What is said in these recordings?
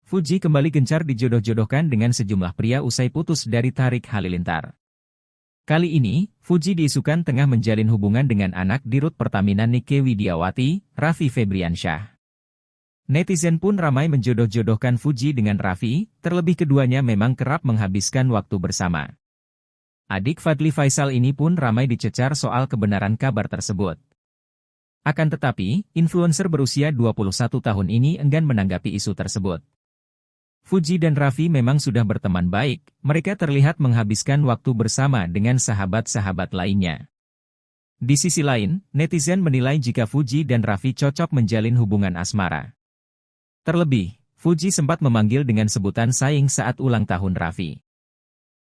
Fuji kembali gencar dijodoh-jodohkan dengan sejumlah pria usai putus dari Tarik Halilintar. Kali ini, Fuji diisukan tengah menjalin hubungan dengan anak Dirut Pertamina Nike Widiawati, Raffi Febriansyah. Netizen pun ramai menjodoh-jodohkan Fuji dengan Raffi, terlebih keduanya memang kerap menghabiskan waktu bersama. Adik Fadly Faisal ini pun ramai dicecar soal kebenaran kabar tersebut. Akan tetapi, influencer berusia 21 tahun ini enggan menanggapi isu tersebut. Fuji dan Raffi memang sudah berteman baik, mereka terlihat menghabiskan waktu bersama dengan sahabat-sahabat lainnya. Di sisi lain, netizen menilai jika Fuji dan Raffi cocok menjalin hubungan asmara. Terlebih, Fuji sempat memanggil dengan sebutan saing saat ulang tahun Raffi.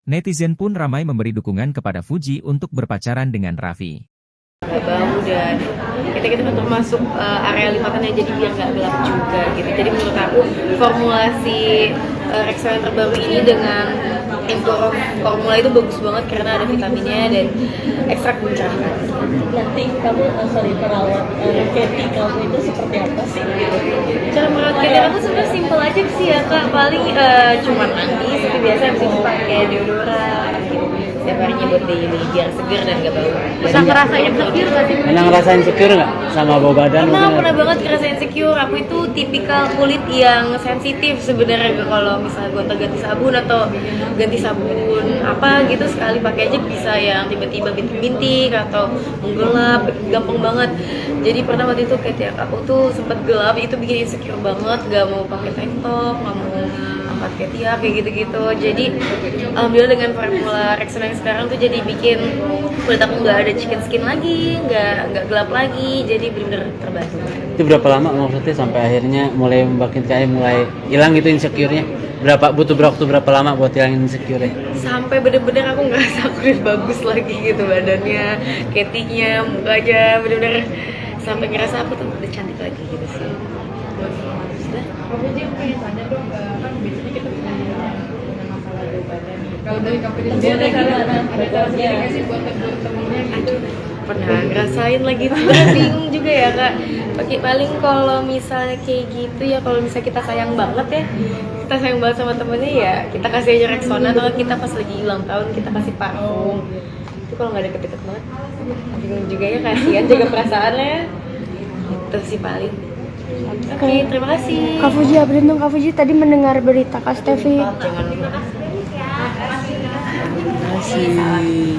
Netizen pun ramai memberi dukungan kepada Fuji untuk berpacaran dengan Raffi. Bau dan kita kan termasuk area lipatannya, jadi biar nggak gelap juga gitu. Jadi menurut aku formulasi Rexona yang terbaru ini dengan info formula itu bagus banget karena ada vitaminnya dan ekstrak mencerahkan. Nanti kamu perawat Katy kamu itu seperti apa sih? Cara merawat Katy aku sebenarnya simpel aja sih ya kak, paling cuma mandi seperti biasa, habis itu pakai deodoran gitu. Setiap harinya buat daily biar seger dan gak bau. Bisa ngerasain insecure gak sih? Pernah ngerasain insecure gak sama bau badan? Pernah banget ngerasain insecure. Aku itu tipikal kulit yang sensitif sebenarnya. Kalau misalnya gonta ganti sabun atau ganti sabun apa gitu sekali pakai aja bisa yang tiba-tiba bintik-bintik atau menggelap, gampang banget. Jadi pernah waktu itu kayak aku tuh sempat gelap, itu bikin insecure banget, gak mau pakai tank top, gak mau angkat kayak gitu-gitu. Jadi alhamdulillah dengan formula Rexona yang sekarang tuh jadi bikin kulit aku nggak ada chicken skin lagi, nggak gelap lagi, jadi benar-benar terbantu. Itu berapa lama maksudnya sampai akhirnya mulai makin kayak mulai hilang gitu insecure-nya? Butuh waktu berapa lama buat hilangin insecure-nya? Sampai bener-bener aku ngerasa kulit bagus lagi gitu, badannya, Katy-nya, mukanya bener-bener sampai ngerasa aku tuh udah cantik lagi gitu sih. Sudah. Kamu aja yang pengen tanya dong, kan biasanya kita punya masalah bau badan nih. Kalau dari kamu sendiri ada cara sendiri nggak sih buat temennya gitu? Pernah ngerasain lagi, bingung juga ya kak. Paling kalau misalnya kayak gitu ya, kalau misalnya kita sayang banget ya, kita sayang banget sama temennya ya, kita kasih aja Rexona, atau kita pas lagi ulang tahun kita kasih parfum. Itu kalau nggak deket-deket banget, bingung juga ya, kasihan jaga perasaannya. Itu sih paling. Oke, terima kasih. Kak Fuji, beruntung Kak Fuji tadi mendengar berita Kak Stevi. Jangan lupa. Kasih.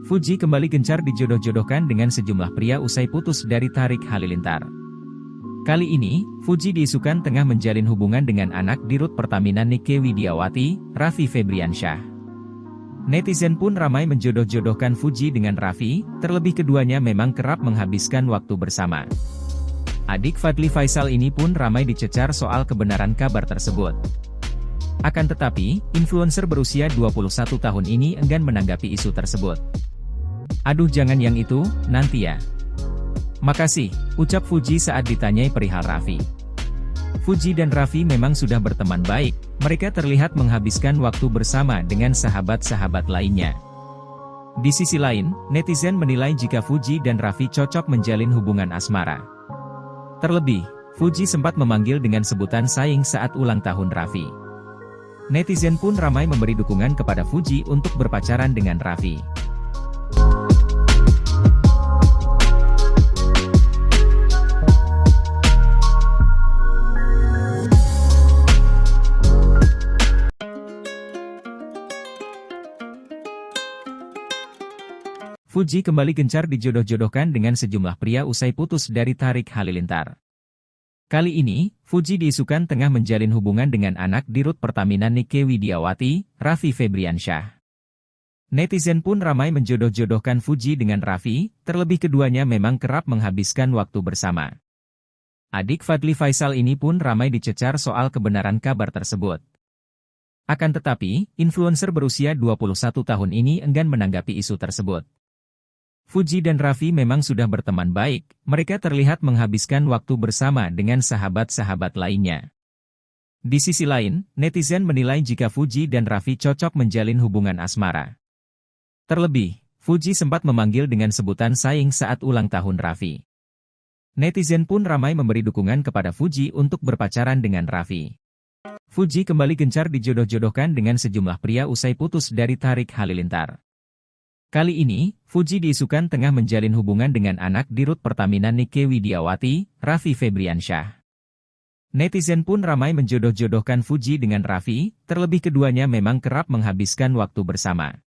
Fuji kembali gencar dijodoh-jodohkan dengan sejumlah pria usai putus dari Tarik Halilintar. Kali ini, Fuji diisukan tengah menjalin hubungan dengan anak Dirut Pertamina Nike Widiawati, Raffi Febriansyah. Netizen pun ramai menjodoh-jodohkan Fuji dengan Raffi, terlebih keduanya memang kerap menghabiskan waktu bersama. Adik Fadly Faisal ini pun ramai dicecar soal kebenaran kabar tersebut. Akan tetapi, influencer berusia 21 tahun ini enggan menanggapi isu tersebut. Aduh jangan yang itu, nanti ya. Makasih, ucap Fuji saat ditanyai perihal Raffi. Fuji dan Raffi memang sudah berteman baik, mereka terlihat menghabiskan waktu bersama dengan sahabat-sahabat lainnya. Di sisi lain, netizen menilai jika Fuji dan Raffi cocok menjalin hubungan asmara. Terlebih, Fuji sempat memanggil dengan sebutan saing saat ulang tahun Raffi. Netizen pun ramai memberi dukungan kepada Fuji untuk berpacaran dengan Raffi. Fuji kembali gencar dijodoh-jodohkan dengan sejumlah pria usai putus dari Tarik Halilintar. Kali ini, Fuji diisukan tengah menjalin hubungan dengan anak Dirut Pertamina Nike Widiawati, Raffi Febriansyah. Netizen pun ramai menjodoh-jodohkan Fuji dengan Raffi, terlebih keduanya memang kerap menghabiskan waktu bersama. Adik Fadly Faisal ini pun ramai dicecar soal kebenaran kabar tersebut. Akan tetapi, influencer berusia 21 tahun ini enggan menanggapi isu tersebut. Fuji dan Raffi memang sudah berteman baik, mereka terlihat menghabiskan waktu bersama dengan sahabat-sahabat lainnya. Di sisi lain, netizen menilai jika Fuji dan Raffi cocok menjalin hubungan asmara. Terlebih, Fuji sempat memanggil dengan sebutan saing saat ulang tahun Raffi. Netizen pun ramai memberi dukungan kepada Fuji untuk berpacaran dengan Raffi. Fuji kembali gencar dijodoh-jodohkan dengan sejumlah pria usai putus dari Tarik Halilintar. Kali ini, Fuji diisukan tengah menjalin hubungan dengan anak Dirut Pertamina Nike Widiawati, Raffi Febriansyah. Netizen pun ramai menjodoh-jodohkan Fuji dengan Raffi, terlebih keduanya memang kerap menghabiskan waktu bersama.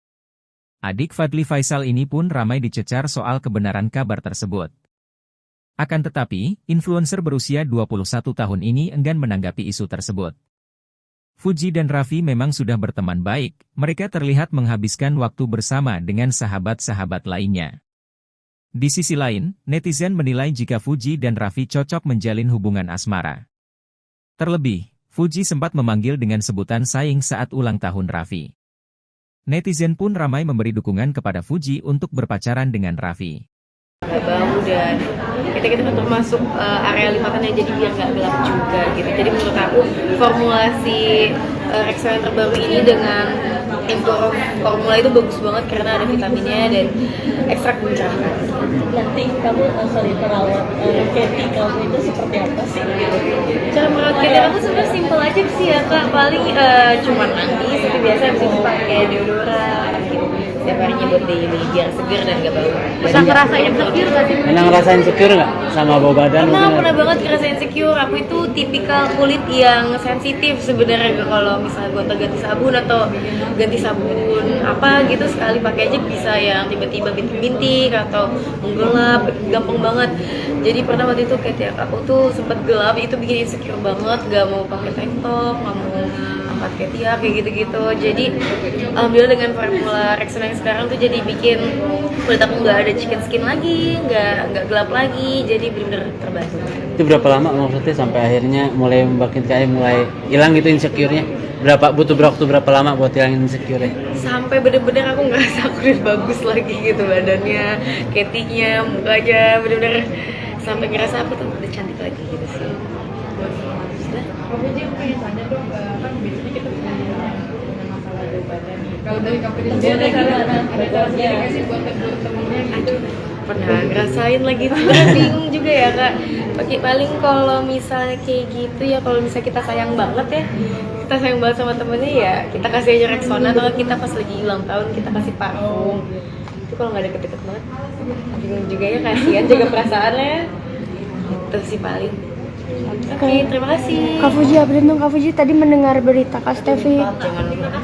Adik Fadly Faisal ini pun ramai dicecar soal kebenaran kabar tersebut. Akan tetapi, influencer berusia 21 tahun ini enggan menanggapi isu tersebut. Fuji dan Raffi memang sudah berteman baik, mereka terlihat menghabiskan waktu bersama dengan sahabat-sahabat lainnya. Di sisi lain, netizen menilai jika Fuji dan Raffi cocok menjalin hubungan asmara. Terlebih, Fuji sempat memanggil dengan sebutan saing saat ulang tahun Raffi. Netizen pun ramai memberi dukungan kepada Fuji untuk berpacaran dengan Raffi. Nggak bau dan kita kan termasuk area lipatannya, jadi biar nggak gelap juga gitu. Jadi menurut aku formulasi Rexona yang terbaru ini dengan formula itu bagus banget karena ada vitaminnya dan ekstrak mencerahkan. Nanti kamu perawat Katy kamu itu seperti apa sih? Cara merawat Katy aku sebenarnya simpel aja sih ya kak, paling cuman mandi seperti biasa, habis itu pakai deodoran gitu. Setiap harinya buat daily biar seger dan gak bau. Bisa ngerasain insecure gak sih? Pernah ngerasain insecure nggak sama bau badan? Pernah banget ngerasain insecure. Aku itu tipikal kulit yang sensitif sebenarnya, kalau misalnya gonta-ganti sabun atau ganti sabun apa gitu sekali pakai aja bisa yang tiba-tiba bintik-bintik atau menggelap, gampang banget. Jadi pernah waktu itu kayak aku tuh sempet gelap, itu bikin insecure banget, gak mau pakai tank top, gak mau angkat ketiak kayak gitu-gitu. Jadi alhamdulillah dengan formula Rexona yang sekarang tuh jadi bikin kulit aku nggak ada chicken skin lagi, nggak gelap lagi, jadi benar-benar terbantu. Itu berapa lama maksudnya sampai akhirnya mulai mulai hilang gitu insecure-nya? Butuh waktu berapa lama buat hilangin insecure-nya? Sampai bener-bener aku ngerasa aku udah bagus lagi gitu badannya, ketinya, mukanya, bener-bener sampai ngerasa aku tuh udah cantik lagi gitu sih. Kamu aja pengen tanya dong, kan biasanya kita punya masalah bau badan nih. Kalau dari kamu sendiri ada cara sendiri nggak sih buat temen-temennya gitu? Pernah ngerasain lagi tuh, bingung juga ya kak. Paling kalau misalnya kayak gitu ya, kalau misalnya kita sayang banget ya, kita sayang banget sama temennya ya, kita kasih aja Rexona, atau kita pas lagi ulang tahun kita kasih parfum. Itu kalau nggak deket-deket banget, bingung juga ya, kasihan jaga perasaannya. Itu sih paling. Oke, terima kasih. Kak Fuji, update dong Kak Fuji, tadi mendengar berita Kak Stevi. Jangan lupa.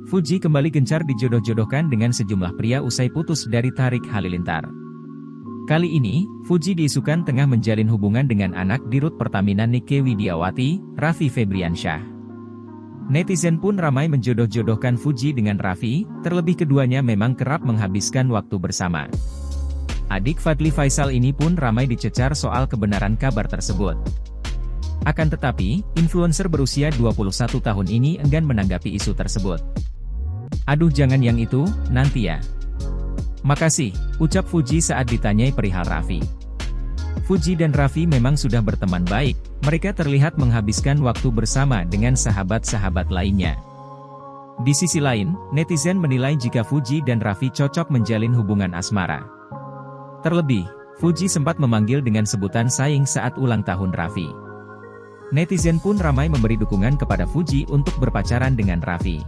Fuji kembali gencar dijodoh-jodohkan dengan sejumlah pria usai putus dari Tarik Halilintar. Kali ini, Fuji diisukan tengah menjalin hubungan dengan anak Dirut Pertamina Nike Widiawati, Raffi Febriansyah. Netizen pun ramai menjodoh-jodohkan Fuji dengan Raffi, terlebih keduanya memang kerap menghabiskan waktu bersama. Adik Fadly Faisal ini pun ramai dicecar soal kebenaran kabar tersebut. Akan tetapi, influencer berusia 21 tahun ini enggan menanggapi isu tersebut. Aduh jangan yang itu, nanti ya. Makasih, ucap Fuji saat ditanyai perihal Raffi. Fuji dan Raffi memang sudah berteman baik, mereka terlihat menghabiskan waktu bersama dengan sahabat-sahabat lainnya. Di sisi lain, netizen menilai jika Fuji dan Raffi cocok menjalin hubungan asmara. Terlebih, Fuji sempat memanggil dengan sebutan saing saat ulang tahun Raffi. Netizen pun ramai memberi dukungan kepada Fuji untuk berpacaran dengan Raffi.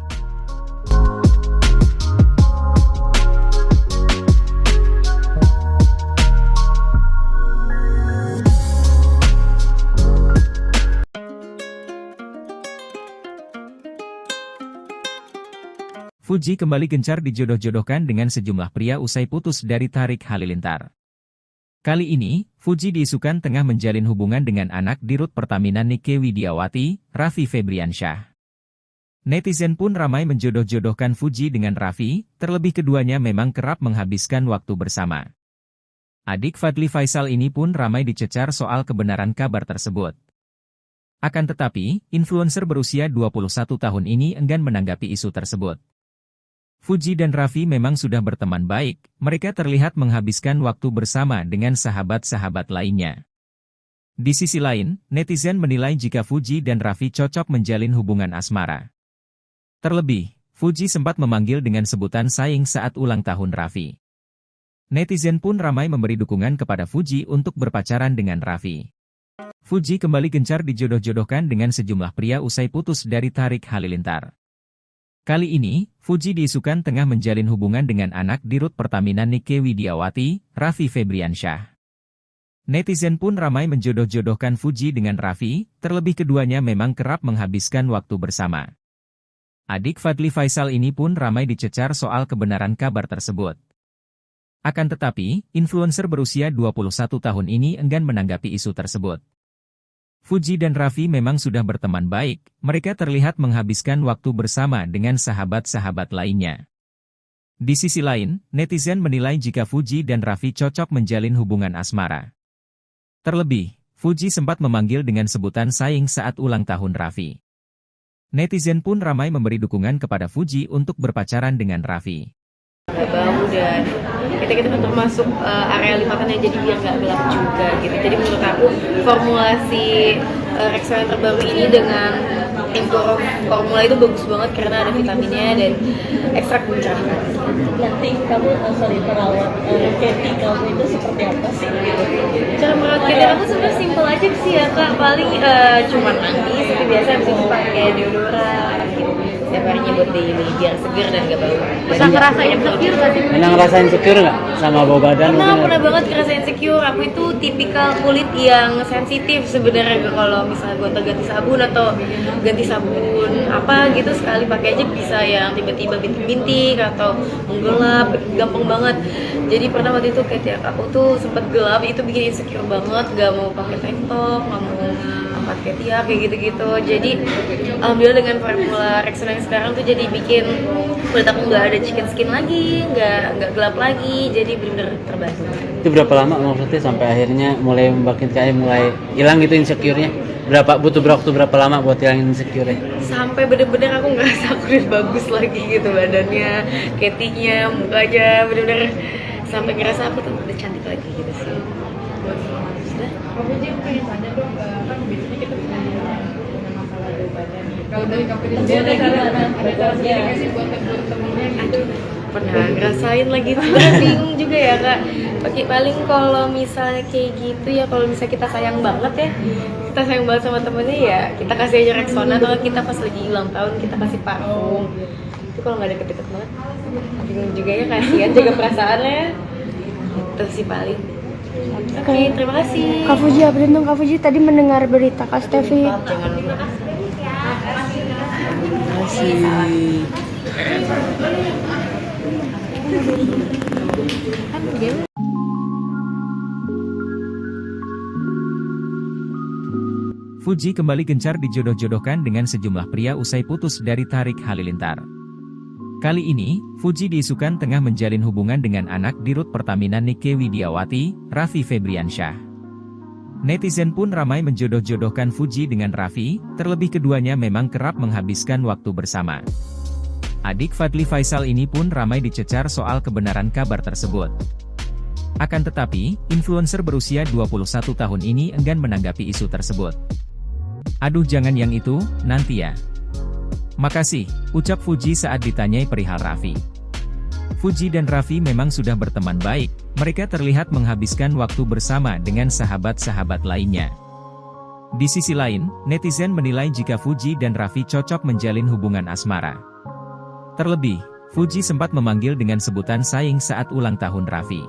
Fuji kembali gencar dijodoh-jodohkan dengan sejumlah pria usai putus dari Tarik Halilintar. Kali ini, Fuji diisukan tengah menjalin hubungan dengan anak Dirut Pertamina Nike Widiawati, Raffi Febriansyah. Netizen pun ramai menjodoh-jodohkan Fuji dengan Raffi, terlebih keduanya memang kerap menghabiskan waktu bersama. Adik Fadly Faisal ini pun ramai dicecar soal kebenaran kabar tersebut. Akan tetapi, influencer berusia 21 tahun ini enggan menanggapi isu tersebut. Fuji dan Raffi memang sudah berteman baik, mereka terlihat menghabiskan waktu bersama dengan sahabat-sahabat lainnya. Di sisi lain, netizen menilai jika Fuji dan Raffi cocok menjalin hubungan asmara. Terlebih, Fuji sempat memanggil dengan sebutan sayang saat ulang tahun Raffi. Netizen pun ramai memberi dukungan kepada Fuji untuk berpacaran dengan Raffi. Fuji kembali gencar dijodoh-jodohkan dengan sejumlah pria usai putus dari Tarik Halilintar. Kali ini, Fuji diisukan tengah menjalin hubungan dengan anak Dirut Pertamina Nike Widiawati, Raffi Febriansyah. Netizen pun ramai menjodoh-jodohkan Fuji dengan Raffi, terlebih keduanya memang kerap menghabiskan waktu bersama. Adik Fadly Faisal ini pun ramai dicecar soal kebenaran kabar tersebut. Akan tetapi, influencer berusia 21 tahun ini enggan menanggapi isu tersebut. Fuji dan Raffi memang sudah berteman baik, mereka terlihat menghabiskan waktu bersama dengan sahabat-sahabat lainnya. Di sisi lain, netizen menilai jika Fuji dan Raffi cocok menjalin hubungan asmara. Terlebih, Fuji sempat memanggil dengan sebutan sayang saat ulang tahun Raffi. Netizen pun ramai memberi dukungan kepada Fuji untuk berpacaran dengan Raffi. Bau dan kita termasuk area lipatannya, jadi biar nggak gelap juga gitu. Jadi menurut aku formulasi Rexona yang terbaru ini dengan Imporo formula itu bagus banget karena ada vitaminnya dan ekstrak mencerahkan. Nanti kamu perawat Katy kamu itu seperti apa sih? Cara merawat Katy aku sebenarnya simpel aja sih ya kak, paling cuma mandi seperti biasa, habis itu pakai deodoran gitu. Setiap harinya buat daily biar seger dan gak bau. Bisa ngerasain insecure gak sih? Pernah ngerasain insecure nggak sama bau badan? Pernah banget ngerasain insecure. Aku itu tipikal kulit yang sensitif sebenarnya, kalau misalnya gonta ganti sabun atau ganti sabun apa gitu sekali pakai aja bisa yang tiba-tiba bintik-bintik atau menggelap, gampang banget. Jadi pernah waktu itu kayak aku tuh sempet gelap, itu bikin insecure banget, gak mau pakai tank top, gak mau pakai tiap kayak gitu-gitu. Jadi alhamdulillah dengan formula Rexona yang sekarang tuh jadi bikin kulit aku nggak ada chicken skin lagi, nggak gelap lagi, jadi bener-bener terbantu. Itu berapa lama maksudnya sampai akhirnya mulai mulai hilang gitu insecure-nya? Butuh waktu berapa lama buat hilangin insecure-nya? Sampai bener-bener aku ngerasa aku udah bagus lagi gitu badannya, Katy-nya, mukanya, bener-bener sampai ngerasa aku tuh udah cantik lagi gitu sih. Kak Fuji, aku pengen tanya dong, kan biasanya kita punya masalah bau badan nih. Kalau dari Kak Fuji sendiri ada cara sendiri nggak sih buat temen-temennya gitu? Pernah ngerasain lagi, sebenarnya bingung juga ya kak. Paling kalau misalnya kayak gitu ya, kalau misalnya kita sayang banget ya, kita sayang banget sama temennya ya, kita kasih aja Rexona, atau kita pas lagi ulang tahun kita kasih parfum. Itu kalau nggak deket-deket banget, bingung juga ya, kasihan jaga perasaannya. Itu sih paling. Oke, terima kasih. Kak Fuji, update dong Kak Fuji, tadi mendengar berita Kak Stevi. Jangan lupa. Fuji kembali gencar dijodoh-jodohkan dengan sejumlah pria usai putus dari Tarik Halilintar. Kali ini, Fuji diisukan tengah menjalin hubungan dengan anak Dirut Pertamina Nike Widiawati, Raffi Febriansyah. Netizen pun ramai menjodoh-jodohkan Fuji dengan Raffi, terlebih keduanya memang kerap menghabiskan waktu bersama. Adik Fadly Faisal ini pun ramai dicecar soal kebenaran kabar tersebut. Akan tetapi, influencer berusia 21 tahun ini enggan menanggapi isu tersebut. "Aduh jangan yang itu, nanti ya. Makasih," ucap Fuji saat ditanyai perihal Raffi. Fuji dan Raffi memang sudah berteman baik, mereka terlihat menghabiskan waktu bersama dengan sahabat-sahabat lainnya. Di sisi lain, netizen menilai jika Fuji dan Raffi cocok menjalin hubungan asmara. Terlebih, Fuji sempat memanggil dengan sebutan sayang saat ulang tahun Raffi.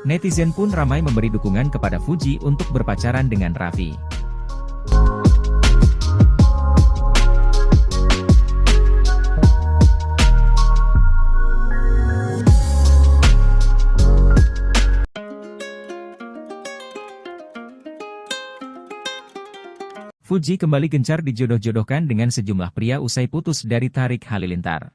Netizen pun ramai memberi dukungan kepada Fuji untuk berpacaran dengan Raffi. Fuji kembali gencar dijodoh-jodohkan dengan sejumlah pria usai putus dari Tarik Halilintar.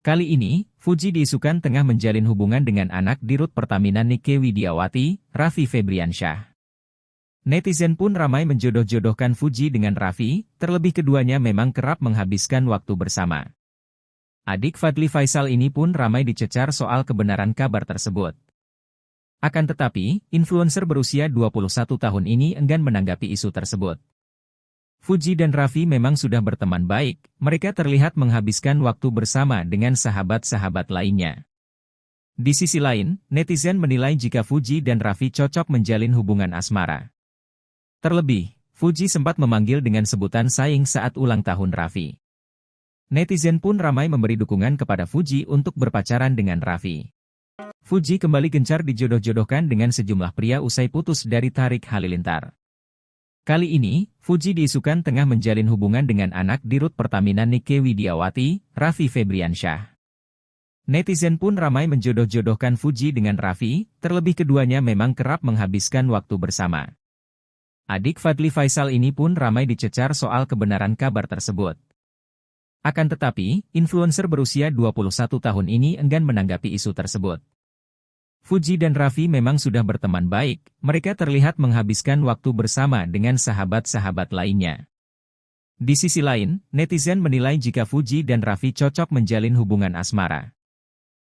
Kali ini, Fuji diisukan tengah menjalin hubungan dengan anak Dirut Pertamina Nike Widiawati, Raffi Febriansyah. Netizen pun ramai menjodoh-jodohkan Fuji dengan Raffi, terlebih keduanya memang kerap menghabiskan waktu bersama. Adik Fadly Faisal ini pun ramai dicecar soal kebenaran kabar tersebut. Akan tetapi, influencer berusia 21 tahun ini enggan menanggapi isu tersebut. Fuji dan Raffi memang sudah berteman baik, mereka terlihat menghabiskan waktu bersama dengan sahabat-sahabat lainnya. Di sisi lain, netizen menilai jika Fuji dan Raffi cocok menjalin hubungan asmara. Terlebih, Fuji sempat memanggil dengan sebutan sayang saat ulang tahun Raffi. Netizen pun ramai memberi dukungan kepada Fuji untuk berpacaran dengan Raffi. Fuji kembali gencar dijodoh-jodohkan dengan sejumlah pria usai putus dari Tarik Halilintar. Kali ini, Fuji diisukan tengah menjalin hubungan dengan anak Dirut Pertamina Nike Widiawati, Raffi Febriansyah. Netizen pun ramai menjodoh-jodohkan Fuji dengan Raffi, terlebih keduanya memang kerap menghabiskan waktu bersama. Adik Fadly Faisal ini pun ramai dicecar soal kebenaran kabar tersebut. Akan tetapi, influencer berusia 21 tahun ini enggan menanggapi isu tersebut. Fuji dan Raffi memang sudah berteman baik, mereka terlihat menghabiskan waktu bersama dengan sahabat-sahabat lainnya. Di sisi lain, netizen menilai jika Fuji dan Raffi cocok menjalin hubungan asmara.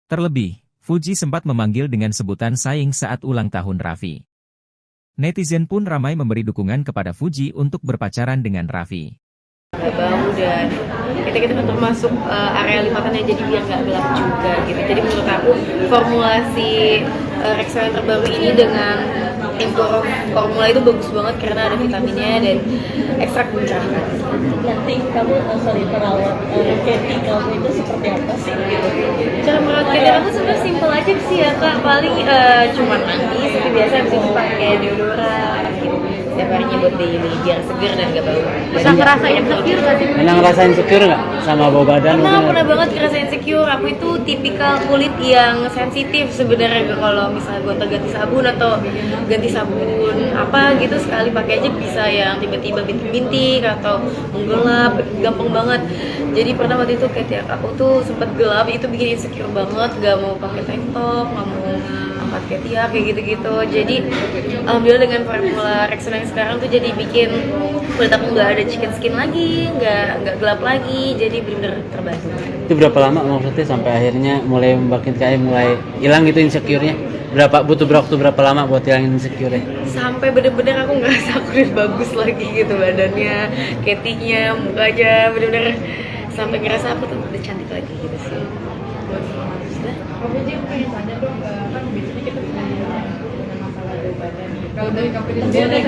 Terlebih, Fuji sempat memanggil dengan sebutan sayang saat ulang tahun Raffi. Netizen pun ramai memberi dukungan kepada Fuji untuk berpacaran dengan Raffi. Bau dan kita termasuk area lipatannya, jadi biar nggak gelap juga gitu. Jadi menurut aku formulasi Rexona yang terbaru ini dengan formula itu bagus banget karena ada vitaminnya dan ekstrak mencerahkan. Nanti kamu perawat Katy kamu itu seperti apa sih? Cara merawat Katy aku sebenarnya simpel aja sih ya kak, paling cuma mandi seperti biasa, habis itu pakai deodoran gitu. Setiap harinya buat daily biar seger dan gak bau. Bisa ngerasain insecure gak sih? Pernah ngerasain insecure nggak sama bau badan? Pernah banget ngerasain insecure. Aku itu tipikal kulit yang sensitif sebenarnya, kalau misalnya gonta-ganti sabun atau ganti sabun apa gitu sekali pakai aja bisa yang tiba-tiba bintik-bintik atau menggelap, gampang banget. Jadi pernah waktu itu kayak aku tuh sempet gelap, itu bikin insecure banget, gak mau pakai tank top, gak mau angkat ketiak kayak gitu-gitu. Jadi alhamdulillah dengan formula Rexona yang sekarang tuh jadi bikin kulit aku nggak ada chicken skin lagi, nggak gelap lagi, jadi bener-bener terbantu. Itu berapa lama maksudnya sampai akhirnya mulai mulai hilang gitu insecure-nya? Butuh waktu berapa lama buat hilangin insecure-nya? Sampai bener-bener aku ngerasa aku udah bagus lagi gitu badannya, ketinya, mukanya, bener-bener sampai ngerasa aku tuh udah cantik lagi gitu sih. Kamu aja pengen tanya dong, kan biasanya kita punya masalah bau badan nih. Kalau dari kamu sendiri ada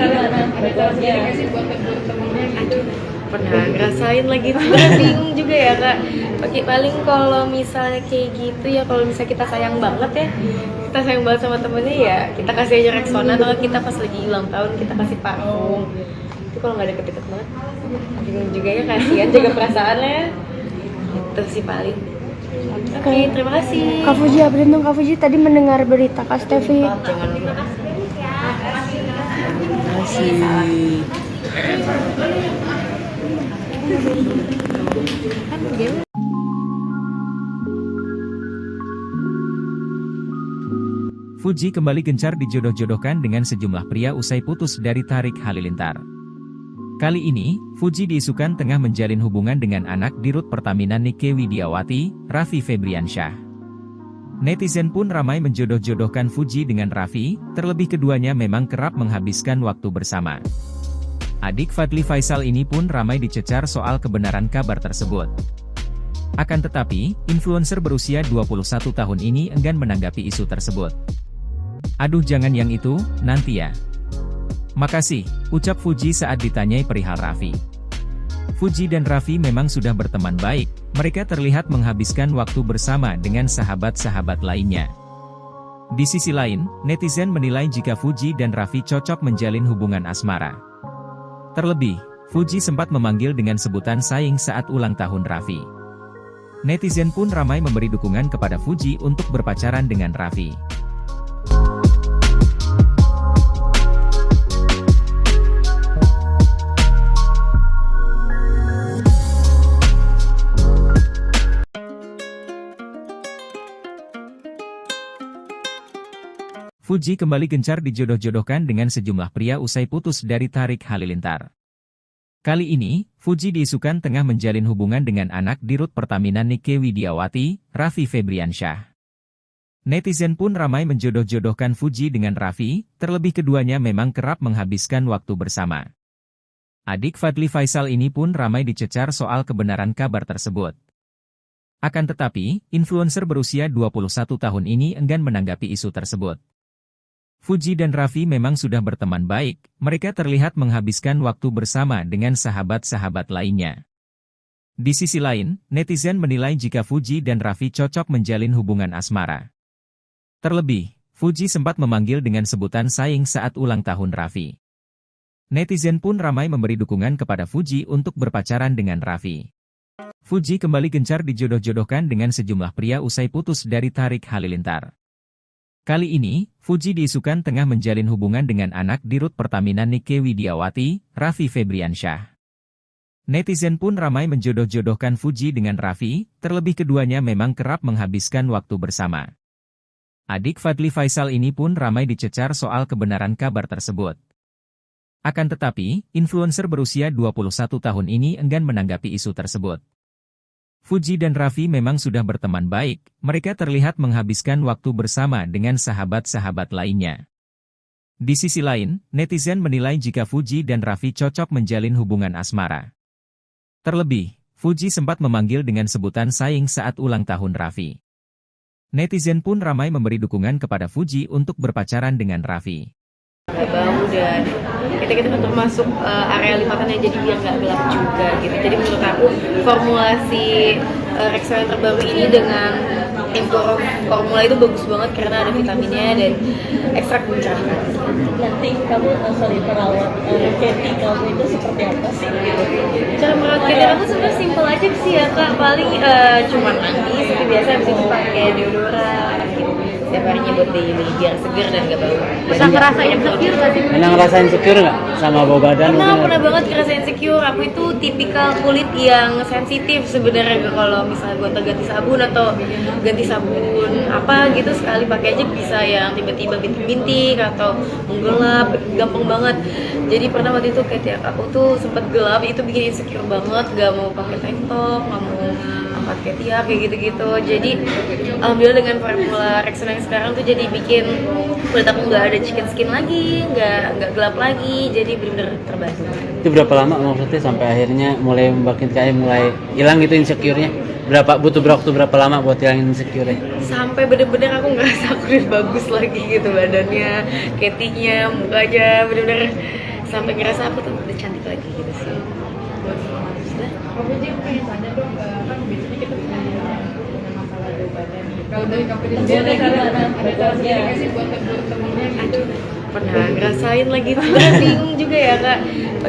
cara sendiri nggak sih buat temen-temennya gitu? Pernah ngerasain lagi, sebenarnya bingung juga ya kak. Paling kalau misalnya kayak gitu ya, kalau misalnya kita sayang banget ya, kita sayang banget sama temennya ya, kita kasih aja Rexona, atau kita pas lagi ulang tahun kita kasih parfum. Itu kalau nggak deket-deket banget, bingung juga ya, kasihan jaga perasaannya. Itu sih paling. Oke, terima kasih. Kak Fuji, update dong Kak Fuji, tadi mendengar berita Kak Stevi. Jangan lupa. Fuji kembali gencar dijodoh-jodohkan dengan sejumlah pria usai putus dari Tarik Halilintar. Kali ini, Fuji diisukan tengah menjalin hubungan dengan anak Dirut Pertamina Nike Widiawati, Raffi Febriansyah. Netizen pun ramai menjodoh-jodohkan Fuji dengan Raffi, terlebih keduanya memang kerap menghabiskan waktu bersama. Adik Fadly Faisal ini pun ramai dicecar soal kebenaran kabar tersebut. Akan tetapi, influencer berusia 21 tahun ini enggan menanggapi isu tersebut. "Aduh jangan yang itu, nanti ya. Makasih," ucap Fuji saat ditanyai perihal Raffi. Fuji dan Raffi memang sudah berteman baik, mereka terlihat menghabiskan waktu bersama dengan sahabat-sahabat lainnya. Di sisi lain, netizen menilai jika Fuji dan Raffi cocok menjalin hubungan asmara. Terlebih, Fuji sempat memanggil dengan sebutan sayang saat ulang tahun Raffi. Netizen pun ramai memberi dukungan kepada Fuji untuk berpacaran dengan Raffi. Fuji kembali gencar dijodoh-jodohkan dengan sejumlah pria usai putus dari Tarik Halilintar. Kali ini, Fuji diisukan tengah menjalin hubungan dengan anak Dirut Pertamina Nike Widiawati, Raffi Febriansyah. Netizen pun ramai menjodoh-jodohkan Fuji dengan Raffi, terlebih keduanya memang kerap menghabiskan waktu bersama. Adik Fadly Faisal ini pun ramai dicecar soal kebenaran kabar tersebut. Akan tetapi, influencer berusia 21 tahun ini enggan menanggapi isu tersebut. Fuji dan Raffi memang sudah berteman baik, mereka terlihat menghabiskan waktu bersama dengan sahabat-sahabat lainnya. Di sisi lain, netizen menilai jika Fuji dan Raffi cocok menjalin hubungan asmara. Terlebih, Fuji sempat memanggil dengan sebutan sayang saat ulang tahun Raffi. Netizen pun ramai memberi dukungan kepada Fuji untuk berpacaran dengan Raffi. Fuji kembali gencar dijodoh-jodohkan dengan sejumlah pria usai putus dari Tarik Halilintar. Kali ini, Fuji diisukan tengah menjalin hubungan dengan anak Dirut Pertamina Nike Widiawati, Raffi Febriansyah. Netizen pun ramai menjodoh-jodohkan Fuji dengan Raffi, terlebih keduanya memang kerap menghabiskan waktu bersama. Adik Fadly Faisal ini pun ramai dicecar soal kebenaran kabar tersebut. Akan tetapi, influencer berusia 21 tahun ini enggan menanggapi isu tersebut. Fuji dan Raffi memang sudah berteman baik, mereka terlihat menghabiskan waktu bersama dengan sahabat-sahabat lainnya. Di sisi lain, netizen menilai jika Fuji dan Raffi cocok menjalin hubungan asmara. Terlebih, Fuji sempat memanggil dengan sebutan sayang saat ulang tahun Raffi. Netizen pun ramai memberi dukungan kepada Fuji untuk berpacaran dengan Raffi. Bau dan kita kan termasuk area lipatannya, jadi biar nggak gelap juga gitu. Jadi menurut aku formulasi Rexona yang terbaru ini dengan info formula itu bagus banget karena ada vitaminnya dan ekstrak mencerahkan. Nanti kamu perawat Katy kamu itu seperti apa sih? Cara merawat Katy aku sebenarnya simpel aja sih ya kak, paling cuma mandi seperti biasa, habis itu pakai deodoran gitu. Setiap harinya buat daily biar seger dan gak bau. Pernah ngerasa insecure gak sih? Pernah ngerasain insecure nggak sama bau badan? Pernah banget ngerasa insecure. Aku itu tipikal kulit yang sensitif sebenarnya, kalau misalnya gonta ganti sabun atau ganti sabun apa gitu sekali pakai aja bisa yang tiba-tiba bintik-bintik atau menggelap, gampang banget. Jadi pernah waktu itu kayak aku tuh sempet gelap, itu bikin insecure banget, gak mau pakai tank top, gak mau angkat ketiak kayak gitu-gitu. Jadi alhamdulillah dengan formula Rexona yang sekarang tuh jadi bikin kulit aku nggak ada chicken skin lagi, nggak gelap lagi, jadi benar-benar terbantu. Itu berapa lama maksudnya sampai akhirnya mulai makin kayak mulai hilang gitu insecure-nya? Butuh waktu berapa lama buat hilangin insecure-nya? Sampai bener-bener aku ngerasa aku udah bagus lagi gitu badannya, ketiknya, mukanya, bener-bener sampai ngerasa aku tuh udah cantik lagi gitu sih. Kamu aja pengen tanya dong, kan biasanya kita punya masalah bau badan nih. Kalau dari kamu sendiri ada cara sendiri nggak sih buat temennya gitu? Pernah ngerasain lagi tuh, bingung juga ya kak.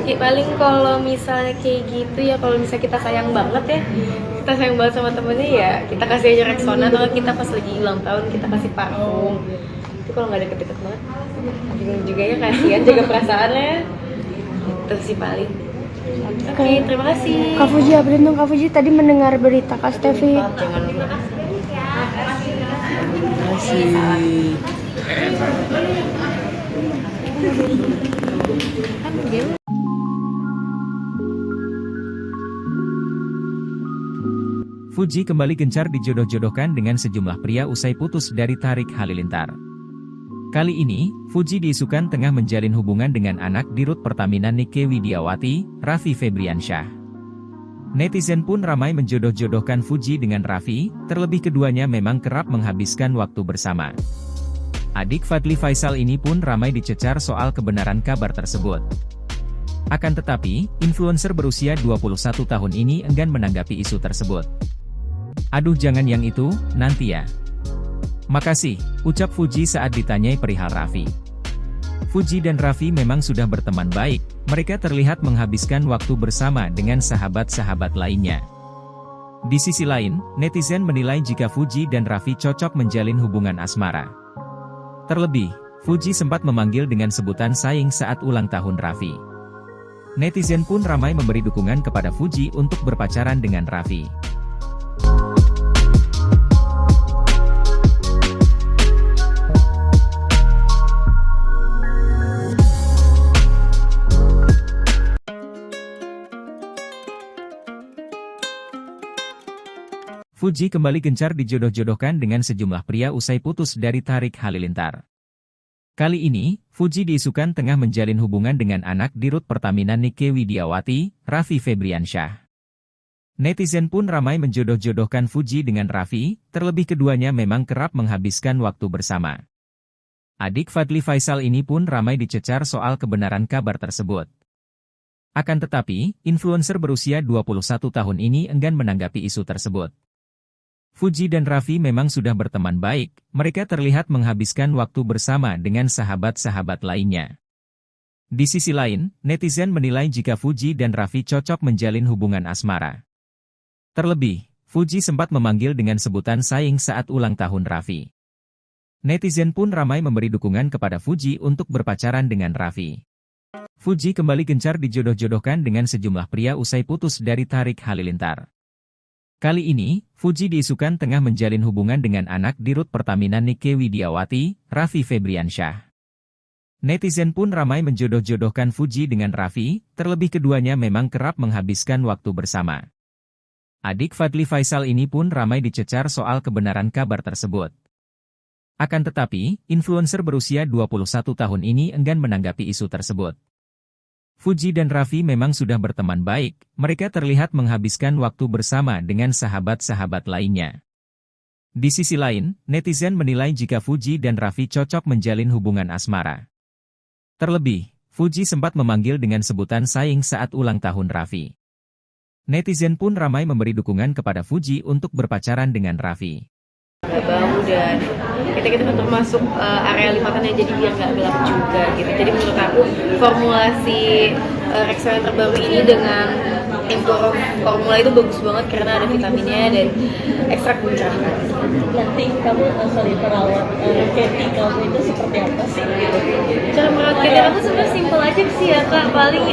Paling kalau misalnya kayak gitu ya, kalau misalnya kita sayang banget ya, kita sayang banget sama temennya ya, kita kasih aja Rexona, atau kita pas lagi ulang tahun kita kasih parfum. Itu kalau nggak deket-deket banget, bingung juga ya, kasihan jaga perasaannya. Itu sih paling. Oke, terima kasih. Kak Fuji, update dong Kak Fuji, tadi mendengar berita Kak Stevi. Jangan lupa. Fuji kembali gencar dijodoh-jodohkan dengan sejumlah pria usai putus dari Tarik Halilintar. Kali ini, Fuji diisukan tengah menjalin hubungan dengan anak Dirut Pertamina Nike Widiawati, Raffi Febriansyah. Netizen pun ramai menjodoh-jodohkan Fuji dengan Raffi, terlebih keduanya memang kerap menghabiskan waktu bersama. Adik Fadly Faisal ini pun ramai dicecar soal kebenaran kabar tersebut. Akan tetapi, influencer berusia 21 tahun ini enggan menanggapi isu tersebut. Aduh jangan yang itu, nanti ya. Makasih, ucap Fuji saat ditanyai perihal Raffi. Fuji dan Raffi memang sudah berteman baik, mereka terlihat menghabiskan waktu bersama dengan sahabat-sahabat lainnya. Di sisi lain, netizen menilai jika Fuji dan Raffi cocok menjalin hubungan asmara. Terlebih, Fuji sempat memanggil dengan sebutan sayang saat ulang tahun Raffi. Netizen pun ramai memberi dukungan kepada Fuji untuk berpacaran dengan Raffi. Fuji kembali gencar dijodoh-jodohkan dengan sejumlah pria usai putus dari Tarik Halilintar. Kali ini, Fuji diisukan tengah menjalin hubungan dengan anak Dirut Pertamina Nike Widiawati, Raffi Febriansyah. Netizen pun ramai menjodoh-jodohkan Fuji dengan Raffi, terlebih keduanya memang kerap menghabiskan waktu bersama. Adik Fadly Faisal ini pun ramai dicecar soal kebenaran kabar tersebut. Akan tetapi, influencer berusia 21 tahun ini enggan menanggapi isu tersebut. Fuji dan Raffi memang sudah berteman baik, mereka terlihat menghabiskan waktu bersama dengan sahabat-sahabat lainnya. Di sisi lain, netizen menilai jika Fuji dan Raffi cocok menjalin hubungan asmara. Terlebih, Fuji sempat memanggil dengan sebutan saing saat ulang tahun Raffi. Netizen pun ramai memberi dukungan kepada Fuji untuk berpacaran dengan Raffi. Fuji kembali gencar dijodoh-jodohkan dengan sejumlah pria usai putus dari Tarik Halilintar. Kali ini, Fuji diisukan tengah menjalin hubungan dengan anak Dirut Pertamina Nike Widiawati, Raffi Febriansyah. Netizen pun ramai menjodoh-jodohkan Fuji dengan Raffi, terlebih keduanya memang kerap menghabiskan waktu bersama. Adik Fadly Faisal ini pun ramai dicecar soal kebenaran kabar tersebut. Akan tetapi, influencer berusia 21 tahun ini enggan menanggapi isu tersebut. Fuji dan Raffi memang sudah berteman baik, mereka terlihat menghabiskan waktu bersama dengan sahabat-sahabat lainnya. Di sisi lain, netizen menilai jika Fuji dan Raffi cocok menjalin hubungan asmara. Terlebih, Fuji sempat memanggil dengan sebutan saing saat ulang tahun Raffi. Netizen pun ramai memberi dukungan kepada Fuji untuk berpacaran dengan Raffi. Gak bau dan kita termasuk area lipatannya, jadi biar nggak gelap juga gitu. Jadi menurut aku formulasi Rexona terbaru ini dengan formula itu bagus banget karena ada vitaminnya dan ekstrak mencerahkan. Nanti kamu perawat Katy kamu itu seperti apa sih gitu? Cara merawat Katy aku sebenarnya simpel aja sih ya kak, paling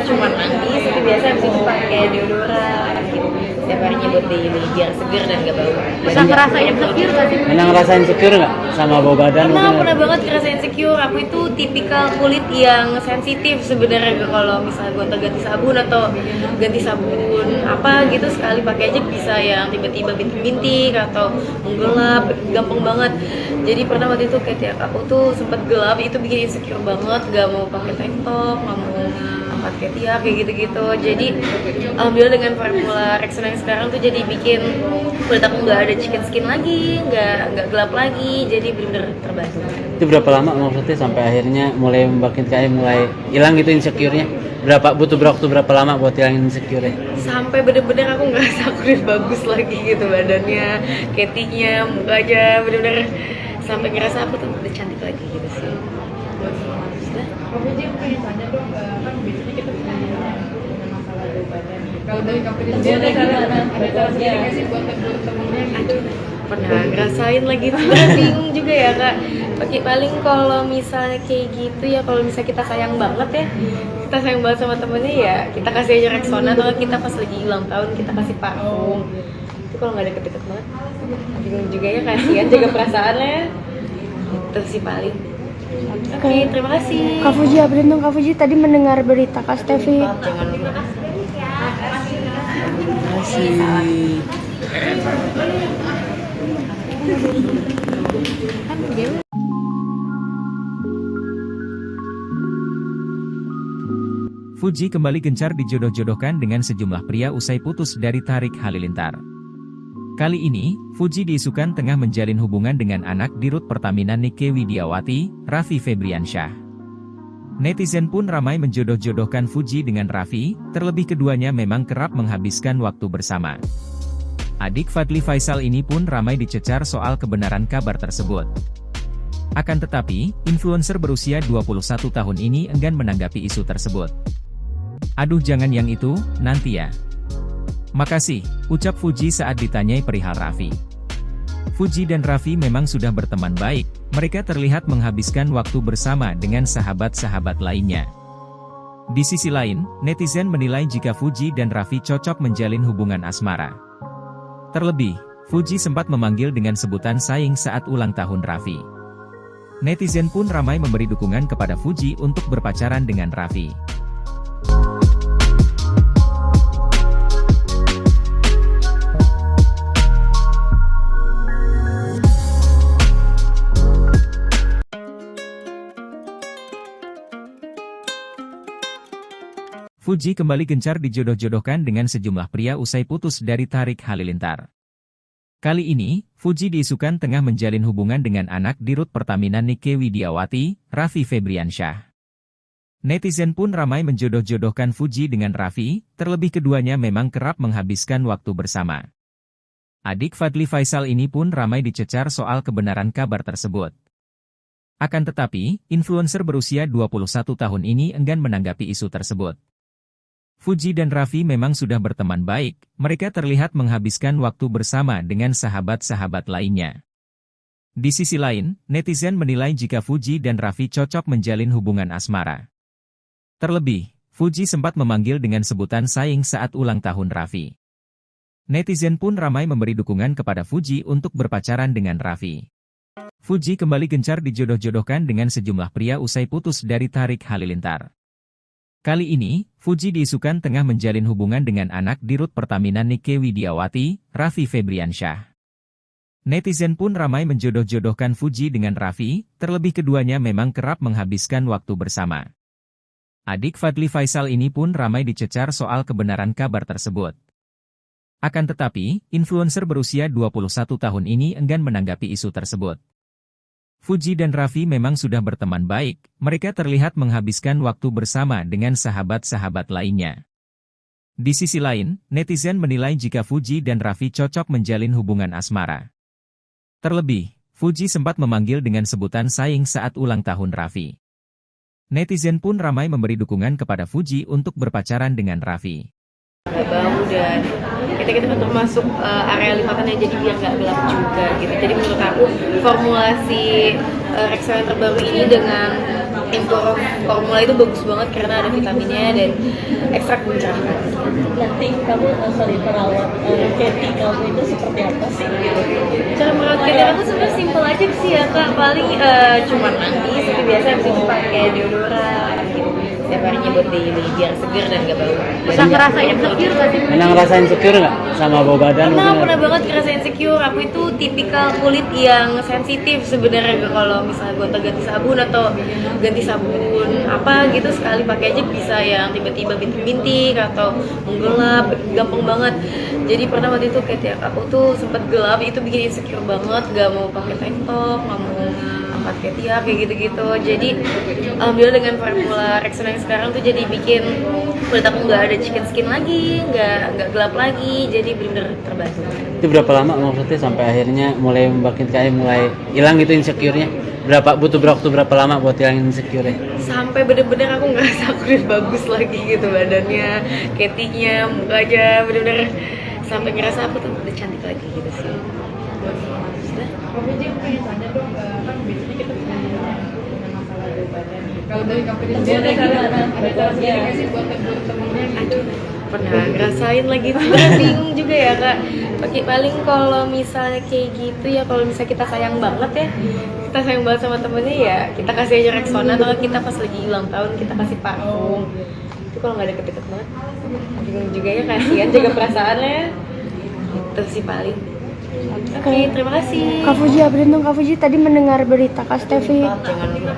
cuma mandi seperti biasa, habis itu pakai deodoran gitu. Setiap harinya buat daily biar seger dan gak bau. Bisa ngerasain insecure gak sih? Pernah ngerasain insecure nggak sama bau badan? Pernah banget ngerasain insecure. Aku itu tipikal kulit yang sensitif sebenarnya, kalau misalnya gonta-ganti sabun atau ganti sabun apa gitu sekali pakai aja bisa yang tiba-tiba bintik-bintik atau menggelap, gampang banget. Jadi pernah waktu itu kayak aku tuh sempet gelap, itu bikin insecure banget, gak mau pakai tank top, gak mau angkat ketiak kayak gitu-gitu. Jadi alhamdulillah dengan formula Rexona yang sekarang tuh jadi bikin kulit aku nggak ada chicken skin lagi, nggak gelap lagi, jadi bener-bener terbantu. Itu berapa lama maksudnya sampai akhirnya mulai mulai hilang gitu insecure-nya? Butuh waktu berapa lama buat hilangin insecure-nya? Sampai bener-bener aku ngerasa aku udah bagus lagi gitu badannya, ketinya, mukanya, bener-bener sampai ngerasa aku tuh udah cantik lagi gitu sih. Kamu aja pengen tanya dong, kan biasanya kita punya masalah bau badan nih. Kalau dari kamu sendiri ada cara sendiri nggak sih buat temen-temennya gitu? Pernah ngerasain lagi tuh, bingung juga ya kak. Paling kalau misalnya kayak gitu ya, kalau misalnya kita sayang banget ya, kita sayang banget sama temennya ya, kita kasih aja Rexona, atau kita pas lagi ulang tahun kita kasih parfum. Itu kalau nggak deket-deket banget, bingung juga ya, kasihan jaga perasaannya. Itu sih paling. Oke, terima kasih. Kak Fuji, beruntung Kak Fuji tadi mendengar berita Kak Stevi. Jangan lupa. Terima kasih. Fuji kembali gencar dijodoh-jodohkan dengan sejumlah pria usai putus dari Tarik Halilintar. Kali ini, Fuji diisukan tengah menjalin hubungan dengan anak Dirut Pertamina Nike Widiawati, Raffi Febriansyah. Netizen pun ramai menjodoh-jodohkan Fuji dengan Raffi, terlebih keduanya memang kerap menghabiskan waktu bersama. Adik Fadly Faisal ini pun ramai dicecar soal kebenaran kabar tersebut. Akan tetapi, influencer berusia 21 tahun ini enggan menanggapi isu tersebut. Aduh jangan yang itu, nanti ya. Makasih, ucap Fuji saat ditanyai perihal Raffi. Fuji dan Raffi memang sudah berteman baik, mereka terlihat menghabiskan waktu bersama dengan sahabat-sahabat lainnya. Di sisi lain, netizen menilai jika Fuji dan Raffi cocok menjalin hubungan asmara. Terlebih, Fuji sempat memanggil dengan sebutan saing saat ulang tahun Raffi. Netizen pun ramai memberi dukungan kepada Fuji untuk berpacaran dengan Raffi. Fuji kembali gencar dijodoh-jodohkan dengan sejumlah pria usai putus dari Tarik Halilintar. Kali ini, Fuji diisukan tengah menjalin hubungan dengan anak Dirut Pertamina Nike Widiawati, Raffi Febriansyah. Netizen pun ramai menjodoh-jodohkan Fuji dengan Raffi, terlebih keduanya memang kerap menghabiskan waktu bersama. Adik Fadly Faisal ini pun ramai dicecar soal kebenaran kabar tersebut. Akan tetapi, influencer berusia 21 tahun ini enggan menanggapi isu tersebut. Fuji dan Raffi memang sudah berteman baik, mereka terlihat menghabiskan waktu bersama dengan sahabat-sahabat lainnya. Di sisi lain, netizen menilai jika Fuji dan Raffi cocok menjalin hubungan asmara. Terlebih, Fuji sempat memanggil dengan sebutan sayang saat ulang tahun Raffi. Netizen pun ramai memberi dukungan kepada Fuji untuk berpacaran dengan Raffi. Fuji kembali gencar dijodoh-jodohkan dengan sejumlah pria usai putus dari Tarik Halilintar. Kali ini, Fuji diisukan tengah menjalin hubungan dengan anak Dirut Pertamina Nike Widiawati, Raffi Febriansyah. Netizen pun ramai menjodoh-jodohkan Fuji dengan Raffi, terlebih keduanya memang kerap menghabiskan waktu bersama. Adik Fadly Faisal ini pun ramai dicecar soal kebenaran kabar tersebut. Akan tetapi, influencer berusia 21 tahun ini enggan menanggapi isu tersebut. Fuji dan Raffi memang sudah berteman baik, mereka terlihat menghabiskan waktu bersama dengan sahabat-sahabat lainnya. Di sisi lain, netizen menilai jika Fuji dan Raffi cocok menjalin hubungan asmara. Terlebih, Fuji sempat memanggil dengan sebutan sayang saat ulang tahun Raffi. Netizen pun ramai memberi dukungan kepada Fuji untuk berpacaran dengan Raffi. Bau dan kita termasuk area lipatannya, jadi biar nggak gelap juga gitu. Jadi menurut aku formulasi Rexona yang terbaru ini dengan Empower formula itu bagus banget karena ada vitaminnya dan ekstrak mencerahkan. Nanti kamu perawat Katy kamu itu seperti apa sih? Cara merawat Katy aku sebenarnya simpel aja sih ya kak, paling cuma mandi seperti biasa, habis itu pakai deodoran gitu. Setiap harinya buat daily biar seger dan gak bau. Bisa ngerasain insecure gak sih? Pernah ngerasain insecure nggak sama bau badan? Pernah banget ngerasain insecure. Aku itu tipikal kulit yang sensitif sebenarnya, kalau misalnya gonta ganti sabun atau ganti sabun apa gitu sekali pakai aja bisa yang tiba-tiba bintik-bintik atau menggelap, gampang banget. Jadi pernah waktu itu kayak aku tuh sempet gelap, itu bikin insecure banget, gak mau pakai tank top, gak mau angkat ketiak kayak gitu-gitu. Jadi alhamdulillah dengan formula Rexona yang sekarang tuh jadi bikin kulit aku nggak ada chicken skin lagi, nggak gelap lagi, jadi bener-bener terbantu. Itu berapa lama maksudnya sampai akhirnya mulai mulai hilang gitu insecure-nya? Butuh waktu berapa lama buat hilangin insecure-nya? Sampai bener-bener aku ngerasa aku udah bagus lagi gitu badannya, ketinya, mukanya, bener-bener sampai ngerasa aku tuh udah cantik lagi gitu sih. Kak Fuji, aku pengen tanya dong, kan biasanya kita punya masalah bau badan nih. Kalau dari Kak Fuji sendiri ada cara sendiri nggak sih buat tegur temennya gitu? Pernah ngerasain lagi, sebenarnya bingung juga ya kak. Paling kalau misalnya kayak gitu ya, kalau misalnya kita sayang banget ya, kita sayang banget sama temennya ya, kita kasih aja Rexona, atau kita pas lagi ulang tahun kita kasih parfum. Itu kalau nggak deket-deket banget, bingung juga ya, kasihan jaga perasaannya. Itu sih paling. Oke, terima kasih. Kak Fuji, beruntung Kak Fuji tadi mendengar berita Kak Stevi. Jangan lupa.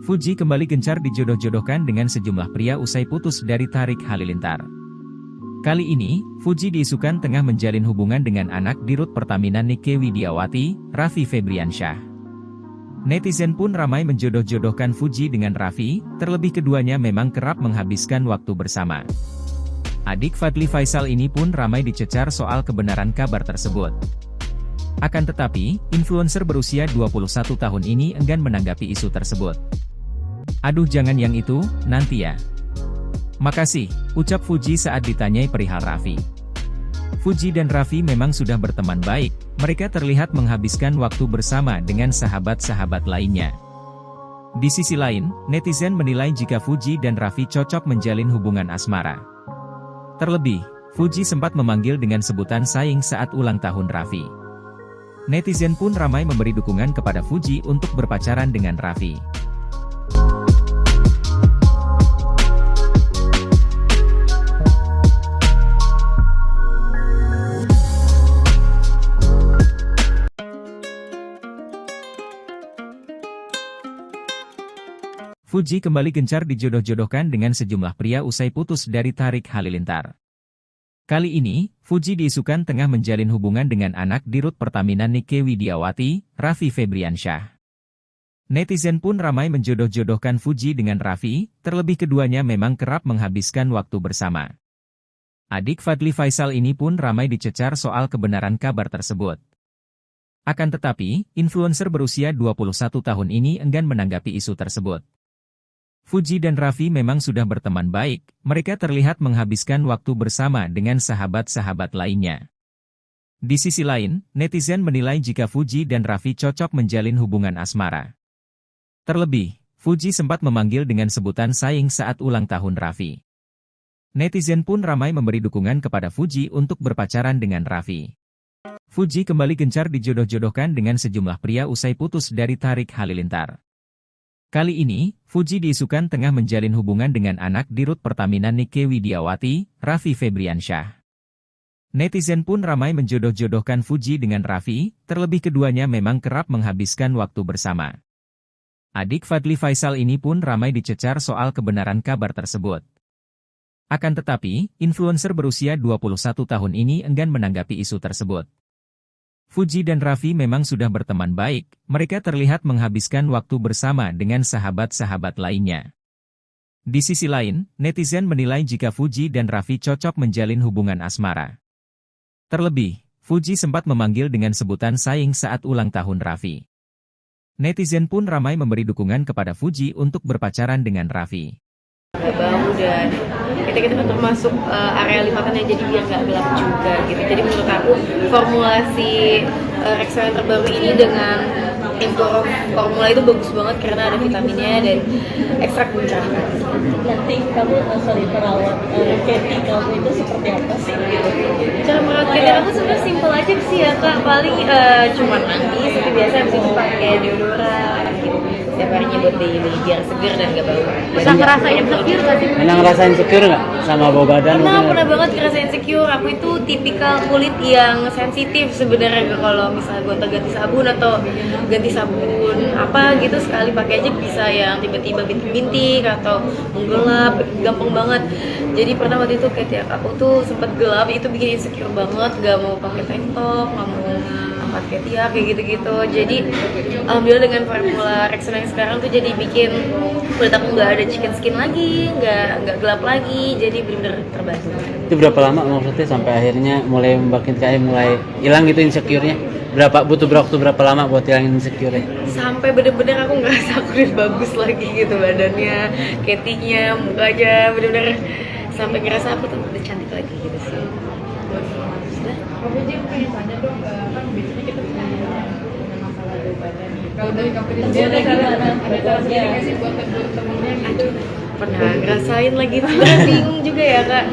Fuji kembali gencar dijodoh-jodohkan dengan sejumlah pria usai putus dari Tarik Halilintar. Kali ini, Fuji diisukan tengah menjalin hubungan dengan anak Dirut Pertamina Nike Widiawati, Raffi Febriansyah. Netizen pun ramai menjodoh-jodohkan Fuji dengan Raffi, terlebih keduanya memang kerap menghabiskan waktu bersama. Adik Fadly Faisal ini pun ramai dicecar soal kebenaran kabar tersebut. Akan tetapi, influencer berusia 21 tahun ini enggan menanggapi isu tersebut. "Aduh jangan yang itu, nanti ya. Makasih," ucap Fuji saat ditanyai perihal Raffi. Fuji dan Raffi memang sudah berteman baik, mereka terlihat menghabiskan waktu bersama dengan sahabat-sahabat lainnya. Di sisi lain, netizen menilai jika Fuji dan Raffi cocok menjalin hubungan asmara. Terlebih, Fuji sempat memanggil dengan sebutan sayang saat ulang tahun Raffi. Netizen pun ramai memberi dukungan kepada Fuji untuk berpacaran dengan Raffi. Fuji kembali gencar dijodoh-jodohkan dengan sejumlah pria usai putus dari Tarik Halilintar. Kali ini, Fuji diisukan tengah menjalin hubungan dengan anak Dirut Pertamina Nike Widiawati, Raffi Febriansyah. Netizen pun ramai menjodoh-jodohkan Fuji dengan Raffi, terlebih keduanya memang kerap menghabiskan waktu bersama. Adik Fadly Faisal ini pun ramai dicecar soal kebenaran kabar tersebut. Akan tetapi, influencer berusia 21 tahun ini enggan menanggapi isu tersebut. Fuji dan Raffi memang sudah berteman baik, mereka terlihat menghabiskan waktu bersama dengan sahabat-sahabat lainnya. Di sisi lain, netizen menilai jika Fuji dan Raffi cocok menjalin hubungan asmara. Terlebih, Fuji sempat memanggil dengan sebutan sayang saat ulang tahun Raffi. Netizen pun ramai memberi dukungan kepada Fuji untuk berpacaran dengan Raffi. Fuji kembali gencar dijodoh-jodohkan dengan sejumlah pria usai putus dari Tarik Halilintar. Kali ini, Fuji diisukan tengah menjalin hubungan dengan anak Dirut Pertamina Nike Widiawati, Raffi Febriansyah. Netizen pun ramai menjodoh-jodohkan Fuji dengan Raffi, terlebih keduanya memang kerap menghabiskan waktu bersama. Adik Fadly Faisal ini pun ramai dicecar soal kebenaran kabar tersebut. Akan tetapi, influencer berusia 21 tahun ini enggan menanggapi isu tersebut. Fuji dan Raffi memang sudah berteman baik, mereka terlihat menghabiskan waktu bersama dengan sahabat-sahabat lainnya. Di sisi lain, netizen menilai jika Fuji dan Raffi cocok menjalin hubungan asmara. Terlebih, Fuji sempat memanggil dengan sebutan sayang saat ulang tahun Raffi. Netizen pun ramai memberi dukungan kepada Fuji untuk berpacaran dengan Raffi. Bau dan kita kan termasuk area lipatannya, jadi biar nggak gelap juga gitu. Jadi menurut aku formulasi Rexona yang terbaru ini dengan info formula itu bagus banget karena ada vitaminnya dan ekstrak mencerahkan. Nanti kamu perawat Katy kamu itu seperti apa sih? Cara merawat Katy aku sebenarnya simpel aja sih ya kak, paling cuma mandi seperti biasa, habis itu pakai deodoran gitu. Setiap harinya buat daily biar seger dan gak bau. Bisa ngerasain insecure gak sih? Pernah ngerasain insecure nggak sama bau badan? Pernah banget ngerasain insecure. Aku itu tipikal kulit yang sensitif sebenarnya, kalau misalnya gonta ganti sabun atau ganti sabun apa gitu sekali pakai aja bisa yang tiba-tiba bintik-bintik atau menggelap, gampang banget. Jadi pernah waktu itu kayak aku tuh sempet gelap, itu bikin insecure banget, gak mau pakai tank top, gak mau angkat ketiak kayak gitu-gitu. Jadi alhamdulillah dengan formula Rexona yang sekarang tuh jadi bikin kulit aku nggak ada chicken skin lagi, nggak gelap lagi, jadi benar-benar terbantu. Itu berapa lama maksudnya sampai akhirnya mulai makin kayak mulai hilang gitu insecure-nya? Butuh waktu berapa lama buat hilangin insecure-nya? Sampai bener-bener aku ngerasa kulit bagus lagi gitu, badannya, ketiknya, mukanya, bener-bener sampai ngerasa aku tuh udah cantik lagi gitu sih. Kamu aja pengen tanya dong, kan biasanya kita punya masalah bau badan nih. Kalau dari kamu sendiri ada cara sendiri nggak sih buat temennya gitu? Pernah ngerasain lagi, sebenarnya bingung juga ya kak.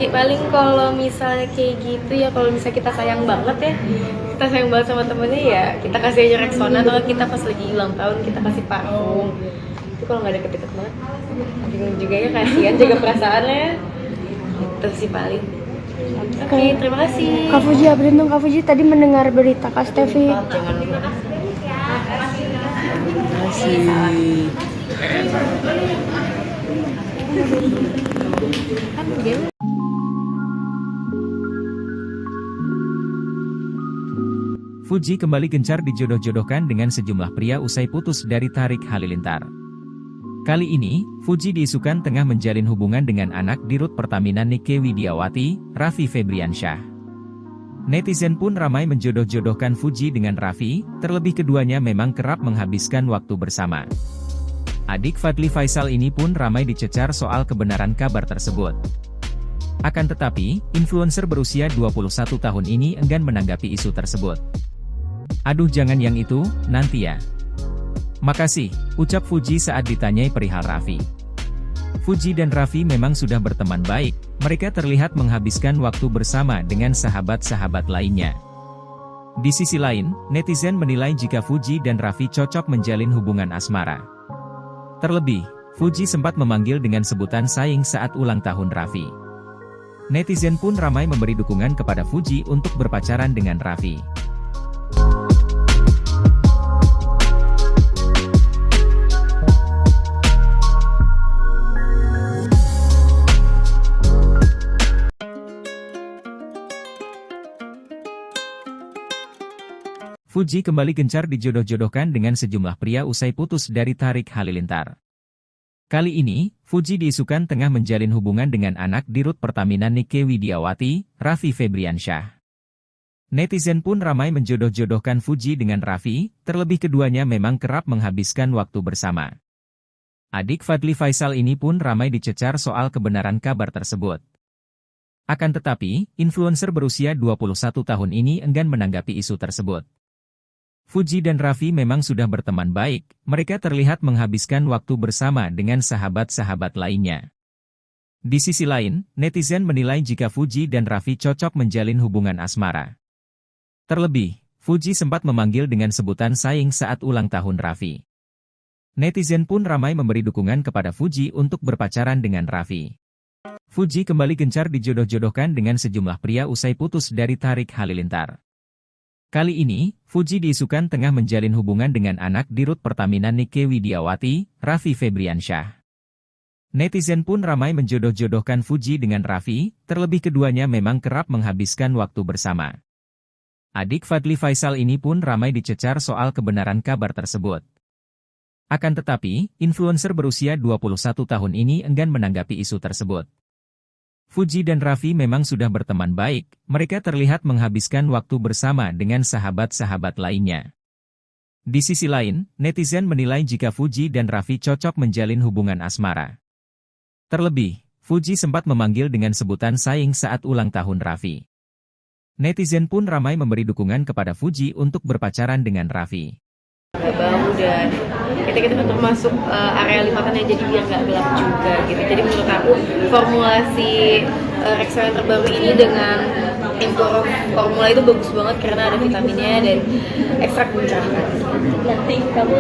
Paling kalau misalnya kayak gitu ya, kalau misalnya kita sayang banget ya, kita sayang banget sama temennya ya, kita kasih aja Rexona, atau kita pas lagi ulang tahun kita kasih parfum. Itu kalau nggak deket-deket banget, bingung juga ya, kasihan jaga perasaannya. Itu sih paling. Oke, terima kasih. Kak Fuji, update dong Kak Fuji, tadi mendengar berita Kak Stevi. Jangan lupa. Fuji kembali gencar dijodoh-jodohkan dengan sejumlah pria usai putus dari Tarik Halilintar. Kali ini, Fuji diisukan tengah menjalin hubungan dengan anak Dirut Pertamina Nike Widiawati, Raffi Febriansyah. Netizen pun ramai menjodoh-jodohkan Fuji dengan Raffi, terlebih keduanya memang kerap menghabiskan waktu bersama. Adik Fadly Faisal ini pun ramai dicecar soal kebenaran kabar tersebut. Akan tetapi, influencer berusia 21 tahun ini enggan menanggapi isu tersebut. Aduh jangan yang itu, nanti ya. Makasih, ucap Fuji saat ditanyai perihal Raffi. Fuji dan Raffi memang sudah berteman baik, mereka terlihat menghabiskan waktu bersama dengan sahabat-sahabat lainnya. Di sisi lain, netizen menilai jika Fuji dan Raffi cocok menjalin hubungan asmara. Terlebih, Fuji sempat memanggil dengan sebutan sayang saat ulang tahun Raffi. Netizen pun ramai memberi dukungan kepada Fuji untuk berpacaran dengan Raffi. Fuji kembali gencar dijodoh-jodohkan dengan sejumlah pria usai putus dari Tarik Halilintar. Kali ini, Fuji diisukan tengah menjalin hubungan dengan anak Dirut Pertamina Nike Widiawati, Raffi Febriansyah. Netizen pun ramai menjodoh-jodohkan Fuji dengan Raffi, terlebih keduanya memang kerap menghabiskan waktu bersama. Adik Fadly Faisal ini pun ramai dicecar soal kebenaran kabar tersebut. Akan tetapi, influencer berusia 21 tahun ini enggan menanggapi isu tersebut. Fuji dan Raffi memang sudah berteman baik, mereka terlihat menghabiskan waktu bersama dengan sahabat-sahabat lainnya. Di sisi lain, netizen menilai jika Fuji dan Raffi cocok menjalin hubungan asmara. Terlebih, Fuji sempat memanggil dengan sebutan saing saat ulang tahun Raffi. Netizen pun ramai memberi dukungan kepada Fuji untuk berpacaran dengan Raffi. Fuji kembali gencar dijodoh-jodohkan dengan sejumlah pria usai putus dari Tarik Halilintar. Kali ini, Fuji diisukan tengah menjalin hubungan dengan anak Dirut Pertamina Nike Widiawati, Raffi Febriansyah. Netizen pun ramai menjodoh-jodohkan Fuji dengan Raffi, terlebih keduanya memang kerap menghabiskan waktu bersama. Adik Fadly Faisal ini pun ramai dicecar soal kebenaran kabar tersebut. Akan tetapi, influencer berusia 21 tahun ini enggan menanggapi isu tersebut. Fuji dan Raffi memang sudah berteman baik, mereka terlihat menghabiskan waktu bersama dengan sahabat-sahabat lainnya. Di sisi lain, netizen menilai jika Fuji dan Raffi cocok menjalin hubungan asmara. Terlebih, Fuji sempat memanggil dengan sebutan saing saat ulang tahun Raffi. Netizen pun ramai memberi dukungan kepada Fuji untuk berpacaran dengan Raffi. Gak bau dan kita kan termasuk area lipatannya, jadi biar gak gelap juga gitu. Jadi menurut aku formulasi Rexona yang terbaru ini dengan Improve formula itu bagus banget karena ada vitaminnya dan ekstrak mencerahkan. Nanti kamu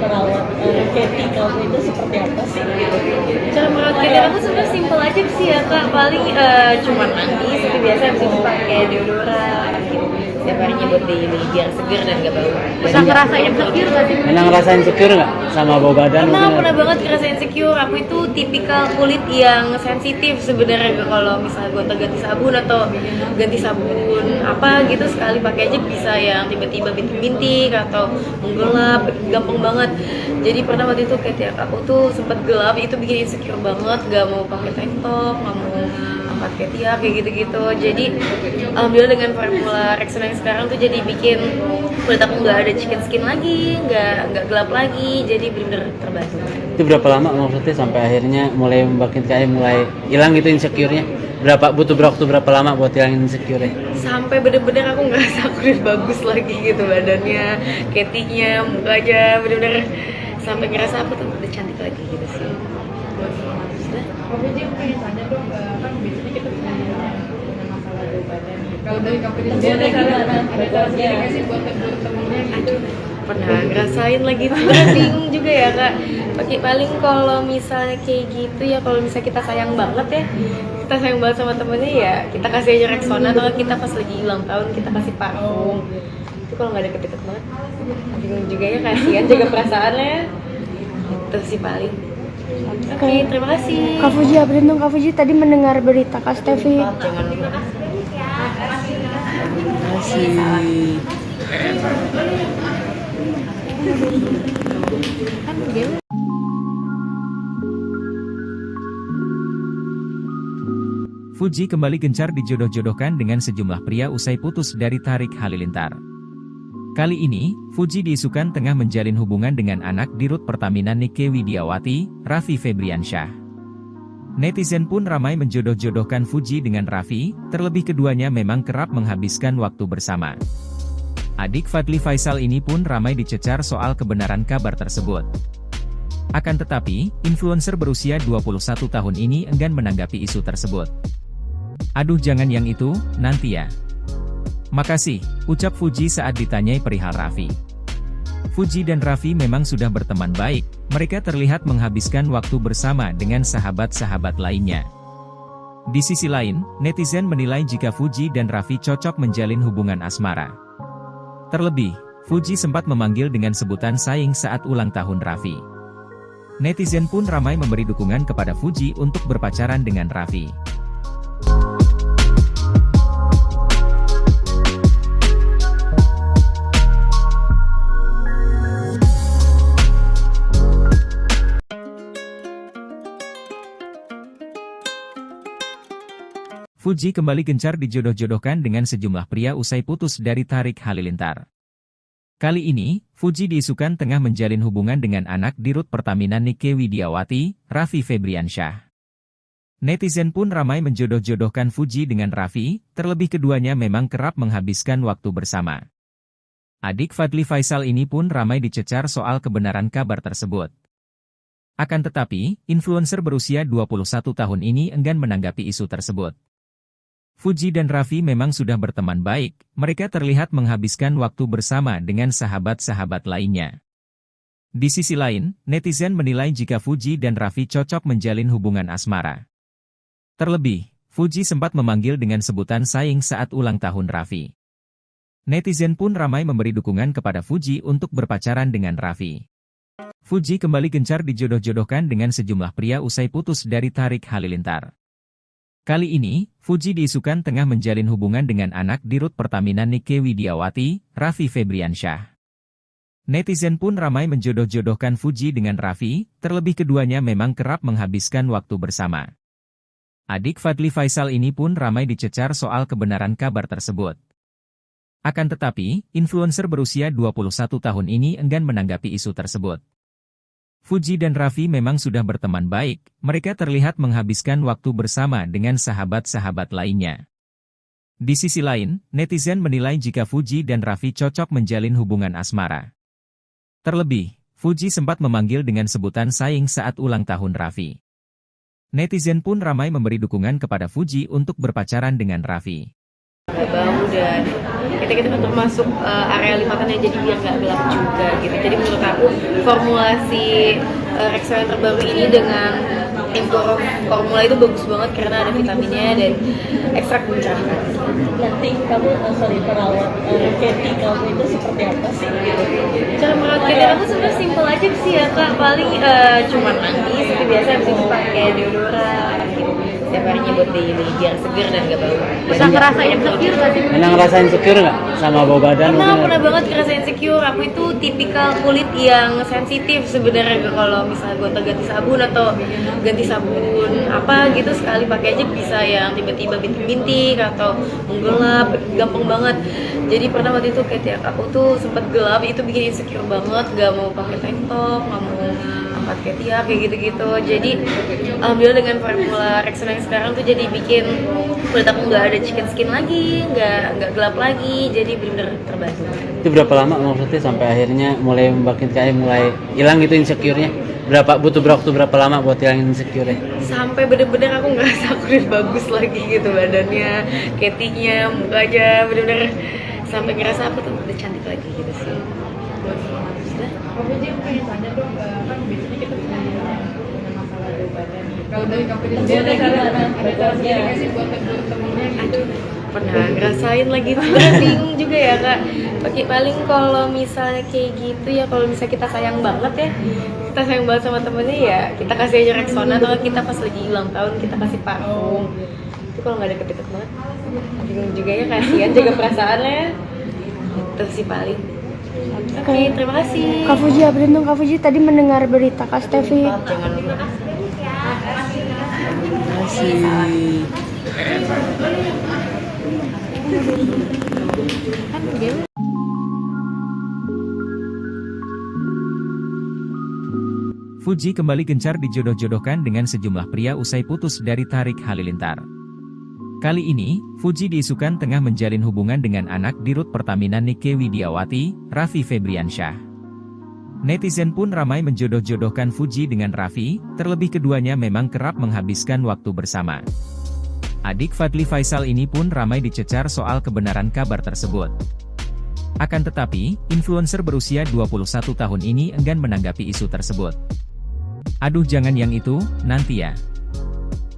perawat Katy kamu itu seperti apa sih? Cara merawat Katy aku sebenarnya simpel aja sih ya kak, paling cuma mandi seperti biasa, habis itu pakai deodoran gitu. Setiap harinya buat daily biar seger dan gak bau. Pernah ngerasain insecure gak sih? Pernah ngerasain insecure nggak sama bau badan? Pernah banget ngerasain insecure. Aku itu tipikal kulit yang sensitif sebenarnya, kalau misalnya gonta ganti sabun atau ganti sabun apa gitu sekali pakai aja bisa yang tiba-tiba bintik-bintik atau menggelap, gampang banget. Jadi pernah waktu itu kayak aku tuh sempat gelap, itu bikin insecure banget, gak mau pakai tank top, gak mau angkat ketiak kayak gitu-gitu. Jadi alhamdulillah dengan formula Rexona yang sekarang tuh jadi bikin kulit aku nggak ada chicken skin lagi, nggak gelap lagi, jadi bener-bener terbantu. Itu berapa lama maksudnya sampai akhirnya mulai mulai hilang gitu insecure-nya? Butuh waktu berapa lama buat hilangin insecure-nya? Sampai bener-bener aku ngerasa kulit bagus lagi gitu, badannya, ketinya, mukanya, bener-bener sampai ngerasa aku tuh udah cantik lagi gitu sih. Kamu aja pengen tanya dong, kan biasanya kita punya masalah bau badan nih. Kalau dari kamu sendiri ada cara sendiri nggak sih buat temennya gitu? Pernah ngerasain lagi, sebenarnya bingung juga ya kak. Paling kalau misalnya kayak gitu ya, kalau misalnya kita sayang banget ya, kita sayang banget sama temennya ya, kita kasih aja Rexona, atau kita pas lagi ulang tahun kita kasih parfum. Itu kalau nggak deket-deket banget, bingung juga ya, kasihan jaga perasaannya. Itu sih paling. Oke, terima kasih. Kak Fuji, update dong Kak Fuji, tadi mendengar berita Kak Stevi. Jangan lupa. Fuji kembali gencar dijodoh-jodohkan dengan sejumlah pria usai putus dari Tarik Halilintar. Kali ini, Fuji diisukan tengah menjalin hubungan dengan anak Dirut Pertamina Nike Widiawati, Raffi Febriansyah. Netizen pun ramai menjodoh-jodohkan Fuji dengan Raffi, terlebih keduanya memang kerap menghabiskan waktu bersama. Adik Fadly Faisal ini pun ramai dicecar soal kebenaran kabar tersebut. Akan tetapi, influencer berusia 21 tahun ini enggan menanggapi isu tersebut. Aduh jangan yang itu, nanti ya. Makasih, ucap Fuji saat ditanyai perihal Raffi. Fuji dan Raffi memang sudah berteman baik, mereka terlihat menghabiskan waktu bersama dengan sahabat-sahabat lainnya. Di sisi lain, netizen menilai jika Fuji dan Raffi cocok menjalin hubungan asmara. Terlebih, Fuji sempat memanggil dengan sebutan saing saat ulang tahun Raffi. Netizen pun ramai memberi dukungan kepada Fuji untuk berpacaran dengan Raffi. Fuji kembali gencar dijodoh-jodohkan dengan sejumlah pria usai putus dari Tarik Halilintar. Kali ini, Fuji diisukan tengah menjalin hubungan dengan anak dirut Pertamina Nike Widiawati, Raffi Febriansyah. Netizen pun ramai menjodoh-jodohkan Fuji dengan Raffi, terlebih keduanya memang kerap menghabiskan waktu bersama. Adik Fadly Faisal ini pun ramai dicecar soal kebenaran kabar tersebut. Akan tetapi, influencer berusia 21 tahun ini enggan menanggapi isu tersebut. Fuji dan Raffi memang sudah berteman baik, mereka terlihat menghabiskan waktu bersama dengan sahabat-sahabat lainnya. Di sisi lain, netizen menilai jika Fuji dan Raffi cocok menjalin hubungan asmara. Terlebih, Fuji sempat memanggil dengan sebutan saing saat ulang tahun Raffi. Netizen pun ramai memberi dukungan kepada Fuji untuk berpacaran dengan Raffi. Fuji kembali gencar dijodoh-jodohkan dengan sejumlah pria usai putus dari Tarik Halilintar. Kali ini, Fuji diisukan tengah menjalin hubungan dengan anak dirut Pertamina Nike Widiawati, Raffi Febriansyah. Netizen pun ramai menjodoh-jodohkan Fuji dengan Raffi, terlebih keduanya memang kerap menghabiskan waktu bersama. Adik Fadly Faisal ini pun ramai dicecar soal kebenaran kabar tersebut. Akan tetapi, influencer berusia 21 tahun ini enggan menanggapi isu tersebut. Fuji dan Raffi memang sudah berteman baik, mereka terlihat menghabiskan waktu bersama dengan sahabat-sahabat lainnya. Di sisi lain, netizen menilai jika Fuji dan Raffi cocok menjalin hubungan asmara. Terlebih, Fuji sempat memanggil dengan sebutan saing saat ulang tahun Raffi. Netizen pun ramai memberi dukungan kepada Fuji untuk berpacaran dengan Raffi. Bau dan kita termasuk area lipatannya, jadi biar nggak gelap juga gitu. Jadi menurut aku formulasi Rexona yang terbaru ini dengan formula itu bagus banget karena ada vitaminnya dan ekstrak mencerahkan. Nanti kamu perawat Katy kamu itu seperti apa sih? Cara merawat Katy aku sebenarnya simpel aja sih ya kak, paling cuma mandi seperti biasa, habis itu pakai deodoran gitu. Setiap harinya buat daily biar seger dan gak bau. Bisa ngerasain insecure gak sih? Pernah ngerasain insecure nggak sama bau badan? Pernah banget ngerasain insecure. Aku itu tipikal kulit yang sensitif sebenarnya, kalau misalnya gonta ganti sabun atau ganti sabun apa gitu sekali pakai aja bisa yang tiba-tiba bintik-bintik atau menggelap, gampang banget. Jadi pernah waktu itu kayak aku tuh sempat gelap, itu bikin insecure banget, gak mau pakai tank top, gak mau angkat ketiak kayak gitu-gitu. Jadi alhamdulillah dengan formula Rexona yang sekarang tuh jadi bikin kulit aku nggak ada chicken skin lagi, nggak gelap lagi, jadi benar-benar terbantu. Itu berapa lama maksudnya sampai akhirnya mulai mulai hilang gitu insecure-nya? Butuh waktu berapa lama buat hilangin insecure-nya? Sampai bener-bener aku ngerasa aku udah bagus lagi gitu badannya, ketiknya, mukanya, bener-bener sampai ngerasa aku tuh udah cantik lagi gitu sih. Aku aja pengen tanya dong, kan biasanya kita punya masalah di badan nih. Kalau dari company sendiri ada cara sendiri nggak sih buat temen-temennya gitu? Pernah ngerasain lagi, sebenarnya bingung juga ya kak. Paling kalau misalnya kayak gitu ya, kalau misalnya kita sayang banget ya, kita sayang banget sama temennya ya, kita kasih aja Rexona, atau kita pas lagi ulang tahun kita kasih parfum. Itu kalau nggak deket-deket banget, bingung juga ya, kasihan jaga perasaannya. Itu sih paling. Oke, terima kasih. Kak Fuji, update dong Kak Fuji, tadi mendengar berita Kak Stevi. Jangan lupa. Fuji kembali gencar dijodoh-jodohkan dengan sejumlah pria usai putus dari Tarik Halilintar. Kali ini, Fuji diisukan tengah menjalin hubungan dengan anak dirut Pertamina Nike Widiawati, Raffi Febriansyah. Netizen pun ramai menjodoh-jodohkan Fuji dengan Raffi, terlebih keduanya memang kerap menghabiskan waktu bersama. Adik Fadly Faisal ini pun ramai dicecar soal kebenaran kabar tersebut. Akan tetapi, influencer berusia 21 tahun ini enggan menanggapi isu tersebut. "Aduh jangan yang itu, nanti ya.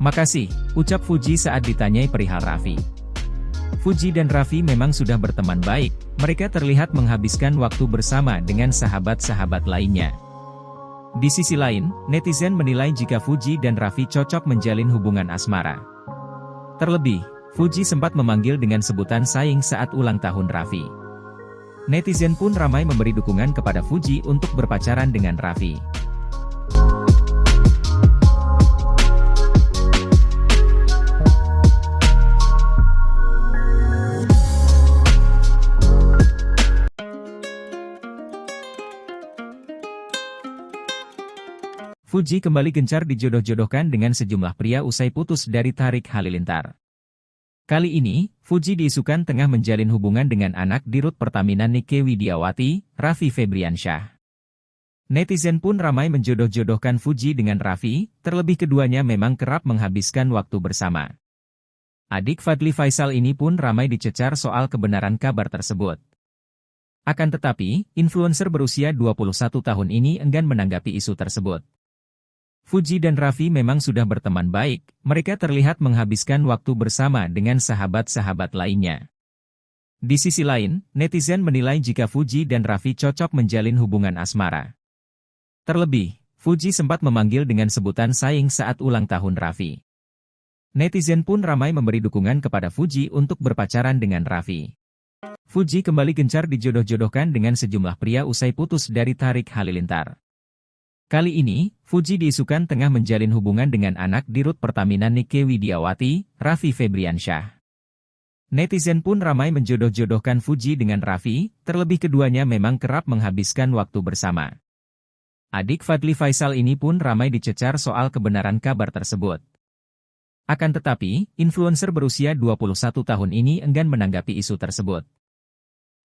Makasih," ucap Fuji saat ditanyai perihal Raffi. Fuji dan Raffi memang sudah berteman baik, mereka terlihat menghabiskan waktu bersama dengan sahabat-sahabat lainnya. Di sisi lain, netizen menilai jika Fuji dan Raffi cocok menjalin hubungan asmara. Terlebih, Fuji sempat memanggil dengan sebutan saing saat ulang tahun Raffi. Netizen pun ramai memberi dukungan kepada Fuji untuk berpacaran dengan Raffi. Fuji kembali gencar dijodoh-jodohkan dengan sejumlah pria usai putus dari Tarik Halilintar. Kali ini, Fuji diisukan tengah menjalin hubungan dengan anak Dirut Pertamina Nike Widiawati, Raffi Febriansyah. Netizen pun ramai menjodoh-jodohkan Fuji dengan Raffi, terlebih keduanya memang kerap menghabiskan waktu bersama. Adik Fadly Faisal ini pun ramai dicecar soal kebenaran kabar tersebut. Akan tetapi, influencer berusia 21 tahun ini enggan menanggapi isu tersebut. Fuji dan Raffi memang sudah berteman baik, mereka terlihat menghabiskan waktu bersama dengan sahabat-sahabat lainnya. Di sisi lain, netizen menilai jika Fuji dan Raffi cocok menjalin hubungan asmara. Terlebih, Fuji sempat memanggil dengan sebutan sayang saat ulang tahun Raffi. Netizen pun ramai memberi dukungan kepada Fuji untuk berpacaran dengan Raffi. Fuji kembali gencar dijodoh-jodohkan dengan sejumlah pria usai putus dari Tarik Halilintar. Kali ini, Fuji diisukan tengah menjalin hubungan dengan anak Dirut Pertamina Nike Widiawati, Raffi Febriansyah. Netizen pun ramai menjodoh-jodohkan Fuji dengan Raffi, terlebih keduanya memang kerap menghabiskan waktu bersama. Adik Fadly Faisal ini pun ramai dicecar soal kebenaran kabar tersebut. Akan tetapi, influencer berusia 21 tahun ini enggan menanggapi isu tersebut.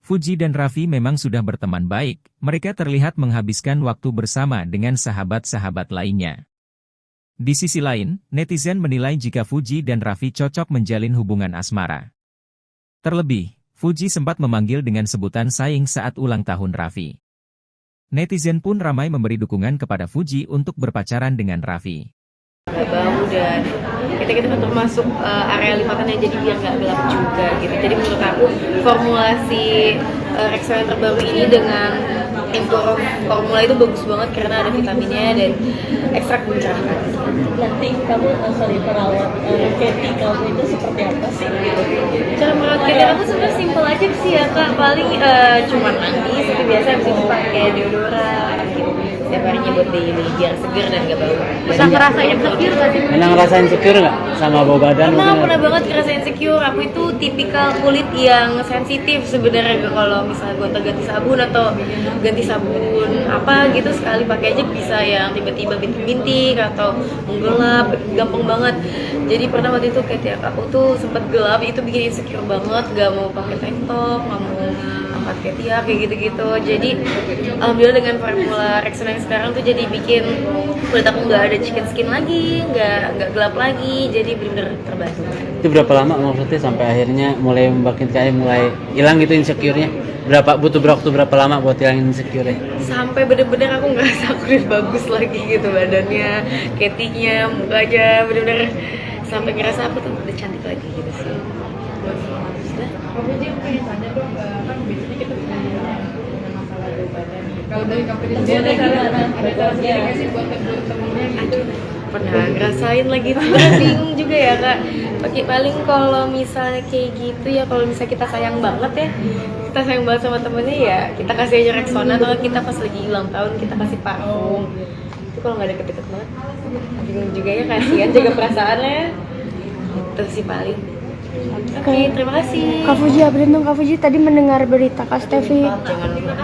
Fuji dan Raffi memang sudah berteman baik, mereka terlihat menghabiskan waktu bersama dengan sahabat-sahabat lainnya. Di sisi lain, netizen menilai jika Fuji dan Raffi cocok menjalin hubungan asmara. Terlebih, Fuji sempat memanggil dengan sebutan sayang saat ulang tahun Raffi. Netizen pun ramai memberi dukungan kepada Fuji untuk berpacaran dengan Raffi. Bau dan kita kan termasuk area lipatannya, jadi biar nggak gelap juga gitu. Jadi menurut aku formulasi Rexona yang terbaru ini dengan info formula itu bagus banget karena ada vitaminnya dan ekstrak mencerahkan. Nanti kamu perawat Katy kamu itu seperti apa sih? Cara merawat Katy aku sebenarnya simpel aja sih ya kak, paling cuma mandi seperti biasa, habis itu pakai deodoran gitu. Setiap harinya buat daily biar seger dan gak bau. Bisa ngerasain insecure gak sih? Pernah ngerasain insecure nggak sama bau badan? Pernah banget ngerasain insecure. Aku itu tipikal kulit yang sensitif sebenarnya, kalau misalnya gonta ganti sabun atau ganti sabun apa gitu sekali pakai aja bisa yang tiba-tiba bintik-bintik atau menggelap, gampang banget. Jadi pernah waktu itu kayak aku tuh sempet gelap, itu bikin insecure banget, gak mau pakai tank top, gak mau angkat ketiak kayak gitu-gitu. Jadi alhamdulillah dengan formula Rexona yang sekarang tuh jadi bikin kulit aku nggak ada chicken skin lagi, nggak gelap lagi, jadi bener-bener terbantu. Itu berapa lama maksudnya sampai akhirnya mulai makin kayak mulai hilang gitu insecure-nya? Butuh waktu berapa lama buat hilangin insecure-nya? Sampai bener-bener aku ngerasa aku udah bagus lagi gitu badannya, ketinya, mukanya, bener-bener sampai ngerasa aku tuh udah cantik lagi gitu sih. Kamu aja pengen tanya dong, kan biasanya kita punya masalah bau badan nih. Kalau dari kamu sendiri ada cara sendiri nggak sih buat temennya gitu? Pernah ngerasain lagi tuh, bingung juga ya kak. Paling kalau misalnya kayak gitu ya, kalau misalnya kita sayang banget ya, kita sayang banget sama temennya ya, kita kasih aja Rexona, atau kita pas lagi ulang tahun kita kasih parfum. Itu kalau nggak deket-deket banget, bingung juga ya, kasihan jaga perasaannya. Itu sih paling. Oke, terima kasih. Kak Fuji, update dong Kak Fuji, tadi mendengar berita Kak Stevi. Jangan lupa.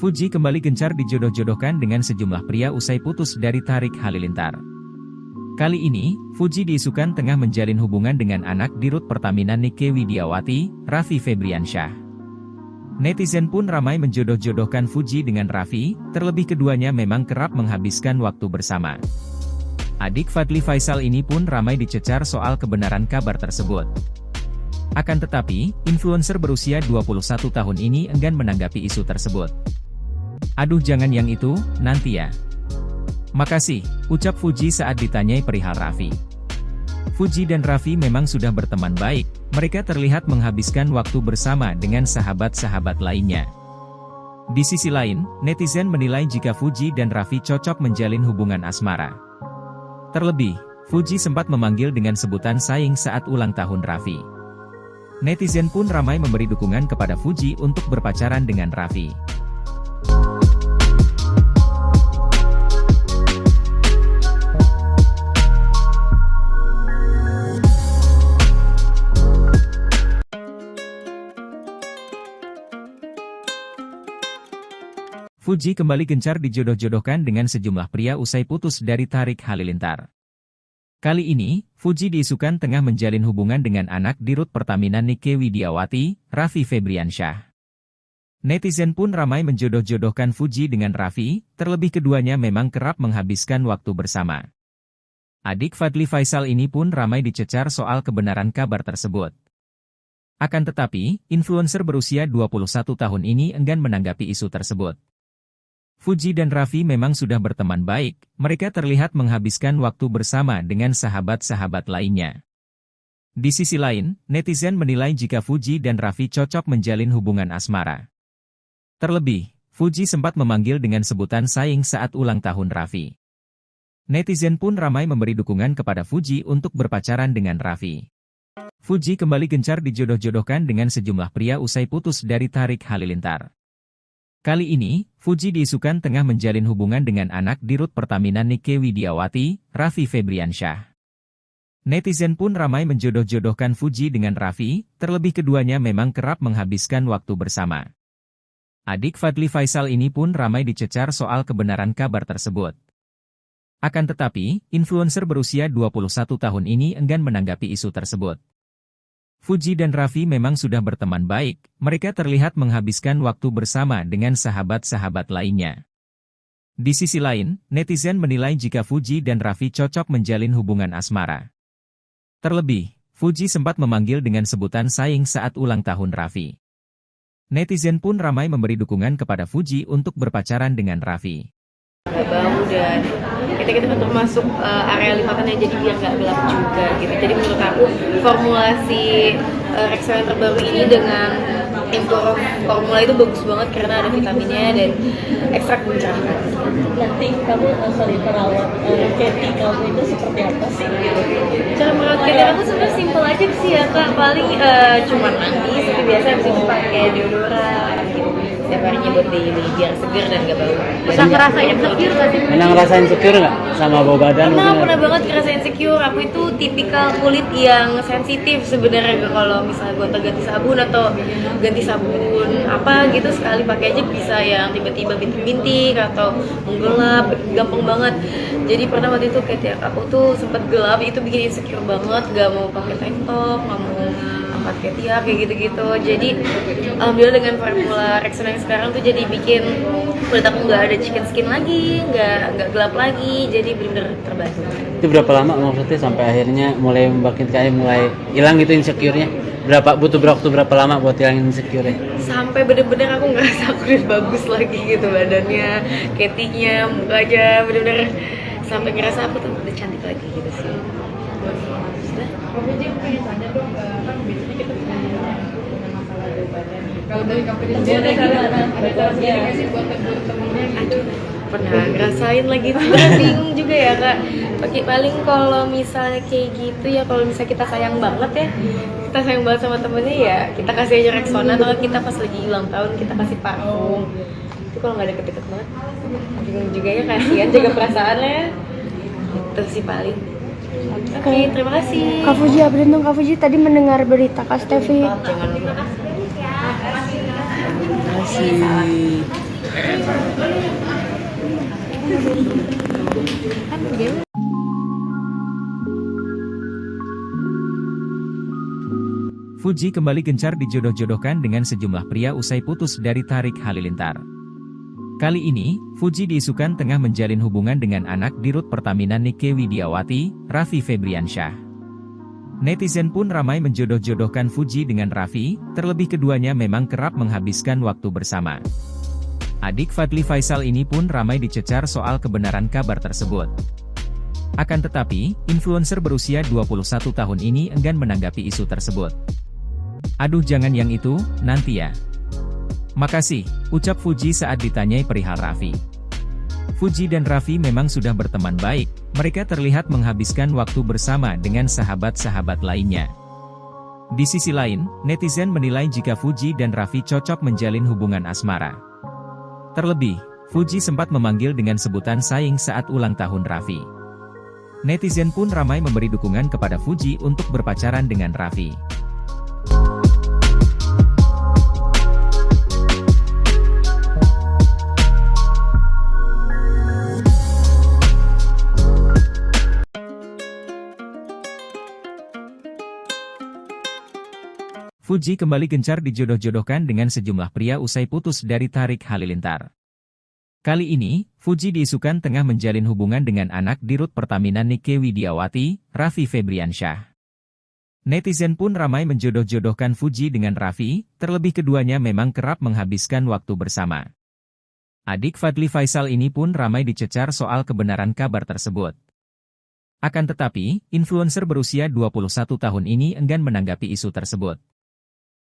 Fuji kembali gencar dijodoh-jodohkan dengan sejumlah pria usai putus dari Tarik Halilintar. Kali ini, Fuji diisukan tengah menjalin hubungan dengan anak Dirut Pertamina Nike Widiawati, Raffi Febriansyah. Netizen pun ramai menjodoh-jodohkan Fuji dengan Raffi, terlebih keduanya memang kerap menghabiskan waktu bersama. Adik Fadly Faisal ini pun ramai dicecar soal kebenaran kabar tersebut. Akan tetapi, influencer berusia 21 tahun ini enggan menanggapi isu tersebut. Aduh jangan yang itu, nanti ya. Makasih, ucap Fuji saat ditanyai perihal Raffi. Fuji dan Raffi memang sudah berteman baik, mereka terlihat menghabiskan waktu bersama dengan sahabat-sahabat lainnya. Di sisi lain, netizen menilai jika Fuji dan Raffi cocok menjalin hubungan asmara. Terlebih, Fuji sempat memanggil dengan sebutan sayang saat ulang tahun Raffi. Netizen pun ramai memberi dukungan kepada Fuji untuk berpacaran dengan Raffi. Fuji kembali gencar dijodoh-jodohkan dengan sejumlah pria usai putus dari Tarik Halilintar. Kali ini, Fuji diisukan tengah menjalin hubungan dengan anak Dirut Pertamina Nike Widiawati, Raffi Febriansyah. Netizen pun ramai menjodoh-jodohkan Fuji dengan Raffi, terlebih keduanya memang kerap menghabiskan waktu bersama. Adik Fadly Faisal ini pun ramai dicecar soal kebenaran kabar tersebut. Akan tetapi, influencer berusia 21 tahun ini enggan menanggapi isu tersebut. Fuji dan Raffi memang sudah berteman baik, mereka terlihat menghabiskan waktu bersama dengan sahabat-sahabat lainnya. Di sisi lain, netizen menilai jika Fuji dan Raffi cocok menjalin hubungan asmara. Terlebih, Fuji sempat memanggil dengan sebutan saing saat ulang tahun Raffi. Netizen pun ramai memberi dukungan kepada Fuji untuk berpacaran dengan Raffi. Fuji kembali gencar dijodoh-jodohkan dengan sejumlah pria usai putus dari Tarik Halilintar. Kali ini, Fuji diisukan tengah menjalin hubungan dengan anak Dirut Pertamina Nike Widiawati, Raffi Febriansyah. Netizen pun ramai menjodoh-jodohkan Fuji dengan Raffi, terlebih keduanya memang kerap menghabiskan waktu bersama. Adik Fadly Faisal ini pun ramai dicecar soal kebenaran kabar tersebut. Akan tetapi, influencer berusia 21 tahun ini enggan menanggapi isu tersebut. Fuji dan Raffi memang sudah berteman baik, mereka terlihat menghabiskan waktu bersama dengan sahabat-sahabat lainnya. Di sisi lain, netizen menilai jika Fuji dan Raffi cocok menjalin hubungan asmara. Terlebih, Fuji sempat memanggil dengan sebutan saing saat ulang tahun Raffi. Netizen pun ramai memberi dukungan kepada Fuji untuk berpacaran dengan Raffi. Gak bau dan kita kan termasuk area lipatannya, jadi biar gak gelap juga gitu. Jadi menurut aku formulasi Rexona yang terbaru ini dengan Impro formula itu bagus banget karena ada vitaminnya dan ekstrak mencerahkan. Nanti kamu perawat Katy kamu itu seperti apa sih? Cara merawat Katy aku sebenarnya simpel aja sih ya kak, paling cuma mandi seperti biasa, habis itu pakai deodoran gitu. Setiap harinya buat daily biar seger dan gak bau. Pernah ngerasain insecure gak sih? Pernah ngerasain insecure nggak sama bau badan? Pernah banget ngerasain insecure. Aku itu tipikal kulit yang sensitif sebenarnya, kalau misalnya gonta ganti sabun atau ganti sabun apa gitu sekali pakai aja bisa yang tiba-tiba bintik-bintik atau menggelap, gampang banget. Jadi pernah waktu itu kayak aku tuh sempat gelap, itu bikin insecure banget, gak mau pakai tank top, gak mau angkat ketiak kayak gitu-gitu. Jadi alhamdulillah dengan formula Rexona yang sekarang tuh jadi bikin kulit aku nggak ada chicken skin lagi, nggak gelap lagi, jadi benar-benar terbantu. Itu berapa lama maksudnya sampai akhirnya mulai makin kayak mulai hilang gitu insecure-nya? Butuh waktu berapa lama buat hilangin insecure-nya? Sampai bener-bener aku ngerasa aku udah bagus lagi gitu badannya, ketinya, mukanya, bener-bener sampai ngerasa aku tuh udah cantik lagi gitu sih. Kamu aja pengen tanya dong, kan biasanya kita punya masalah bau badan nih. Kalau dari kamu sendiri ada cara sendiri nggak sih buat temennya gitu? Pernah ngerasain lagi, sebenarnya bingung juga ya kak. Paling kalau misalnya kayak gitu ya, kalau misalnya kita sayang banget ya, kita sayang banget sama temennya ya, kita kasih aja Rexona, atau kita pas lagi ulang tahun kita kasih parfum. Itu kalau nggak deket-deket banget, bingung juga ya, kasihan jaga perasaannya. Itu sih paling. Oke, terima kasih. Kak Fuji, update dong Kak Fuji, tadi mendengar berita Kak Stevi. Jangan lupa. Fuji kembali gencar dijodoh-jodohkan dengan sejumlah pria usai putus dari Tarik Halilintar. Kali ini, Fuji diisukan tengah menjalin hubungan dengan anak Dirut Pertamina Nike Widiawati, Raffi Febriansyah. Netizen pun ramai menjodoh-jodohkan Fuji dengan Raffi, terlebih keduanya memang kerap menghabiskan waktu bersama. Adik Fadly Faisal ini pun ramai dicecar soal kebenaran kabar tersebut. Akan tetapi, influencer berusia 21 tahun ini enggan menanggapi isu tersebut. Aduh jangan yang itu, nanti ya. Makasih, ucap Fuji saat ditanyai perihal Raffi. Fuji dan Raffi memang sudah berteman baik, mereka terlihat menghabiskan waktu bersama dengan sahabat-sahabat lainnya. Di sisi lain, netizen menilai jika Fuji dan Raffi cocok menjalin hubungan asmara. Terlebih, Fuji sempat memanggil dengan sebutan saing saat ulang tahun Raffi. Netizen pun ramai memberi dukungan kepada Fuji untuk berpacaran dengan Raffi. Fuji kembali gencar dijodoh-jodohkan dengan sejumlah pria usai putus dari Tarik Halilintar. Kali ini, Fuji diisukan tengah menjalin hubungan dengan anak dirut Pertamina Nike Widiawati, Raffi Febriansyah. Netizen pun ramai menjodoh-jodohkan Fuji dengan Raffi, terlebih keduanya memang kerap menghabiskan waktu bersama. Adik Fadly Faisal ini pun ramai dicecar soal kebenaran kabar tersebut. Akan tetapi, influencer berusia 21 tahun ini enggan menanggapi isu tersebut.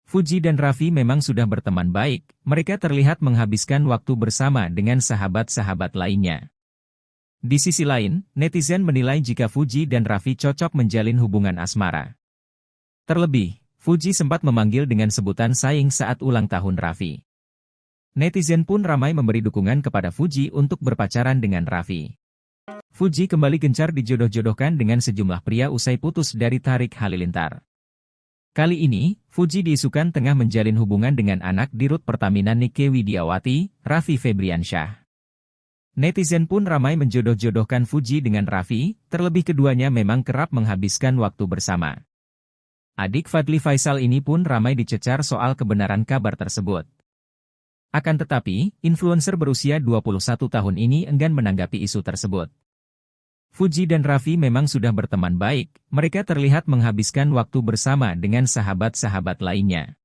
Fuji dan Raffi memang sudah berteman baik, mereka terlihat menghabiskan waktu bersama dengan sahabat-sahabat lainnya. Di sisi lain, netizen menilai jika Fuji dan Raffi cocok menjalin hubungan asmara. Terlebih, Fuji sempat memanggil dengan sebutan sayang saat ulang tahun Raffi. Netizen pun ramai memberi dukungan kepada Fuji untuk berpacaran dengan Raffi. Fuji kembali gencar dijodoh-jodohkan dengan sejumlah pria usai putus dari Tarik Halilintar. Kali ini, Fuji diisukan tengah menjalin hubungan dengan anak dirut Pertamina Nike Widiawati, Raffi Febriansyah. Netizen pun ramai menjodoh-jodohkan Fuji dengan Raffi, terlebih keduanya memang kerap menghabiskan waktu bersama. Adik Fadly Faisal ini pun ramai dicecar soal kebenaran kabar tersebut. Akan tetapi, influencer berusia 21 tahun ini enggan menanggapi isu tersebut. Fuji dan Raffi memang sudah berteman baik, mereka terlihat menghabiskan waktu bersama dengan sahabat-sahabat lainnya.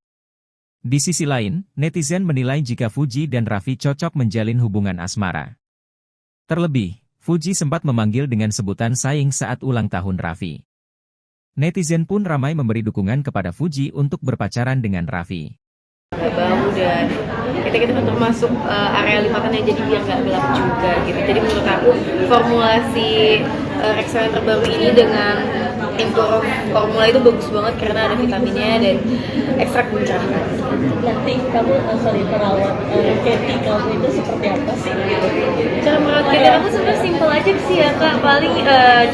Di sisi lain, netizen menilai jika Fuji dan Raffi cocok menjalin hubungan asmara. Terlebih, Fuji sempat memanggil dengan sebutan sayang saat ulang tahun Raffi. Netizen pun ramai memberi dukungan kepada Fuji untuk berpacaran dengan Raffi. Bau dan kita termasuk area lipatannya, jadi biar nggak gelap juga gitu. Jadi menurut aku formulasi Rexona yang terbaru ini dengan formula itu bagus banget karena ada vitaminnya dan ekstrak mencerahkan. Nanti kamu perawat Katy kamu itu seperti apa sih? Cara merawat Katy aku sebenarnya simpel aja sih ya kak, paling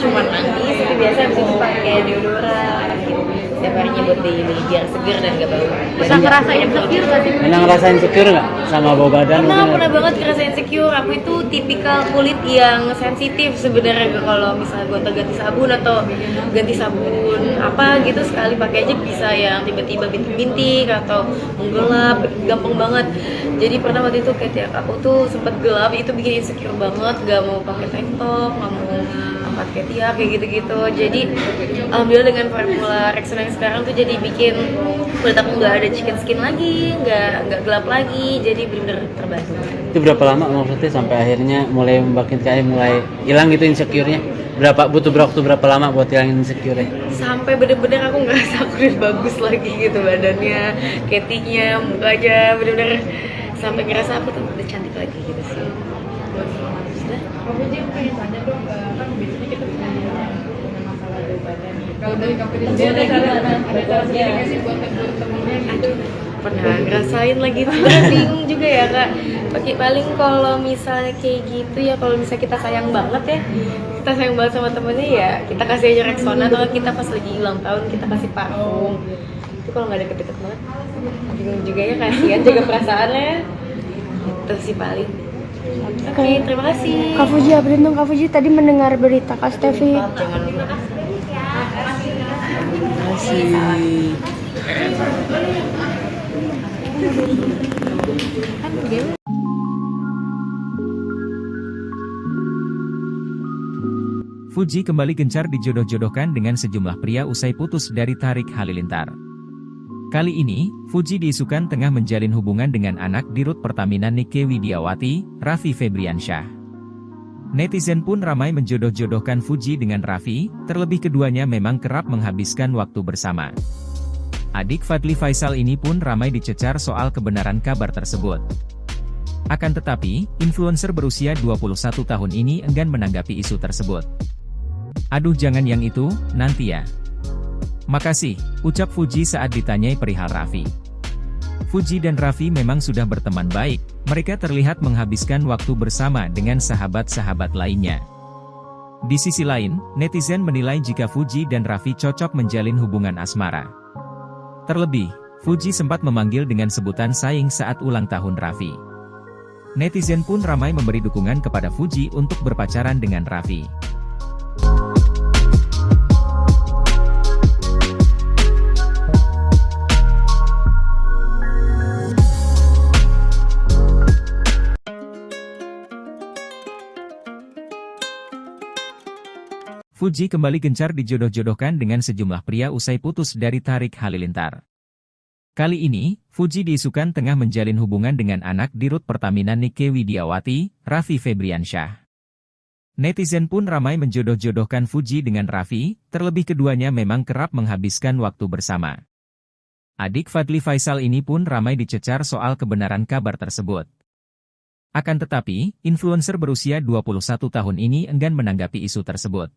cuma mandi seperti biasa, habis itu pakai deodoran gitu. Setiap harinya buat daily biar seger dan gak bau. Bisa ngerasain insecure gak sih? Pernah ngerasain insecure nggak sama bau badan? Pernah banget ngerasain insecure. Aku itu tipikal kulit yang sensitif sebenarnya, kalau misalnya gonta ganti sabun atau ganti sabun apa gitu sekali pakai aja bisa yang tiba-tiba bintik-bintik atau menggelap, gampang banget. Jadi pernah waktu itu kayak aku tuh sempet gelap, itu bikin insecure banget, gak mau pakai tank top, gak mau angkat ketiak kayak gitu-gitu. Jadi alhamdulillah dengan formula Rexona yang sekarang tuh jadi bikin kulit aku nggak ada chicken skin lagi, nggak gelap lagi, jadi bener-bener terbantu. Itu berapa lama maksudnya sampai akhirnya mulai mulai hilang gitu insecure-nya? Butuh waktu berapa lama buat hilangin insecure-nya? Sampai bener-bener aku ngerasa aku udah bagus lagi gitu badannya, ketiknya, mukanya, bener-bener sampai ngerasa aku tuh udah cantik lagi gitu sih. Kamu aja pengen tanya dong, kan biasanya kita punya masalah bau badan nih. Kalau dari kamu sendiri ada cara sendiri nggak sih buat temen-temennya gitu? Pernah ngerasain lagi, sebenarnya bingung juga ya kak. Paling kalau misalnya kayak gitu ya, kalau misalnya kita sayang banget ya, kita sayang banget sama temennya ya, kita kasih aja Rexona, atau kita pas lagi ulang tahun kita kasih parfum. Itu kalau nggak deket-deket banget, bingung juga ya, kasihan jaga perasaannya. Itu sih paling. Oke, terima kasih. Kak Fuji, update dong Kak Fuji, tadi mendengar berita Kak Stevi. Jangan lupa. Fuji kembali gencar dijodoh-jodohkan dengan sejumlah pria usai putus dari Tarik Halilintar. Kali ini, Fuji diisukan tengah menjalin hubungan dengan anak dirut Pertamina Nike Widiawati, Raffi Febriansyah. Netizen pun ramai menjodoh-jodohkan Fuji dengan Raffi, terlebih keduanya memang kerap menghabiskan waktu bersama. Adik Fadly Faisal ini pun ramai dicecar soal kebenaran kabar tersebut. Akan tetapi, influencer berusia 21 tahun ini enggan menanggapi isu tersebut. "Aduh jangan yang itu, nanti ya. Makasih," ucap Fuji saat ditanyai perihal Raffi. Fuji dan Raffi memang sudah berteman baik, mereka terlihat menghabiskan waktu bersama dengan sahabat-sahabat lainnya. Di sisi lain, netizen menilai jika Fuji dan Raffi cocok menjalin hubungan asmara. Terlebih, Fuji sempat memanggil dengan sebutan sayang saat ulang tahun Raffi. Netizen pun ramai memberi dukungan kepada Fuji untuk berpacaran dengan Raffi. Fuji kembali gencar dijodoh-jodohkan dengan sejumlah pria usai putus dari Tarik Halilintar. Kali ini, Fuji diisukan tengah menjalin hubungan dengan anak Dirut Pertamina Nike Widiawati, Raffi Febriansyah. Netizen pun ramai menjodoh-jodohkan Fuji dengan Raffi, terlebih keduanya memang kerap menghabiskan waktu bersama. Adik Fadly Faisal ini pun ramai dicecar soal kebenaran kabar tersebut. Akan tetapi, influencer berusia 21 tahun ini enggan menanggapi isu tersebut.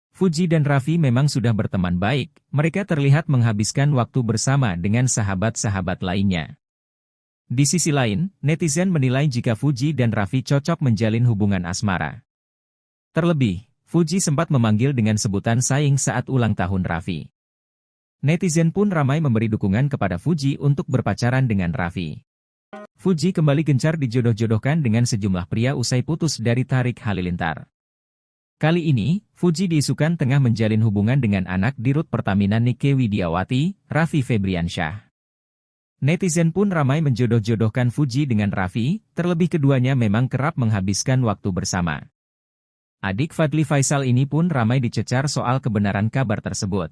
Fuji dan Raffi memang sudah berteman baik, mereka terlihat menghabiskan waktu bersama dengan sahabat-sahabat lainnya. Di sisi lain, netizen menilai jika Fuji dan Raffi cocok menjalin hubungan asmara. Terlebih, Fuji sempat memanggil dengan sebutan sayang saat ulang tahun Raffi. Netizen pun ramai memberi dukungan kepada Fuji untuk berpacaran dengan Raffi. Fuji kembali gencar dijodoh-jodohkan dengan sejumlah pria usai putus dari Tarik Halilintar. Kali ini, Fuji diisukan tengah menjalin hubungan dengan anak Dirut Pertamina Nike Widiawati, Raffi Febriansyah. Netizen pun ramai menjodoh-jodohkan Fuji dengan Raffi, terlebih keduanya memang kerap menghabiskan waktu bersama. Adik Fadly Faisal ini pun ramai dicecar soal kebenaran kabar tersebut.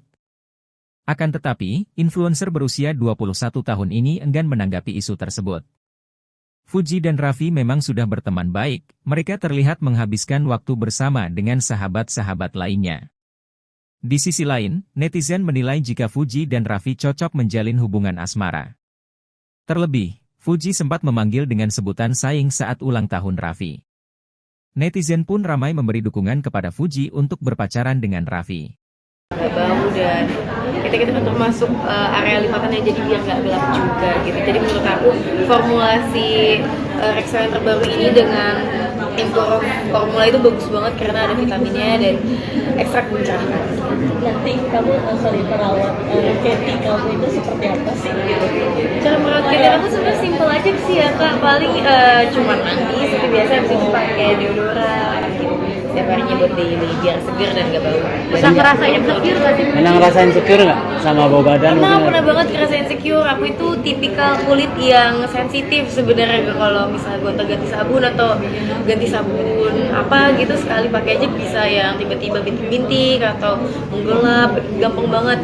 Akan tetapi, influencer berusia 21 tahun ini enggan menanggapi isu tersebut. Fuji dan Raffi memang sudah berteman baik, mereka terlihat menghabiskan waktu bersama dengan sahabat-sahabat lainnya. Di sisi lain, netizen menilai jika Fuji dan Raffi cocok menjalin hubungan asmara. Terlebih, Fuji sempat memanggil dengan sebutan sayang saat ulang tahun Raffi. Netizen pun ramai memberi dukungan kepada Fuji untuk berpacaran dengan Raffi. Gak bau dan kita kan termasuk area lipatannya, jadi biar gak gelap juga gitu. Jadi menurut aku formulasi Rexona yang terbaru ini dengan formula itu bagus banget karena ada vitaminnya dan ekstrak mencerahkan. Nanti kamu perawat Katy kamu itu seperti apa sih? Cara merawat Katy aku sebenarnya simpel aja sih ya kak, paling cuma mandi seperti biasa, habis itu pakai deodoran gitu. Setiap harinya buat daily biar seger dan gak bau. Bisa ngerasain insecure gak sih? Pernah ngerasain insecure nggak sama bau badan? Pernah banget ngerasain insecure. Aku itu tipikal kulit yang sensitif sebenarnya, kalau misalnya gonta ganti sabun atau ganti sabun apa gitu sekali pakai aja bisa yang tiba-tiba bintik-bintik atau menggelap, gampang banget.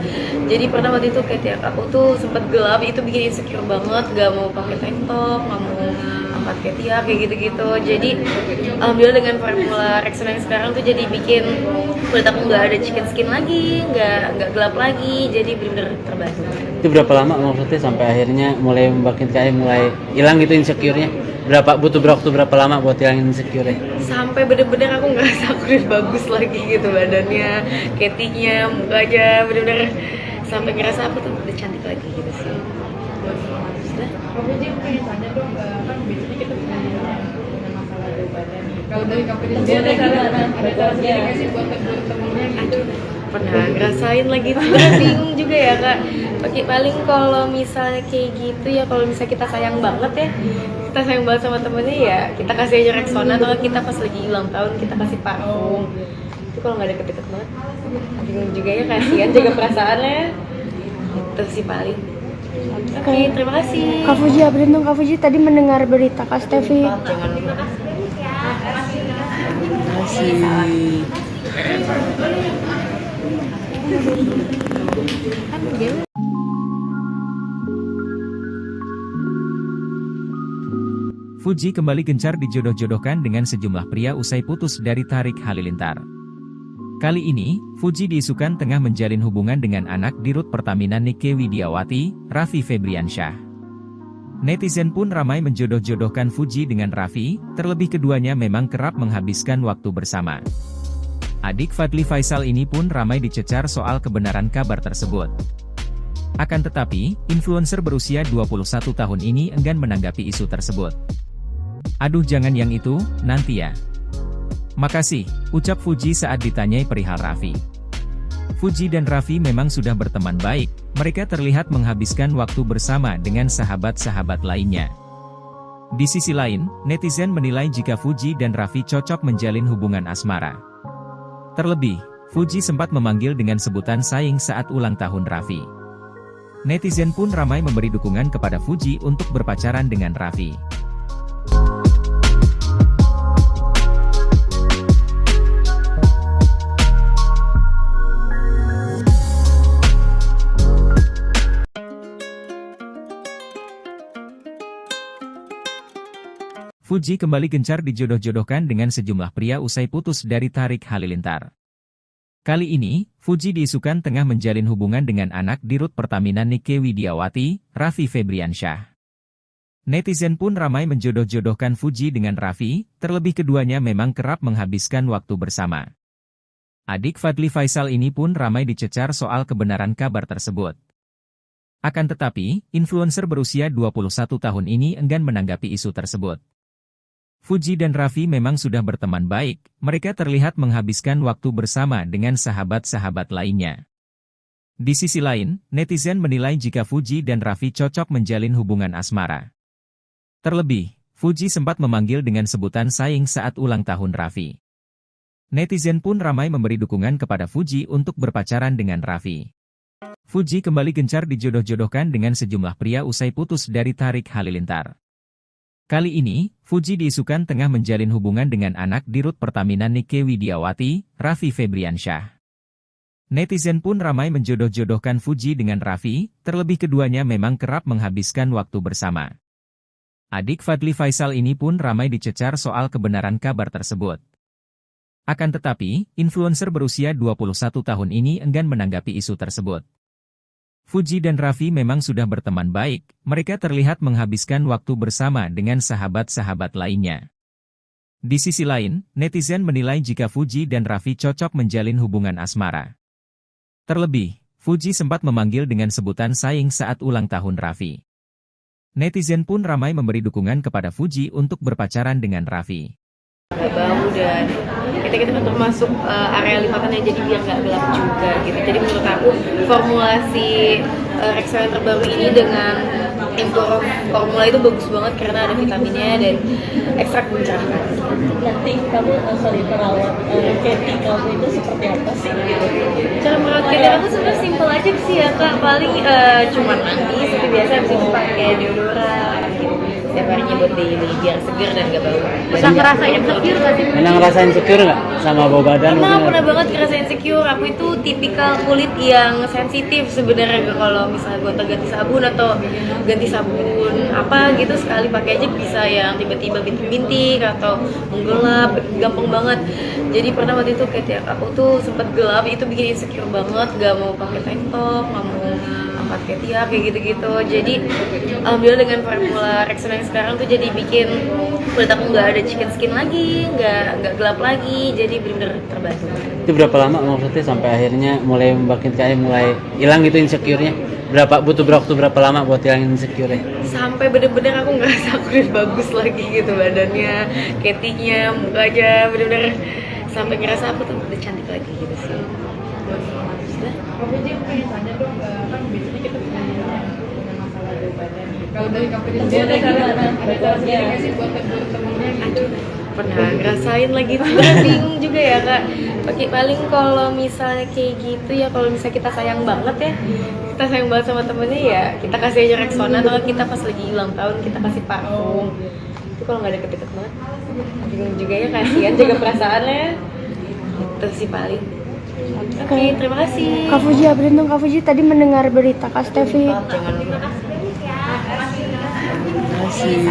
Jadi pernah waktu itu kayak aku tuh sempet gelap, itu bikin insecure banget, gak mau pakai tank top, gak mau angkat kayak gitu-gitu. Jadi alhamdulillah dengan formula Rexona yang sekarang tuh jadi bikin kulit aku nggak ada chicken skin lagi, nggak gelap lagi, jadi benar-benar terbantu. Itu berapa lama maksudnya sampai akhirnya mulai mulai hilang gitu insecure-nya? Butuh waktu berapa lama buat hilangin insecure-nya? Sampai bener-bener aku ngerasa aku udah bagus lagi gitu badannya, Katy-nya, mukanya, bener-bener sampai ngerasa aku tuh udah cantik lagi gitu sih. Sudah. Kamu aja pengen tanya dong, kan biasanya kita punya masalah bau badan nih. Kalau dari kamu sendiri ada cara sendiri nggak sih buat temennya gitu? Pernah ngerasain lagi, sebenarnya bingung juga ya kak. Paling kalau misalnya kayak gitu ya, kalau misalnya kita sayang banget ya, kita sayang banget sama temennya ya, kita kasih aja Rexona, atau kita pas lagi ulang tahun kita kasih parfum. Itu kalau nggak deket-deket banget, bingung juga ya, kasihan jaga perasaannya. Itu sih paling. Oke, terima kasih. Kak Fuji, update dong Kak Fuji, tadi mendengar berita Kak Stevi. Jangan lupa. Fuji kembali gencar dijodoh-jodohkan dengan sejumlah pria usai putus dari Tarik Halilintar. Kali ini, Fuji diisukan tengah menjalin hubungan dengan anak Dirut Pertamina Nike Widiawati, Raffi Febriansyah. Netizen pun ramai menjodoh-jodohkan Fuji dengan Raffi, terlebih keduanya memang kerap menghabiskan waktu bersama. Adik Fadly Faisal ini pun ramai dicecar soal kebenaran kabar tersebut. Akan tetapi, influencer berusia 21 tahun ini enggan menanggapi isu tersebut. Aduh jangan yang itu, nanti ya. Makasih, ucap Fuji saat ditanyai perihal Raffi. Fuji dan Raffi memang sudah berteman baik, mereka terlihat menghabiskan waktu bersama dengan sahabat-sahabat lainnya. Di sisi lain, netizen menilai jika Fuji dan Raffi cocok menjalin hubungan asmara. Terlebih, Fuji sempat memanggil dengan sebutan sayang saat ulang tahun Raffi. Netizen pun ramai memberi dukungan kepada Fuji untuk berpacaran dengan Raffi. Fuji kembali gencar dijodoh-jodohkan dengan sejumlah pria usai putus dari Tarik Halilintar. Kali ini, Fuji diisukan tengah menjalin hubungan dengan anak dirut Pertamina Nike Widiawati, Raffi Febriansyah. Netizen pun ramai menjodoh-jodohkan Fuji dengan Raffi, terlebih keduanya memang kerap menghabiskan waktu bersama. Adik Fadly Faisal ini pun ramai dicecar soal kebenaran kabar tersebut. Akan tetapi, influencer berusia 21 tahun ini enggan menanggapi isu tersebut. Fuji dan Raffi memang sudah berteman baik, mereka terlihat menghabiskan waktu bersama dengan sahabat-sahabat lainnya. Di sisi lain, netizen menilai jika Fuji dan Raffi cocok menjalin hubungan asmara. Terlebih, Fuji sempat memanggil dengan sebutan saing saat ulang tahun Raffi. Netizen pun ramai memberi dukungan kepada Fuji untuk berpacaran dengan Raffi. Fuji kembali gencar dijodoh-jodohkan dengan sejumlah pria usai putus dari Tarik Halilintar. Kali ini, Fuji diisukan tengah menjalin hubungan dengan anak dirut Pertamina Nike Widiawati, Raffi Febriansyah. Netizen pun ramai menjodoh-jodohkan Fuji dengan Raffi, terlebih keduanya memang kerap menghabiskan waktu bersama. Adik Fadly Faisal ini pun ramai dicecar soal kebenaran kabar tersebut. Akan tetapi, influencer berusia 21 tahun ini enggan menanggapi isu tersebut. Fuji dan Raffi memang sudah berteman baik, mereka terlihat menghabiskan waktu bersama dengan sahabat-sahabat lainnya. Di sisi lain, netizen menilai jika Fuji dan Raffi cocok menjalin hubungan asmara. Terlebih, Fuji sempat memanggil dengan sebutan saing saat ulang tahun Raffi. Netizen pun ramai memberi dukungan kepada Fuji untuk berpacaran dengan Raffi. Bau dan kita termasuk area lipatannya, jadi biar nggak gelap juga gitu. Jadi menurut aku formulasi Rexona yang terbaru ini dengan formula itu bagus banget karena ada vitaminnya dan ekstrak mencerahkan. Nanti kamu perawat Katy kamu itu seperti apa sih? Cara merawat Katy aku sebenarnya simpel aja sih ya kak, paling cuma mandi seperti biasa, habis itu pakai deodoran gitu. Setiap harinya buat daily biar seger dan gak bau. Bisa ngerasain insecure gak sih? Pernah ngerasain insecure nggak sama bau badan? Pernah banget ngerasain insecure. Aku itu tipikal kulit yang sensitif sebenarnya, kalau misalnya gue ganti sabun atau ganti sabun apa gitu sekali pakai aja bisa yang tiba-tiba bintik-bintik atau menggelap, gampang banget. Jadi pernah waktu itu kayak aku tuh sempet gelap, itu bikin insecure banget, gak mau pakai tank top, gak mau angkat ketiak kayak gitu-gitu. Jadi alhamdulillah dengan formula Rexona yang sekarang tuh jadi bikin kulit aku nggak ada chicken skin lagi, nggak gelap lagi, jadi benar-benar terbantu. Itu berapa lama maksudnya sampai akhirnya mulai mulai hilang gitu insecure-nya? Butuh waktu berapa lama buat hilangin insecure-nya? Sampai bener-bener aku ngerasa aku udah bagus lagi gitu badannya, ketinya, mukanya, bener-bener sampai ngerasa aku tuh udah cantik lagi gitu sih. Kak Fuji, aku pengen tanya dong, kan biasanya kita punya masalah bau badan nih. Kalau dari Kak Fuji sendiri ada cara sendiri nggak sih buat temen-temennya gitu? Pernah ngerasain lagi tuh, bingung juga ya kak. Paling kalau misalnya kayak gitu ya, kalau misalnya kita sayang banget ya, kita sayang banget sama temennya ya, kita kasih aja Rexona, atau kita pas lagi ulang tahun kita kasih parfum. Itu kalau nggak deket-deket banget, bingung juga ya, kasihan jaga perasaannya. Itu sih paling. Oke, terima kasih. Kak Fuji, beruntung Kak Fuji tadi mendengar berita Kak Stevi. Jangan lupa. Terima kasih.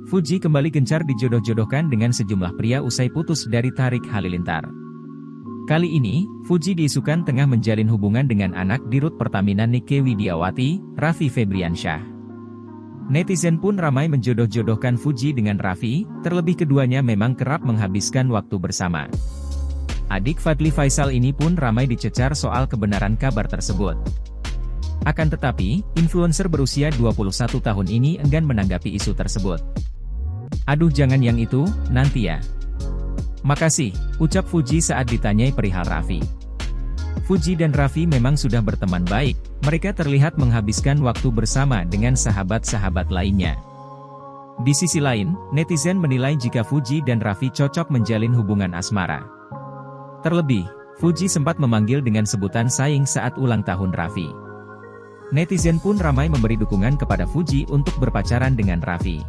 Fuji kembali gencar dijodoh-jodohkan dengan sejumlah pria usai putus dari Tarik Halilintar. Kali ini, Fuji diisukan tengah menjalin hubungan dengan anak dirut Pertamina Nike Widiawati, Raffi Febriansyah. Netizen pun ramai menjodoh-jodohkan Fuji dengan Raffi, terlebih keduanya memang kerap menghabiskan waktu bersama. Adik Fadly Faisal ini pun ramai dicecar soal kebenaran kabar tersebut. Akan tetapi, influencer berusia 21 tahun ini enggan menanggapi isu tersebut. "Aduh, jangan yang itu, nanti ya. Makasih," ucap Fuji saat ditanyai perihal Raffi. Fuji dan Raffi memang sudah berteman baik, mereka terlihat menghabiskan waktu bersama dengan sahabat-sahabat lainnya. Di sisi lain, netizen menilai jika Fuji dan Raffi cocok menjalin hubungan asmara. Terlebih, Fuji sempat memanggil dengan sebutan saing saat ulang tahun Raffi. Netizen pun ramai memberi dukungan kepada Fuji untuk berpacaran dengan Raffi.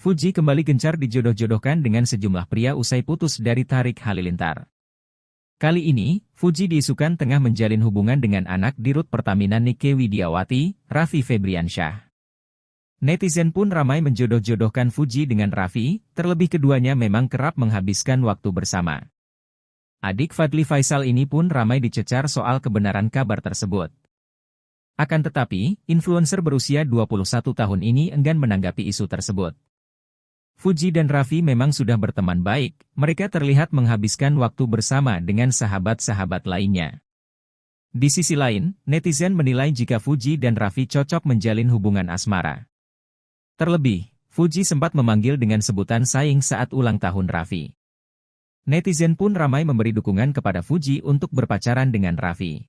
Fuji kembali gencar dijodoh-jodohkan dengan sejumlah pria usai putus dari Tarik Halilintar. Kali ini, Fuji diisukan tengah menjalin hubungan dengan anak Dirut Pertamina Nike Widiawati, Raffi Febriansyah. Netizen pun ramai menjodoh-jodohkan Fuji dengan Raffi, terlebih keduanya memang kerap menghabiskan waktu bersama. Adik Fadly Faisal ini pun ramai dicecar soal kebenaran kabar tersebut. Akan tetapi, influencer berusia 21 tahun ini enggan menanggapi isu tersebut. Fuji dan Raffi memang sudah berteman baik, mereka terlihat menghabiskan waktu bersama dengan sahabat-sahabat lainnya. Di sisi lain, netizen menilai jika Fuji dan Raffi cocok menjalin hubungan asmara. Terlebih, Fuji sempat memanggil dengan sebutan sayang saat ulang tahun Raffi. Netizen pun ramai memberi dukungan kepada Fuji untuk berpacaran dengan Raffi.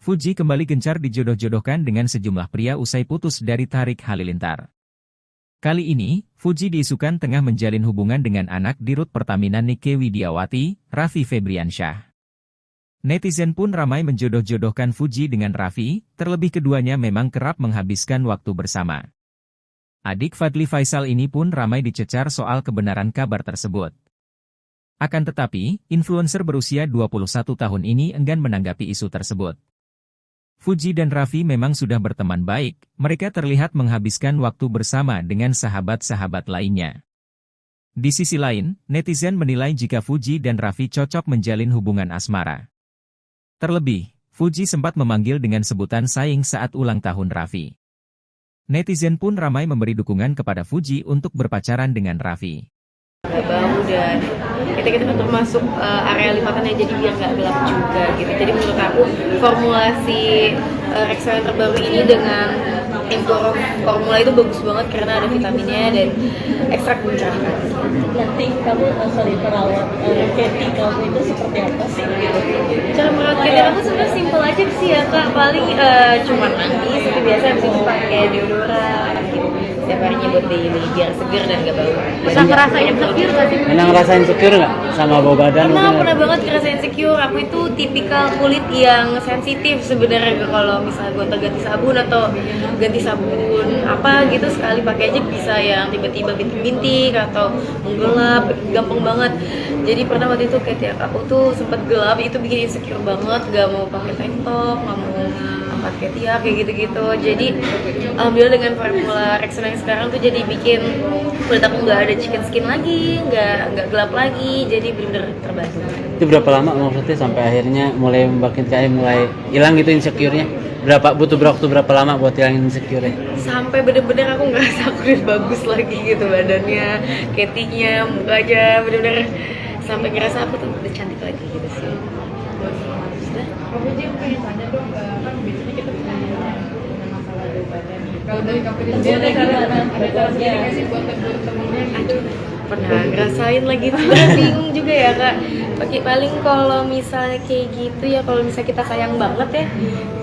Fuji kembali gencar dijodoh-jodohkan dengan sejumlah pria usai putus dari Tarik Halilintar. Kali ini, Fuji diisukan tengah menjalin hubungan dengan anak Dirut Pertamina Nike Widiawati, Raffi Febriansyah. Netizen pun ramai menjodoh-jodohkan Fuji dengan Raffi, terlebih keduanya memang kerap menghabiskan waktu bersama. Adik Fadly Faisal ini pun ramai dicecar soal kebenaran kabar tersebut. Akan tetapi, influencer berusia 21 tahun ini enggan menanggapi isu tersebut. Fuji dan Raffi memang sudah berteman baik, mereka terlihat menghabiskan waktu bersama dengan sahabat-sahabat lainnya. Di sisi lain, netizen menilai jika Fuji dan Raffi cocok menjalin hubungan asmara. Terlebih, Fuji sempat memanggil dengan sebutan sayang saat ulang tahun Raffi. Netizen pun ramai memberi dukungan kepada Fuji untuk berpacaran dengan Raffi. Bau dan kita termasuk area lipatannya, jadi biar nggak gelap juga gitu. Jadi menurut aku formulasi Rexona yang terbaru ini dengan formula itu bagus banget karena ada vitaminnya dan ekstrak mencerahkan. Nanti kamu perawat Katy kamu itu seperti apa sih? Cara merawat Katy aku sebenarnya simpel aja sih ya kak, paling cuma mandi seperti biasa, habis itu pakai deodoran gitu. Setiap harinya buat daily biar seger dan gak bau. Bisa ngerasain insecure gak sih? Pernah ngerasain insecure nggak sama bau badan? Pernah banget ngerasain insecure. Aku itu tipikal kulit yang sensitif sebenarnya, kalau misalnya gonta ganti sabun atau ganti sabun apa gitu sekali pakai aja bisa yang tiba-tiba bintik-bintik atau menggelap, gampang banget. Jadi pernah waktu itu kayak aku tuh sempet gelap, itu bikin insecure banget, gak mau pakai tank top, gak mau angkat ketiak kayak gitu-gitu. Jadi alhamdulillah dengan formula Rexona yang sekarang tuh jadi bikin kulit aku nggak ada chicken skin lagi, nggak gelap lagi, jadi bener-bener terbantu. Itu berapa lama maksudnya sampai akhirnya mulai mulai hilang gitu insecure-nya? Butuh waktu berapa lama buat hilangin insecure-nya? Sampai bener-bener aku ngerasa aku udah bagus lagi gitu badannya, ketinya, mukanya, bener-bener sampai ngerasa aku tuh udah cantik lagi gitu sih. Aku aja pengen tanya dong, kan biasanya kita punya masalah bau badan nih. Kalau dari company sendiri ada cara sendiri nggak sih buat temen-temennya gitu? Pernah ngerasain lagi, sebenarnya bingung juga ya kak. Paling kalau misalnya kayak gitu ya, kalau misalnya kita sayang banget ya,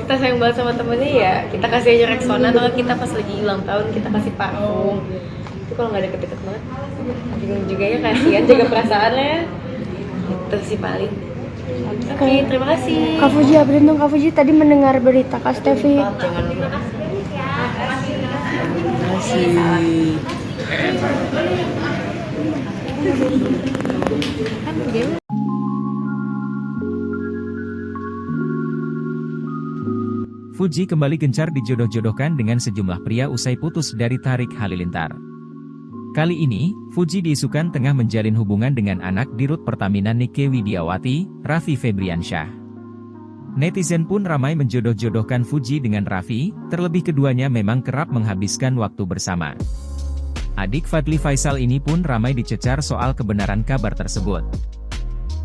kita sayang banget sama temennya ya, kita kasih aja Rexona, atau kita pas lagi ulang tahun kita kasih parfum. Itu kalau nggak deket-deket banget, bingung juga ya, kasihan jaga perasaannya. Itu sih paling. Oke, terima kasih. Kak Fuji, beruntung Kak Fuji tadi mendengar berita Kak Stevi. Jangan lupa. Fuji kembali gencar dijodoh-jodohkan dengan sejumlah pria usai putus dari Tarik Halilintar. Kali ini, Fuji diisukan tengah menjalin hubungan dengan anak Dirut Pertamina Nike Widiawati, Raffi Febriansyah. Netizen pun ramai menjodoh-jodohkan Fuji dengan Raffi, terlebih keduanya memang kerap menghabiskan waktu bersama. Adik Fadly Faisal ini pun ramai dicecar soal kebenaran kabar tersebut.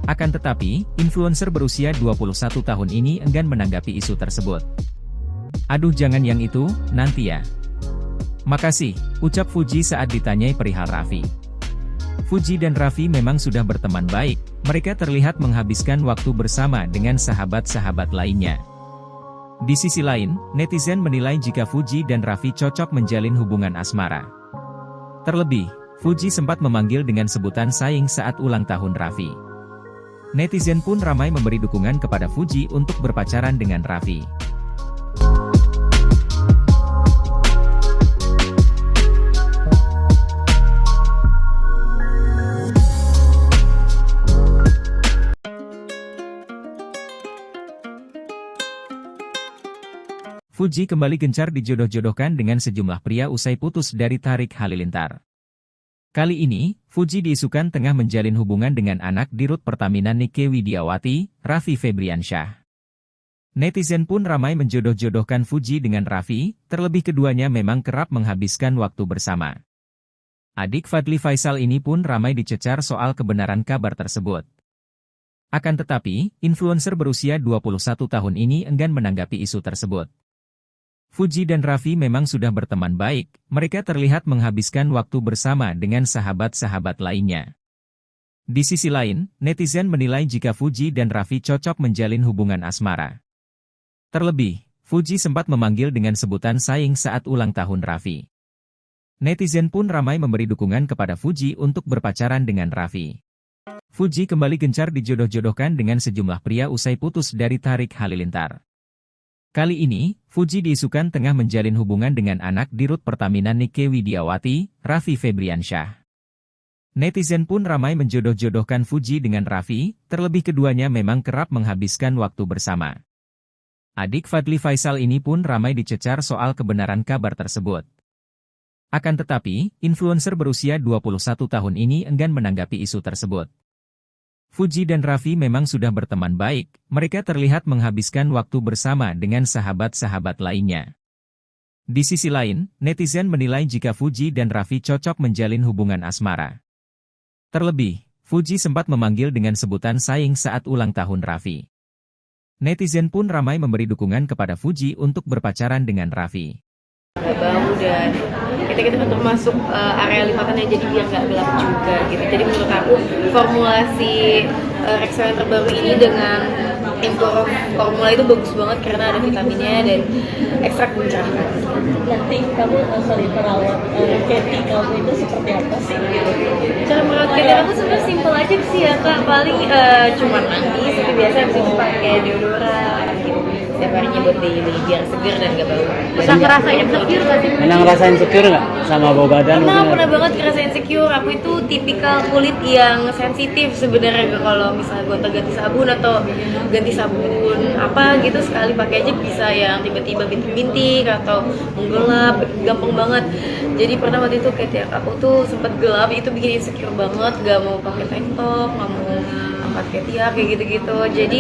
Akan tetapi, influencer berusia 21 tahun ini enggan menanggapi isu tersebut. Aduh jangan yang itu, nanti ya. Makasih, ucap Fuji saat ditanyai perihal Raffi. Fuji dan Raffi memang sudah berteman baik, mereka terlihat menghabiskan waktu bersama dengan sahabat-sahabat lainnya. Di sisi lain, netizen menilai jika Fuji dan Raffi cocok menjalin hubungan asmara. Terlebih, Fuji sempat memanggil dengan sebutan sayang saat ulang tahun Raffi. Netizen pun ramai memberi dukungan kepada Fuji untuk berpacaran dengan Raffi. Fuji kembali gencar dijodoh-jodohkan dengan sejumlah pria usai putus dari Tarik Halilintar. Kali ini, Fuji diisukan tengah menjalin hubungan dengan anak Dirut Pertamina Nike Widiawati, Raffi Febriansyah. Netizen pun ramai menjodoh-jodohkan Fuji dengan Raffi, terlebih keduanya memang kerap menghabiskan waktu bersama. Adik Fadly Faisal ini pun ramai dicecar soal kebenaran kabar tersebut. Akan tetapi, influencer berusia 21 tahun ini enggan menanggapi isu tersebut. Fuji dan Raffi memang sudah berteman baik, mereka terlihat menghabiskan waktu bersama dengan sahabat-sahabat lainnya. Di sisi lain, netizen menilai jika Fuji dan Raffi cocok menjalin hubungan asmara. Terlebih, Fuji sempat memanggil dengan sebutan sayang saat ulang tahun Raffi. Netizen pun ramai memberi dukungan kepada Fuji untuk berpacaran dengan Raffi. Fuji kembali gencar dijodoh-jodohkan dengan sejumlah pria usai putus dari Tarik Halilintar. Kali ini, Fuji diisukan tengah menjalin hubungan dengan anak Dirut Pertamina Nike Widiawati, Raffi Febriansyah. Netizen pun ramai menjodoh-jodohkan Fuji dengan Raffi, terlebih keduanya memang kerap menghabiskan waktu bersama. Adik Fadly Faisal ini pun ramai dicecar soal kebenaran kabar tersebut. Akan tetapi, influencer berusia 21 tahun ini enggan menanggapi isu tersebut. Fuji dan Raffi memang sudah berteman baik, mereka terlihat menghabiskan waktu bersama dengan sahabat-sahabat lainnya. Di sisi lain, netizen menilai jika Fuji dan Raffi cocok menjalin hubungan asmara. Terlebih, Fuji sempat memanggil dengan sebutan sayang saat ulang tahun Raffi. Netizen pun ramai memberi dukungan kepada Fuji untuk berpacaran dengan Raffi. Bau dan kita termasuk area lipatannya, jadi biar nggak gelap juga gitu. Jadi menurut aku formulasi Rexona yang terbaru ini dengan formula itu bagus banget karena ada vitaminnya dan ekstrak mencerahkan. Nanti kamu perawat Katy kamu itu seperti apa sih? Cara merawat Katy aku sebenarnya simpel aja sih ya kak, paling cuma mandi seperti biasa, habis itu pakai deodoran gitu. Setiap harinya buat daily biar seger dan gak bau. Bisa ngerasain insecure gak sih? Pernah ngerasain insecure nggak sama bau badan? Pernah banget ngerasain insecure. Aku itu tipikal kulit yang sensitif sebenarnya, kalau misalnya gonta ganti sabun atau ganti sabun apa gitu sekali pakai aja bisa yang tiba-tiba bintik-bintik atau menggelap, gampang banget. Jadi pernah waktu itu kayak aku tuh sempet gelap, itu bikin insecure banget, gak mau pakai tank top, gak mau angkat ketiak kayak gitu-gitu. Jadi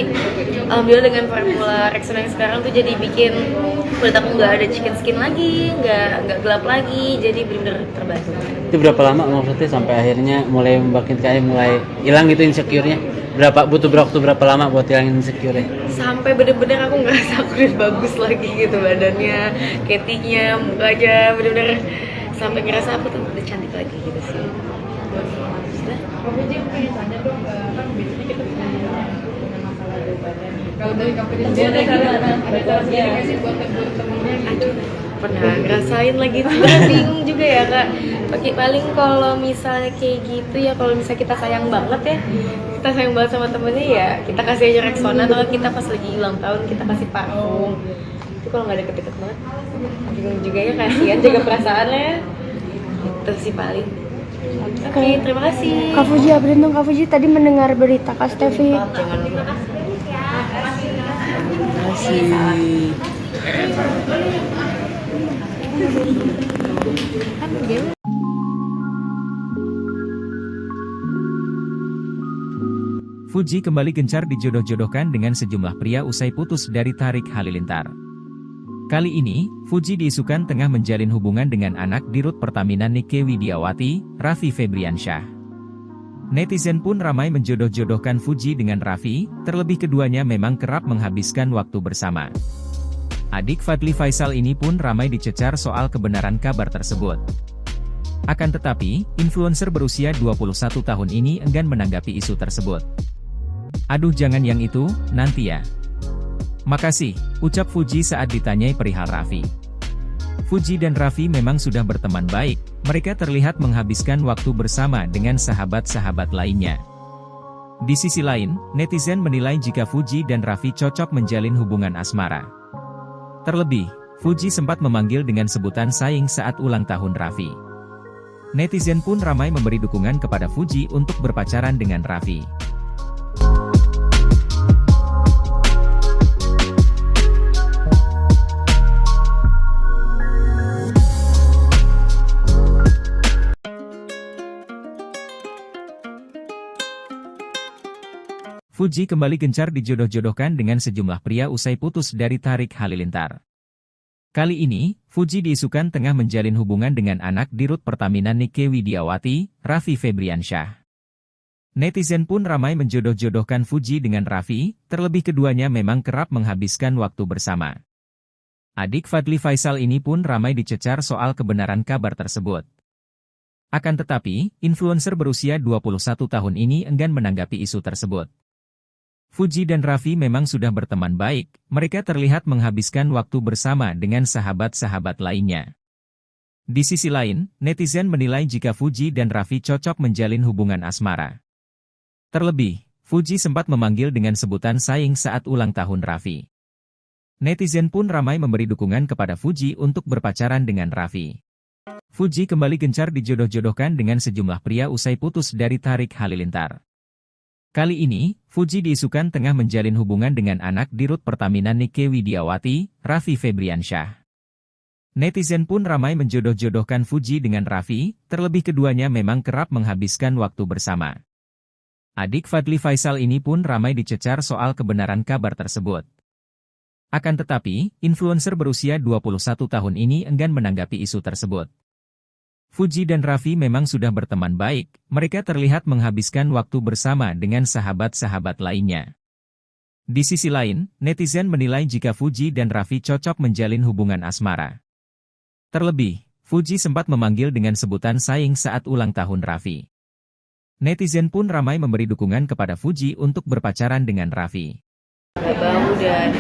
alhamdulillah dengan formula Rexona yang sekarang tuh jadi bikin kulit aku nggak ada chicken skin lagi, nggak gelap lagi, jadi bener-bener terbantu. Itu berapa lama maksudnya sampai akhirnya mulai mulai hilang gitu insecure-nya? Butuh waktu berapa lama buat hilangin insecure-nya? Sampai bener-bener aku ngerasa aku udah bagus lagi gitu badannya, ketinya, mukanya, bener-bener sampai ngerasa aku tuh udah cantik lagi gitu sih. Kamu aja pengen tanya dong, kan biasanya kita punya masalah di badan nih. Kalau dari kamu sendiri ada cara sendiri nggak sih buat temennya gitu? Pernah ngerasain lagi, sebenarnya bingung juga ya kak. Paling kalau misalnya kayak gitu ya, kalau misalnya kita sayang banget ya, kita sayang banget sama temennya ya, kita kasih aja Rexona, atau kita pas lagi ulang tahun kita kasih parfum. Itu kalau nggak deket-deket banget, bingung juga ya, kasihan jaga perasaannya. Itu sih paling. Oke, terima kasih. Kak Fuji, update dong Kak Fuji, tadi mendengar berita Kak Stevi. Jangan lupa. Fuji kembali gencar dijodoh-jodohkan dengan sejumlah pria usai putus dari Tarik Halilintar. Kali ini, Fuji diisukan tengah menjalin hubungan dengan anak Dirut Pertamina Nike Widiawati, Raffi Febriansyah. Netizen pun ramai menjodoh-jodohkan Fuji dengan Raffi, terlebih keduanya memang kerap menghabiskan waktu bersama. Adik Fadly Faisal ini pun ramai dicecar soal kebenaran kabar tersebut. Akan tetapi, influencer berusia 21 tahun ini enggan menanggapi isu tersebut. "Aduh jangan yang itu, nanti ya. Makasih," ucap Fuji saat ditanyai perihal Raffi. Fuji dan Raffi memang sudah berteman baik, mereka terlihat menghabiskan waktu bersama dengan sahabat-sahabat lainnya. Di sisi lain, netizen menilai jika Fuji dan Raffi cocok menjalin hubungan asmara. Terlebih, Fuji sempat memanggil dengan sebutan sayang saat ulang tahun Raffi. Netizen pun ramai memberi dukungan kepada Fuji untuk berpacaran dengan Raffi. Fuji kembali gencar dijodoh-jodohkan dengan sejumlah pria usai putus dari Tarik Halilintar. Kali ini, Fuji diisukan tengah menjalin hubungan dengan anak Dirut Pertamina Nike Widiawati, Raffi Febriansyah. Netizen pun ramai menjodoh-jodohkan Fuji dengan Raffi, terlebih keduanya memang kerap menghabiskan waktu bersama. Adik Fadly Faisal ini pun ramai dicecar soal kebenaran kabar tersebut. Akan tetapi, influencer berusia 21 tahun ini enggan menanggapi isu tersebut. Fuji dan Raffi memang sudah berteman baik, mereka terlihat menghabiskan waktu bersama dengan sahabat-sahabat lainnya. Di sisi lain, netizen menilai jika Fuji dan Raffi cocok menjalin hubungan asmara. Terlebih, Fuji sempat memanggil dengan sebutan sayang saat ulang tahun Raffi. Netizen pun ramai memberi dukungan kepada Fuji untuk berpacaran dengan Raffi. Fuji kembali gencar dijodoh-jodohkan dengan sejumlah pria usai putus dari Tarik Halilintar. Kali ini, Fuji diisukan tengah menjalin hubungan dengan anak Dirut Pertamina Nike Widiawati, Raffi Febriansyah. Netizen pun ramai menjodoh-jodohkan Fuji dengan Raffi, terlebih keduanya memang kerap menghabiskan waktu bersama. Adik Fadly Faisal ini pun ramai dicecar soal kebenaran kabar tersebut. Akan tetapi, influencer berusia 21 tahun ini enggan menanggapi isu tersebut. Fuji dan Raffi memang sudah berteman baik, mereka terlihat menghabiskan waktu bersama dengan sahabat-sahabat lainnya. Di sisi lain, netizen menilai jika Fuji dan Raffi cocok menjalin hubungan asmara. Terlebih, Fuji sempat memanggil dengan sebutan sayang saat ulang tahun Raffi. Netizen pun ramai memberi dukungan kepada Fuji untuk berpacaran dengan Raffi. Bau dan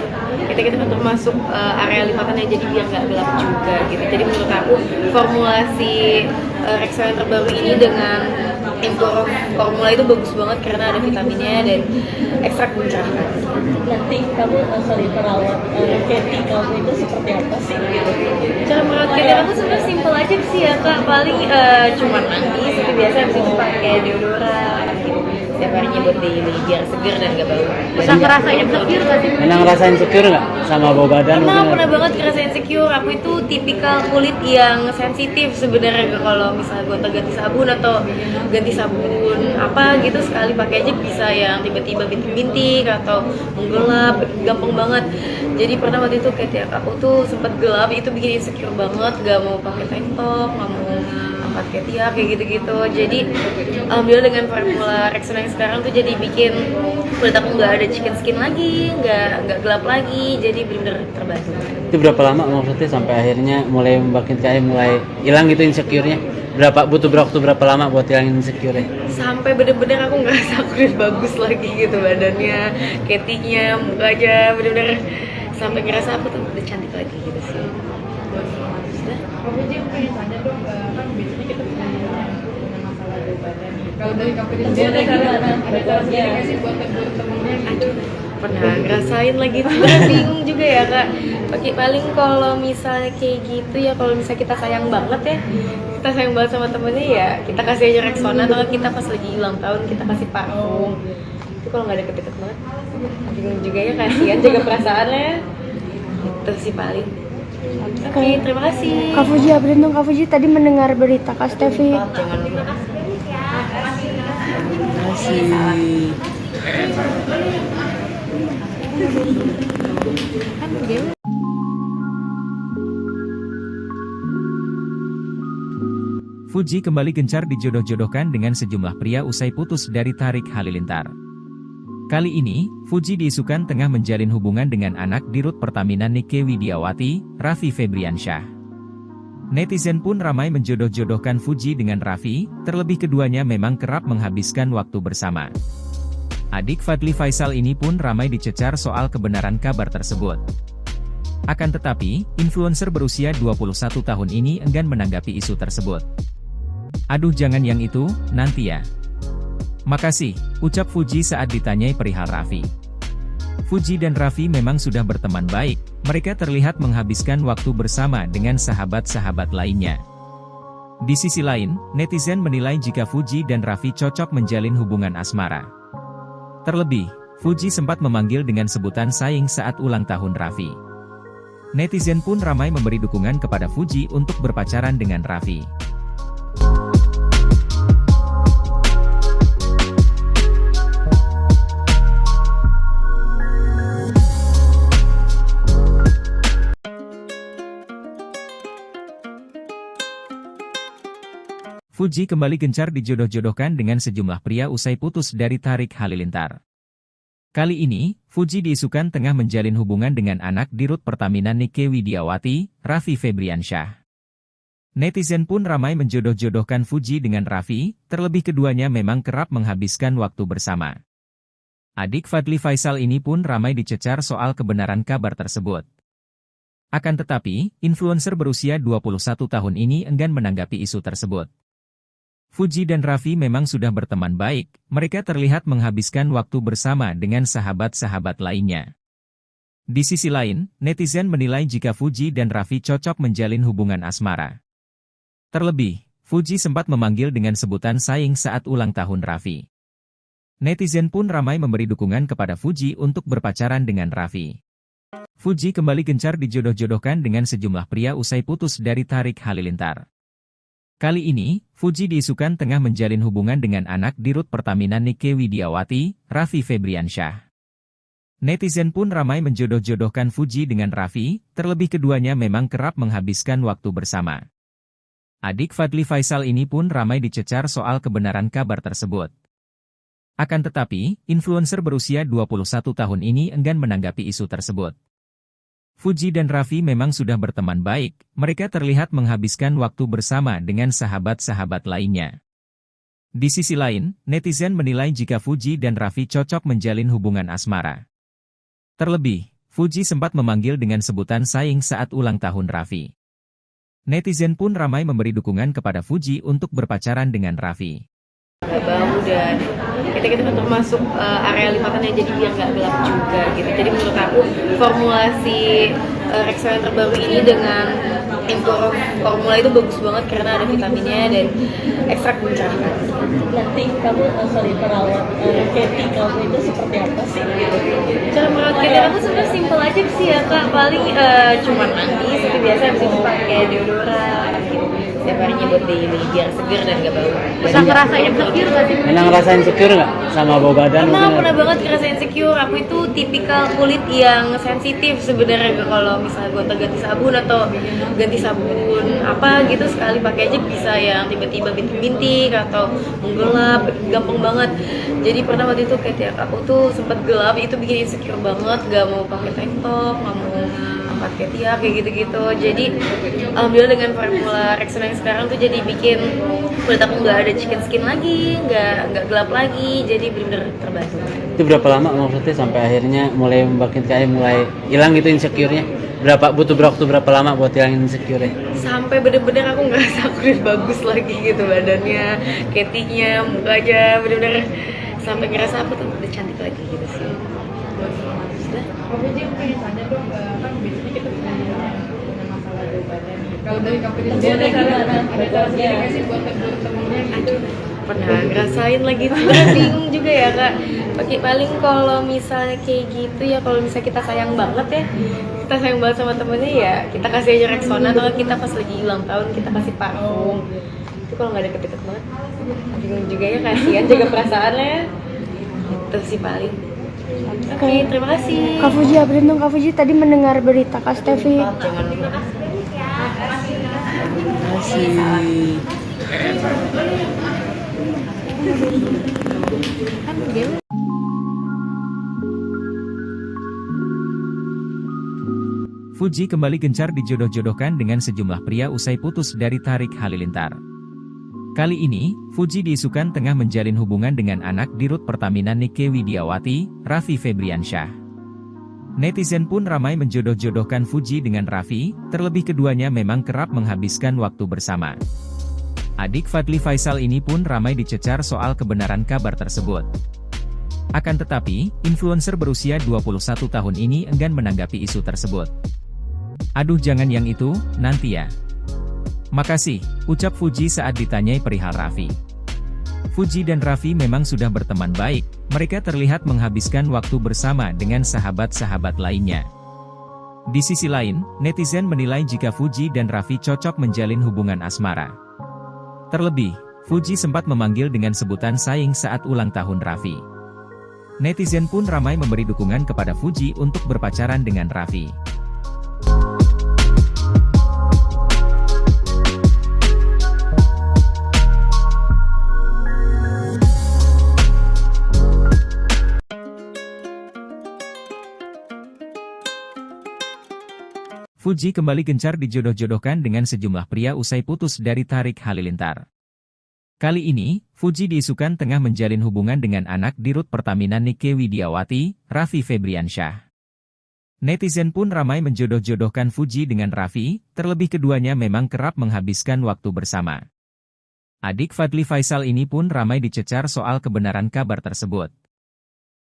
kita termasuk area lipatannya, jadi biar nggak gelap juga gitu. Jadi menurut aku formulasi Rexona yang terbaru ini dengan formula itu bagus banget karena ada vitaminnya dan ekstrak mencerahkan. Nanti kamu perawat Katy kamu itu seperti apa sih? Cara merawat Katy aku sebenarnya simpel aja sih ya kak, paling cuma mandi seperti biasa, habis itu pakai deodoran gitu. Setiap harinya buat daily biar seger dan gak bau. Bisa ngerasain insecure gak sih? Pernah ngerasain insecure nggak sama bau badan? Pernah banget ngerasain insecure. Aku itu tipikal kulit yang sensitif sebenarnya, kalau misalnya gonta ganti sabun atau ganti sabun apa gitu sekali pakai aja bisa yang tiba-tiba bintik-bintik atau menggelap, gampang banget. Jadi pernah waktu itu kayak aku tuh sempat gelap, itu bikin insecure banget, gak mau pakai tank top, gak mau angkat ketiak kayak gitu-gitu. Jadi alhamdulillah dengan formula Rexona yang sekarang tuh jadi bikin kulit aku nggak ada chicken skin lagi, nggak gelap lagi, jadi benar-benar terbantu. Itu berapa lama maksudnya sampai akhirnya mulai mulai hilang gitu insecure-nya? Butuh waktu berapa lama buat hilangin insecure-nya? Sampai bener-bener aku ngerasa aku udah bagus lagi gitu badannya, ketinya, mukanya, bener-bener sampai ngerasa aku tuh udah cantik lagi gitu sih. Aku aja pengen tanya dong, kan biasanya kita punya masalah bau badan nih. Kalau dari company sendiri ada cara sendiri nggak sih buat temen-temennya gitu? Pernah ngerasain lagi, sebenarnya bingung juga ya kak. Paling kalau misalnya kayak gitu ya, kalau misalnya kita sayang banget ya, kita sayang banget sama temennya ya, kita kasih aja Rexona, atau kita pas lagi ulang tahun kita kasih parfum. Itu kalau nggak deket-deket banget, bingung juga ya, kasihan jaga perasaannya. Itu sih paling. Oke, terima kasih. Kak Fuji, update dong Kak Fuji, tadi mendengar berita Kak Stevi. Jangan lupa. Fuji kembali gencar dijodoh-jodohkan dengan sejumlah pria usai putus dari Tarik Halilintar. Kali ini, Fuji diisukan tengah menjalin hubungan dengan anak Dirut Pertamina Nike Widiawati, Raffi Febriansyah. Netizen pun ramai menjodoh-jodohkan Fuji dengan Raffi, terlebih keduanya memang kerap menghabiskan waktu bersama. Adik Fadly Faisal ini pun ramai dicecar soal kebenaran kabar tersebut. Akan tetapi, influencer berusia 21 tahun ini enggan menanggapi isu tersebut. "Aduh jangan yang itu, nanti ya. Makasih," ucap Fuji saat ditanyai perihal Raffi. Fuji dan Raffi memang sudah berteman baik, mereka terlihat menghabiskan waktu bersama dengan sahabat-sahabat lainnya. Di sisi lain, netizen menilai jika Fuji dan Raffi cocok menjalin hubungan asmara. Terlebih, Fuji sempat memanggil dengan sebutan sayang saat ulang tahun Raffi. Netizen pun ramai memberi dukungan kepada Fuji untuk berpacaran dengan Raffi. Fuji kembali gencar dijodoh-jodohkan dengan sejumlah pria usai putus dari Tarik Halilintar. Kali ini, Fuji diisukan tengah menjalin hubungan dengan anak Dirut Pertamina Nike Widiawati, Raffi Febriansyah. Netizen pun ramai menjodoh-jodohkan Fuji dengan Raffi, terlebih keduanya memang kerap menghabiskan waktu bersama. Adik Fadly Faisal ini pun ramai dicecar soal kebenaran kabar tersebut. Akan tetapi, influencer berusia 21 tahun ini enggan menanggapi isu tersebut. Fuji dan Raffi memang sudah berteman baik, mereka terlihat menghabiskan waktu bersama dengan sahabat-sahabat lainnya. Di sisi lain, netizen menilai jika Fuji dan Raffi cocok menjalin hubungan asmara. Terlebih, Fuji sempat memanggil dengan sebutan sayang saat ulang tahun Raffi. Netizen pun ramai memberi dukungan kepada Fuji untuk berpacaran dengan Raffi. Fuji kembali gencar dijodoh-jodohkan dengan sejumlah pria usai putus dari Tarik Halilintar. Kali ini, Fuji diisukan tengah menjalin hubungan dengan anak Dirut Pertamina Nike Widiawati, Raffi Febriansyah. Netizen pun ramai menjodoh-jodohkan Fuji dengan Raffi, terlebih keduanya memang kerap menghabiskan waktu bersama. Adik Fadly Faisal ini pun ramai dicecar soal kebenaran kabar tersebut. Akan tetapi, influencer berusia 21 tahun ini enggan menanggapi isu tersebut. Fuji dan Raffi memang sudah berteman baik, mereka terlihat menghabiskan waktu bersama dengan sahabat-sahabat lainnya. Di sisi lain, netizen menilai jika Fuji dan Raffi cocok menjalin hubungan asmara. Terlebih, Fuji sempat memanggil dengan sebutan sayang saat ulang tahun Raffi. Netizen pun ramai memberi dukungan kepada Fuji untuk berpacaran dengan Raffi. Gak bau dan kita termasuk area lipatannya, jadi biar nggak gelap juga gitu. Jadi menurut aku formulasi Rexona yang terbaru ini dengan formula itu bagus banget karena ada vitaminnya dan ekstrak mencerahkan. Nanti kamu perawat Katy kamu itu seperti apa sih? Cara merawat Katy aku sebenarnya simpel aja sih ya kak, paling cuman mandi seperti biasa, habis itu pakai deodoran gitu. Setiap harinya buat daily biar seger dan gak bau. Bisa ngerasain insecure gak sih? Pernah ngerasain insecure nggak sama bau badan? Pernah banget ngerasain insecure. Aku itu tipikal kulit yang sensitif sebenarnya, kalau misalnya gonta ganti sabun atau ganti sabun apa gitu sekali pakai aja bisa yang tiba-tiba bintik-bintik atau menggelap, gampang banget. Jadi pernah waktu itu kayak aku tuh sempat gelap, itu bikin insecure banget, gak mau pakai tank top, gak mau pakai tiap kayak gitu-gitu. Jadi alhamdulillah dengan formula Rexona yang sekarang tuh jadi bikin kulit aku nggak ada chicken skin lagi, nggak gelap lagi, jadi benar-benar terbantu. Itu berapa lama maksudnya sampai akhirnya mulai mulai hilang gitu insecure-nya? Butuh waktu berapa lama buat hilangin insecure-nya? Sampai bener-bener aku ngerasa aku udah bagus lagi gitu badannya, Katy-nya, mukanya, bener-bener sampai ngerasa aku tuh udah cantik lagi gitu sih. Kak Fuji, aku pengen tanya dong, kan biasanya kita punya masalah bau badan nih. Kalau dari Kak Fuji sendiri ada cara sendiri nggak sih buat temen-temennya gitu? Pernah ngerasain lagi tuh, bingung juga ya kak. Paling kalau misalnya kayak gitu ya, kalau misalnya kita sayang banget ya, kita sayang banget sama temennya ya, kita kasih aja Rexona, atau kita pas lagi ulang tahun kita kasih parfum. Itu kalau nggak deket-deket banget, bingung juga ya, kasihan jaga perasaannya. Itu sih paling. Oke, terima kasih. Kak Fuji, beruntung Kak Fuji tadi mendengar berita Kak Stevi. Jangan lupa. Fuji kembali gencar dijodoh-jodohkan dengan sejumlah pria usai putus dari Tarik Halilintar. Kali ini, Fuji diisukan tengah menjalin hubungan dengan anak Dirut Pertamina Nike Widiawati, Raffi Febriansyah. Netizen pun ramai menjodoh-jodohkan Fuji dengan Raffi, terlebih keduanya memang kerap menghabiskan waktu bersama. Adik Fadly Faisal ini pun ramai dicecar soal kebenaran kabar tersebut. Akan tetapi, influencer berusia 21 tahun ini enggan menanggapi isu tersebut. Aduh, jangan yang itu, nanti ya. Makasih, ucap Fuji saat ditanyai perihal Raffi. Fuji dan Raffi memang sudah berteman baik, mereka terlihat menghabiskan waktu bersama dengan sahabat-sahabat lainnya. Di sisi lain, netizen menilai jika Fuji dan Raffi cocok menjalin hubungan asmara. Terlebih, Fuji sempat memanggil dengan sebutan sayang saat ulang tahun Raffi. Netizen pun ramai memberi dukungan kepada Fuji untuk berpacaran dengan Raffi. Fuji kembali gencar dijodoh-jodohkan dengan sejumlah pria usai putus dari Tarik Halilintar. Kali ini, Fuji diisukan tengah menjalin hubungan dengan anak Dirut Pertamina Nike Widiawati, Raffi Febriansyah. Netizen pun ramai menjodoh-jodohkan Fuji dengan Raffi, terlebih keduanya memang kerap menghabiskan waktu bersama. Adik Fadly Faisal ini pun ramai dicecar soal kebenaran kabar tersebut.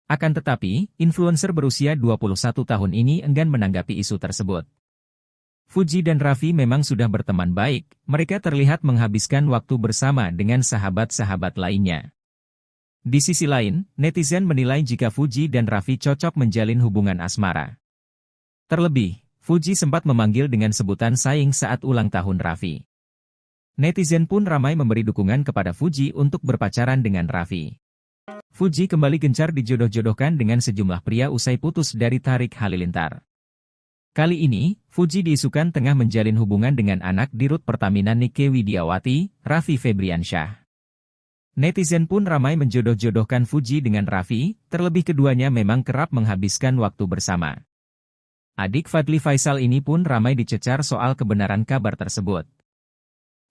Akan tetapi, influencer berusia 21 tahun ini enggan menanggapi isu tersebut. Fuji dan Raffi memang sudah berteman baik, mereka terlihat menghabiskan waktu bersama dengan sahabat-sahabat lainnya. Di sisi lain, netizen menilai jika Fuji dan Raffi cocok menjalin hubungan asmara. Terlebih, Fuji sempat memanggil dengan sebutan sayang saat ulang tahun Raffi. Netizen pun ramai memberi dukungan kepada Fuji untuk berpacaran dengan Raffi. Fuji kembali gencar dijodoh-jodohkan dengan sejumlah pria usai putus dari Tarik Halilintar. Kali ini, Fuji diisukan tengah menjalin hubungan dengan anak Dirut Pertamina Nike Widiawati, Raffi Febriansyah. Netizen pun ramai menjodoh-jodohkan Fuji dengan Raffi, terlebih keduanya memang kerap menghabiskan waktu bersama. Adik Fadly Faisal ini pun ramai dicecar soal kebenaran kabar tersebut.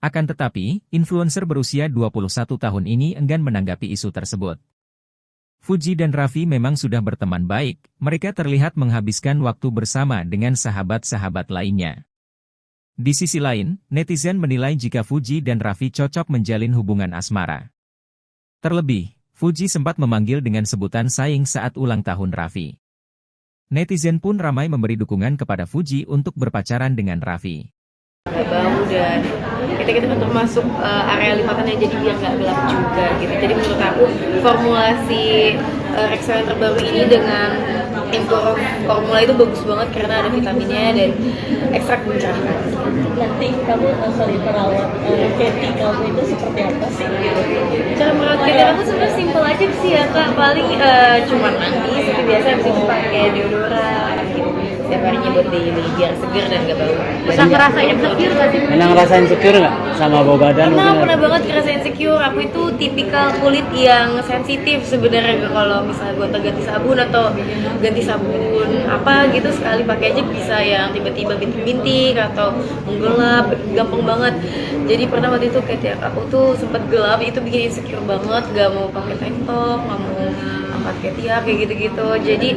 Akan tetapi, influencer berusia 21 tahun ini enggan menanggapi isu tersebut. Fuji dan Raffi memang sudah berteman baik, mereka terlihat menghabiskan waktu bersama dengan sahabat-sahabat lainnya. Di sisi lain, netizen menilai jika Fuji dan Raffi cocok menjalin hubungan asmara. Terlebih, Fuji sempat memanggil dengan sebutan sayang saat ulang tahun Raffi. Netizen pun ramai memberi dukungan kepada Fuji untuk berpacaran dengan Raffi. Bau dan kita termasuk area lipatannya, jadi biar nggak gelap juga gitu. Jadi menurut aku formulasi Rexona yang terbaru ini dengan formula itu bagus banget karena ada vitaminnya dan ekstrak mencerahkan. Nanti kamu perawat Katy kamu itu seperti apa sih? Cara merawat Katy aku sebenarnya simpel aja sih ya kak, paling cuma mandi seperti biasa, habis itu pakai deodoran gitu. Setiap harinya buat daily biar seger dan gak bau. Bisa ngerasain insecure gak sih? Pernah ngerasain insecure nggak sama bau badan? Pernah banget ngerasain insecure. Aku itu tipikal kulit yang sensitif sebenarnya, kalau misalnya gue ganti sabun atau ganti sabun apa gitu sekali pakai aja bisa yang tiba-tiba bintik-bintik atau menggelap, gampang banget. Jadi pernah waktu itu kayak aku tuh sempet gelap, itu bikin insecure banget, gak mau pakai tank top, gak mau angkat ketiak kayak gitu-gitu. Jadi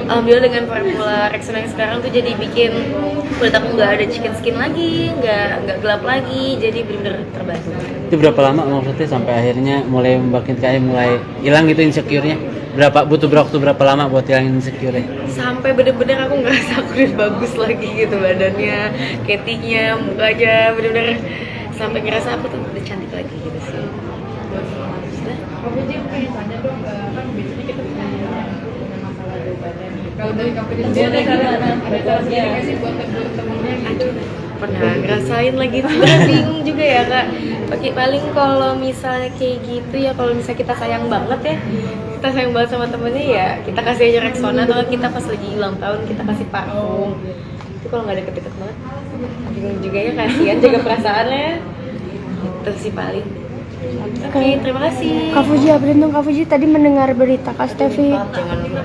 alhamdulillah dengan formula Rexona yang sekarang tuh jadi bikin kulit aku nggak ada chicken skin lagi, nggak gelap lagi, jadi benar-benar terbantu. Itu berapa lama maksudnya sampai akhirnya mulai mulai hilang gitu insecure-nya? Butuh waktu berapa lama buat hilangin insecure-nya? Sampai bener-bener aku ngerasa aku udah bagus lagi gitu badannya, ketiknya, mukanya, bener-bener sampai ngerasa aku tuh udah cantik lagi gitu sih. Aku aja pengen tanya dong, kan biasanya kita punya masalah di badan nih. Kalau dari company sendiri ada cara sendiri nggak sih buat temen-temennya gitu? Pernah ngerasain lagi, sebenarnya bingung juga ya kak. Paling kalau misalnya kayak gitu ya, kalau misalnya kita sayang banget ya, kita sayang banget sama temennya ya, kita kasih aja Rexona, atau kita pas lagi ulang tahun kita kasih parfum. Itu kalau nggak deket-deket banget, bingung juga ya, kasihan jaga perasaannya. Itu sih paling. Oke, terima kasih. Kak Fuji, update dong Kak Fuji, tadi mendengar berita Kak Stevi. Jangan lupa.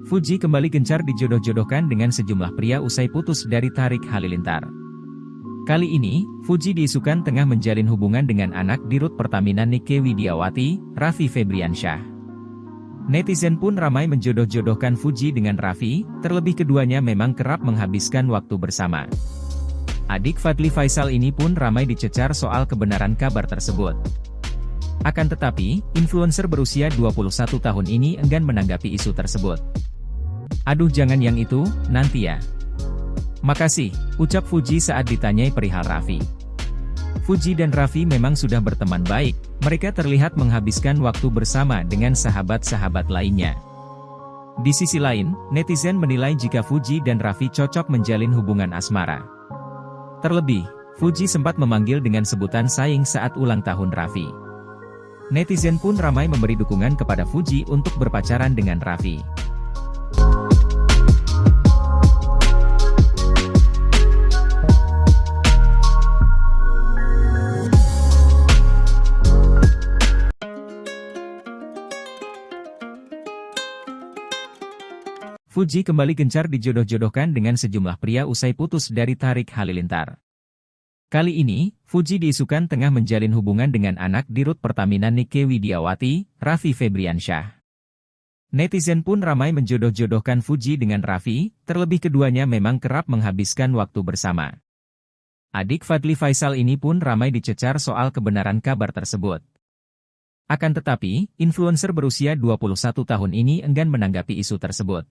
Fuji kembali gencar dijodoh-jodohkan dengan sejumlah pria usai putus dari Tarik Halilintar. Kali ini, Fuji diisukan tengah menjalin hubungan dengan anak Dirut Pertamina Nike Widiawati, Raffi Febriansyah. Netizen pun ramai menjodoh-jodohkan Fuji dengan Raffi, terlebih keduanya memang kerap menghabiskan waktu bersama. Adik Fadly Faisal ini pun ramai dicecar soal kebenaran kabar tersebut. Akan tetapi, influencer berusia 21 tahun ini enggan menanggapi isu tersebut. "Aduh jangan yang itu, nanti ya. Makasih," ucap Fuji saat ditanyai perihal Raffi. Fuji dan Raffi memang sudah berteman baik, mereka terlihat menghabiskan waktu bersama dengan sahabat-sahabat lainnya. Di sisi lain, netizen menilai jika Fuji dan Raffi cocok menjalin hubungan asmara. Terlebih, Fuji sempat memanggil dengan sebutan sayang saat ulang tahun Raffi. Netizen pun ramai memberi dukungan kepada Fuji untuk berpacaran dengan Raffi. Fuji kembali gencar dijodoh-jodohkan dengan sejumlah pria usai putus dari Tarik Halilintar. Kali ini, Fuji diisukan tengah menjalin hubungan dengan anak Dirut Pertamina Nike Widiawati, Raffi Febriansyah. Netizen pun ramai menjodoh-jodohkan Fuji dengan Raffi, terlebih keduanya memang kerap menghabiskan waktu bersama. Adik Fadly Faisal ini pun ramai dicecar soal kebenaran kabar tersebut. Akan tetapi, influencer berusia 21 tahun ini enggan menanggapi isu tersebut.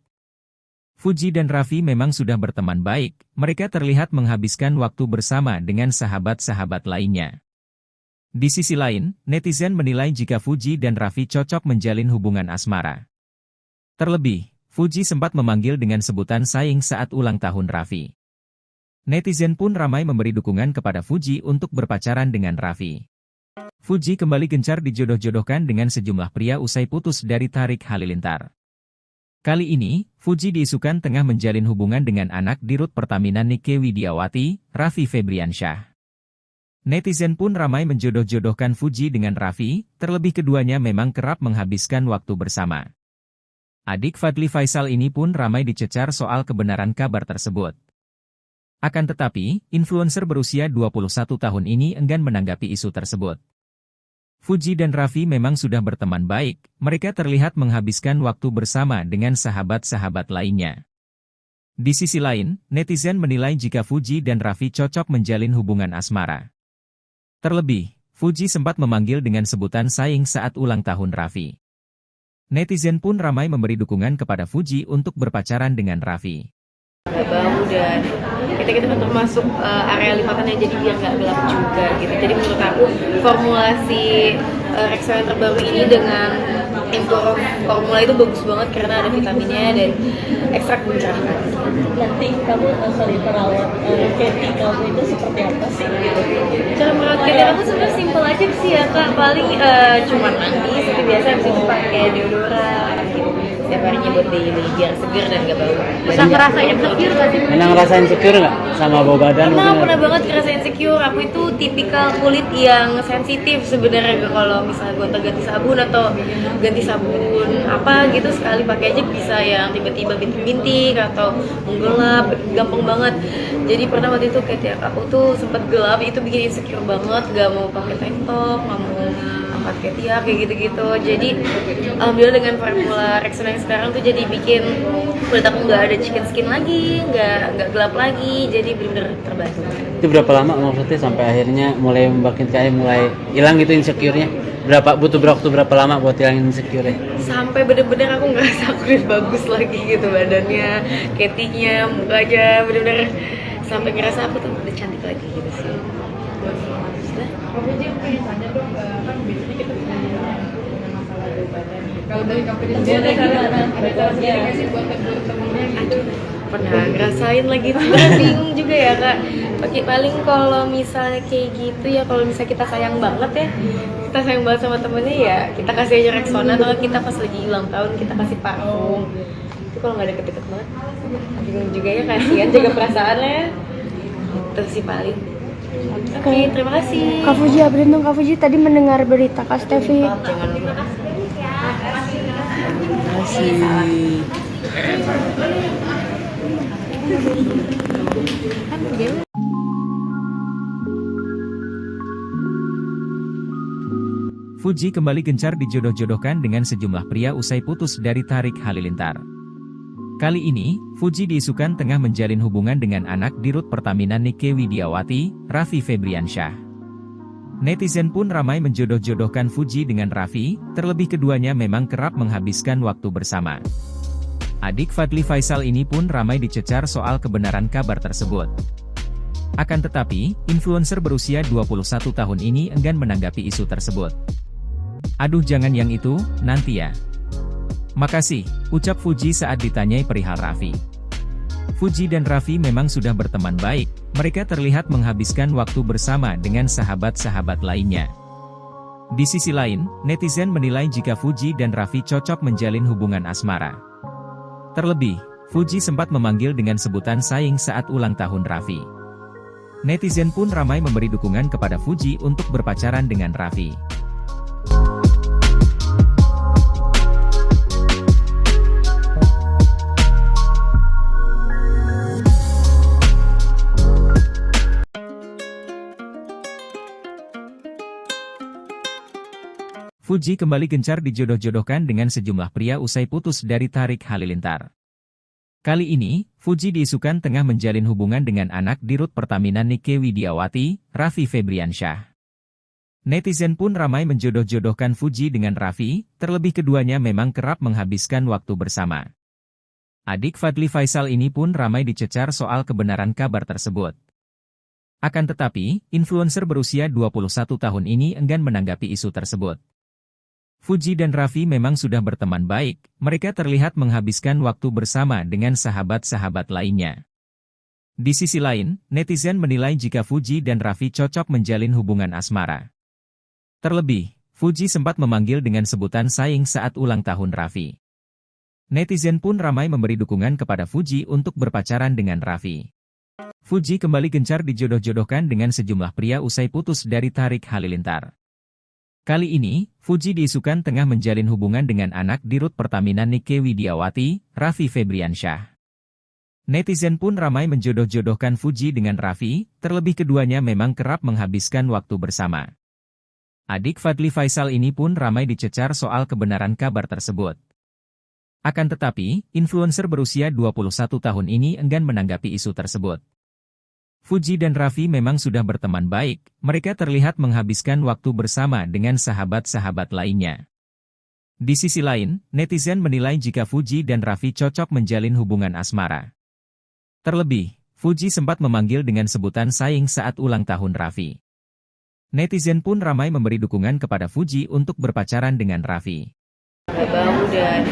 Fuji dan Raffi memang sudah berteman baik, mereka terlihat menghabiskan waktu bersama dengan sahabat-sahabat lainnya. Di sisi lain, netizen menilai jika Fuji dan Raffi cocok menjalin hubungan asmara. Terlebih, Fuji sempat memanggil dengan sebutan sayang saat ulang tahun Raffi. Netizen pun ramai memberi dukungan kepada Fuji untuk berpacaran dengan Raffi. Fuji kembali gencar dijodoh-jodohkan dengan sejumlah pria usai putus dari Tarik Halilintar. Kali ini, Fuji diisukan tengah menjalin hubungan dengan anak Dirut Pertamina Nike Widiawati, Raffi Febriansyah. Netizen pun ramai menjodoh-jodohkan Fuji dengan Raffi, terlebih keduanya memang kerap menghabiskan waktu bersama. Adik Fadly Faisal ini pun ramai dicecar soal kebenaran kabar tersebut. Akan tetapi, influencer berusia 21 tahun ini enggan menanggapi isu tersebut. Fuji dan Raffi memang sudah berteman baik, mereka terlihat menghabiskan waktu bersama dengan sahabat-sahabat lainnya. Di sisi lain, netizen menilai jika Fuji dan Raffi cocok menjalin hubungan asmara. Terlebih, Fuji sempat memanggil dengan sebutan sayang saat ulang tahun Raffi. Netizen pun ramai memberi dukungan kepada Fuji untuk berpacaran dengan Raffi. Gak bau dan kita kan termasuk area lipatannya, jadi biar nggak gelap juga gitu. Jadi menurut aku formulasi Rexona yang terbaru ini dengan Emporum formula itu bagus banget karena ada vitaminnya dan ekstrak mencerahkan. Nanti kamu perawat Katy kamu itu seperti apa sih? Cara merawat Katy aku sebenarnya simpel aja sih ya kak, paling cuma mandi seperti biasa, habis itu pakai deodoran gitu. Setiap harinya buat daily biar seger dan gak bau. Bisa ngerasain insecure gak sih? Pernah ngerasain insecure nggak sama bau badan? Pernah banget ngerasain insecure. Aku itu tipikal kulit yang sensitif sebenarnya, kalau misalnya gonta ganti sabun atau ganti sabun apa gitu sekali pakai aja bisa yang tiba-tiba bintik-bintik atau menggelap, gampang banget. Jadi pernah waktu itu kayak aku tuh sempat gelap, itu bikin insecure banget, gak mau pakai tank top, gak mau angkat ketiak kayak gitu-gitu. Jadi alhamdulillah dengan formula Rexona yang sekarang tuh jadi bikin kulit aku nggak ada chicken skin lagi, nggak gelap lagi, jadi bener-bener terbantu. Itu berapa lama maksudnya sampai akhirnya mulai makin kayak mulai hilang gitu insecure-nya? Butuh waktu berapa lama buat hilangin insecure-nya? Sampai bener-bener aku ngerasa kulit bagus lagi gitu, badannya, ketinya, mukanya, bener-bener sampai ngerasa aku tuh udah cantik lagi gitu sih. Kamu aja pengen tanya dong, kan biasanya kita punya masalah bau badan nih. Kalau dari kamu sendiri ada cara sendiri nggak sih buat temennya gitu? Pernah ngerasain lagi, bingung juga ya kak. Paling kalau misalnya kayak gitu ya, kalau misalnya kita sayang banget ya, kita sayang banget sama temennya ya, kita kasih aja Rexona, atau kita pas lagi ulang tahun kita kasih parfum. Itu kalau nggak deket-deket banget, bingung juga ya, kasihan jaga perasaannya. Itu sih paling. Oke, terima kasih. Kak Fuji, beruntung Kak Fuji tadi mendengar berita Kak Stevi. Jangan lupa. Fuji kembali gencar dijodoh-jodohkan dengan sejumlah pria usai putus dari Tarik Halilintar. Kali ini, Fuji diisukan tengah menjalin hubungan dengan anak Dirut Pertamina Nike Widiawati, Raffi Febriansyah. Netizen pun ramai menjodoh-jodohkan Fuji dengan Raffi, terlebih keduanya memang kerap menghabiskan waktu bersama. Adik Fadly Faisal ini pun ramai dicecar soal kebenaran kabar tersebut. Akan tetapi, influencer berusia 21 tahun ini enggan menanggapi isu tersebut. Aduh jangan yang itu, nanti ya. Makasih, ucap Fuji saat ditanyai perihal Raffi. Fuji dan Raffi memang sudah berteman baik, mereka terlihat menghabiskan waktu bersama dengan sahabat-sahabat lainnya. Di sisi lain, netizen menilai jika Fuji dan Raffi cocok menjalin hubungan asmara. Terlebih, Fuji sempat memanggil dengan sebutan sayang saat ulang tahun Raffi. Netizen pun ramai memberi dukungan kepada Fuji untuk berpacaran dengan Raffi. Fuji kembali gencar dijodoh-jodohkan dengan sejumlah pria usai putus dari Tarik Halilintar. Kali ini, Fuji diisukan tengah menjalin hubungan dengan anak dirut Pertamina Nike Widiawati, Raffi Febriansyah. Netizen pun ramai menjodoh-jodohkan Fuji dengan Raffi, terlebih keduanya memang kerap menghabiskan waktu bersama. Adik Fadly Faisal ini pun ramai dicecar soal kebenaran kabar tersebut. Akan tetapi, influencer berusia 21 tahun ini enggan menanggapi isu tersebut. Fuji dan Raffi memang sudah berteman baik, mereka terlihat menghabiskan waktu bersama dengan sahabat-sahabat lainnya. Di sisi lain, netizen menilai jika Fuji dan Raffi cocok menjalin hubungan asmara. Terlebih, Fuji sempat memanggil dengan sebutan saing saat ulang tahun Raffi. Netizen pun ramai memberi dukungan kepada Fuji untuk berpacaran dengan Raffi. Fuji kembali gencar dijodoh-jodohkan dengan sejumlah pria usai putus dari Tarik Halilintar. Kali ini, Fuji diisukan tengah menjalin hubungan dengan anak dirut Pertamina Nike Widiawati, Raffi Febriansyah. Netizen pun ramai menjodoh-jodohkan Fuji dengan Raffi, terlebih keduanya memang kerap menghabiskan waktu bersama. Adik Fadly Faisal ini pun ramai dicecar soal kebenaran kabar tersebut. Akan tetapi, influencer berusia 21 tahun ini enggan menanggapi isu tersebut. Fuji dan Raffi memang sudah berteman baik, mereka terlihat menghabiskan waktu bersama dengan sahabat-sahabat lainnya. Di sisi lain, netizen menilai jika Fuji dan Raffi cocok menjalin hubungan asmara. Terlebih, Fuji sempat memanggil dengan sebutan saing saat ulang tahun Raffi. Netizen pun ramai memberi dukungan kepada Fuji untuk berpacaran dengan Raffi. Gak bau dan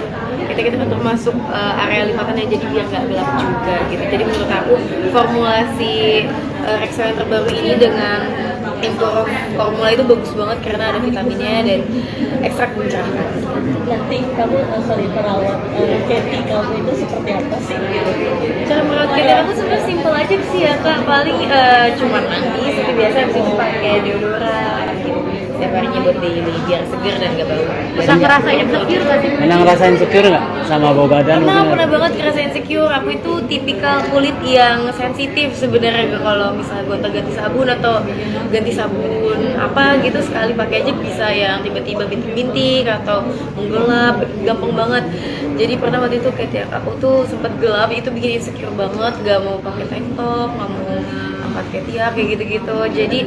kita termasuk area lipatannya, jadi biar gak gelap juga gitu. Jadi menurut aku formulasi Rexona yang terbaru ini dengan formula itu bagus banget karena ada vitaminnya dan ekstrak mencerahkan. Nanti kamu perawat Katy kamu itu seperti apa sih? Cara merawat Katy aku sebenarnya simpel aja sih ya kak, paling cuma mandi seperti biasa, habis itu pakai deodoran gitu. Setiap harinya buat daily biar seger dan gak bau. Bisa ngerasain insecure gak sih? Pernah ngerasain insecure nggak sama bau badan? Pernah banget ngerasain insecure. Aku itu tipikal kulit yang sensitif sebenarnya, kalau misalnya gonta-ganti sabun atau ganti sabun apa gitu sekali pakai aja bisa yang tiba-tiba bintik-bintik atau menggelap, gampang banget. Jadi pernah waktu itu kayak aku tuh sempat gelap, itu bikin insecure banget, gak mau pakai tank top, gak mau angkat ketiak kayak gitu-gitu. Jadi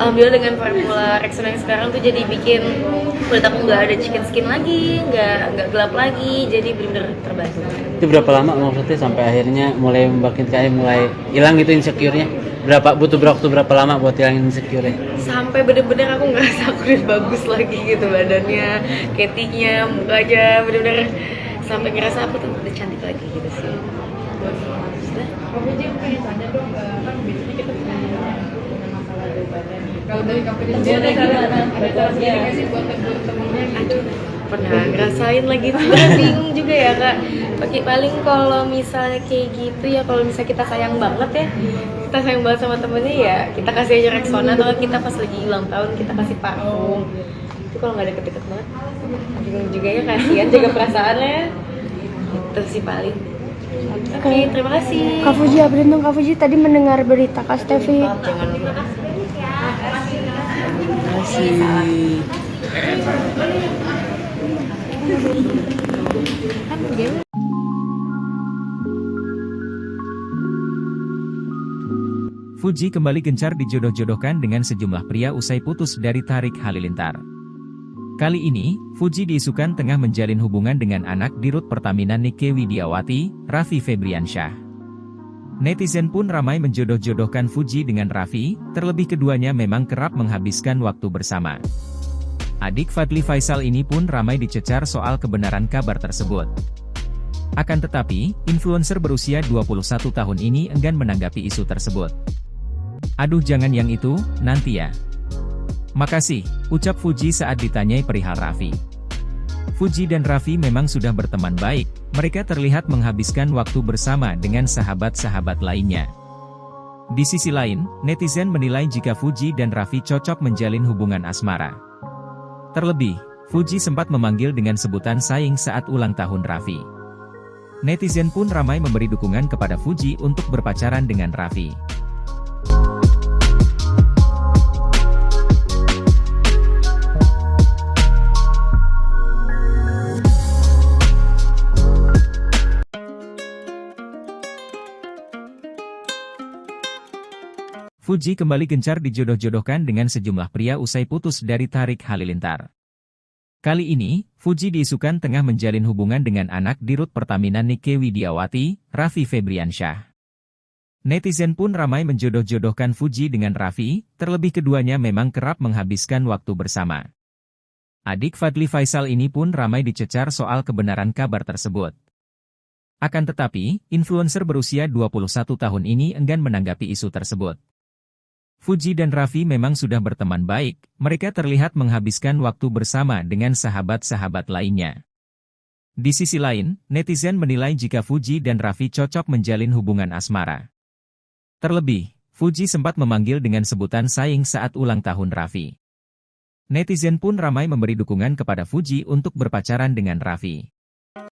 alhamdulillah dengan formula Rexona yang sekarang tuh jadi bikin kulit aku nggak ada chicken skin lagi, nggak gelap lagi, jadi benar-benar terbantu. Itu berapa lama maksudnya sampai akhirnya mulai mulai hilang gitu insecure-nya? Butuh waktu berapa lama buat hilangin insecure-nya? Sampai bener-bener aku ngerasa aku udah bagus lagi gitu badannya, ketinya, mukanya, bener-bener sampai ngerasa aku tuh udah cantik lagi gitu sih. Kamu aja pengen tanya dong, kan biasanya kita punya masalah bau badan nih. Kalau dari kamu sendiri ada cara sendiri nggak sih buat temen-temennya gitu? Pernah ngerasain lagi, sebenarnya bingung juga ya kak. Paling kalau misalnya kayak gitu ya, kalau misalnya kita sayang banget ya, kita sayang banget sama temennya ya, kita kasih aja Rexona, atau kita pas lagi ulang tahun kita kasih parfum. Itu kalau nggak deket-deket banget, bingung juga ya, kasihan jaga perasaannya. Itu sih paling. Oke, terima kasih. Kak Fuji, beruntung Kak Fuji tadi mendengar berita Kak Stevi. Jangan lupa. Terima kasih. Fuji kembali gencar dijodoh-jodohkan dengan sejumlah pria usai putus dari Tarik Halilintar. Kali ini, Fuji diisukan tengah menjalin hubungan dengan anak dirut Pertamina Nike Widiawati, Raffi Febriansyah. Netizen pun ramai menjodoh-jodohkan Fuji dengan Raffi, terlebih keduanya memang kerap menghabiskan waktu bersama. Adik Fadly Faisal ini pun ramai dicecar soal kebenaran kabar tersebut. Akan tetapi, influencer berusia 21 tahun ini enggan menanggapi isu tersebut. Aduh jangan yang itu, nanti ya. Makasih, ucap Fuji saat ditanyai perihal Raffi. Fuji dan Raffi memang sudah berteman baik, mereka terlihat menghabiskan waktu bersama dengan sahabat-sahabat lainnya. Di sisi lain, netizen menilai jika Fuji dan Raffi cocok menjalin hubungan asmara. Terlebih, Fuji sempat memanggil dengan sebutan saing saat ulang tahun Raffi. Netizen pun ramai memberi dukungan kepada Fuji untuk berpacaran dengan Raffi. Fuji kembali gencar dijodoh-jodohkan dengan sejumlah pria usai putus dari Tarik Halilintar. Kali ini, Fuji diisukan tengah menjalin hubungan dengan anak Dirut Pertamina Nike Widiawati, Raffi Febriansyah. Netizen pun ramai menjodoh-jodohkan Fuji dengan Raffi, terlebih keduanya memang kerap menghabiskan waktu bersama. Adik Fadly Faisal ini pun ramai dicecar soal kebenaran kabar tersebut. Akan tetapi, influencer berusia 21 tahun ini enggan menanggapi isu tersebut. Fuji dan Raffi memang sudah berteman baik, mereka terlihat menghabiskan waktu bersama dengan sahabat-sahabat lainnya. Di sisi lain, netizen menilai jika Fuji dan Raffi cocok menjalin hubungan asmara. Terlebih, Fuji sempat memanggil dengan sebutan sayang saat ulang tahun Raffi. Netizen pun ramai memberi dukungan kepada Fuji untuk berpacaran dengan Raffi.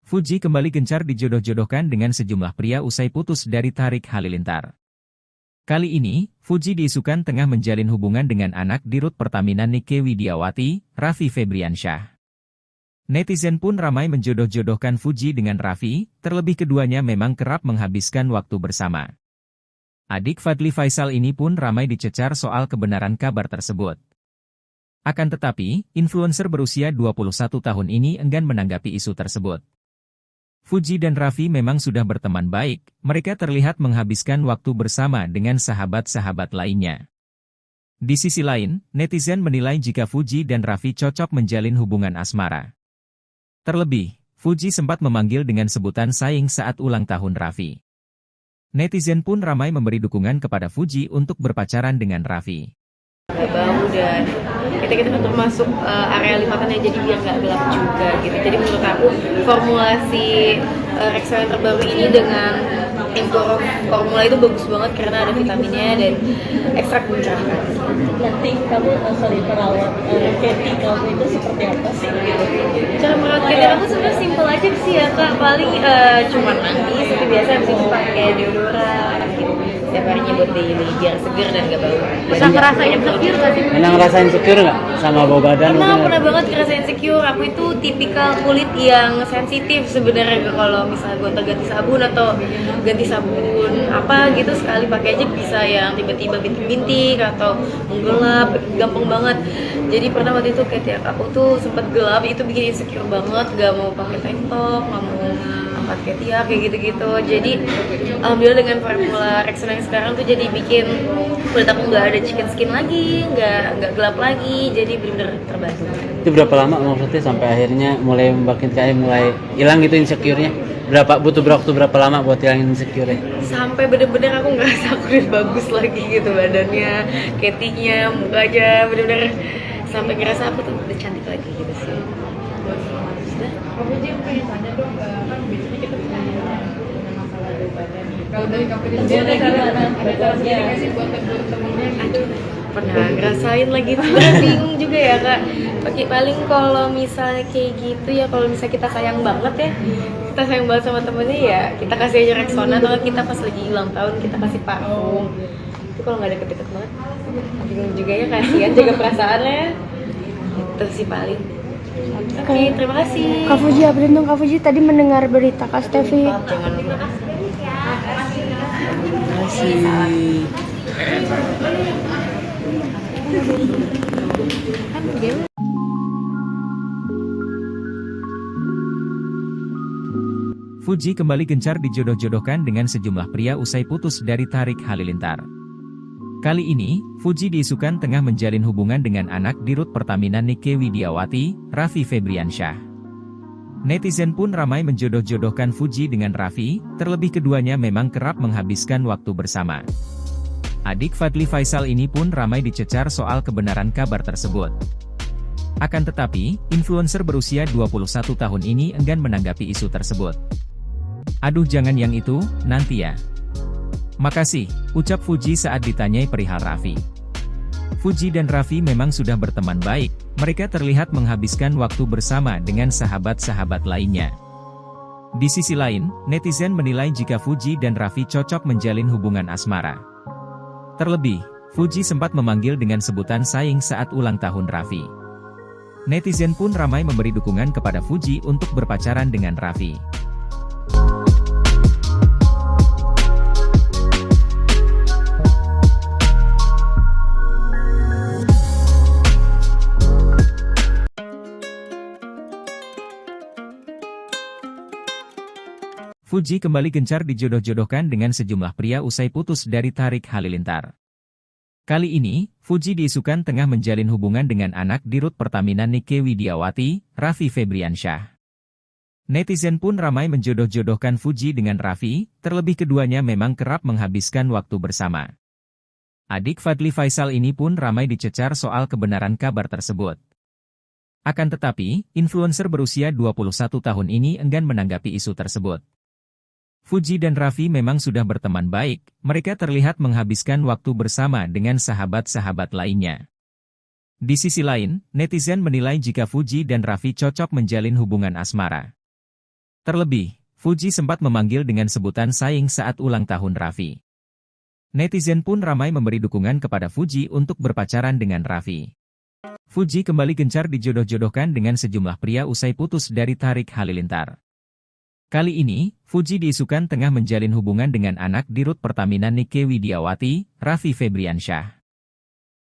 Fuji kembali gencar dijodoh-jodohkan dengan sejumlah pria usai putus dari Tarik Halilintar. Kali ini, Fuji diisukan tengah menjalin hubungan dengan anak Dirut Pertamina Nike Widiawati, Raffi Febriansyah. Netizen pun ramai menjodoh-jodohkan Fuji dengan Raffi, terlebih keduanya memang kerap menghabiskan waktu bersama. Adik Fadly Faisal ini pun ramai dicecar soal kebenaran kabar tersebut. Akan tetapi, influencer berusia 21 tahun ini enggan menanggapi isu tersebut. Fuji dan Raffi memang sudah berteman baik, mereka terlihat menghabiskan waktu bersama dengan sahabat-sahabat lainnya. Di sisi lain, netizen menilai jika Fuji dan Raffi cocok menjalin hubungan asmara. Terlebih, Fuji sempat memanggil dengan sebutan sayang saat ulang tahun Raffi. Netizen pun ramai memberi dukungan kepada Fuji untuk berpacaran dengan Raffi. Gak bau dan kita termasuk area lipatannya, jadi biar nggak gelap juga gitu. Jadi menurut aku formulasi Rexona yang terbaru ini dengan Emporo formula itu bagus banget karena ada vitaminnya dan ekstrak mencerahkan. Nanti kamu perawat Katy kamu itu seperti apa sih gitu? Cara merawat Katy aku sebenarnya simple aja sih ya kak, paling cuman mandi seperti biasa, habis itu pakai deodoran gitu. Setiap harinya buat daily biar seger dan gak bau. Bisa ngerasain insecure gak sih? Pernah ngerasain insecure nggak sama bau badan? Pernah banget ngerasain insecure. Aku itu tipikal kulit yang sensitif sebenarnya, kalau misalnya gonta-ganti sabun atau ganti sabun apa gitu sekali pakai aja bisa yang tiba-tiba bintik-bintik atau menggelap, gampang banget. Jadi pernah waktu itu kayak aku tuh sempat gelap, itu bikin insecure banget, gak mau pakai tank top, gak mau angkat ketiak kayak gitu-gitu. Jadi alhamdulillah dengan formula Rexona yang sekarang tuh jadi bikin kulit aku nggak ada chicken skin lagi, nggak gelap lagi, jadi benar-benar terbantu. Itu berapa lama maksudnya sampai akhirnya mulai mulai hilang gitu insecure-nya? Butuh waktu berapa lama buat hilangin insecure-nya? Sampai bener-bener aku ngerasa aku udah bagus lagi gitu badannya, ketinya, mukanya, bener-bener sampai ngerasa aku tuh udah cantik lagi gitu sih. Kamu aja yang pengen tanya dong, kan biasanya kita punya masalah bau badan nih. Kalau dari kamu sendiri ada cara sendiri nggak sih buat temen-temennya gitu? Pernah ngerasain lagi, bingung juga ya kak. Paling kalau misalnya kayak gitu ya, kalau misalnya kita sayang banget ya, kita sayang banget sama temennya ya, kita kasih aja Rexona, atau kita pas lagi ulang tahun kita kasih parfum. Itu kalau nggak deket-deket banget, bingung juga ya, kasihan jaga perasaannya. Itu sih paling. Oke, terima kasih. Kak Fuji, update dong Kak Fuji, tadi mendengar berita Kak Stevi. Jangan lupa. Fuji kembali gencar dijodoh-jodohkan dengan sejumlah pria usai putus dari Tarik Halilintar. Kali ini, Fuji diisukan tengah menjalin hubungan dengan anak Dirut Pertamina Nike Widiawati, Raffi Febriansyah. Netizen pun ramai menjodoh-jodohkan Fuji dengan Raffi, terlebih keduanya memang kerap menghabiskan waktu bersama. Adik Fadly Faisal ini pun ramai dicecar soal kebenaran kabar tersebut. Akan tetapi, influencer berusia 21 tahun ini enggan menanggapi isu tersebut. Aduh jangan yang itu, nanti ya. Makasih, ucap Fuji saat ditanyai perihal Raffi. Fuji dan Raffi memang sudah berteman baik, mereka terlihat menghabiskan waktu bersama dengan sahabat-sahabat lainnya. Di sisi lain, netizen menilai jika Fuji dan Raffi cocok menjalin hubungan asmara. Terlebih, Fuji sempat memanggil dengan sebutan sayang saat ulang tahun Raffi. Netizen pun ramai memberi dukungan kepada Fuji untuk berpacaran dengan Raffi. Fuji kembali gencar dijodoh-jodohkan dengan sejumlah pria usai putus dari Tarik Halilintar. Kali ini, Fuji diisukan tengah menjalin hubungan dengan anak Dirut Pertamina Nike Widiawati, Raffi Febriansyah. Netizen pun ramai menjodoh-jodohkan Fuji dengan Raffi, terlebih keduanya memang kerap menghabiskan waktu bersama. Adik Fadly Faisal ini pun ramai dicecar soal kebenaran kabar tersebut. Akan tetapi, influencer berusia 21 tahun ini enggan menanggapi isu tersebut. Fuji dan Raffi memang sudah berteman baik, mereka terlihat menghabiskan waktu bersama dengan sahabat-sahabat lainnya. Di sisi lain, netizen menilai jika Fuji dan Raffi cocok menjalin hubungan asmara. Terlebih, Fuji sempat memanggil dengan sebutan sayang saat ulang tahun Raffi. Netizen pun ramai memberi dukungan kepada Fuji untuk berpacaran dengan Raffi. Fuji kembali gencar dijodoh-jodohkan dengan sejumlah pria usai putus dari Tarik Halilintar. Kali ini, Fuji diisukan tengah menjalin hubungan dengan anak Dirut Pertamina Nike Widiawati, Raffi Febriansyah.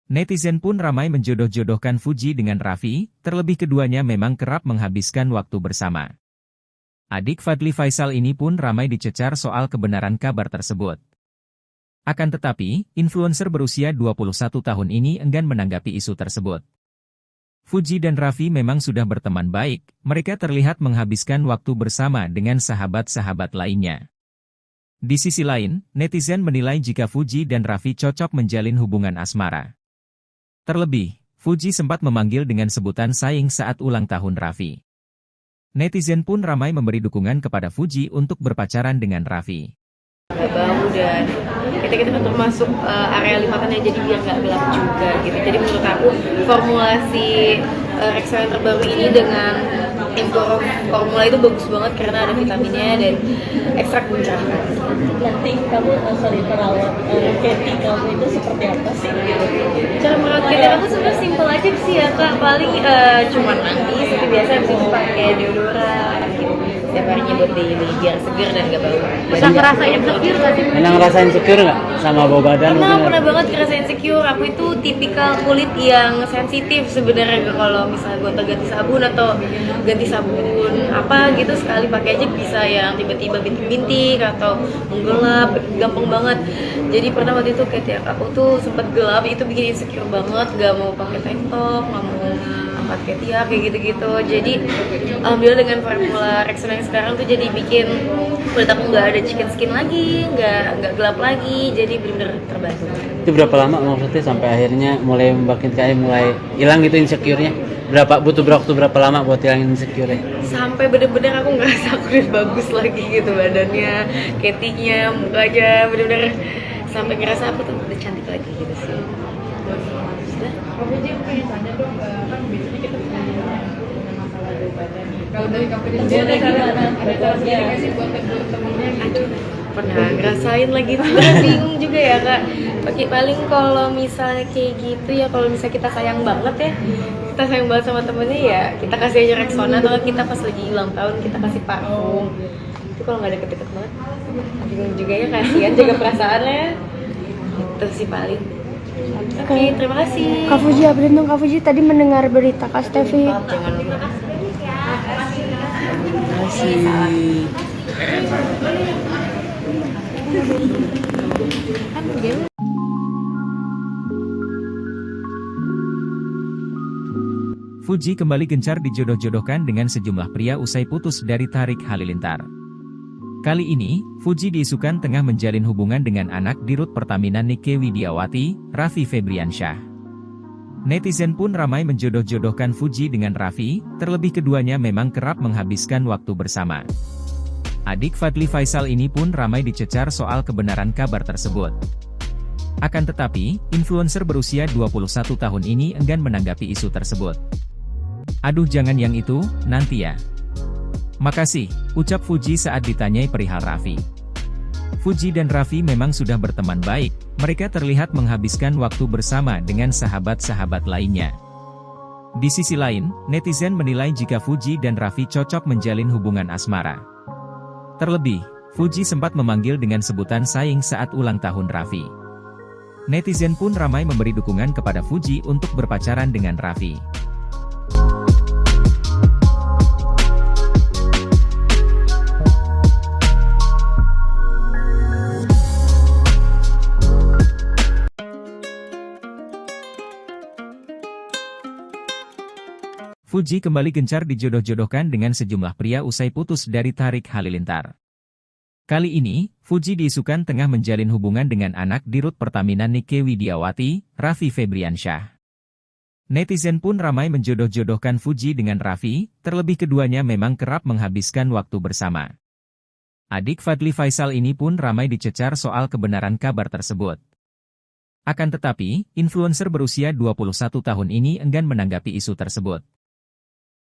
Netizen pun ramai menjodoh-jodohkan Fuji dengan Raffi, terlebih keduanya memang kerap menghabiskan waktu bersama. Adik Fadly Faisal ini pun ramai dicecar soal kebenaran kabar tersebut. Akan tetapi, influencer berusia 21 tahun ini enggan menanggapi isu tersebut. Fuji dan Raffi memang sudah berteman baik, mereka terlihat menghabiskan waktu bersama dengan sahabat-sahabat lainnya. Di sisi lain, netizen menilai jika Fuji dan Raffi cocok menjalin hubungan asmara. Terlebih, Fuji sempat memanggil dengan sebutan sayang saat ulang tahun Raffi. Netizen pun ramai memberi dukungan kepada Fuji untuk berpacaran dengan Raffi. Bau dan kita termasuk area limatannya, jadi biar nggak gelap juga gitu. Jadi menurut aku formulasi Rexona yang terbaru ini dengan formula itu bagus banget karena ada vitaminnya dan ekstrak pencerahan. Nanti kamu perawat Katy kamu itu seperti apa sih? Cara merawat Katy aku sebenarnya simpel aja sih ya kak, paling cuma mandi seperti biasa, habis itu pakai deodoran gitu. Setiap harinya buat daily biar seger dan gak bau. Bisa ngerasain insecure gak sih? Pernah ngerasain insecure nggak sama bau badan? Pernah banget ngerasain insecure. Aku itu tipikal kulit yang sensitif sebenarnya, kalau misalnya gonta ganti sabun atau ganti sabun apa gitu sekali pakai aja bisa yang tiba-tiba bintik-bintik atau menggelap, gampang banget. Jadi pernah waktu itu kayak aku tuh sempet gelap, itu bikin insecure banget, gak mau pakai tank top, gak mau angkat ketiak kayak gitu-gitu. Jadi alhamdulillah dengan formula Rexona yang sekarang tuh jadi bikin kulit aku nggak ada chicken skin lagi, nggak gelap lagi, jadi benar-benar terbantu. Itu berapa lama maksudnya sampai akhirnya mulai mulai hilang gitu insecure-nya? Butuh waktu berapa lama buat hilangin insecure-nya? Sampai bener-bener aku ngerasa aku udah bagus lagi gitu badannya, ketinya, mukanya, bener-bener sampai ngerasa aku tuh udah cantik lagi gitu sih. Aku aja pengen tanya dong, kan biasanya kita punya masalah bau badan nih. Kalau dari company sendiri ada cara sendiri nggak sih buat temen-temennya gitu? Pernah ngerasain lagi, sebenarnya bingung juga ya kak. Paling kalau misalnya kayak gitu ya, kalau misalnya kita sayang banget ya, kita sayang banget sama temennya ya, kita kasih aja Rexona, atau kita pas lagi ulang tahun kita kasih parfum. Itu kalau nggak deket-deket banget, bingung juga ya, kasihan jaga perasaannya. Itu sih paling. Oke, terima kasih. Kak Fuji, update dong Kak Fuji, tadi mendengar berita Kak Stevi. Jangan lupa. Fuji kembali gencar dijodoh-jodohkan dengan sejumlah pria usai putus dari Tarik Halilintar. Kali ini, Fuji diisukan tengah menjalin hubungan dengan anak Dirut Pertamina Nike Widiawati, Raffi Febriansyah. Netizen pun ramai menjodoh-jodohkan Fuji dengan Raffi, terlebih keduanya memang kerap menghabiskan waktu bersama. Adik Fadly Faisal ini pun ramai dicecar soal kebenaran kabar tersebut. Akan tetapi, influencer berusia 21 tahun ini enggan menanggapi isu tersebut. "Aduh jangan yang itu, nanti ya. Makasih," ucap Fuji saat ditanyai perihal Raffi. Fuji dan Raffi memang sudah berteman baik, mereka terlihat menghabiskan waktu bersama dengan sahabat-sahabat lainnya. Di sisi lain, netizen menilai jika Fuji dan Raffi cocok menjalin hubungan asmara. Terlebih, Fuji sempat memanggil dengan sebutan sayang saat ulang tahun Raffi. Netizen pun ramai memberi dukungan kepada Fuji untuk berpacaran dengan Raffi. Fuji kembali gencar dijodoh-jodohkan dengan sejumlah pria usai putus dari Tarik Halilintar. Kali ini, Fuji diisukan tengah menjalin hubungan dengan anak Dirut Pertamina Nike Widiawati, Raffi Febriansyah. Netizen pun ramai menjodoh-jodohkan Fuji dengan Raffi, terlebih keduanya memang kerap menghabiskan waktu bersama. Adik Fadly Faisal ini pun ramai dicecar soal kebenaran kabar tersebut. Akan tetapi, influencer berusia 21 tahun ini enggan menanggapi isu tersebut.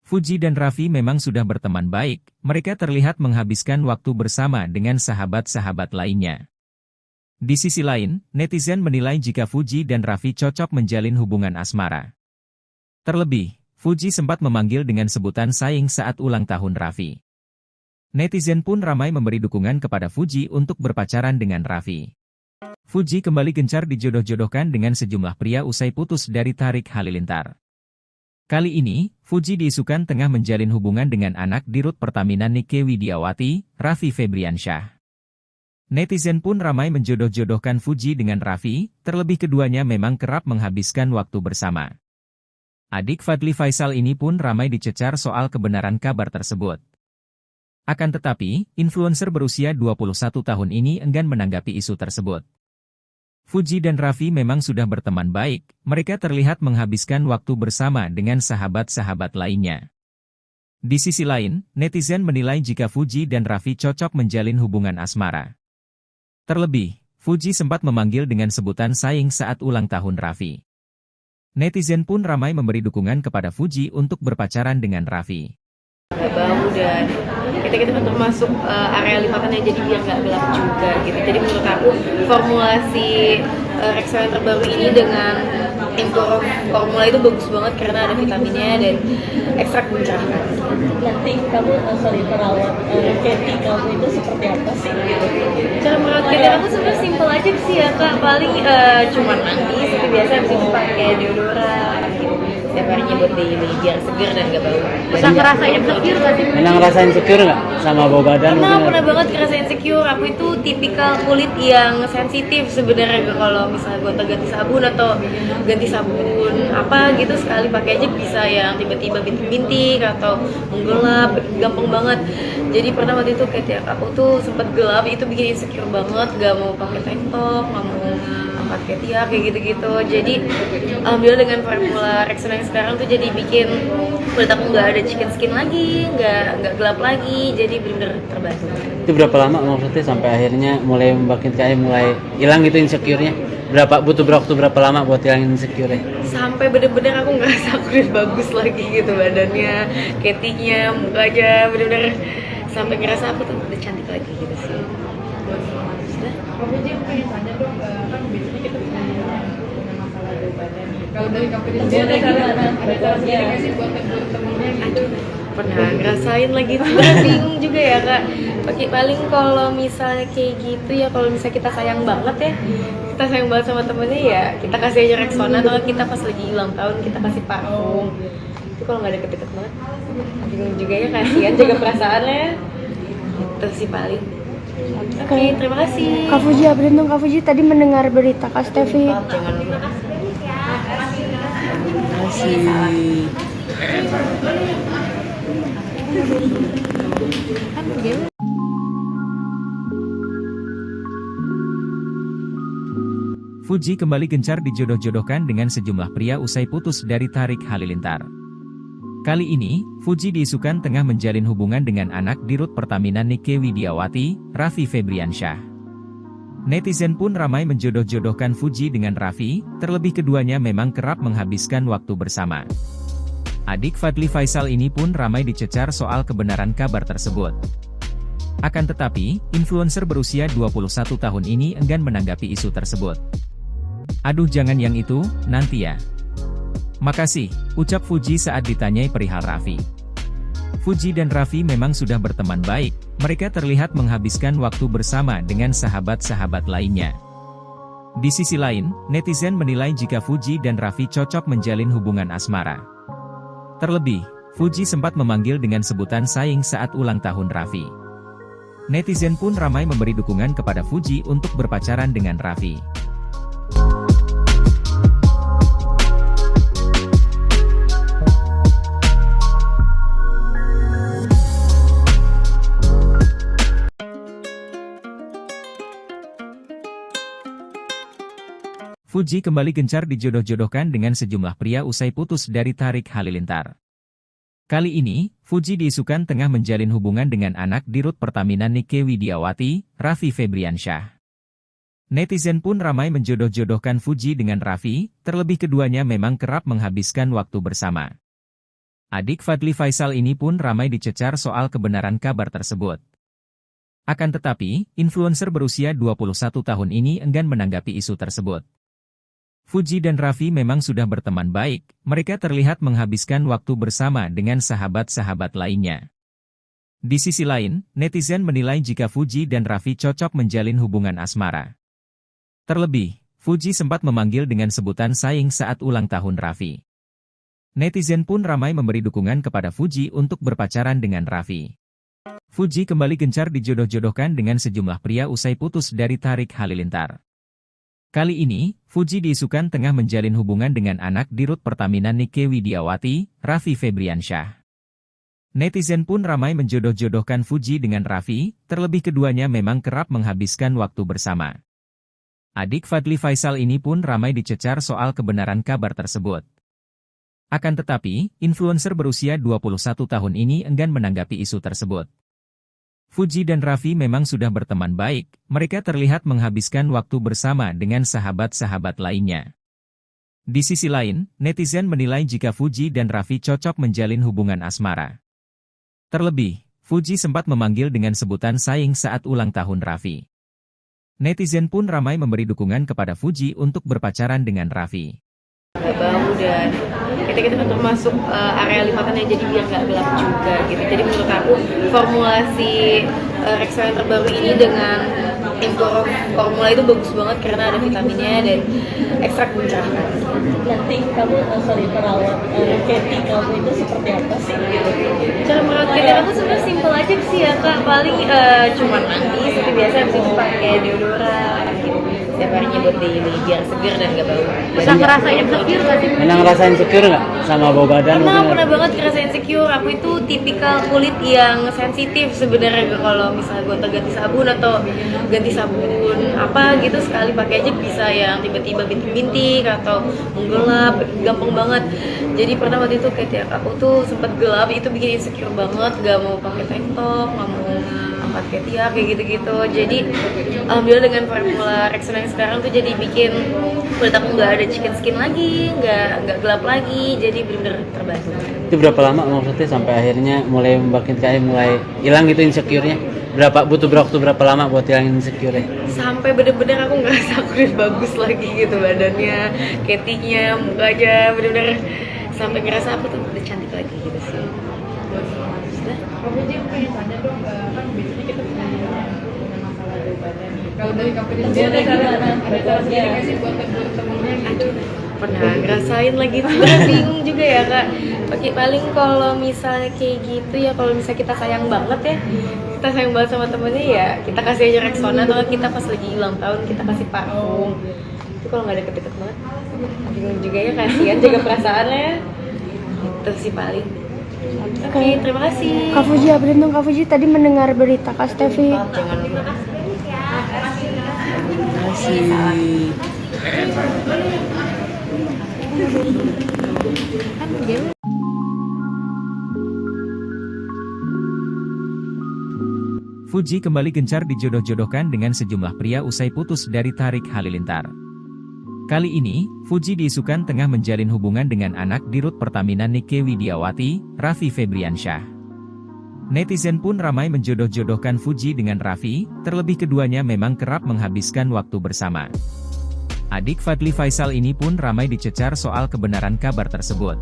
Fuji dan Raffi memang sudah berteman baik, mereka terlihat menghabiskan waktu bersama dengan sahabat-sahabat lainnya. Di sisi lain, netizen menilai jika Fuji dan Raffi cocok menjalin hubungan asmara. Terlebih, Fuji sempat memanggil dengan sebutan sayang saat ulang tahun Raffi. Netizen pun ramai memberi dukungan kepada Fuji untuk berpacaran dengan Raffi. Fuji kembali gencar dijodoh-jodohkan dengan sejumlah pria usai putus dari Tarik Halilintar. Kali ini, Fuji diisukan tengah menjalin hubungan dengan anak Dirut Pertamina Nike Widiawati, Raffi Febriansyah. Netizen pun ramai menjodoh-jodohkan Fuji dengan Raffi, terlebih keduanya memang kerap menghabiskan waktu bersama. Adik Fadly Faisal ini pun ramai dicecar soal kebenaran kabar tersebut. Akan tetapi, influencer berusia 21 tahun ini enggan menanggapi isu tersebut. Fuji dan Raffi memang sudah berteman baik, mereka terlihat menghabiskan waktu bersama dengan sahabat-sahabat lainnya. Di sisi lain, netizen menilai jika Fuji dan Raffi cocok menjalin hubungan asmara. Terlebih, Fuji sempat memanggil dengan sebutan sayang saat ulang tahun Raffi. Netizen pun ramai memberi dukungan kepada Fuji untuk berpacaran dengan Raffi. Bau dan kita kan termasuk area lipatannya, jadi biar nggak gelap juga gitu. Jadi menurut aku formulasi Rexona yang terbaru ini dengan Impro formula itu bagus banget karena ada vitaminnya dan ekstrak mencerahkan. Nanti kamu perawat Katy kamu itu seperti apa sih? Cara merawat Katy aku sebenarnya simpel aja sih ya kak, paling cuma mandi seperti biasa, habis itu pakai deodoran gitu. Setiap harinya buat daily biar seger dan gak bau. Pernah ngerasain insecure gak sih? Pernah ngerasain insecure nggak sama bau badan? Pernah banget ngerasain insecure. Aku itu tipikal kulit yang sensitif sebenarnya, kalau misalnya gonta ganti sabun atau ganti sabun apa gitu sekali pakai aja bisa yang tiba-tiba bintik-bintik atau menggelap, gampang banget. Jadi pernah waktu itu kayak aku tuh sempet gelap, itu bikin insecure banget, gak mau pakai tank top, gak mau pakai tiap kayak gitu-gitu. Jadi alhamdulillah dengan formula Rexona yang sekarang tuh jadi bikin kulit aku nggak ada chicken skin lagi, nggak gelap lagi, jadi bener-bener terbantu. Itu berapa lama maksudnya sampai akhirnya mulai makin kayak mulai hilang gitu insecure-nya? Butuh waktu berapa lama buat hilangin insecure-nya? Sampai bener-bener aku ngerasa aku udah bagus lagi gitu badannya, Katy-nya, mukanya bener-bener sampai ngerasa aku tuh udah cantik lagi gitu sih. Kamu aja pengen tanya dong, kan biasanya kita punya masalah di badan nih. Kalau dari kamu sendiri ada cara sendiri nggak sih buat temennya gitu? Pernah ngerasain lagi tuh, bingung juga ya kak. Paling kalau misalnya kayak gitu ya, kalau misalnya kita sayang banget ya, kita sayang banget sama temennya ya, kita kasih aja Rexona, atau kita pas lagi ulang tahun kita kasih parfum. Itu kalau nggak deket-deket banget, bingung juga ya, kasihan jaga perasaannya. Itu sih paling. Oke, terima kasih. Kak Fuji, update dong Kak Fuji, tadi mendengar berita Kak Stevi. Jangan lupa. Fuji kembali gencar dijodoh-jodohkan dengan sejumlah pria usai putus dari Tarik Halilintar. Kali ini, Fuji diisukan tengah menjalin hubungan dengan anak Dirut Pertamina Nike Widiawati, Raffi Febriansyah. Netizen pun ramai menjodoh-jodohkan Fuji dengan Raffi, terlebih keduanya memang kerap menghabiskan waktu bersama. Adik Fadly Faisal ini pun ramai dicecar soal kebenaran kabar tersebut. Akan tetapi, influencer berusia 21 tahun ini enggan menanggapi isu tersebut. Aduh jangan yang itu, nanti ya. Makasih, ucap Fuji saat ditanyai perihal Raffi. Fuji dan Raffi memang sudah berteman baik, mereka terlihat menghabiskan waktu bersama dengan sahabat-sahabat lainnya. Di sisi lain, netizen menilai jika Fuji dan Raffi cocok menjalin hubungan asmara. Terlebih, Fuji sempat memanggil dengan sebutan sayang saat ulang tahun Raffi. Netizen pun ramai memberi dukungan kepada Fuji untuk berpacaran dengan Raffi. Fuji kembali gencar dijodoh-jodohkan dengan sejumlah pria usai putus dari Tarik Halilintar. Kali ini, Fuji diisukan tengah menjalin hubungan dengan anak Dirut Pertamina Nike Widiawati, Raffi Febriansyah. Netizen pun ramai menjodoh-jodohkan Fuji dengan Raffi, terlebih keduanya memang kerap menghabiskan waktu bersama. Adik Fadly Faisal ini pun ramai dicecar soal kebenaran kabar tersebut. Akan tetapi, influencer berusia 21 tahun ini enggan menanggapi isu tersebut. Fuji dan Raffi memang sudah berteman baik, mereka terlihat menghabiskan waktu bersama dengan sahabat-sahabat lainnya. Di sisi lain, netizen menilai jika Fuji dan Raffi cocok menjalin hubungan asmara. Terlebih, Fuji sempat memanggil dengan sebutan sayang saat ulang tahun Raffi. Netizen pun ramai memberi dukungan kepada Fuji untuk berpacaran dengan Raffi. Fuji kembali gencar dijodoh-jodohkan dengan sejumlah pria usai putus dari Tarik Halilintar. Kali ini, Fuji diisukan tengah menjalin hubungan dengan anak Dirut Pertamina Nike Widiawati, Raffi Febriansyah. Netizen pun ramai menjodoh-jodohkan Fuji dengan Raffi, terlebih keduanya memang kerap menghabiskan waktu bersama. Adik Fadly Faisal ini pun ramai dicecar soal kebenaran kabar tersebut. Akan tetapi, influencer berusia 21 tahun ini enggan menanggapi isu tersebut. Fuji dan Raffi memang sudah berteman baik, mereka terlihat menghabiskan waktu bersama dengan sahabat-sahabat lainnya. Di sisi lain, netizen menilai jika Fuji dan Raffi cocok menjalin hubungan asmara. Terlebih, Fuji sempat memanggil dengan sebutan sayang saat ulang tahun Raffi. Netizen pun ramai memberi dukungan kepada Fuji untuk berpacaran dengan Raffi. Gak bau dan kita termasuk area lipatannya, jadi biar gak gelap juga gitu. Jadi menurut aku formulasi Rexona yang terbaru ini dengan Imporo formula itu bagus banget karena ada vitaminnya dan ekstrak mencerahkan. Nanti kamu perawat Katy kamu itu seperti apa sih gitu? Cara merawat Katy aku sebenarnya simpel aja sih ya kak, paling cuman mandi seperti biasa, habis itu pakai deodoran gitu. Setiap harinya buat daily biar seger dan gak bau. Bisa ngerasain insecure gak sih? Pernah ngerasain insecure nggak sama bau badan? Pernah banget ngerasain insecure. Aku itu tipikal kulit yang sensitif sebenarnya, kalau misalnya gonta-ganti sabun atau ganti sabun apa gitu sekali pakai aja bisa yang tiba-tiba bintik-bintik atau menggelap, gampang banget. Jadi pernah waktu itu kayak aku tuh sempat gelap, itu bikin insecure banget, gak mau pakai tank top, gak mau angkat ketiak kayak gitu-gitu. Jadi alhamdulillah dengan formula Rexona yang sekarang tuh jadi bikin kulit aku nggak ada chicken skin lagi, nggak gelap lagi, jadi bener-bener terbantu. Itu berapa lama maksudnya sampai akhirnya mulai mulai hilang gitu insecure-nya? Butuh waktu berapa lama buat hilangin insecure-nya? Sampai bener-bener aku ngerasa aku udah bagus lagi gitu badannya, ketinya, mukanya, bener-bener sampai ngerasa aku tuh udah cantik lagi gitu sih. Kamu aja pengen tanya dong, kan biasanya kita punya masalah bau badan nih. Kalau dari kamu sendiri ada cara sendiri nggak sih buat temen-temennya gitu? Pernah ngerasain lagi, sebenarnya bingung juga ya kak. Paling kalau misalnya kayak gitu ya, kalau misalnya kita sayang banget ya, kita sayang banget sama temennya ya, kita kasih aja Rexona, atau kita pas lagi ulang tahun kita kasih parfum. Itu kalau nggak deket-deket banget, bingung juga ya, kasihan jaga perasaannya. Itu sih paling. Oke, terima kasih. Kak Fuji, update dong Kak Fuji, tadi mendengar berita Kak Stevi. Jangan lupa. Fuji kembali gencar dijodoh-jodohkan dengan sejumlah pria usai putus dari Tarik Halilintar. Kali ini, Fuji diisukan tengah menjalin hubungan dengan anak Dirut Pertamina Nike Widiawati, Raffi Febriansyah. Netizen pun ramai menjodoh-jodohkan Fuji dengan Raffi, terlebih keduanya memang kerap menghabiskan waktu bersama. Adik Fadly Faisal ini pun ramai dicecar soal kebenaran kabar tersebut.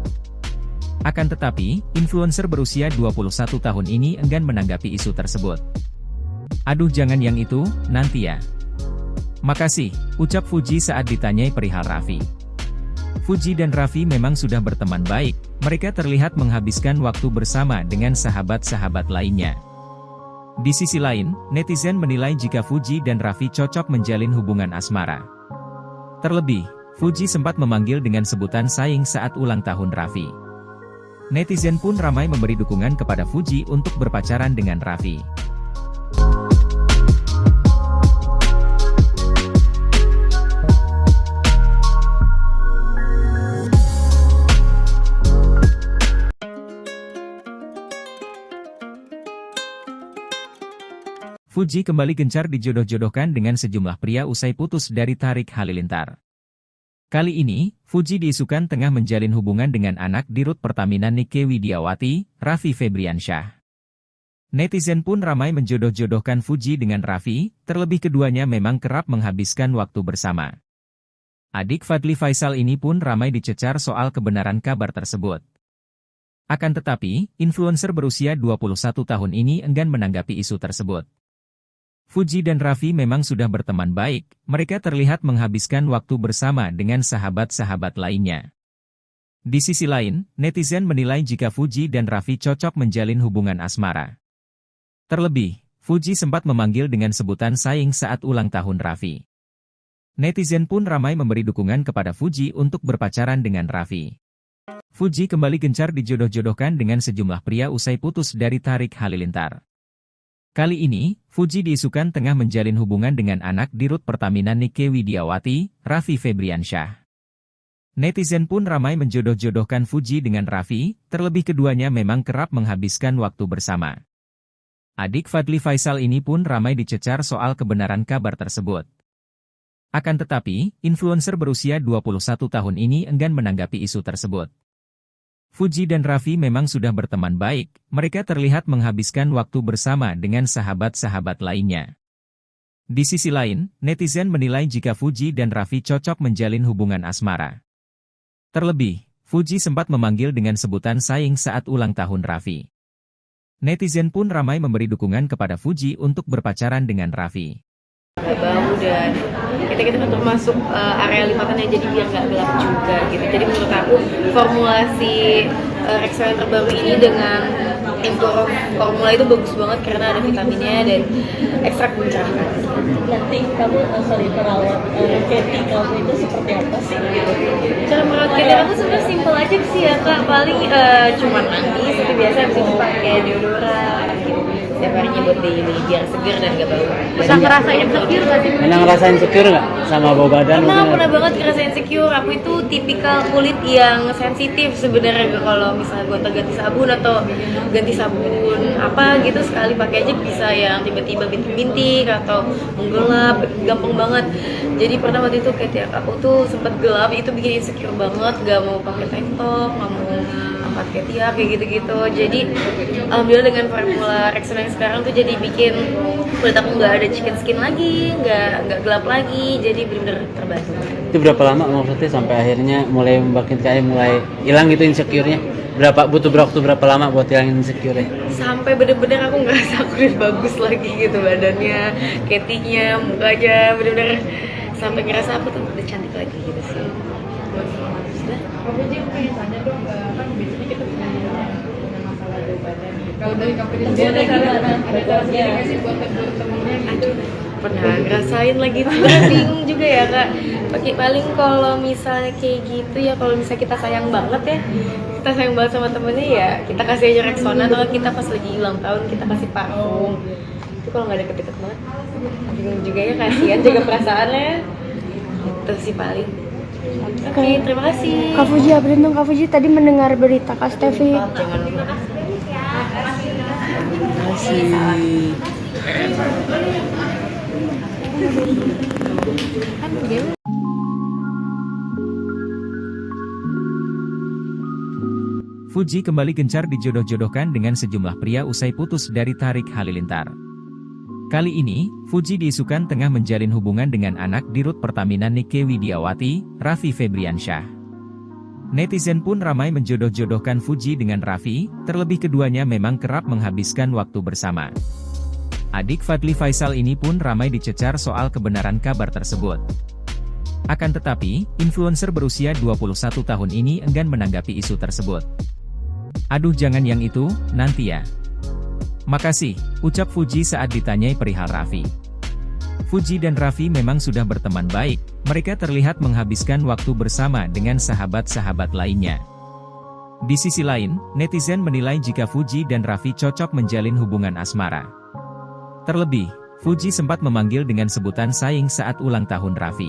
Akan tetapi, influencer berusia 21 tahun ini enggan menanggapi isu tersebut. Aduh jangan yang itu, nanti ya. Makasih, ucap Fuji saat ditanyai perihal Raffi. Fuji dan Raffi memang sudah berteman baik, mereka terlihat menghabiskan waktu bersama dengan sahabat-sahabat lainnya. Di sisi lain, netizen menilai jika Fuji dan Raffi cocok menjalin hubungan asmara. Terlebih, Fuji sempat memanggil dengan sebutan sayang saat ulang tahun Raffi. Netizen pun ramai memberi dukungan kepada Fuji untuk berpacaran dengan Raffi. Fuji kembali gencar dijodoh-jodohkan dengan sejumlah pria usai putus dari Tarik Halilintar. Kali ini, Fuji diisukan tengah menjalin hubungan dengan anak Dirut Pertamina Nike Widiawati, Raffi Febriansyah. Netizen pun ramai menjodoh-jodohkan Fuji dengan Raffi, terlebih keduanya memang kerap menghabiskan waktu bersama. Adik Fadly Faisal ini pun ramai dicecar soal kebenaran kabar tersebut. Akan tetapi, influencer berusia 21 tahun ini enggan menanggapi isu tersebut. Fuji dan Raffi memang sudah berteman baik, mereka terlihat menghabiskan waktu bersama dengan sahabat-sahabat lainnya. Di sisi lain, netizen menilai jika Fuji dan Raffi cocok menjalin hubungan asmara. Terlebih, Fuji sempat memanggil dengan sebutan sayang saat ulang tahun Raffi. Netizen pun ramai memberi dukungan kepada Fuji untuk berpacaran dengan Raffi. Fuji kembali gencar dijodoh-jodohkan dengan sejumlah pria usai putus dari Tarik Halilintar. Kali ini, Fuji diisukan tengah menjalin hubungan dengan anak Dirut Pertamina Nike Widiawati, Raffi Febriansyah. Netizen pun ramai menjodoh-jodohkan Fuji dengan Raffi, terlebih keduanya memang kerap menghabiskan waktu bersama. Adik Fadly Faisal ini pun ramai dicecar soal kebenaran kabar tersebut. Akan tetapi, influencer berusia 21 tahun ini enggan menanggapi isu tersebut. Fuji dan Raffi memang sudah berteman baik, mereka terlihat menghabiskan waktu bersama dengan sahabat-sahabat lainnya. Di sisi lain, netizen menilai jika Fuji dan Raffi cocok menjalin hubungan asmara. Terlebih, Fuji sempat memanggil dengan sebutan sayang saat ulang tahun Raffi. Netizen pun ramai memberi dukungan kepada Fuji untuk berpacaran dengan Raffi. Bau dan kita termasuk area lipatannya, jadi biar nggak gelap juga gitu. Jadi menurut aku formulasi Rexona yang terbaru ini dengan formula itu bagus banget karena ada vitaminnya dan ekstrak mencerahkan. Nanti kamu perawat Katy kamu itu seperti apa sih? Cara merawat Katy aku sebenarnya simpel aja sih ya kak, paling cuma mandi seperti biasa, habis itu pakai deodoran gitu. Setiap harinya buat daily biar seger dan gak bau. Bisa ngerasain insecure gak sih? Pernah ngerasain insecure nggak sama bau badan? Pernah banget ngerasain insecure. Aku itu tipikal kulit yang sensitif sebenarnya, kalau misalnya gonta-ganti sabun atau ganti sabun apa gitu sekali pakai aja bisa yang tiba-tiba bintik-bintik atau menggelap, gampang banget. Jadi pernah waktu itu kayak aku tuh sempet gelap, itu bikin insecure banget, gak mau pakai tank top, gak mau angkat ketiak kayak gitu-gitu. Jadi alhamdulillah dengan formula Rexona yang sekarang tuh jadi bikin kulit aku nggak ada chicken skin lagi, nggak gelap lagi, jadi benar-benar terbantu. Itu berapa lama maksudnya sampai akhirnya mulai mulai hilang gitu insecure-nya? Butuh waktu berapa lama buat hilangin insecure-nya? Sampai bener-bener aku ngerasa aku udah bagus lagi gitu badannya, ketinya, mukanya, bener-bener sampai ngerasa aku tuh udah cantik lagi gitu sih. Aku aja pengen tanya dong, kan biasanya kita punya masalah bau badan nih. Kalau dari company sendiri ada cara sendiri nggak sih buat temen-temennya gitu? Pernah ngerasain lagi tuh, bingung juga ya kak. Paling kalau misalnya kayak gitu ya, kalau misalnya kita sayang banget ya, kita sayang banget sama temennya ya, kita kasih aja Rexona, atau kita pas lagi ulang tahun kita kasih parfum. Itu kalau nggak deket-deket banget, bingung juga ya, kasihan jaga perasaannya. Itu sih paling. Oke, terima kasih. Kak Fuji, update dong Kak Fuji, tadi mendengar berita Kak Stevi. Jangan lupa. Fuji kembali gencar dijodoh-jodohkan dengan sejumlah pria usai putus dari Tarik Halilintar. Kali ini, Fuji diisukan tengah menjalin hubungan dengan anak Dirut Pertamina Nike Widiawati, Raffi Febriansyah. Netizen pun ramai menjodoh-jodohkan Fuji dengan Raffi, terlebih keduanya memang kerap menghabiskan waktu bersama. Adik Fadly Faisal ini pun ramai dicecar soal kebenaran kabar tersebut. Akan tetapi, influencer berusia 21 tahun ini enggan menanggapi isu tersebut. "Aduh jangan yang itu, nanti ya. Makasih," ucap Fuji saat ditanyai perihal Raffi. Fuji dan Raffi memang sudah berteman baik, mereka terlihat menghabiskan waktu bersama dengan sahabat-sahabat lainnya. Di sisi lain, netizen menilai jika Fuji dan Raffi cocok menjalin hubungan asmara. Terlebih, Fuji sempat memanggil dengan sebutan sayang saat ulang tahun Raffi.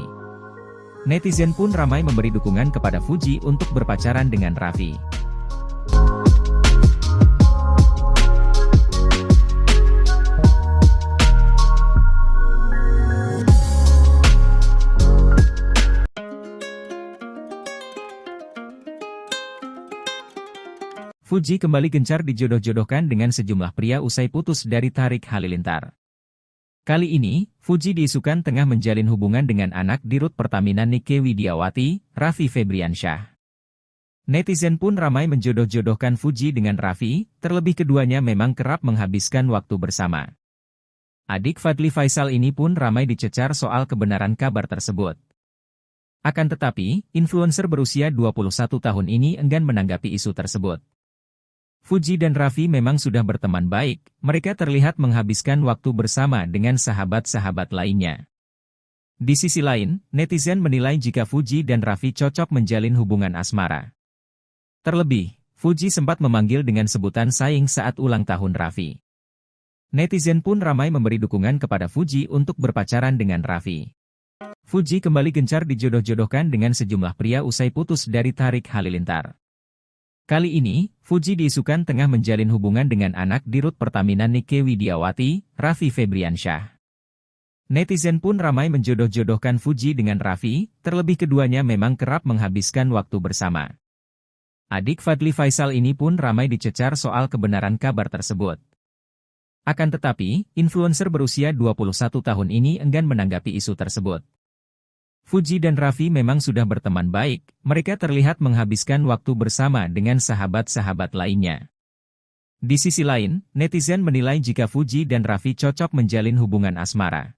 Netizen pun ramai memberi dukungan kepada Fuji untuk berpacaran dengan Raffi. Fuji kembali gencar dijodoh-jodohkan dengan sejumlah pria usai putus dari Tarik Halilintar. Kali ini, Fuji diisukan tengah menjalin hubungan dengan anak Dirut Pertamina Nike Widiawati, Raffi Febriansyah. Netizen pun ramai menjodoh-jodohkan Fuji dengan Raffi, terlebih keduanya memang kerap menghabiskan waktu bersama. Adik Fadly Faisal ini pun ramai dicecar soal kebenaran kabar tersebut. Akan tetapi, influencer berusia 21 tahun ini enggan menanggapi isu tersebut. Fuji dan Raffi memang sudah berteman baik, mereka terlihat menghabiskan waktu bersama dengan sahabat-sahabat lainnya. Di sisi lain, netizen menilai jika Fuji dan Raffi cocok menjalin hubungan asmara. Terlebih, Fuji sempat memanggil dengan sebutan sayang saat ulang tahun Raffi. Netizen pun ramai memberi dukungan kepada Fuji untuk berpacaran dengan Raffi. Fuji kembali gencar dijodoh-jodohkan dengan sejumlah pria usai putus dari Tarik Halilintar. Kali ini, Fuji diisukan tengah menjalin hubungan dengan anak Dirut Pertamina Nike Widiawati, Raffi Febriansyah. Netizen pun ramai menjodoh-jodohkan Fuji dengan Raffi, terlebih keduanya memang kerap menghabiskan waktu bersama. Adik Fadly Faisal ini pun ramai dicecar soal kebenaran kabar tersebut. Akan tetapi, influencer berusia 21 tahun ini enggan menanggapi isu tersebut. Fuji dan Raffi memang sudah berteman baik, mereka terlihat menghabiskan waktu bersama dengan sahabat-sahabat lainnya. Di sisi lain, netizen menilai jika Fuji dan Raffi cocok menjalin hubungan asmara.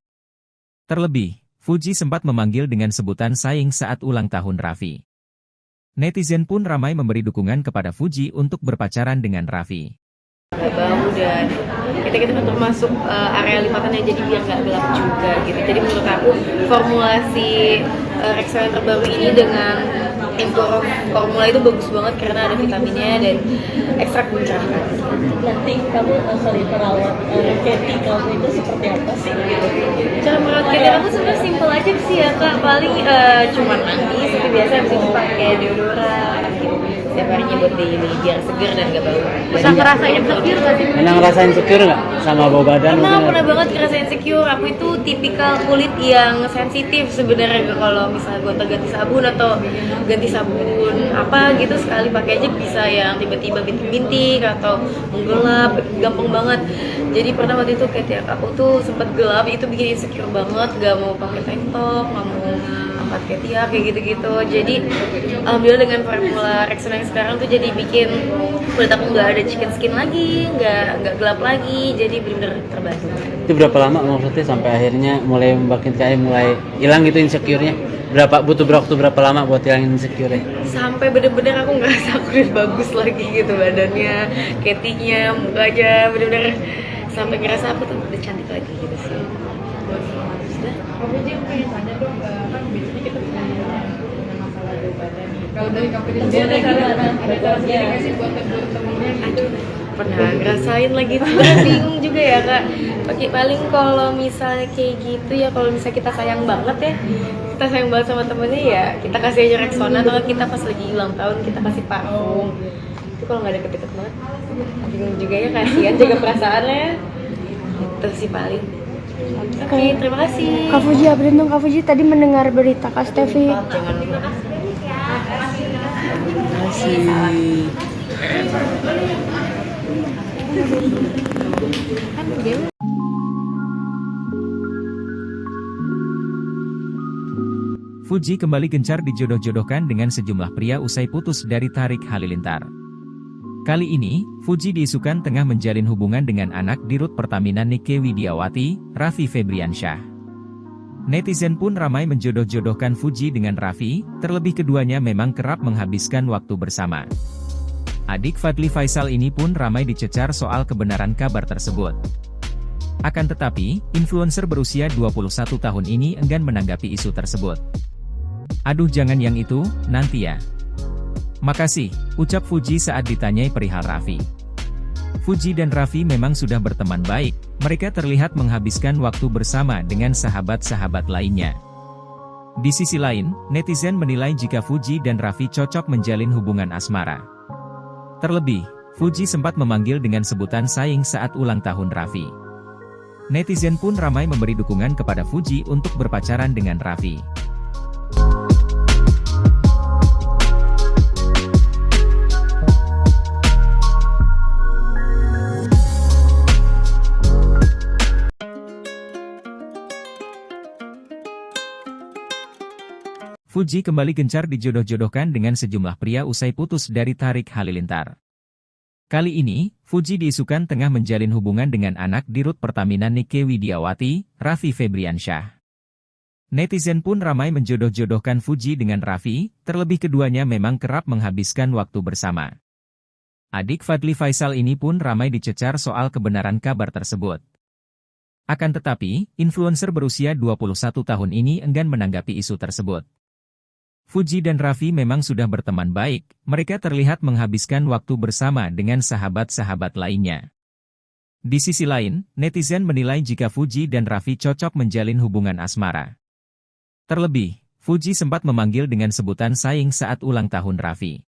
Terlebih, Fuji sempat memanggil dengan sebutan sayang saat ulang tahun Raffi. Netizen pun ramai memberi dukungan kepada Fuji untuk berpacaran dengan Raffi. Bau dan kita kan termasuk area lipatannya, jadi biar nggak gelap juga gitu. Jadi menurut aku formulasi Rexona yang terbaru ini dengan Emporo formula itu bagus banget karena ada vitaminnya dan ekstrak mencerahkan. Nanti kamu perawat Katy kamu itu seperti apa sih? Cara merawat Katy aku sebenarnya simpel aja sih ya kak, paling cuma mandi seperti biasa, habis itu pakai deodoran gitu. Setiap harinya buat daily biar seger dan gak bau. Pernah ngerasain insecure gak sih? Pernah ngerasain insecure nggak sama bau badan? Pernah banget ngerasain insecure. Aku itu tipikal kulit yang sensitif sebenarnya, kalau misalnya gonta ganti sabun atau ganti sabun apa gitu sekali pakai aja bisa yang tiba-tiba bintik-bintik atau menggelap, gampang banget. Jadi pernah waktu itu kayak aku tuh sempat gelap, itu bikin insecure banget, gak mau pakai tank top, gak mau angkat ketiak kayak gitu-gitu. Jadi alhamdulillah dengan formula Rexona yang sekarang tuh jadi bikin kulit aku nggak ada chicken skin lagi, nggak gelap lagi, jadi benar-benar terbantu. Itu berapa lama maksudnya sampai akhirnya mulai makin kayak mulai hilang gitu insecure-nya? Butuh waktu berapa lama buat hilangin insecure-nya? Sampai bener-bener aku ngerasa aku udah bagus lagi gitu badannya, ketiknya, mukanya, bener-bener sampai ngerasa aku tuh udah cantik lagi gitu sih. Kamu aja pengen tanya dong, kan biasanya kita punya masalah di badan nih. Kalau dari kamu sendiri ada cara sendiri nggak sih buat temen-temennya gitu? Pernah ngerasain lagi tuh, bingung juga ya kak. Oke, paling kalau misalnya kayak gitu ya, kalau misalnya kita sayang banget ya, kita sayang banget sama temennya ya, kita kasih aja Rexona, atau kita pas lagi ulang tahun kita kasih parfum. Itu kalau nggak deket-deket banget, bingung juga ya, kasihan jaga perasaannya. Itu sih paling. Oke, terima kasih. Kak Fuji, update dong Kak Fuji, tadi mendengar berita Kak Stevi. Jangan lupa. Fuji kembali gencar dijodoh-jodohkan dengan sejumlah pria usai putus dari Tarik Halilintar. Kali ini, Fuji diisukan tengah menjalin hubungan dengan anak Dirut Pertamina Nike Widiawati, Raffi Febriansyah. Netizen pun ramai menjodoh-jodohkan Fuji dengan Raffi, terlebih keduanya memang kerap menghabiskan waktu bersama. Adik Fadly Faisal ini pun ramai dicecar soal kebenaran kabar tersebut. Akan tetapi, influencer berusia 21 tahun ini enggan menanggapi isu tersebut. Aduh jangan yang itu, nanti ya. Makasih, ucap Fuji saat ditanyai perihal Raffi. Fuji dan Raffi memang sudah berteman baik, mereka terlihat menghabiskan waktu bersama dengan sahabat-sahabat lainnya. Di sisi lain, netizen menilai jika Fuji dan Raffi cocok menjalin hubungan asmara. Terlebih, Fuji sempat memanggil dengan sebutan sayang saat ulang tahun Raffi. Netizen pun ramai memberi dukungan kepada Fuji untuk berpacaran dengan Raffi. Fuji kembali gencar dijodoh-jodohkan dengan sejumlah pria usai putus dari Tarik Halilintar. Kali ini, Fuji diisukan tengah menjalin hubungan dengan anak Dirut Pertamina Nike Widiawati, Raffi Febriansyah. Netizen pun ramai menjodoh-jodohkan Fuji dengan Raffi, terlebih keduanya memang kerap menghabiskan waktu bersama. Adik Fadly Faisal ini pun ramai dicecar soal kebenaran kabar tersebut. Akan tetapi, influencer berusia 21 tahun ini enggan menanggapi isu tersebut. Fuji dan Raffi memang sudah berteman baik, mereka terlihat menghabiskan waktu bersama dengan sahabat-sahabat lainnya. Di sisi lain, netizen menilai jika Fuji dan Raffi cocok menjalin hubungan asmara. Terlebih, Fuji sempat memanggil dengan sebutan saing saat ulang tahun Raffi.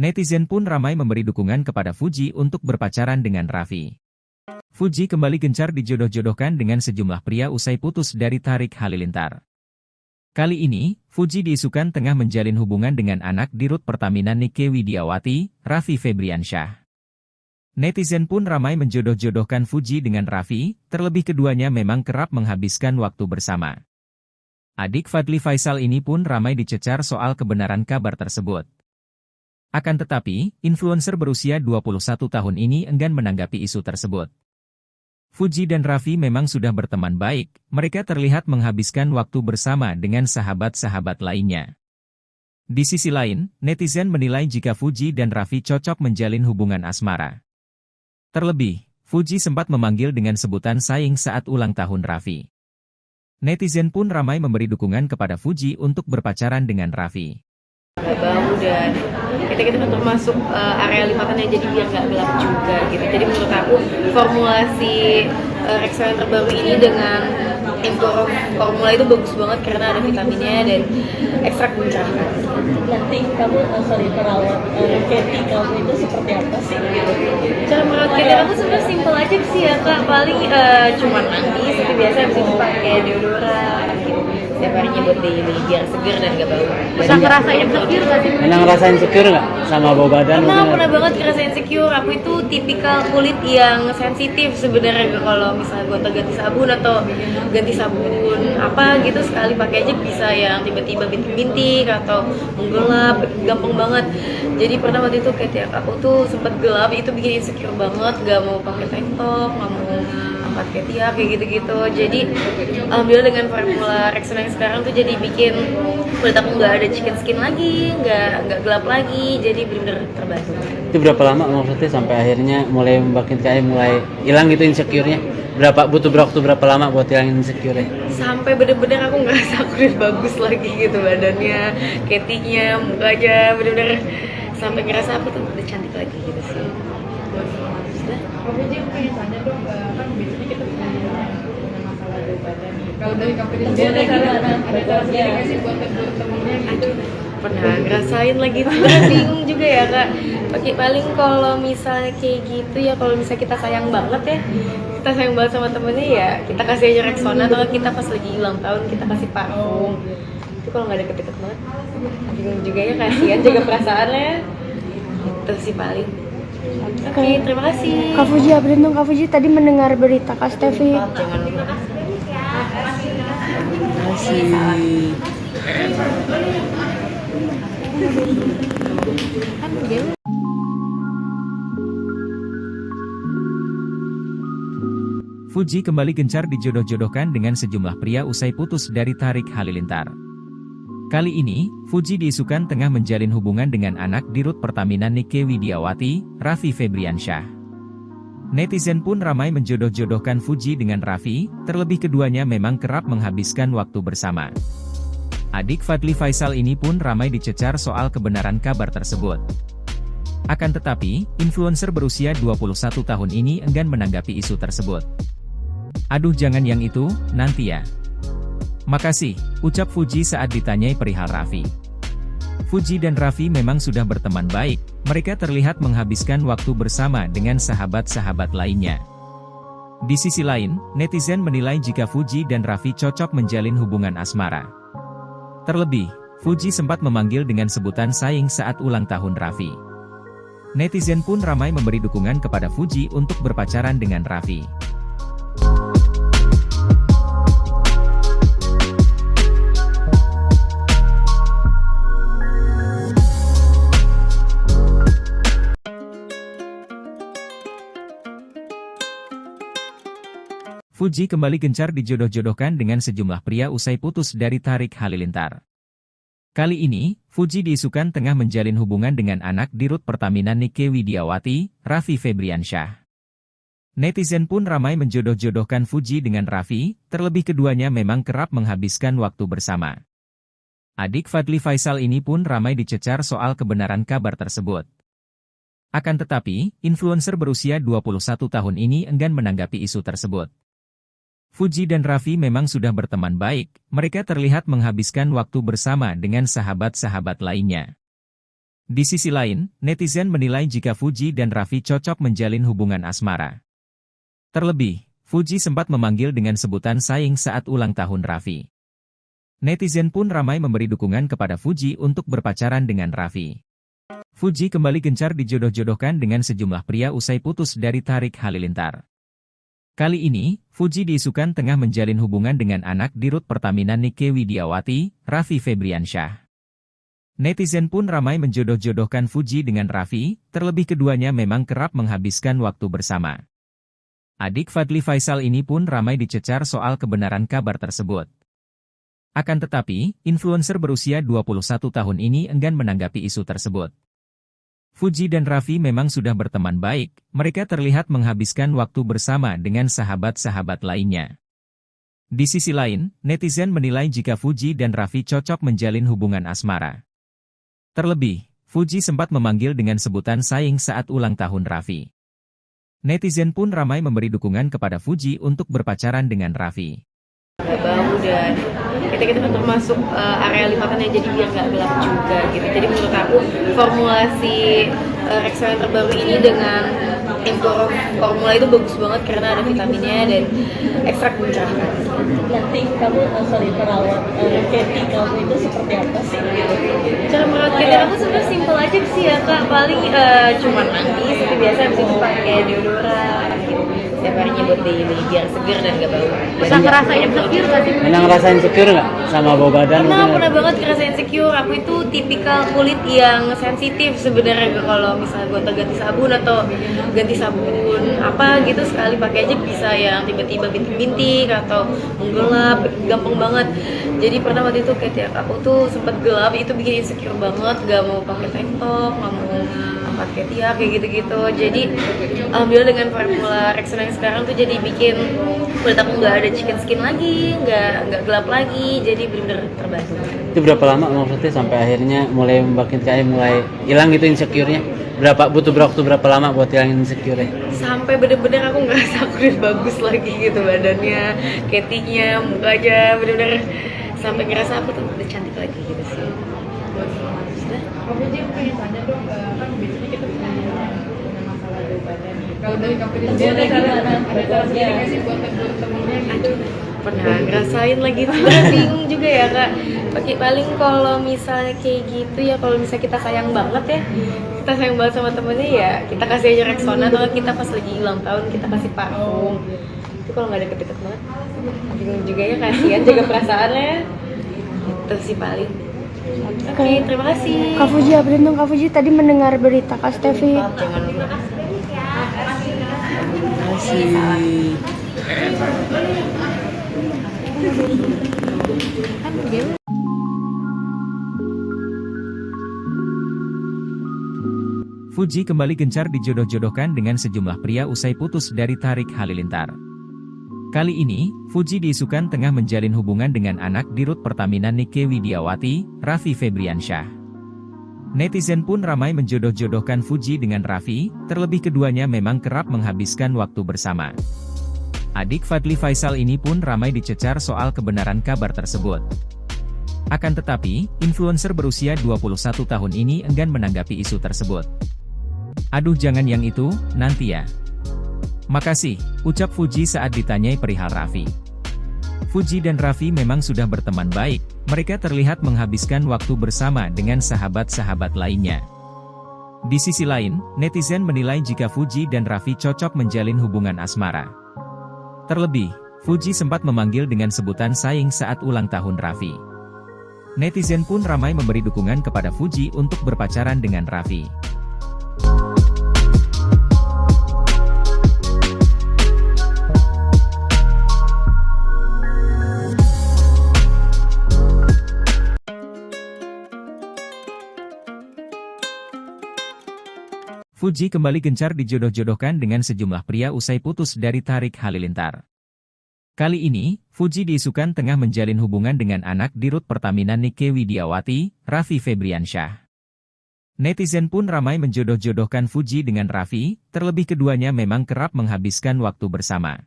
Netizen pun ramai memberi dukungan kepada Fuji untuk berpacaran dengan Raffi. Fuji kembali gencar dijodoh-jodohkan dengan sejumlah pria usai putus dari Tarik Halilintar. Kali ini, Fuji diisukan tengah menjalin hubungan dengan anak Dirut Pertamina Nike Widiawati, Raffi Febriansyah. Netizen pun ramai menjodoh-jodohkan Fuji dengan Raffi, terlebih keduanya memang kerap menghabiskan waktu bersama. Adik Fadly Faisal ini pun ramai dicecar soal kebenaran kabar tersebut. Akan tetapi, influencer berusia 21 tahun ini enggan menanggapi isu tersebut. Fuji dan Raffi memang sudah berteman baik, mereka terlihat menghabiskan waktu bersama dengan sahabat-sahabat lainnya. Di sisi lain, netizen menilai jika Fuji dan Raffi cocok menjalin hubungan asmara. Terlebih, Fuji sempat memanggil dengan sebutan saing saat ulang tahun Raffi. Netizen pun ramai memberi dukungan kepada Fuji untuk berpacaran dengan Raffi. Gak bau dan kita udah termasuk area lipatannya, jadi biar gak gelap juga gitu. Jadi menurut aku formulasi Rexona yang terbaru ini dengan formula itu bagus banget karena ada vitaminnya dan ekstrak mencerahkan. Nanti kamu perawat Katy kamu itu seperti apa sih gitu? Cara merawat Katy aku sebenarnya simpel aja sih ya kak, paling cuman mandi seperti biasa, habis itu pakai deodoran gitu. Setiap harinya buat daily biar seger dan gak bau. Bisa ngerasain insecure gak sih? Pernah ngerasain insecure nggak sama bau badan? Pernah banget ngerasain insecure. Aku itu tipikal kulit yang sensitif sebenarnya, kalau misalnya gonta-ganti sabun atau ganti sabun apa gitu sekali pakai aja bisa yang tiba-tiba bintik-bintik atau menggelap, gampang banget. Jadi pernah waktu itu kayak aku tuh sempet gelap, itu bikin insecure banget, gak mau pakai tank top, gak mau angkat ketiak kayak gitu-gitu. Jadi alhamdulillah dengan formula Rexona yang sekarang tuh jadi bikin kulit aku nggak ada chicken skin lagi, nggak gelap lagi, jadi bener-bener terbantu. Itu berapa lama maksudnya sampai akhirnya mulai mulai hilang gitu insecure-nya? Butuh waktu berapa lama buat hilangin insecure-nya? Sampai bener-bener aku ngerasa aku udah bagus lagi gitu badannya, ketinya, mukanya, bener-bener sampai ngerasa aku tuh udah cantik lagi gitu sih. Kamu aja pengen tanya dong, kan biasanya kita punya masalah bau badan nih. Kalau dari kamu sendiri ada cara sendiri nggak sih buat temen-temennya gitu? Pernah ngerasain lagi, sebenarnya bingung juga ya kak. Paling kalau misalnya kayak gitu ya, kalau misalnya kita sayang banget ya, kita sayang banget sama temennya ya, kita kasih aja Rexona, atau kita pas lagi ulang tahun kita kasih parfum. Itu kalau nggak deket-deket banget, bingung juga ya, kasihan jaga perasaannya. Itu sih paling. Oke, terima kasih. Kak Fuji, update dong Kak Fuji, tadi mendengar berita Kak Stevi. Jangan lupa. Fuji kembali gencar dijodoh-jodohkan dengan sejumlah pria usai putus dari Tarik Halilintar. Kali ini, Fuji diisukan tengah menjalin hubungan dengan anak Dirut Pertamina Nike Widiawati, Raffi Febriansyah. Netizen pun ramai menjodoh-jodohkan Fuji dengan Raffi, terlebih keduanya memang kerap menghabiskan waktu bersama. Adik Fadly Faisal ini pun ramai dicecar soal kebenaran kabar tersebut. Akan tetapi, influencer berusia 21 tahun ini enggan menanggapi isu tersebut. Aduh jangan yang itu, nanti ya. Makasih, ucap Fuji saat ditanyai perihal Raffi. Fuji dan Raffi memang sudah berteman baik, mereka terlihat menghabiskan waktu bersama dengan sahabat-sahabat lainnya. Di sisi lain, netizen menilai jika Fuji dan Raffi cocok menjalin hubungan asmara. Terlebih, Fuji sempat memanggil dengan sebutan saing saat ulang tahun Raffi. Netizen pun ramai memberi dukungan kepada Fuji untuk berpacaran dengan Raffi. Fuji kembali gencar dijodoh-jodohkan dengan sejumlah pria usai putus dari Tarik Halilintar. Kali ini, Fuji diisukan tengah menjalin hubungan dengan anak Dirut Pertamina Nike Widiawati, Raffi Febriansyah. Netizen pun ramai menjodoh-jodohkan Fuji dengan Raffi, terlebih keduanya memang kerap menghabiskan waktu bersama. Adik Fadly Faisal ini pun ramai dicecar soal kebenaran kabar tersebut. Akan tetapi, influencer berusia 21 tahun ini enggan menanggapi isu tersebut. Fuji dan Raffi memang sudah berteman baik, mereka terlihat menghabiskan waktu bersama dengan sahabat-sahabat lainnya. Di sisi lain, netizen menilai jika Fuji dan Raffi cocok menjalin hubungan asmara. Terlebih, Fuji sempat memanggil dengan sebutan sayang saat ulang tahun Raffi. Netizen pun ramai memberi dukungan kepada Fuji untuk berpacaran dengan Raffi. Fuji kembali gencar dijodoh-jodohkan dengan sejumlah pria usai putus dari Tarik Halilintar. Kali ini, Fuji diisukan tengah menjalin hubungan dengan anak Dirut Pertamina Nike Widiawati, Raffi Febriansyah. Netizen pun ramai menjodoh-jodohkan Fuji dengan Raffi, terlebih keduanya memang kerap menghabiskan waktu bersama. Adik Fadly Faisal ini pun ramai dicecar soal kebenaran kabar tersebut. Akan tetapi, influencer berusia 21 tahun ini enggan menanggapi isu tersebut. Fuji dan Raffi memang sudah berteman baik, mereka terlihat menghabiskan waktu bersama dengan sahabat-sahabat lainnya. Di sisi lain, netizen menilai jika Fuji dan Raffi cocok menjalin hubungan asmara. Terlebih, Fuji sempat memanggil dengan sebutan sayang saat ulang tahun Raffi. Netizen pun ramai memberi dukungan kepada Fuji untuk berpacaran dengan Raffi. Bau dan kita termasuk area lipatannya, jadi biar nggak gelap juga gitu. Jadi menurut aku formulasi Rexona yang terbaru ini dengan Empower formula itu bagus banget karena ada vitaminnya dan ekstrak mencerahkan. Nanti kamu perawat Katy kamu itu seperti apa sih? Cara merawat Katy aku sebenarnya simpel aja sih ya kak, paling cuma mandi seperti biasa, habis itu pakai deodoran gitu. Setiap harinya buat daily biar seger dan gak bau. Bisa ngerasain insecure gak sih? Pernah ngerasain insecure nggak sama bau badan? Pernah banget ngerasain insecure. Aku itu tipikal kulit yang sensitif sebenarnya, kalau misalnya gonta ganti sabun atau ganti sabun apa gitu sekali pakai aja bisa yang tiba-tiba bintik-bintik atau menggelap, gampang banget. Jadi pernah waktu itu kayak aku tuh sempet gelap, itu bikin insecure banget, gak mau pakai tank top, gak mau pakai tiap kayak gitu-gitu. Jadi alhamdulillah dengan formula Rexona yang sekarang tuh jadi bikin kulit aku nggak ada chicken skin lagi, nggak gelap lagi, jadi bener-bener terbantu. Itu berapa lama maksudnya sampai akhirnya mulai mulai hilang gitu insecure-nya? Butuh waktu berapa lama buat hilangin insecure-nya? Sampai bener-bener aku ngerasa aku udah bagus lagi gitu badannya, Katy-nya, mukanya, bener-bener sampai ngerasa aku tuh udah cantik lagi gitu sih. Kamu aja pengen tanya dong, kan biasanya kita punya masalah bau badan nih. Kalau dari kamu sendiri ada cara sendiri nggak sih buat tegur temennya gitu? Pernah ngerasain lagi tuh, bingung juga ya kak. Paling kalau misalnya kayak gitu ya, kalau misalnya kita sayang banget ya, kita sayang banget sama temennya ya, kita kasih aja Rexona, atau kita pas lagi ulang tahun kita kasih parfum. Itu kalau nggak deket-deket banget, bingung juga ya, kasihan jaga perasaannya. Itu sih paling. Oke, terima kasih. Kak Fuji, update dong Kak Fuji, tadi mendengar berita Kak Stevi. Jangan lupa. Fuji kembali gencar dijodoh-jodohkan dengan sejumlah pria usai putus dari Tarik Halilintar. Kali ini, Fuji diisukan tengah menjalin hubungan dengan anak Dirut Pertamina Nike Widiawati, Raffi Febriansyah. Netizen pun ramai menjodoh-jodohkan Fuji dengan Raffi, terlebih keduanya memang kerap menghabiskan waktu bersama. Adik Fadly Faisal ini pun ramai dicecar soal kebenaran kabar tersebut. Akan tetapi, influencer berusia 21 tahun ini enggan menanggapi isu tersebut. "Aduh jangan yang itu, nanti ya. Makasih," ucap Fuji saat ditanyai perihal Raffi. Fuji dan Raffi memang sudah berteman baik, mereka terlihat menghabiskan waktu bersama dengan sahabat-sahabat lainnya. Di sisi lain, netizen menilai jika Fuji dan Raffi cocok menjalin hubungan asmara. Terlebih, Fuji sempat memanggil dengan sebutan sayang saat ulang tahun Raffi. Netizen pun ramai memberi dukungan kepada Fuji untuk berpacaran dengan Raffi. Fuji kembali gencar dijodoh-jodohkan dengan sejumlah pria usai putus dari Tarik Halilintar. Kali ini, Fuji diisukan tengah menjalin hubungan dengan anak Dirut Pertamina Nike Widiawati, Raffi Febriansyah. Netizen pun ramai menjodoh-jodohkan Fuji dengan Raffi, terlebih keduanya memang kerap menghabiskan waktu bersama.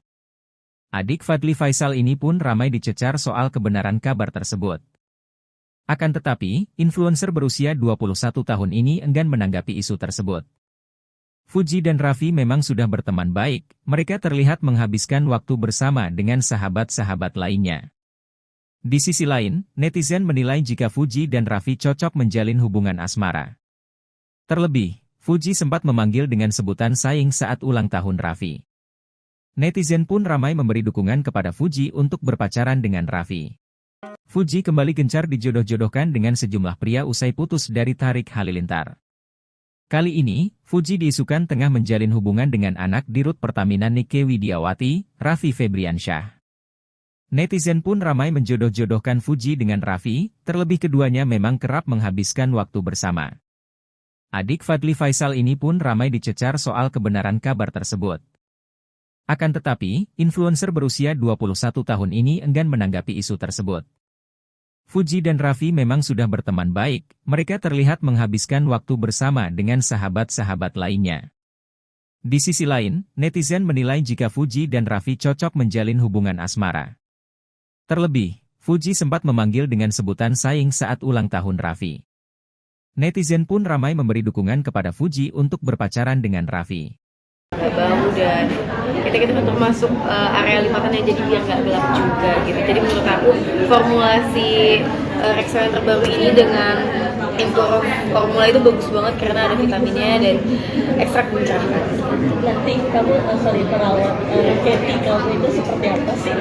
Adik Fadly Faisal ini pun ramai dicecar soal kebenaran kabar tersebut. Akan tetapi, influencer berusia 21 tahun ini enggan menanggapi isu tersebut. Fuji dan Raffi memang sudah berteman baik, mereka terlihat menghabiskan waktu bersama dengan sahabat-sahabat lainnya. Di sisi lain, netizen menilai jika Fuji dan Raffi cocok menjalin hubungan asmara. Terlebih, Fuji sempat memanggil dengan sebutan sayang saat ulang tahun Raffi. Netizen pun ramai memberi dukungan kepada Fuji untuk berpacaran dengan Raffi. Fuji kembali gencar dijodoh-jodohkan dengan sejumlah pria usai putus dari Tarik Halilintar. Kali ini, Fuji diisukan tengah menjalin hubungan dengan anak Dirut Pertamina Nike Widiawati, Raffi Febriansyah. Netizen pun ramai menjodoh-jodohkan Fuji dengan Raffi, terlebih keduanya memang kerap menghabiskan waktu bersama. Adik Fadly Faisal ini pun ramai dicecar soal kebenaran kabar tersebut. Akan tetapi, influencer berusia 21 tahun ini enggan menanggapi isu tersebut. Fuji dan Raffi memang sudah berteman baik, mereka terlihat menghabiskan waktu bersama dengan sahabat-sahabat lainnya. Di sisi lain, netizen menilai jika Fuji dan Raffi cocok menjalin hubungan asmara. Terlebih, Fuji sempat memanggil dengan sebutan sayang saat ulang tahun Raffi. Netizen pun ramai memberi dukungan kepada Fuji untuk berpacaran dengan Raffi. Bau dan kita termasuk area lipatannya, jadi biar nggak gelap juga gitu. Jadi menurut aku formulasi Rexona yang terbaru ini dengan Emporio formula itu bagus banget karena ada vitaminnya dan ekstrak mencerahkan. Nanti kamu perawat Katy kamu itu seperti apa sih?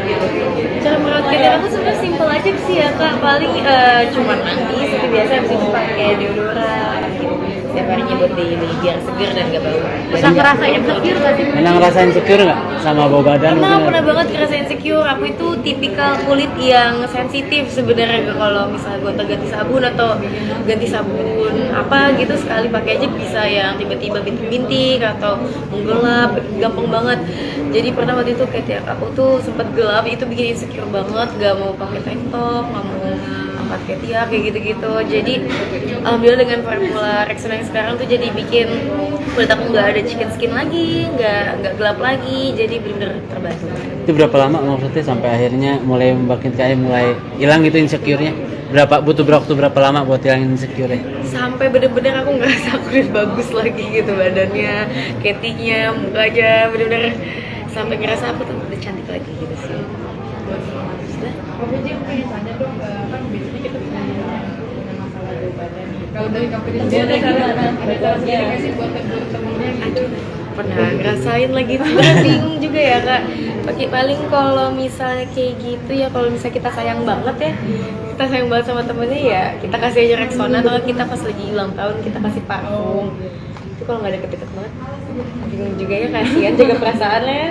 Cara merawat Katy aku sebenarnya simpel aja sih ya kak, paling cuma mandi seperti biasa, habis itu pakai deodoran gitu. Setiap harinya buat daily biar seger dan gak bau. Pernah ngerasain insecure gak sih? Pernah ngerasain insecure nggak sama bau badan? Pernah banget ngerasain insecure. Aku itu tipikal kulit yang sensitif sebenarnya, kalau misalnya gonta-ganti sabun atau ganti sabun apa gitu sekali pakai aja bisa yang tiba-tiba bintik-bintik atau menggelap, gampang banget. Jadi pernah waktu itu kayak aku tuh sempat gelap, itu bikin insecure banget, gak mau pakai tank top, gak mau angkat ketiak kayak gitu-gitu. Jadi alhamdulillah dengan formula Rexona yang sekarang tuh jadi bikin kulit aku nggak ada chicken skin lagi, nggak gelap lagi, jadi bener-bener terbantu. Itu berapa lama maksudnya sampai akhirnya mulai mulai hilang gitu insecure-nya? Butuh waktu berapa lama buat hilangin insecure-nya? Sampai bener-bener aku ngerasa aku udah bagus lagi gitu badannya, ketinya, mukanya, bener-bener sampai ngerasa aku tuh udah cantik lagi gitu sih. Kak Fuji, aku pengen tanya dong, kan biasanya kita punya masalah bau badan nih. Kalau dari Kak Fuji sendiri ada cara sendiri nggak sih buat temen-temennya gitu? Pernah ngerasain lagi, sebenarnya bingung juga ya kak. Paling kalau misalnya kayak gitu ya, kalau misalnya kita sayang banget ya, kita sayang banget sama temennya ya, kita kasih aja Rexona, atau kita pas lagi ulang tahun kita kasih parfum. Itu kalau nggak deket-deket banget, bingung juga ya, kasihan jaga perasaannya.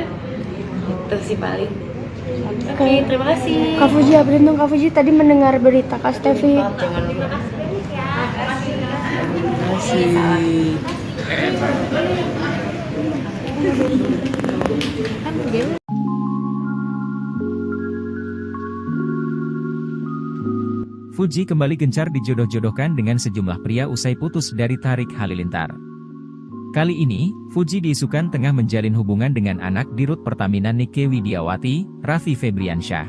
Itu sih paling. Oke, terima kasih. Kak Fuji, beruntung Kak Fuji tadi mendengar berita Kak Stevi. Jangan lupa. Fuji kembali gencar dijodoh-jodohkan dengan sejumlah pria usai putus dari Tarik Halilintar. Kali ini, Fuji diisukan tengah menjalin hubungan dengan anak Dirut Pertamina Nike Widiawati, Raffi Febriansyah.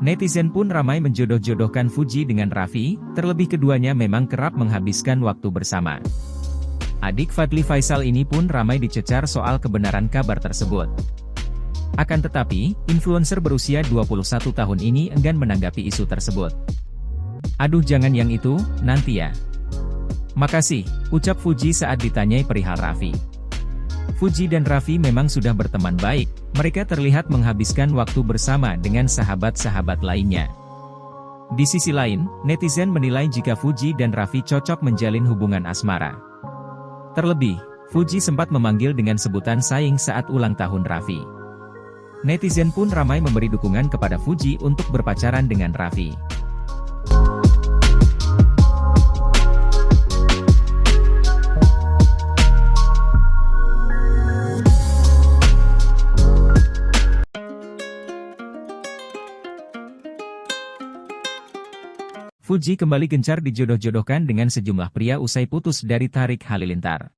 Netizen pun ramai menjodoh-jodohkan Fuji dengan Raffi, terlebih keduanya memang kerap menghabiskan waktu bersama. Adik Fadly Faisal ini pun ramai dicecar soal kebenaran kabar tersebut. Akan tetapi, influencer berusia 21 tahun ini enggan menanggapi isu tersebut. "Aduh jangan yang itu, nanti ya. Makasih," ucap Fuji saat ditanyai perihal Raffi. Fuji dan Raffi memang sudah berteman baik, mereka terlihat menghabiskan waktu bersama dengan sahabat-sahabat lainnya. Di sisi lain, netizen menilai jika Fuji dan Raffi cocok menjalin hubungan asmara. Terlebih, Fuji sempat memanggil dengan sebutan sayang saat ulang tahun Raffi. Netizen pun ramai memberi dukungan kepada Fuji untuk berpacaran dengan Raffi. Fuji kembali gencar dijodoh-jodohkan dengan sejumlah pria usai putus dari Tarik Halilintar.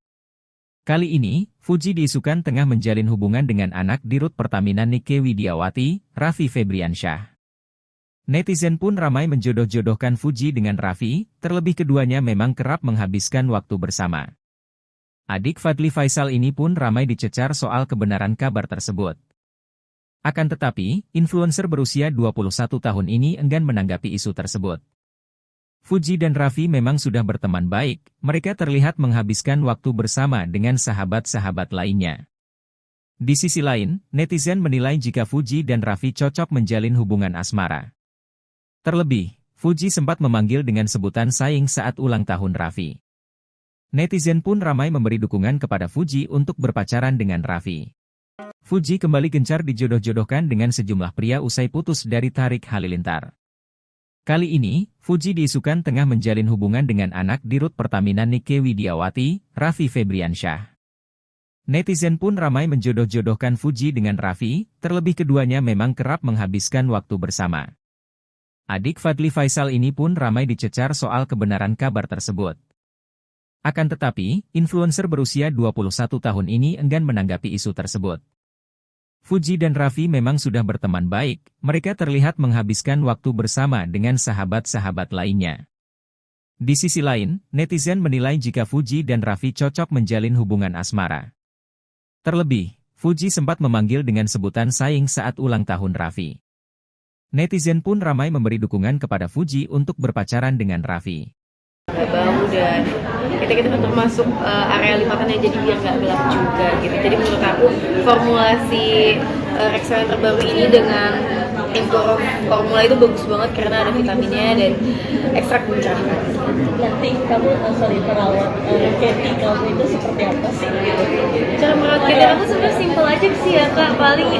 Kali ini, Fuji diisukan tengah menjalin hubungan dengan anak Dirut Pertamina Nike Widiawati, Raffi Febriansyah. Netizen pun ramai menjodoh-jodohkan Fuji dengan Raffi, terlebih keduanya memang kerap menghabiskan waktu bersama. Adik Fadly Faisal ini pun ramai dicecar soal kebenaran kabar tersebut. Akan tetapi, influencer berusia 21 tahun ini enggan menanggapi isu tersebut. Fuji dan Raffi memang sudah berteman baik, mereka terlihat menghabiskan waktu bersama dengan sahabat-sahabat lainnya. Di sisi lain, netizen menilai jika Fuji dan Raffi cocok menjalin hubungan asmara. Terlebih, Fuji sempat memanggil dengan sebutan sayang saat ulang tahun Raffi. Netizen pun ramai memberi dukungan kepada Fuji untuk berpacaran dengan Raffi. Fuji kembali gencar dijodoh-jodohkan dengan sejumlah pria usai putus dari Tarik Halilintar. Kali ini, Fuji diisukan tengah menjalin hubungan dengan anak Dirut Pertamina Nike Widiawati, Raffi Febriansyah. Netizen pun ramai menjodoh-jodohkan Fuji dengan Raffi, terlebih keduanya memang kerap menghabiskan waktu bersama. Adik Fadly Faisal ini pun ramai dicecar soal kebenaran kabar tersebut. Akan tetapi, influencer berusia 21 tahun ini enggan menanggapi isu tersebut. Fuji dan Raffi memang sudah berteman baik, mereka terlihat menghabiskan waktu bersama dengan sahabat-sahabat lainnya. Di sisi lain, netizen menilai jika Fuji dan Raffi cocok menjalin hubungan asmara. Terlebih, Fuji sempat memanggil dengan sebutan sayang saat ulang tahun Raffi. Netizen pun ramai memberi dukungan kepada Fuji untuk berpacaran dengan Raffi. Bau dan kita termasuk area lipatannya, jadi biar nggak gelap juga gitu. Jadi menurut aku formulasi Rexona yang terbaru ini dengan Imporo formula itu bagus banget karena ada vitaminnya dan ekstrak mencerahkan. Nanti kamu perawat Katy kamu itu seperti apa sih? Cara merawat Katy aku sebenarnya simpel aja sih ya kak, paling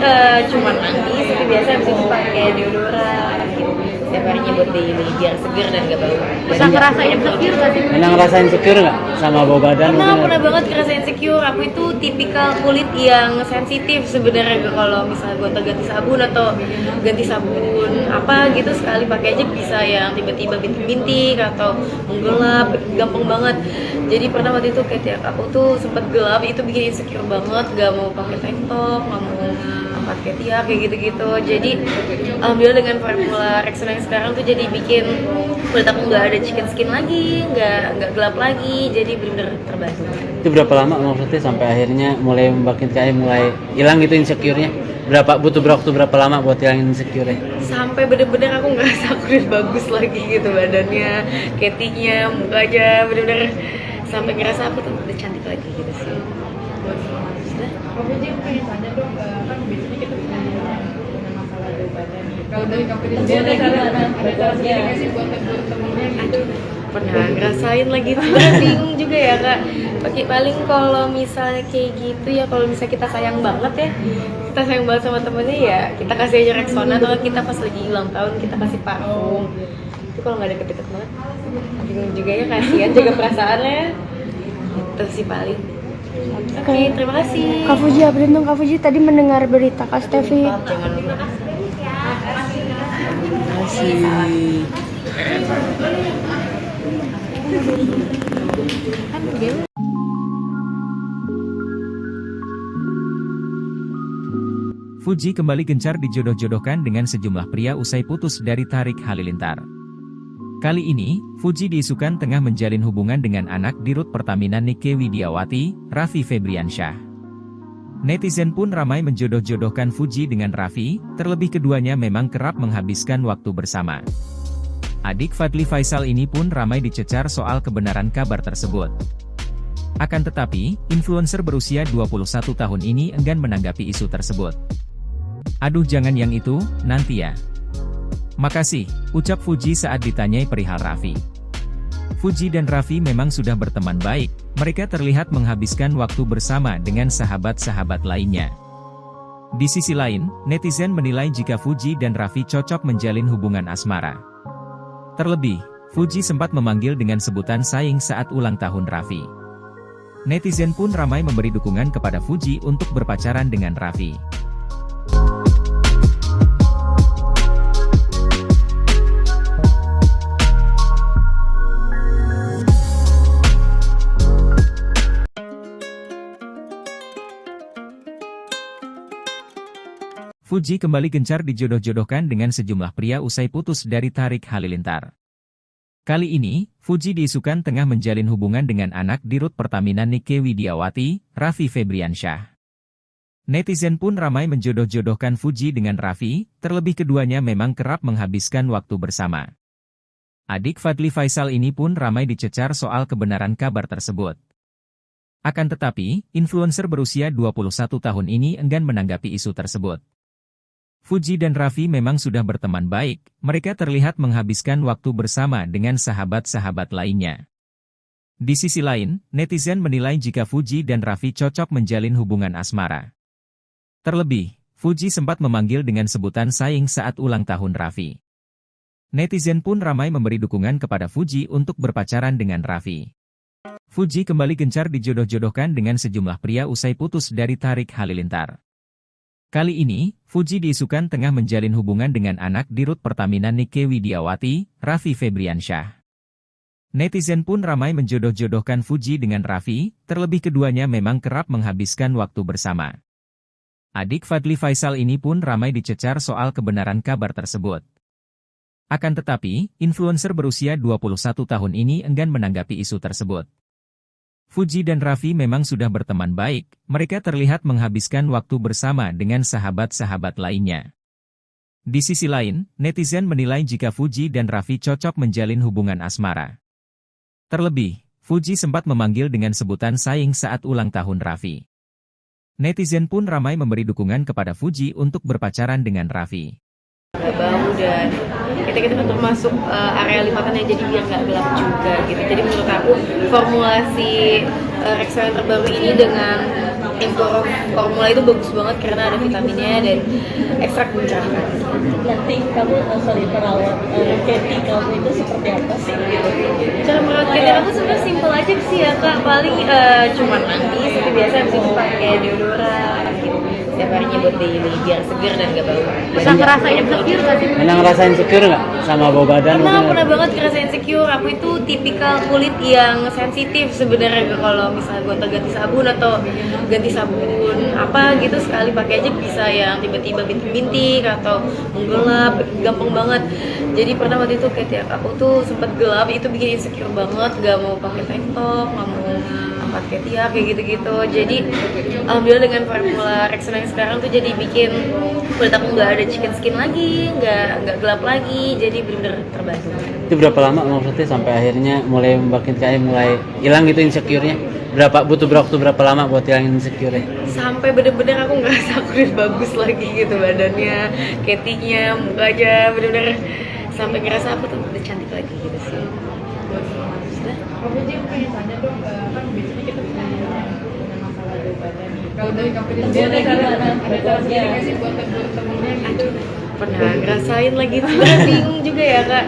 cuma mandi seperti biasa, habis itu pakai deodoran gitu. Setiap harinya buat daily biar seger dan gak bau. Bisa ngerasain insecure gak sih? Pernah ngerasain insecure nggak sama bau badan? Pernah banget ngerasain insecure. Aku itu tipikal kulit yang sensitif sebenarnya, kalau misalnya gonta ganti sabun atau ganti sabun apa gitu sekali pakai aja bisa yang tiba-tiba bintik-bintik atau menggelap, gampang banget. Jadi pernah waktu itu kayak aku tuh sempet gelap, itu bikin insecure banget, gak mau pakai tank top, gak mau pakai tiap kayak gitu-gitu. Jadi alhamdulillah dengan formula Rexona yang sekarang tuh jadi bikin kulit aku nggak ada chicken skin lagi, nggak gelap lagi, jadi benar-benar terbantu. Itu berapa lama maksudnya sampai akhirnya mulai mulai hilang gitu insecure-nya? Butuh waktu berapa lama buat hilangin insecure-nya? Sampai bener-bener aku ngerasa aku udah bagus lagi gitu badannya, Katy-nya, mukanya, bener-bener sampai ngerasa aku tuh udah cantik lagi gitu sih. Kak Fuji, aku pengen tanya dong, kan biasanya kita punya masalah bau badan nih. Kalau dari Kak Fuji sendiri ada cara sendiri nggak sih buat tegur temennya gitu? Pernah ngerasain lagi tuh, bingung juga ya kak. Paling kalau misalnya kayak gitu ya, kalau misalnya kita sayang banget ya, kita sayang banget sama temennya ya, kita kasih aja Rexona, atau kita pas lagi ulang tahun kita kasih parfum. Itu kalau nggak deket-deket banget, bingung juga ya, kasihan jaga perasaannya. Itu sih paling. Oke, terima kasih. Kak Fuji, beruntung Kak Fuji tadi mendengar berita Kak Stevi. Jangan lupa. Fuji kembali gencar dijodoh-jodohkan dengan sejumlah pria usai putus dari Tarik Halilintar. Kali ini, Fuji diisukan tengah menjalin hubungan dengan anak Dirut Pertamina Nike Widiawati, Raffi Febriansyah. Netizen pun ramai menjodoh-jodohkan Fuji dengan Raffi, terlebih keduanya memang kerap menghabiskan waktu bersama. Adik Fadly Faisal ini pun ramai dicecar soal kebenaran kabar tersebut. Akan tetapi, influencer berusia 21 tahun ini enggan menanggapi isu tersebut. "Aduh jangan yang itu, nanti ya. Makasih," ucap Fuji saat ditanyai perihal Raffi. Fuji dan Raffi memang sudah berteman baik, mereka terlihat menghabiskan waktu bersama dengan sahabat-sahabat lainnya. Di sisi lain, netizen menilai jika Fuji dan Raffi cocok menjalin hubungan asmara. Terlebih, Fuji sempat memanggil dengan sebutan sayang saat ulang tahun Raffi. Netizen pun ramai memberi dukungan kepada Fuji untuk berpacaran dengan Raffi. Fuji kembali gencar dijodoh-jodohkan dengan sejumlah pria usai putus dari Tarik Halilintar. Kali ini, Fuji diisukan tengah menjalin hubungan dengan anak Dirut Pertamina Nike Widiawati, Raffi Febriansyah. Netizen pun ramai menjodoh-jodohkan Fuji dengan Raffi, terlebih keduanya memang kerap menghabiskan waktu bersama. Adik Fadly Faisal ini pun ramai dicecar soal kebenaran kabar tersebut. Akan tetapi, influencer berusia 21 tahun ini enggan menanggapi isu tersebut. Fuji dan Raffi memang sudah berteman baik, mereka terlihat menghabiskan waktu bersama dengan sahabat-sahabat lainnya. Di sisi lain, netizen menilai jika Fuji dan Raffi cocok menjalin hubungan asmara. Terlebih, Fuji sempat memanggil dengan sebutan sayang saat ulang tahun Raffi. Netizen pun ramai memberi dukungan kepada Fuji untuk berpacaran dengan Raffi. Fuji kembali gencar dijodoh-jodohkan dengan sejumlah pria usai putus dari Tarik Halilintar. Kali ini, Fuji diisukan tengah menjalin hubungan dengan anak Dirut Pertamina Nike Widiawati, Raffi Febriansyah. Netizen pun ramai menjodoh-jodohkan Fuji dengan Raffi, terlebih keduanya memang kerap menghabiskan waktu bersama. Adik Fadly Faisal ini pun ramai dicecar soal kebenaran kabar tersebut. Akan tetapi, influencer berusia 21 tahun ini enggan menanggapi isu tersebut. Fuji dan Raffi memang sudah berteman baik, mereka terlihat menghabiskan waktu bersama dengan sahabat-sahabat lainnya. Di sisi lain, netizen menilai jika Fuji dan Raffi cocok menjalin hubungan asmara. Terlebih, Fuji sempat memanggil dengan sebutan sayang saat ulang tahun Raffi. Netizen pun ramai memberi dukungan kepada Fuji untuk berpacaran dengan Raffi. Nggak bau dan kita kan termasuk area lipatannya, jadi biar nggak gelap juga gitu. Jadi menurut aku formulasi Rexona yang terbaru ini dengan formula itu bagus banget karena ada vitaminnya dan ekstrak mencerahkan. Nanti kamu perawat Katy kamu itu seperti apa sih? Cara merawat Katy aku sebenarnya simpel aja sih ya kak, paling cuma mandi seperti biasa, habis itu pakai deodoran gitu. Setiap harinya buat daily biar seger dan gak bau. Pernah ngerasain insecure gak sih? Pernah ngerasain insecure nggak sama bau badan? Pernah banget ngerasain insecure. Aku itu tipikal kulit yang sensitif sebenarnya, kalau misalnya gonta ganti sabun atau ganti sabun apa gitu sekali pakai aja bisa yang tiba-tiba bintik-bintik atau menggelap, gampang banget. Jadi pernah waktu itu kayak aku tuh sempat gelap, itu bikin insecure banget, gak mau pakai tank top, gak mau angkat ketiak kayak gitu-gitu. Jadi alhamdulillah dengan formula Rexona yang sekarang tuh jadi bikin kulit aku nggak ada chicken skin lagi, nggak gelap lagi, jadi benar-benar terbantu. Itu berapa lama maksudnya sampai akhirnya mulai makin kayak mulai hilang gitu insecure-nya? Butuh waktu berapa lama buat hilangin insecure-nya? Sampai bener-bener aku ngerasa kulit bagus lagi gitu, badannya, ketinya, mukanya, bener-bener sampai ngerasa aku tuh udah cantik lagi gitu sih. Kamu aja pengen tanya dong, kan biasanya kita punya masalah bau badan nih. Kalau dari kamu sendiri ada cara sendiri nggak sih buat temennya gitu? Pernah ngerasain lagi, bingung juga ya kak.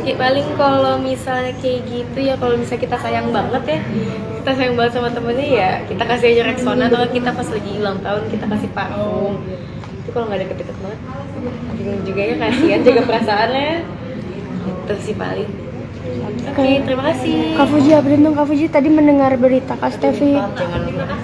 Paling kalau misalnya kayak gitu ya, kalau misalnya kita sayang banget ya, kita sayang banget sama temennya ya, kita kasih aja Rexona, atau kita pas lagi ulang tahun kita kasih parfum. Itu kalau nggak deket-deket banget, bingung juga ya, kasihan jaga perasaannya. Itu sih paling. Oke, terima kasih. Kak Fuji, beruntung Kak Fuji tadi mendengar berita Kak Stevi. Jangan lupa.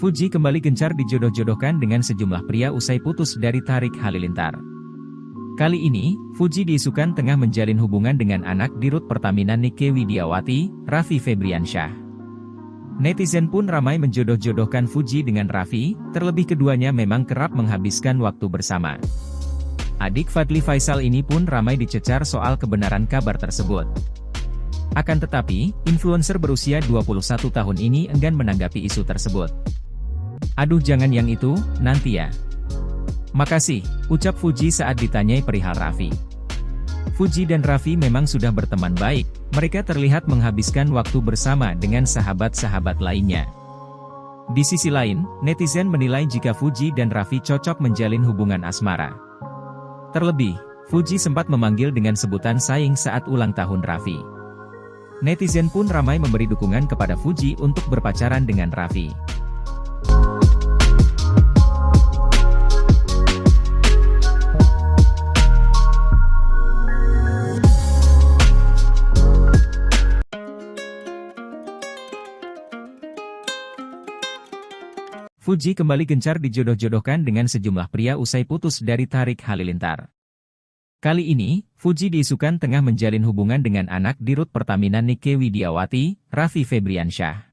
Fuji kembali gencar dijodoh-jodohkan dengan sejumlah pria usai putus dari Tarik Halilintar. Kali ini, Fuji diisukan tengah menjalin hubungan dengan anak Dirut Pertamina Nike Widiawati, Raffi Febriansyah. Netizen pun ramai menjodoh-jodohkan Fuji dengan Raffi, terlebih keduanya memang kerap menghabiskan waktu bersama. Adik Fadly Faisal ini pun ramai dicecar soal kebenaran kabar tersebut. Akan tetapi, influencer berusia 21 tahun ini enggan menanggapi isu tersebut. "Aduh jangan yang itu, nanti ya. Makasih," ucap Fuji saat ditanyai perihal Raffi. Fuji dan Raffi memang sudah berteman baik, mereka terlihat menghabiskan waktu bersama dengan sahabat-sahabat lainnya. Di sisi lain, netizen menilai jika Fuji dan Raffi cocok menjalin hubungan asmara. Terlebih, Fuji sempat memanggil dengan sebutan sayang saat ulang tahun Raffi. Netizen pun ramai memberi dukungan kepada Fuji untuk berpacaran dengan Raffi. Fuji kembali gencar dijodoh-jodohkan dengan sejumlah pria usai putus dari Tarik Halilintar. Kali ini, Fuji diisukan tengah menjalin hubungan dengan anak dirut Pertamina Nike Widiawati, Raffi Febriansyah.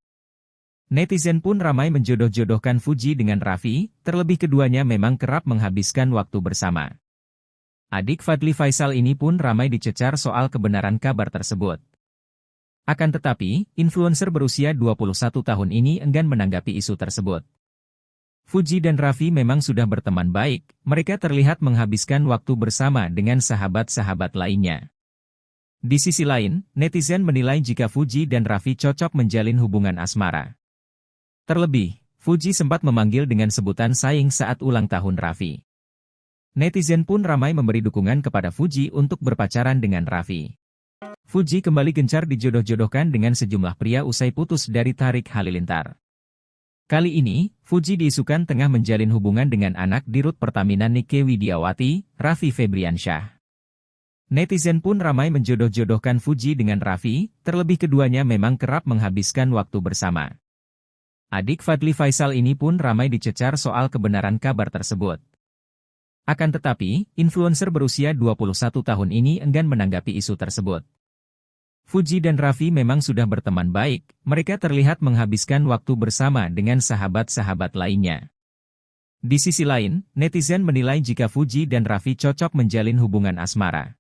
Netizen pun ramai menjodoh-jodohkan Fuji dengan Raffi, terlebih keduanya memang kerap menghabiskan waktu bersama. Adik Fadly Faisal ini pun ramai dicecar soal kebenaran kabar tersebut. Akan tetapi, influencer berusia 21 tahun ini enggan menanggapi isu tersebut. Fuji dan Raffi memang sudah berteman baik, mereka terlihat menghabiskan waktu bersama dengan sahabat-sahabat lainnya. Di sisi lain, netizen menilai jika Fuji dan Raffi cocok menjalin hubungan asmara. Terlebih, Fuji sempat memanggil dengan sebutan saing saat ulang tahun Raffi. Netizen pun ramai memberi dukungan kepada Fuji untuk berpacaran dengan Raffi. Fuji kembali gencar dijodoh-jodohkan dengan sejumlah pria usai putus dari Tarik Halilintar. Kali ini, Fuji diisukan tengah menjalin hubungan dengan anak dirut Pertamina Nike Widiawati, Raffi Febriansyah. Netizen pun ramai menjodoh-jodohkan Fuji dengan Raffi, terlebih keduanya memang kerap menghabiskan waktu bersama. Adik Fadly Faisal ini pun ramai dicecar soal kebenaran kabar tersebut. Akan tetapi, influencer berusia 21 tahun ini enggan menanggapi isu tersebut. Fuji dan Raffi memang sudah berteman baik, mereka terlihat menghabiskan waktu bersama dengan sahabat-sahabat lainnya. Di sisi lain, netizen menilai jika Fuji dan Raffi cocok menjalin hubungan asmara.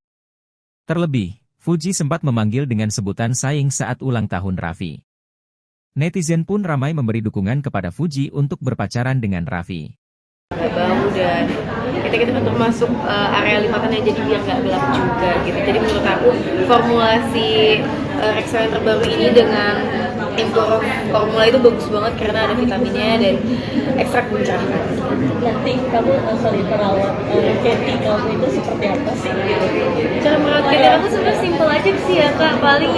Terlebih, Fuji sempat memanggil dengan sebutan saing saat ulang tahun Raffi. Netizen pun ramai memberi dukungan kepada Fuji untuk berpacaran dengan Raffi. Bau dan kita kan termasuk area lipatannya, jadi biar nggak gelap juga gitu. Jadi menurut aku formulasi Rexona yang terbaru ini dengan Impro formula itu bagus banget karena ada vitaminnya dan ekstrak mencerahkan. Nanti kamu perawat Katy kamu itu seperti apa sih? Cara merawat Katy aku sebenarnya simpel aja sih ya kak, paling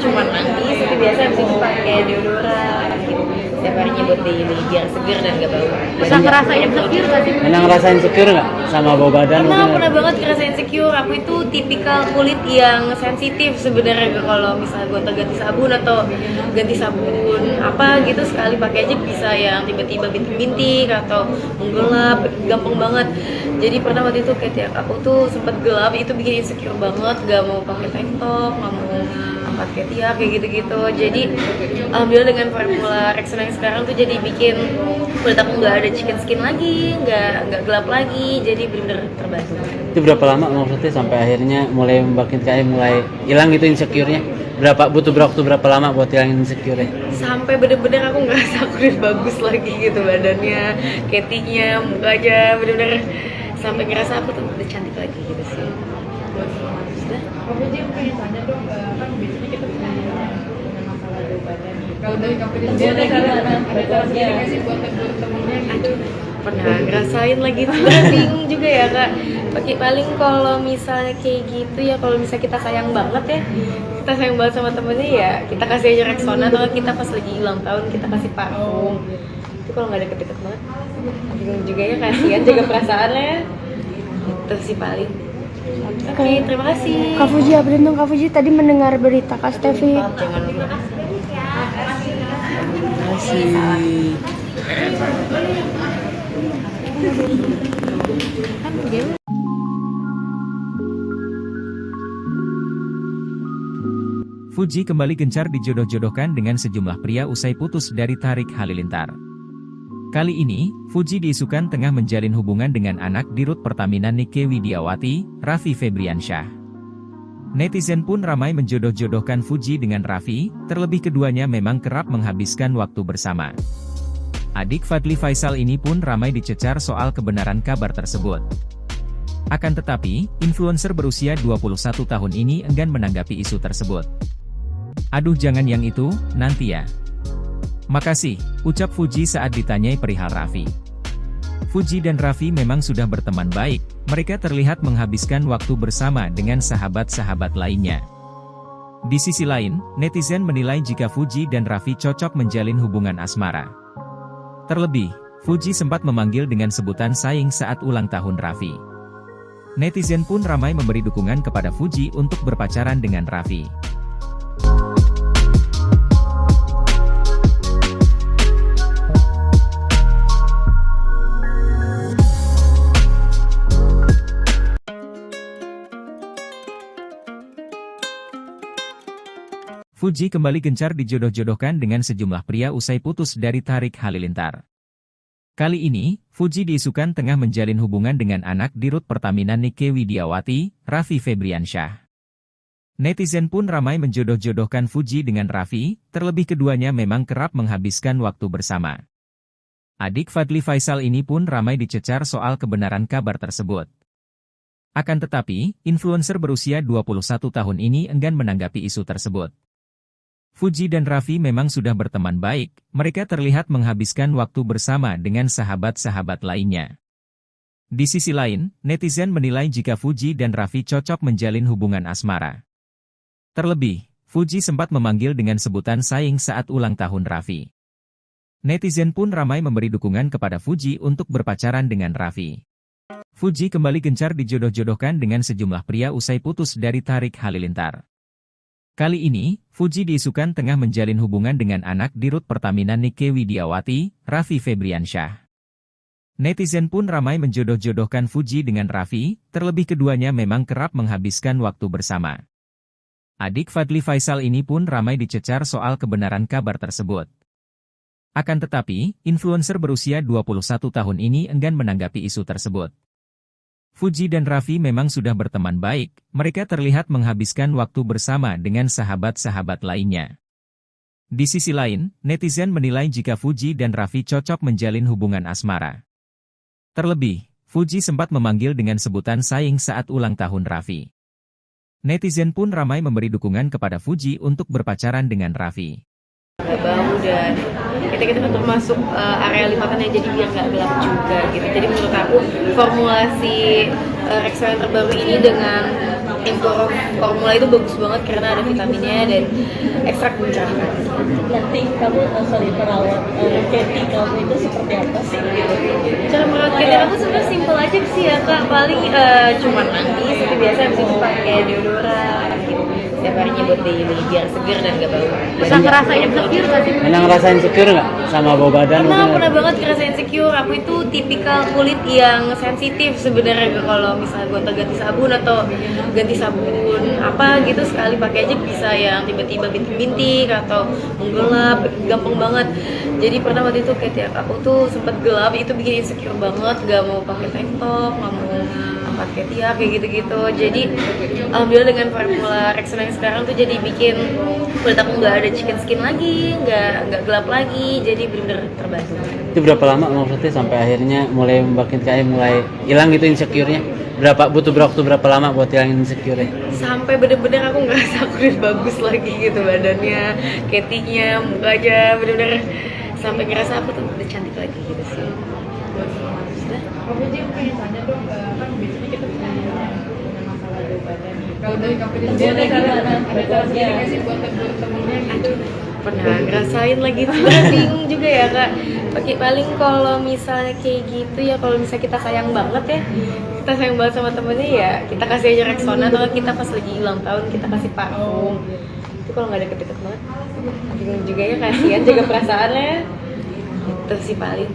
cuma mandi seperti biasa, habis itu pakai deodoran gitu. Setiap harinya buat daily biar seger dan gak bau. Bisa ngerasain insecure gak sih? Pernah ngerasain insecure nggak sama bau badan? Pernah banget ngerasain insecure. Aku itu tipikal kulit yang sensitif sebenarnya, kalau misalnya gonta ganti sabun atau ganti sabun apa gitu sekali pakai aja bisa yang tiba-tiba bintik-bintik atau menggelap, gampang banget. Jadi pernah waktu itu kayak aku tuh sempet gelap, itu bikin insecure banget, gak mau pakai tank top, gak mau angkat kayak gitu-gitu. Jadi alhamdulillah dengan formula Rexona yang sekarang tuh jadi bikin kulit aku nggak ada chicken skin lagi, nggak gelap lagi, jadi benar-benar terbantu. Itu berapa lama maksudnya sampai akhirnya mulai mulai hilang gitu insecure-nya? Butuh waktu berapa lama buat hilangin insecure-nya? Sampai bener-bener aku ngerasa aku udah bagus lagi gitu badannya, Katy-nya, mukanya, bener-bener sampai ngerasa aku tuh udah cantik lagi gitu sih. Sudah? Kamu aja yang pengen tanya dong, kan biasanya kita punya masalah bau badan nih. Kalau dari kamu sendiri ada cara sendiri nggak sih buat temennya gitu? Pernah ngerasain lagi, sebenarnya bingung juga ya kak. Paling kalau misalnya kayak gitu ya, kalau misalnya kita sayang banget ya, kita sayang banget sama temennya ya, kita kasih aja Rexona, atau kita pas lagi ulang tahun kita kasih parfum. Itu kalau nggak deket-deket banget, bingung juga ya, kasihan jaga perasaannya. Itu sih paling. Oke, terima kasih. Kak Fuji, update dong Kak Fuji, tadi mendengar berita Kak Stevi. Jangan lupa. Fuji kembali gencar dijodoh-jodohkan dengan sejumlah pria usai putus dari Tarik Halilintar. Kali ini, Fuji diisukan tengah menjalin hubungan dengan anak dirut Pertamina Nike Widiawati, Raffi Febriansyah. Netizen pun ramai menjodoh-jodohkan Fuji dengan Raffi, terlebih keduanya memang kerap menghabiskan waktu bersama. Adik Fadly Faisal ini pun ramai dicecar soal kebenaran kabar tersebut. Akan tetapi, influencer berusia 21 tahun ini enggan menanggapi isu tersebut. Aduh jangan yang itu, nanti ya. Makasih, ucap Fuji saat ditanyai perihal Raffi. Fuji dan Raffi memang sudah berteman baik, mereka terlihat menghabiskan waktu bersama dengan sahabat-sahabat lainnya. Di sisi lain, netizen menilai jika Fuji dan Raffi cocok menjalin hubungan asmara. Terlebih, Fuji sempat memanggil dengan sebutan saing saat ulang tahun Raffi. Netizen pun ramai memberi dukungan kepada Fuji untuk berpacaran dengan Raffi. Fuji kembali gencar dijodoh-jodohkan dengan sejumlah pria usai putus dari Tarik Halilintar. Kali ini, Fuji diisukan tengah menjalin hubungan dengan anak dirut Pertamina Nike Widiawati, Raffi Febriansyah. Netizen pun ramai menjodoh-jodohkan Fuji dengan Raffi, terlebih keduanya memang kerap menghabiskan waktu bersama. Adik Fadly Faisal ini pun ramai dicecar soal kebenaran kabar tersebut. Akan tetapi, influencer berusia 21 tahun ini enggan menanggapi isu tersebut. Fuji dan Raffi memang sudah berteman baik, mereka terlihat menghabiskan waktu bersama dengan sahabat-sahabat lainnya. Di sisi lain, netizen menilai jika Fuji dan Raffi cocok menjalin hubungan asmara. Terlebih, Fuji sempat memanggil dengan sebutan saing saat ulang tahun Raffi. Netizen pun ramai memberi dukungan kepada Fuji untuk berpacaran dengan Raffi. Fuji kembali gencar dijodoh-jodohkan dengan sejumlah pria usai putus dari Tarik Halilintar. Kali ini, Fuji diisukan tengah menjalin hubungan dengan anak dirut Pertamina Nike Widiawati, Raffi Febriansyah. Netizen pun ramai menjodoh-jodohkan Fuji dengan Raffi, terlebih keduanya memang kerap menghabiskan waktu bersama. Adik Fadly Faisal ini pun ramai dicecar soal kebenaran kabar tersebut. Akan tetapi, influencer berusia 21 tahun ini enggan menanggapi isu tersebut. Fuji dan Raffi memang sudah berteman baik, mereka terlihat menghabiskan waktu bersama dengan sahabat-sahabat lainnya. Di sisi lain, netizen menilai jika Fuji dan Raffi cocok menjalin hubungan asmara. Terlebih, Fuji sempat memanggil dengan sebutan saing saat ulang tahun Raffi. Netizen pun ramai memberi dukungan kepada Fuji untuk berpacaran dengan Raffi. Nggak bau dan kita kan termasuk area lipatannya, jadi biar nggak gelap juga gitu. Jadi menurut aku formulasi Rexona yang terbaru ini dengan Improve formula itu bagus banget karena ada vitaminnya dan ekstrak mencerahkan. Nanti kamu perawat Katy kamu itu seperti apa sih? Cara merawat Katy aku sebenarnya simpel aja sih ya kak, paling cuma mandi seperti biasa, habis itu pakai deodoran gitu. Setiap harinya buat daily biar seger dan gak bau. Bisa ngerasain insecure gak sih? Pernah ngerasain insecure nggak sama bau badan? Pernah banget ngerasain insecure. Aku itu tipikal kulit yang sensitif sebenarnya, kalau misalnya gonta ganti sabun atau ganti sabun apa gitu sekali pakai aja bisa yang tiba-tiba bintik-bintik atau menggelap, gampang banget. Jadi pernah waktu itu kayak aku tuh sempet gelap, itu bikin insecure banget, gak mau pakai tank top, gak mau pakai tiap kayak gitu-gitu. Jadi alhamdulillah dengan formula Rexona yang sekarang tuh jadi bikin kulit aku nggak ada chicken skin lagi, nggak gelap lagi, jadi bener-bener terbantu. Itu berapa lama maksudnya sampai akhirnya mulai mulai hilang gitu insecure-nya? Butuh waktu berapa lama buat hilangin insecure-nya? Sampai bener-bener aku ngerasa kulit bagus lagi gitu, badannya, Katy-nya, mukanya, bener-bener sampai ngerasa aku tuh udah cantik lagi gitu sih. Kamu aja pengen tanya dong, kan biasanya kita punya masalah bau badan nih. Kalau dari kamu sendiri ada cara sendiri nggak sih buat temennya gitu? Pernah ngerasain lagi, sebenarnya bingung juga ya kak. Paling kalau misalnya kayak gitu ya, kalau misalnya kita sayang banget ya, kita sayang banget sama temennya ya, kita kasih aja Rexona, atau kita pas lagi ulang tahun kita kasih parfum. Itu kalau nggak deket-deket banget, bingung juga ya, kasihan jaga perasaannya. Itu sih paling.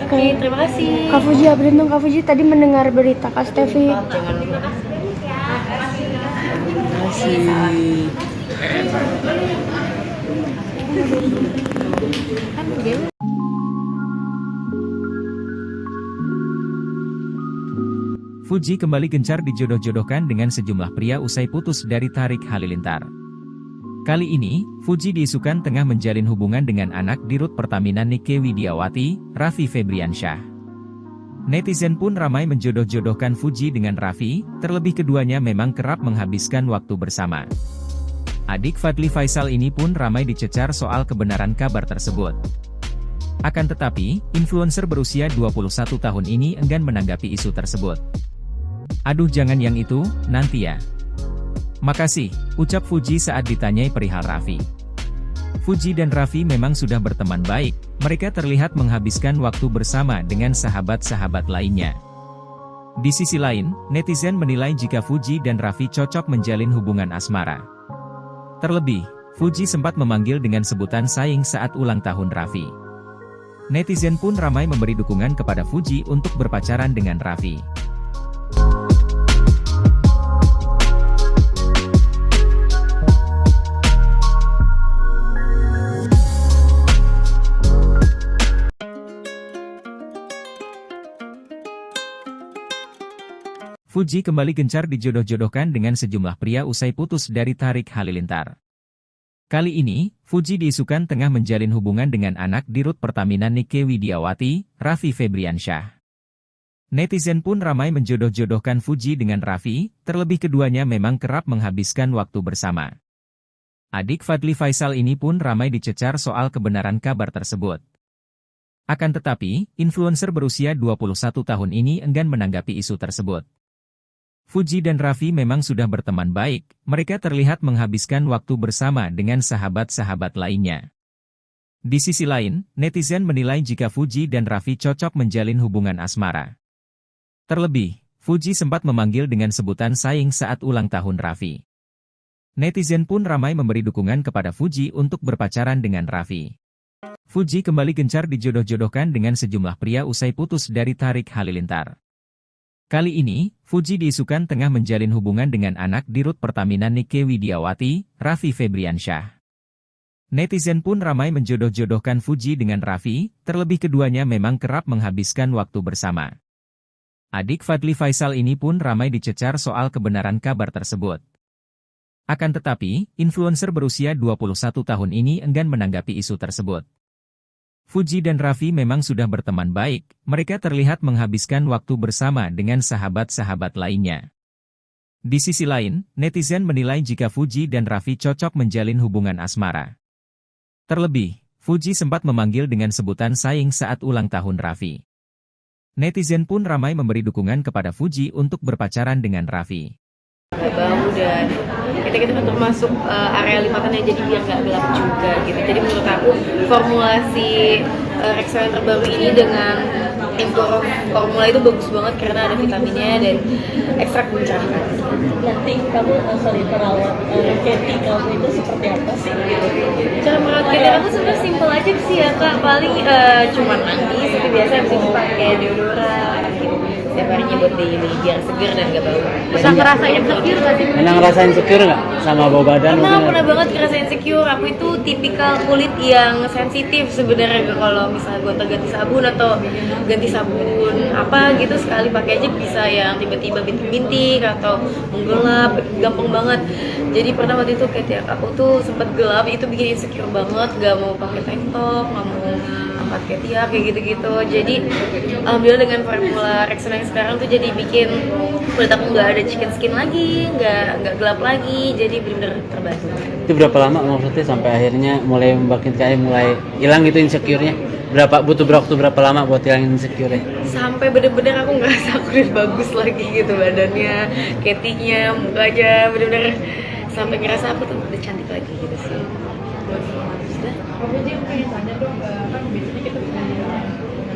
Oke, terima kasih. Kak Fuji, update dong Kak Fuji, tadi mendengar berita Kak Stevi. Jangan lupa. Fuji kembali gencar dijodoh-jodohkan dengan sejumlah pria usai putus dari Tarik Halilintar. Kali ini, Fuji diisukan tengah menjalin hubungan dengan anak dirut Pertamina Nike Widiawati, Raffi Febriansyah. Netizen pun ramai menjodoh-jodohkan Fuji dengan Raffi, terlebih keduanya memang kerap menghabiskan waktu bersama. Adik Fadly Faisal ini pun ramai dicecar soal kebenaran kabar tersebut. Akan tetapi, influencer berusia 21 tahun ini enggan menanggapi isu tersebut. "Aduh jangan yang itu, nanti ya. Makasih," ucap Fuji saat ditanyai perihal Raffi. Fuji dan Raffi memang sudah berteman baik, mereka terlihat menghabiskan waktu bersama dengan sahabat-sahabat lainnya. Di sisi lain, netizen menilai jika Fuji dan Raffi cocok menjalin hubungan asmara. Terlebih, Fuji sempat memanggil dengan sebutan saing saat ulang tahun Raffi. Netizen pun ramai memberi dukungan kepada Fuji untuk berpacaran dengan Raffi. Fuji kembali gencar dijodoh-jodohkan dengan sejumlah pria usai putus dari Tarik Halilintar. Kali ini, Fuji diisukan tengah menjalin hubungan dengan anak dirut Pertamina Nike Widiawati, Raffi Febriansyah. Netizen pun ramai menjodoh-jodohkan Fuji dengan Raffi, terlebih keduanya memang kerap menghabiskan waktu bersama. Adik Fadly Faisal ini pun ramai dicecar soal kebenaran kabar tersebut. Akan tetapi, influencer berusia 21 tahun ini enggan menanggapi isu tersebut. Fuji dan Raffi memang sudah berteman baik, mereka terlihat menghabiskan waktu bersama dengan sahabat-sahabat lainnya. Di sisi lain, netizen menilai jika Fuji dan Raffi cocok menjalin hubungan asmara. Terlebih, Fuji sempat memanggil dengan sebutan saing saat ulang tahun Raffi. Netizen pun ramai memberi dukungan kepada Fuji untuk berpacaran dengan Raffi. Fuji kembali gencar dijodoh-jodohkan dengan sejumlah pria usai putus dari Tarik Halilintar. Kali ini, Fuji diisukan tengah menjalin hubungan dengan anak dirut Pertamina Nike Widiawati, Raffi Febriansyah. Netizen pun ramai menjodoh-jodohkan Fuji dengan Raffi, terlebih keduanya memang kerap menghabiskan waktu bersama. Adik Fadly Faisal ini pun ramai dicecar soal kebenaran kabar tersebut. Akan tetapi, influencer berusia 21 tahun ini enggan menanggapi isu tersebut. Fuji dan Raffi memang sudah berteman baik, mereka terlihat menghabiskan waktu bersama dengan sahabat-sahabat lainnya. Di sisi lain, netizen menilai jika Fuji dan Raffi cocok menjalin hubungan asmara. Terlebih, Fuji sempat memanggil dengan sebutan saing saat ulang tahun Raffi. Netizen pun ramai memberi dukungan kepada Fuji untuk berpacaran dengan Raffi. Bau dan kita kan termasuk area lipatannya, jadi biar nggak gelap juga gitu. Jadi menurut aku formulasi Rexona yang terbaru ini dengan Imporo formula itu bagus banget karena ada vitaminnya dan ekstrak mencerahkan. Nanti kamu perawat Katy kamu itu seperti apa sih? Cara merawat Katy aku sebenarnya simpel aja sih ya kak, paling cuma mandi seperti biasa, habis itu pakai deodoran gitu. Setiap harinya buat daily biar seger dan gak bau. Bisa ngerasain insecure gak sih? Pernah ngerasain insecure nggak sama bau badan? Pernah banget ngerasain insecure. Aku itu tipikal kulit yang sensitif sebenarnya, kalau misalnya gonta ganti sabun atau ganti sabun apa gitu sekali pakai aja bisa yang tiba-tiba bintik-bintik atau menggelap, gampang banget. Jadi pernah waktu itu kayak aku tuh sempat gelap, itu bikin insecure banget, gak mau pakai tank top, gak mau angkat ketiak kayak gitu-gitu. Jadi alhamdulillah dengan formula Rexona yang sekarang tuh jadi bikin kulit aku nggak ada chicken skin lagi, nggak gelap lagi, jadi benar-benar terbantu. Itu berapa lama maksudnya sampai akhirnya mulai mulai hilang gitu insecure-nya? Butuh waktu berapa lama buat hilangin insecure-nya? Sampai bener-bener aku ngerasa aku udah bagus lagi gitu badannya, ketinya, mukanya, bener-bener sampai ngerasa aku tuh udah cantik lagi gitu sih. Sudah. Kamu aja yang pengen tanya dong, kan biasanya kita punya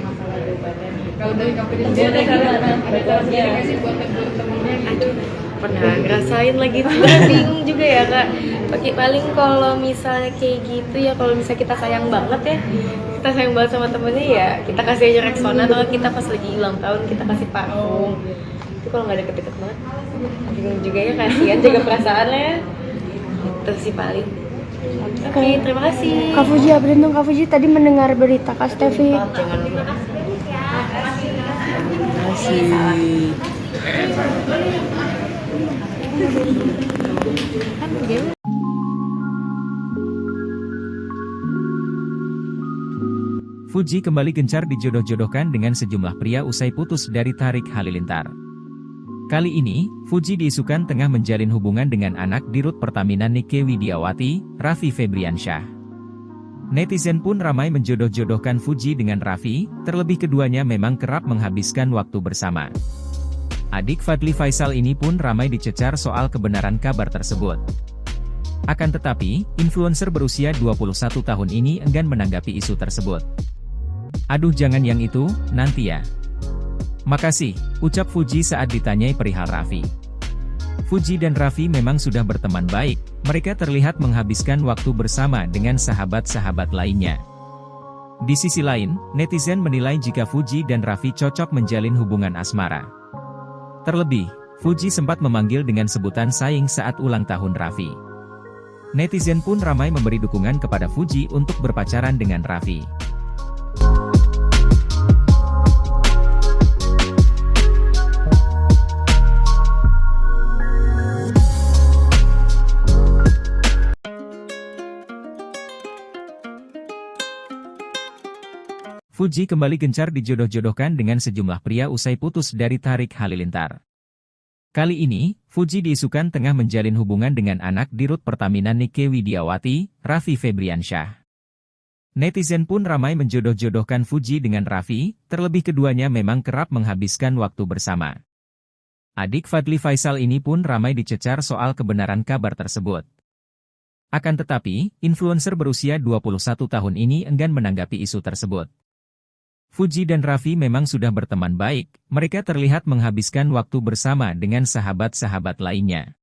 masalah bau badan nih. Kalau dari kamu sendiri ada cara sendiri nggak sih buat temen-temennya gitu? Pernah ngerasain lagi, bingung juga ya kak. Paling kalau misalnya kayak gitu ya, kalau misalnya kita sayang banget ya, kita sayang banget sama temennya ya, kita kasih aja Rexona, atau kita pas lagi ulang tahun kita kasih parfum. Itu kalau nggak deket-deket banget, bingung juga ya, kasihan jaga perasaannya. Itu sih paling. Oke, terima kasih. Kak Fuji, beruntung Kak Fuji tadi mendengar berita Kak Stevi. Jangan lupa. Fuji kembali gencar dijodoh-jodohkan dengan sejumlah pria usai putus dari Tarik Halilintar. Kali ini, Fuji diisukan tengah menjalin hubungan dengan anak dirut Pertamina Nike Widiawati, Raffi Febriansyah. Netizen pun ramai menjodoh-jodohkan Fuji dengan Raffi, terlebih keduanya memang kerap menghabiskan waktu bersama. Adik Fadly Faisal ini pun ramai dicecar soal kebenaran kabar tersebut. Akan tetapi, influencer berusia 21 tahun ini enggan menanggapi isu tersebut. Aduh jangan yang itu, nanti ya. Makasih, ucap Fuji saat ditanyai perihal Raffi. Fuji dan Raffi memang sudah berteman baik, mereka terlihat menghabiskan waktu bersama dengan sahabat-sahabat lainnya. Di sisi lain, netizen menilai jika Fuji dan Raffi cocok menjalin hubungan asmara. Terlebih, Fuji sempat memanggil dengan sebutan saing saat ulang tahun Raffi. Netizen pun ramai memberi dukungan kepada Fuji untuk berpacaran dengan Raffi. Fuji kembali gencar dijodoh-jodohkan dengan sejumlah pria usai putus dari Tarik Halilintar. Kali ini, Fuji diisukan tengah menjalin hubungan dengan anak dirut Pertamina Nike Widiawati, Raffi Febriansyah. Netizen pun ramai menjodoh-jodohkan Fuji dengan Raffi, terlebih keduanya memang kerap menghabiskan waktu bersama. Adik Fadly Faisal ini pun ramai dicecar soal kebenaran kabar tersebut. Akan tetapi, influencer berusia 21 tahun ini enggan menanggapi isu tersebut. Fuji dan Raffi memang sudah berteman baik, mereka terlihat menghabiskan waktu bersama dengan sahabat-sahabat lainnya.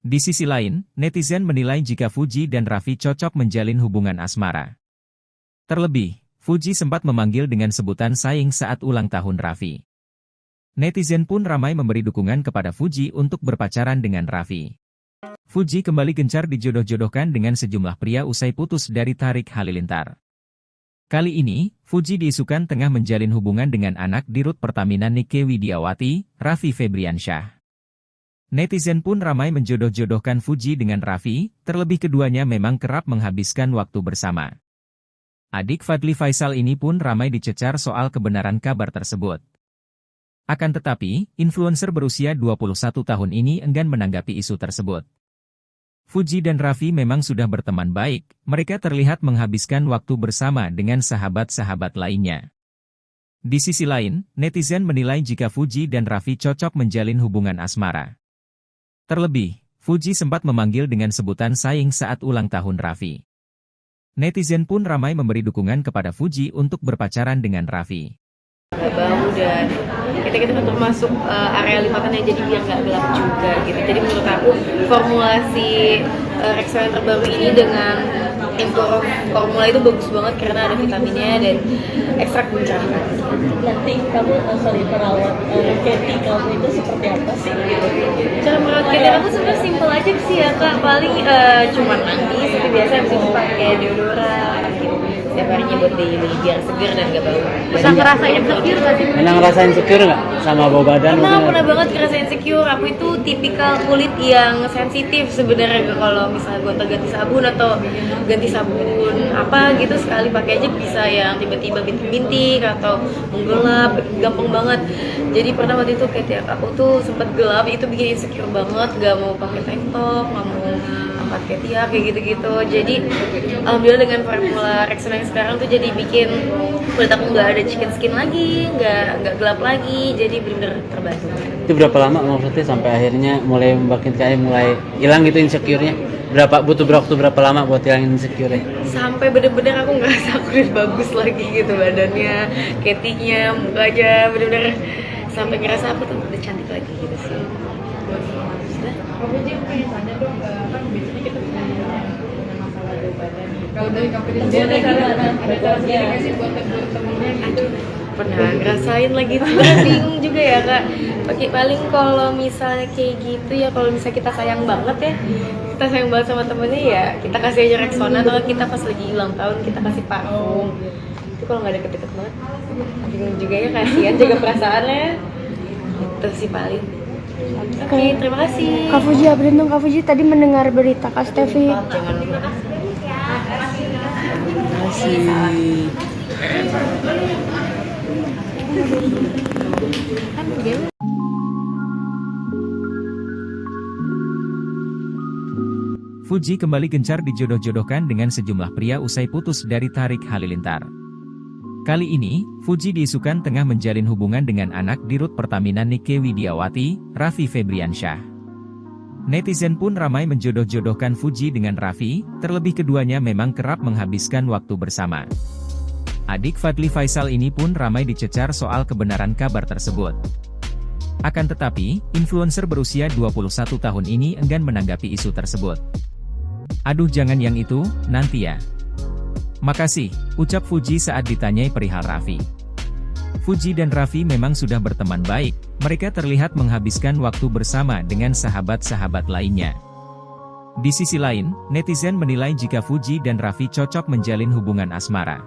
Di sisi lain, netizen menilai jika Fuji dan Raffi cocok menjalin hubungan asmara. Terlebih, Fuji sempat memanggil dengan sebutan saing saat ulang tahun Raffi. Netizen pun ramai memberi dukungan kepada Fuji untuk berpacaran dengan Raffi. Fuji kembali gencar dijodoh-jodohkan dengan sejumlah pria usai putus dari Tarik Halilintar. Kali ini, Fuji diisukan tengah menjalin hubungan dengan anak dirut Pertamina Nike Widiawati, Raffi Febriansyah. Netizen pun ramai menjodoh-jodohkan Fuji dengan Raffi, terlebih keduanya memang kerap menghabiskan waktu bersama. Adik Fadly Faisal ini pun ramai dicecar soal kebenaran kabar tersebut. Akan tetapi, influencer berusia 21 tahun ini enggan menanggapi isu tersebut. Fuji dan Raffi memang sudah berteman baik, mereka terlihat menghabiskan waktu bersama dengan sahabat-sahabat lainnya. Di sisi lain, netizen menilai jika Fuji dan Raffi cocok menjalin hubungan asmara. Terlebih, Fuji sempat memanggil dengan sebutan saing saat ulang tahun Raffi. Netizen pun ramai memberi dukungan kepada Fuji untuk berpacaran dengan Raffi. Gak bau dan kita kan termasuk area lipatannya, jadi biar nggak gelap juga gitu. Jadi menurut aku formulasi Rexona yang terbaru ini dengan Emporio formula itu bagus banget karena ada vitaminnya dan ekstrak mencerahkan. Nanti kamu perawat Katy kamu itu seperti apa sih? Cara merawat Katy aku sebenarnya simpel aja sih ya kak, paling cuma mandi seperti biasa, habis itu pakai deodoran gitu. Setiap harinya buat daily biar seger dan gak bau. Bisa ngerasain insecure gak sih? Pernah ngerasain insecure nggak sama bau badan? Pernah banget ngerasain insecure. Aku itu tipikal kulit yang sensitif sebenarnya, kalau misalnya gonta ganti sabun atau ganti sabun apa gitu sekali pakai aja bisa yang tiba-tiba bintik-bintik atau menggelap, gampang banget. Jadi pernah waktu itu kayak aku tuh sempat gelap, itu bikin insecure banget, gak mau pakai tank top, gak mau angkat ketiak kayak gitu-gitu. Jadi alhamdulillah dengan formula Rexona yang sekarang tuh jadi bikin kulit aku nggak ada chicken skin lagi, nggak gelap lagi, jadi benar-benar terbantu. Itu berapa lama maksudnya sampai akhirnya mulai mulai hilang gitu insecure-nya? Butuh waktu berapa lama buat hilangin insecure-nya? Sampai bener-bener aku ngerasa aku udah bagus lagi gitu badannya, ketinya, mukanya, bener-bener sampai ngerasa aku tuh udah cantik lagi gitu sih. Kamu aja pengen tanya dong, kan biasanya kita punya masalah bau badan nih. Kalau dari kamu sendiri ada cara sendiri nggak sih buat temennya gitu? Pernah ngerasain lagi, bingung juga ya kak. Paling kalau misalnya kayak gitu ya, kalau misalnya kita sayang banget ya, kita sayang banget sama temennya ya, kita kasih aja Rexona, atau kita pas lagi ulang tahun kita kasih parfum. Itu kalau nggak deket-deket banget, bingung juga ya, kasihan jaga perasaannya. Itu sih paling. Oke, terima kasih. Kak Fuji, beruntung Kak Fuji tadi mendengar berita Kak Stevi. Jangan lupa. Fuji kembali gencar dijodoh-jodohkan dengan sejumlah pria usai putus dari Tarik Halilintar. Kali ini, Fuji diisukan tengah menjalin hubungan dengan anak dirut Pertamina Nike Widiawati, Raffi Febriansyah. Netizen pun ramai menjodoh-jodohkan Fuji dengan Raffi, terlebih keduanya memang kerap menghabiskan waktu bersama. Adik Fadly Faisal ini pun ramai dicecar soal kebenaran kabar tersebut. Akan tetapi, influencer berusia 21 tahun ini enggan menanggapi isu tersebut. Aduh jangan yang itu, nanti ya. Makasih, ucap Fuji saat ditanyai perihal Raffi. Fuji dan Raffi memang sudah berteman baik, mereka terlihat menghabiskan waktu bersama dengan sahabat-sahabat lainnya. Di sisi lain, netizen menilai jika Fuji dan Raffi cocok menjalin hubungan asmara.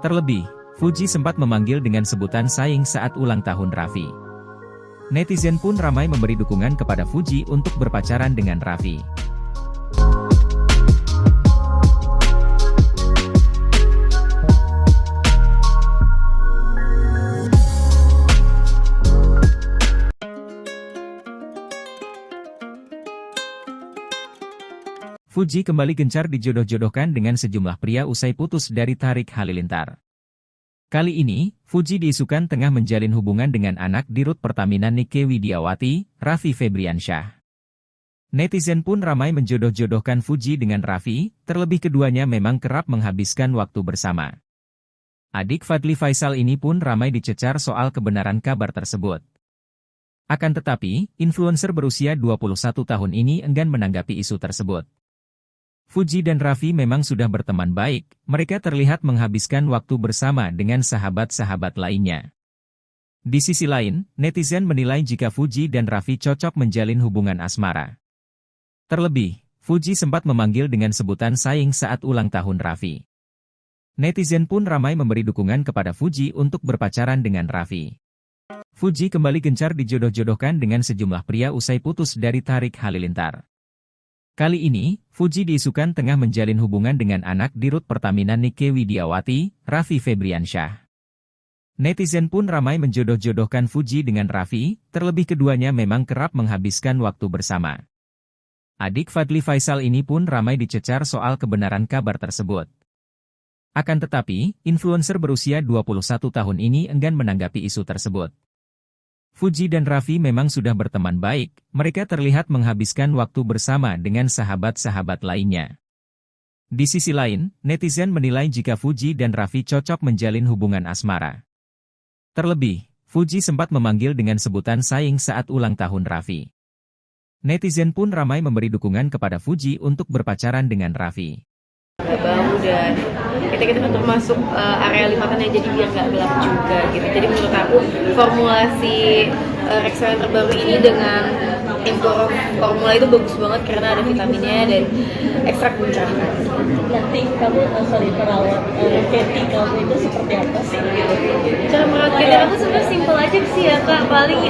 Terlebih, Fuji sempat memanggil dengan sebutan saing saat ulang tahun Raffi. Netizen pun ramai memberi dukungan kepada Fuji untuk berpacaran dengan Raffi. Fuji kembali gencar dijodoh-jodohkan dengan sejumlah pria usai putus dari Tarik Halilintar. Kali ini, Fuji diisukan tengah menjalin hubungan dengan anak dirut Pertamina Nike Widiawati, Raffi Febriansyah. Netizen pun ramai menjodoh-jodohkan Fuji dengan Raffi, terlebih keduanya memang kerap menghabiskan waktu bersama. Adik Fadly Faisal ini pun ramai dicecar soal kebenaran kabar tersebut. Akan tetapi, influencer berusia 21 tahun ini enggan menanggapi isu tersebut. Fuji dan Raffi memang sudah berteman baik, mereka terlihat menghabiskan waktu bersama dengan sahabat-sahabat lainnya. Di sisi lain, netizen menilai jika Fuji dan Raffi cocok menjalin hubungan asmara. Terlebih, Fuji sempat memanggil dengan sebutan saing saat ulang tahun Raffi. Netizen pun ramai memberi dukungan kepada Fuji untuk berpacaran dengan Raffi. Fuji kembali gencar dijodoh-jodohkan dengan sejumlah pria usai putus dari Tarik Halilintar. Kali ini, Fuji diisukan tengah menjalin hubungan dengan anak dirut Pertamina Nike Widiawati, Raffi Febriansyah. Netizen pun ramai menjodoh-jodohkan Fuji dengan Raffi, terlebih keduanya memang kerap menghabiskan waktu bersama. Adik Fadly Faisal ini pun ramai dicecar soal kebenaran kabar tersebut. Akan tetapi, influencer berusia 21 tahun ini enggan menanggapi isu tersebut. Fuji dan Raffi memang sudah berteman baik, mereka terlihat menghabiskan waktu bersama dengan sahabat-sahabat lainnya. Di sisi lain, netizen menilai jika Fuji dan Raffi cocok menjalin hubungan asmara. Terlebih, Fuji sempat memanggil dengan sebutan saing saat ulang tahun Raffi. Netizen pun ramai memberi dukungan kepada Fuji untuk berpacaran dengan Raffi. Bau dan kita termasuk area lipatannya, jadi biar nggak gelap juga gitu. Jadi menurut aku formulasi Rexona yang terbaru ini dengan formula itu bagus banget karena ada vitaminnya dan ekstrak pencerahan. Nanti kamu perawat Katy kamu itu seperti apa sih? Cara merawat Katy aku sebenarnya simpel aja sih ya kak, paling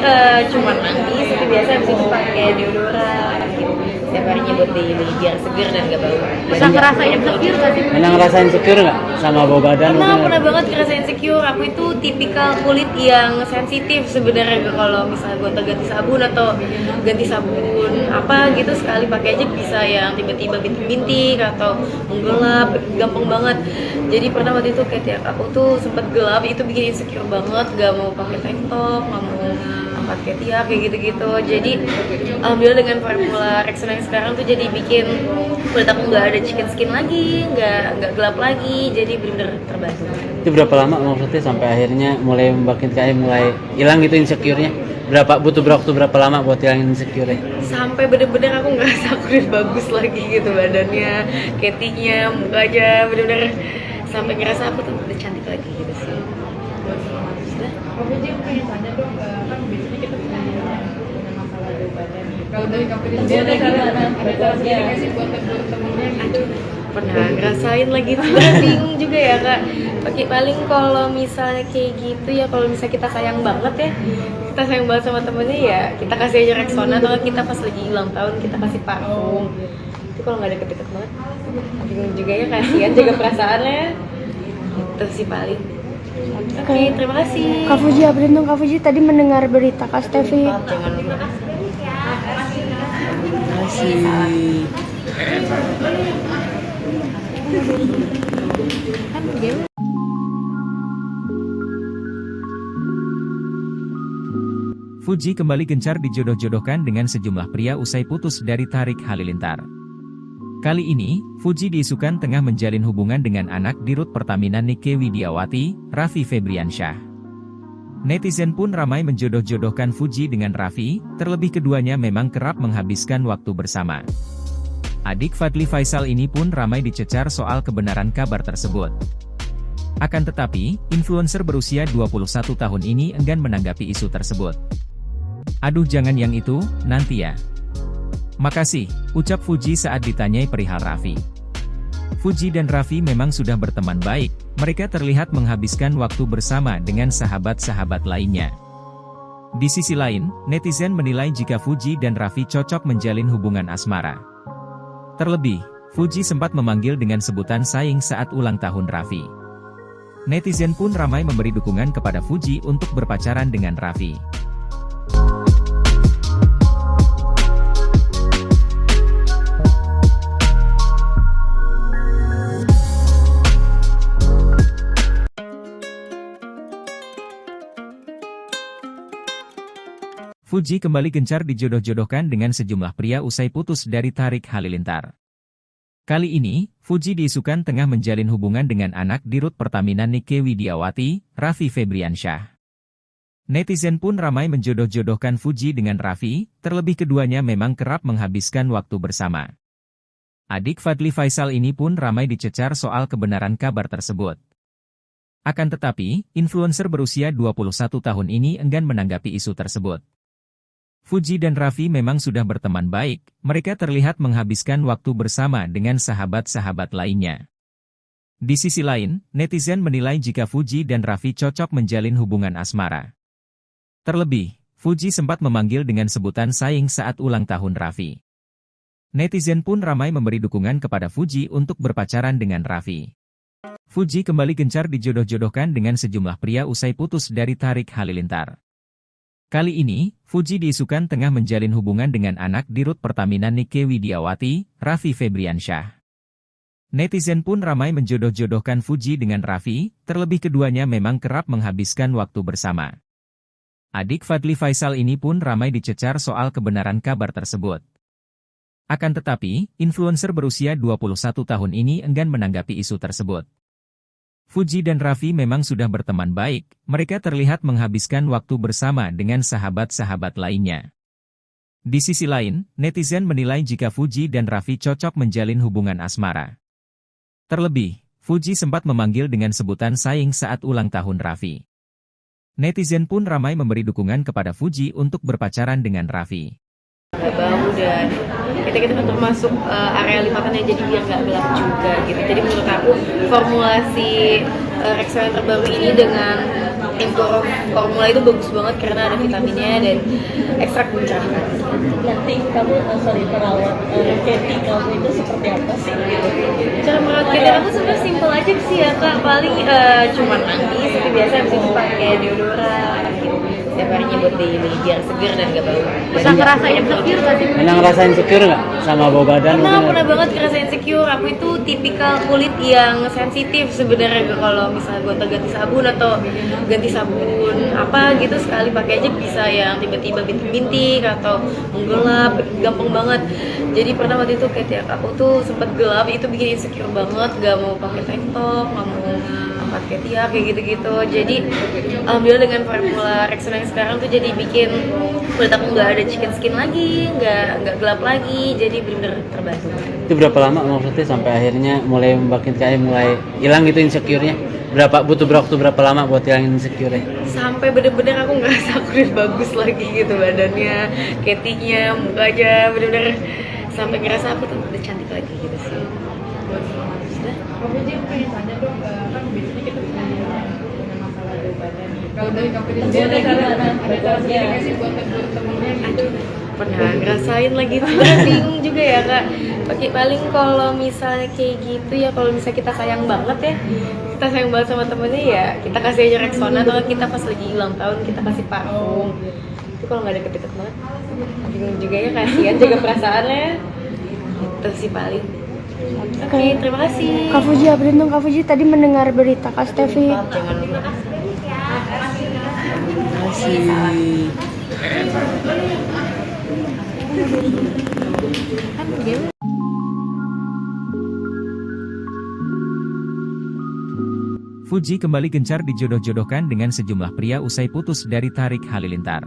cuma mandi seperti biasa, habis itu pakai deodoran gitu. Setiap harinya buat daily biar seger dan gak bau. Bisa ngerasain insecure gak sih? Pernah ngerasain insecure nggak sama bau badan? Pernah banget ngerasain insecure. Aku itu tipikal kulit yang sensitif sebenarnya, kalau misalnya gonta ganti sabun atau ganti sabun apa gitu sekali pakai aja bisa yang tiba-tiba bintik-bintik atau menggelap, gampang banget. Jadi pernah waktu itu kayak aku tuh sempet gelap, itu bikin insecure banget, gak mau pakai tank top, gak mau angkat ketiak kayak gitu-gitu. Jadi alhamdulillah dengan formula Rexona yang sekarang tuh jadi bikin kulit aku nggak ada chicken skin lagi, nggak gelap lagi, jadi bener-bener terbantu. Itu berapa lama maksudnya sampai akhirnya mulai mulai hilang gitu insecure-nya? Butuh waktu berapa lama buat hilangin insecure-nya? Sampai bener-bener aku ngerasa aku udah bagus lagi gitu badannya, ketinya, mukanya, bener-bener sampai ngerasa aku tuh udah cantik lagi gitu sih. Aku aja pengen tanya dong, kan biasanya kita punya masalah di badan nih. Kalau dari company sendiri ada cara sendiri nggak sih buat temen-temennya gitu? Pernah ngerasain lagi, sebenarnya bingung juga ya kak. Paling kalau misalnya kayak gitu ya, kalau misalnya kita sayang banget ya, kita sayang banget sama temennya ya, kita kasih aja Rexona, atau kita pas lagi ulang tahun kita kasih parfum. Itu kalau nggak deket-deket banget, bingung juga ya, kasihan jaga perasaannya. Itu sih paling. Oke, terima kasih. Kak Fuji, update dong Kak Fuji, tadi mendengar berita Kak Stevi. Jangan lupa. Fuji kembali gencar dijodoh-jodohkan dengan sejumlah pria usai putus dari Tarik Halilintar. Kali ini, Fuji diisukan tengah menjalin hubungan dengan anak dirut Pertamina Nike Widiawati, Raffi Febriansyah. Netizen pun ramai menjodoh-jodohkan Fuji dengan Raffi, terlebih keduanya memang kerap menghabiskan waktu bersama. Adik Fadly Faisal ini pun ramai dicecar soal kebenaran kabar tersebut. Akan tetapi, influencer berusia 21 tahun ini enggan menanggapi isu tersebut. "Aduh jangan yang itu, nanti ya. Makasih," ucap Fuji saat ditanyai perihal Raffi. Fuji dan Raffi memang sudah berteman baik, mereka terlihat menghabiskan waktu bersama dengan sahabat-sahabat lainnya. Di sisi lain, netizen menilai jika Fuji dan Raffi cocok menjalin hubungan asmara. Terlebih, Fuji sempat memanggil dengan sebutan saing saat ulang tahun Raffi. Netizen pun ramai memberi dukungan kepada Fuji untuk berpacaran dengan Raffi. Fuji kembali gencar dijodoh-jodohkan dengan sejumlah pria usai putus dari Tarik Halilintar. Kali ini, Fuji diisukan tengah menjalin hubungan dengan anak Dirut Pertamina Nike Widiawati, Raffi Febriansyah. Netizen pun ramai menjodoh-jodohkan Fuji dengan Raffi, terlebih keduanya memang kerap menghabiskan waktu bersama. Adik Fadly Faisal ini pun ramai dicecar soal kebenaran kabar tersebut. Akan tetapi, influencer berusia 21 tahun ini enggan menanggapi isu tersebut. Fuji dan Raffi memang sudah berteman baik, mereka terlihat menghabiskan waktu bersama dengan sahabat-sahabat lainnya. Di sisi lain, netizen menilai jika Fuji dan Raffi cocok menjalin hubungan asmara. Terlebih, Fuji sempat memanggil dengan sebutan sayang saat ulang tahun Raffi. Netizen pun ramai memberi dukungan kepada Fuji untuk berpacaran dengan Raffi. Fuji kembali gencar dijodoh-jodohkan dengan sejumlah pria usai putus dari Tarik Halilintar. Kali ini, Fuji diisukan tengah menjalin hubungan dengan anak Dirut Pertamina Nike Widiawati, Raffi Febriansyah. Netizen pun ramai menjodoh-jodohkan Fuji dengan Raffi, terlebih keduanya memang kerap menghabiskan waktu bersama. Adik Fadly Faisal ini pun ramai dicecar soal kebenaran kabar tersebut. Akan tetapi, influencer berusia 21 tahun ini enggan menanggapi isu tersebut. Fuji dan Raffi memang sudah berteman baik, mereka terlihat menghabiskan waktu bersama dengan sahabat-sahabat lainnya. Di sisi lain, netizen menilai jika Fuji dan Raffi cocok menjalin hubungan asmara. Terlebih, Fuji sempat memanggil dengan sebutan sayang saat ulang tahun Raffi. Netizen pun ramai memberi dukungan kepada Fuji untuk berpacaran dengan Raffi. Gak bau dan kita kan termasuk area lipatannya, jadi biar gak gelap juga gitu. Jadi menurut aku formulasi Rexona yang terbaru ini dengan Impuro formula itu bagus banget karena ada vitaminnya dan ekstrak mencerahkan. Nanti kamu perawat Katy kamu itu seperti apa sih? Cara merawat Katy aku sebenarnya simpel aja sih ya kak, paling cuma mandi seperti biasa, habis itu pakai deodoran gitu. Setiap harinya buat daily biar seger dan gak bau. Bisa ngerasain insecure gak sih? Pernah ngerasain insecure nggak sama bau badan? Pernah banget ngerasain insecure. Aku itu tipikal kulit yang sensitif sebenarnya, kalau misalnya gonta ganti sabun atau ganti sabun apa gitu sekali pakai aja bisa yang tiba-tiba bintik-bintik atau menggelap, gampang banget. Jadi pernah waktu itu kayak aku tuh sempat gelap, itu bikin insecure banget, gak mau pakai tank top, gak mau pakai tiap kayak gitu-gitu. Jadi alhamdulillah dengan formula Rexona yang sekarang tuh jadi bikin kulit aku nggak ada chicken skin lagi, nggak gelap lagi, jadi bener-bener terbantu. Itu berapa lama maksudnya sampai akhirnya mulai mulai hilang gitu insecure-nya? Butuh waktu berapa lama buat hilangin insecure-nya? Sampai bener-bener aku ngerasa aku udah bagus lagi gitu badannya, Katy-nya, mukanya, bener-bener sampai ngerasa aku tuh udah cantik lagi gitu sih. Sudah. Kamu aja yang pengen tanya dong, kan biasanya kita punya masalah bau badan nih. Kalau dari kamu sendiri ada cara sendiri nggak sih buat temennya gitu? Pernah ngerasain lagi, sebenarnya bingung juga ya kak. Paling kalau misalnya kayak gitu ya, kalau misalnya kita sayang banget ya, kita sayang banget sama temennya ya, kita kasih aja Rexona, atau kita pas lagi ulang tahun kita kasih parfum. Itu kalau nggak deket-deket banget, bingung juga ya, kasihan jaga perasaannya. Itu sih paling. Oke, terima kasih. Kak Fuji, update dong Kak Fuji, tadi mendengar berita Kak Stevi. Jangan lupa. Fuji kembali gencar dijodoh-jodohkan dengan sejumlah pria usai putus dari Tarik Halilintar.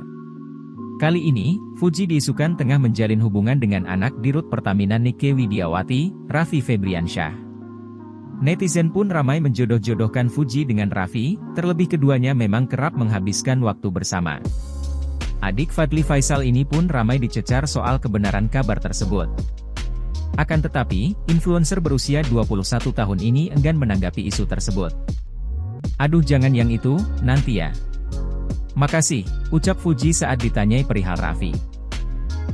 Kali ini, Fuji diisukan tengah menjalin hubungan dengan anak Dirut Pertamina Nike Widiawati, Raffi Febriansyah. Netizen pun ramai menjodoh-jodohkan Fuji dengan Raffi, terlebih keduanya memang kerap menghabiskan waktu bersama. Adik Fadly Faisal ini pun ramai dicecar soal kebenaran kabar tersebut. Akan tetapi, influencer berusia 21 tahun ini enggan menanggapi isu tersebut. Aduh jangan yang itu, nanti ya. Makasih, ucap Fuji saat ditanyai perihal Raffi.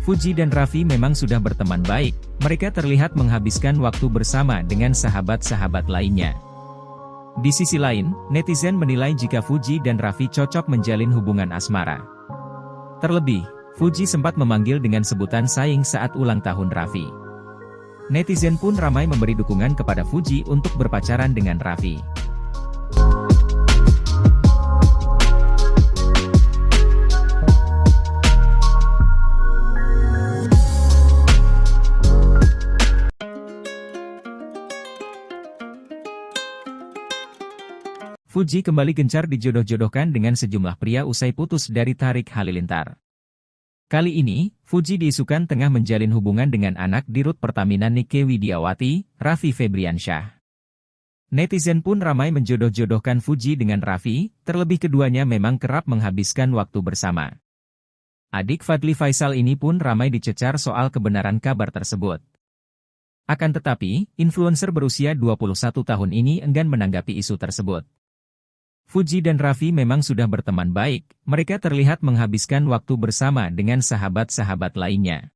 Fuji dan Raffi memang sudah berteman baik, mereka terlihat menghabiskan waktu bersama dengan sahabat-sahabat lainnya. Di sisi lain, netizen menilai jika Fuji dan Raffi cocok menjalin hubungan asmara. Terlebih, Fuji sempat memanggil dengan sebutan sayang saat ulang tahun Raffi. Netizen pun ramai memberi dukungan kepada Fuji untuk berpacaran dengan Raffi. Fuji kembali gencar dijodoh-jodohkan dengan sejumlah pria usai putus dari Tarik Halilintar. Kali ini, Fuji diisukan tengah menjalin hubungan dengan anak dirut Pertamina Nike Widiawati, Raffi Febriansyah. Netizen pun ramai menjodoh-jodohkan Fuji dengan Raffi, terlebih keduanya memang kerap menghabiskan waktu bersama. Adik Fadly Faisal ini pun ramai dicecar soal kebenaran kabar tersebut. Akan tetapi, influencer berusia 21 tahun ini enggan menanggapi isu tersebut. Fuji dan Raffi memang sudah berteman baik, mereka terlihat menghabiskan waktu bersama dengan sahabat-sahabat lainnya.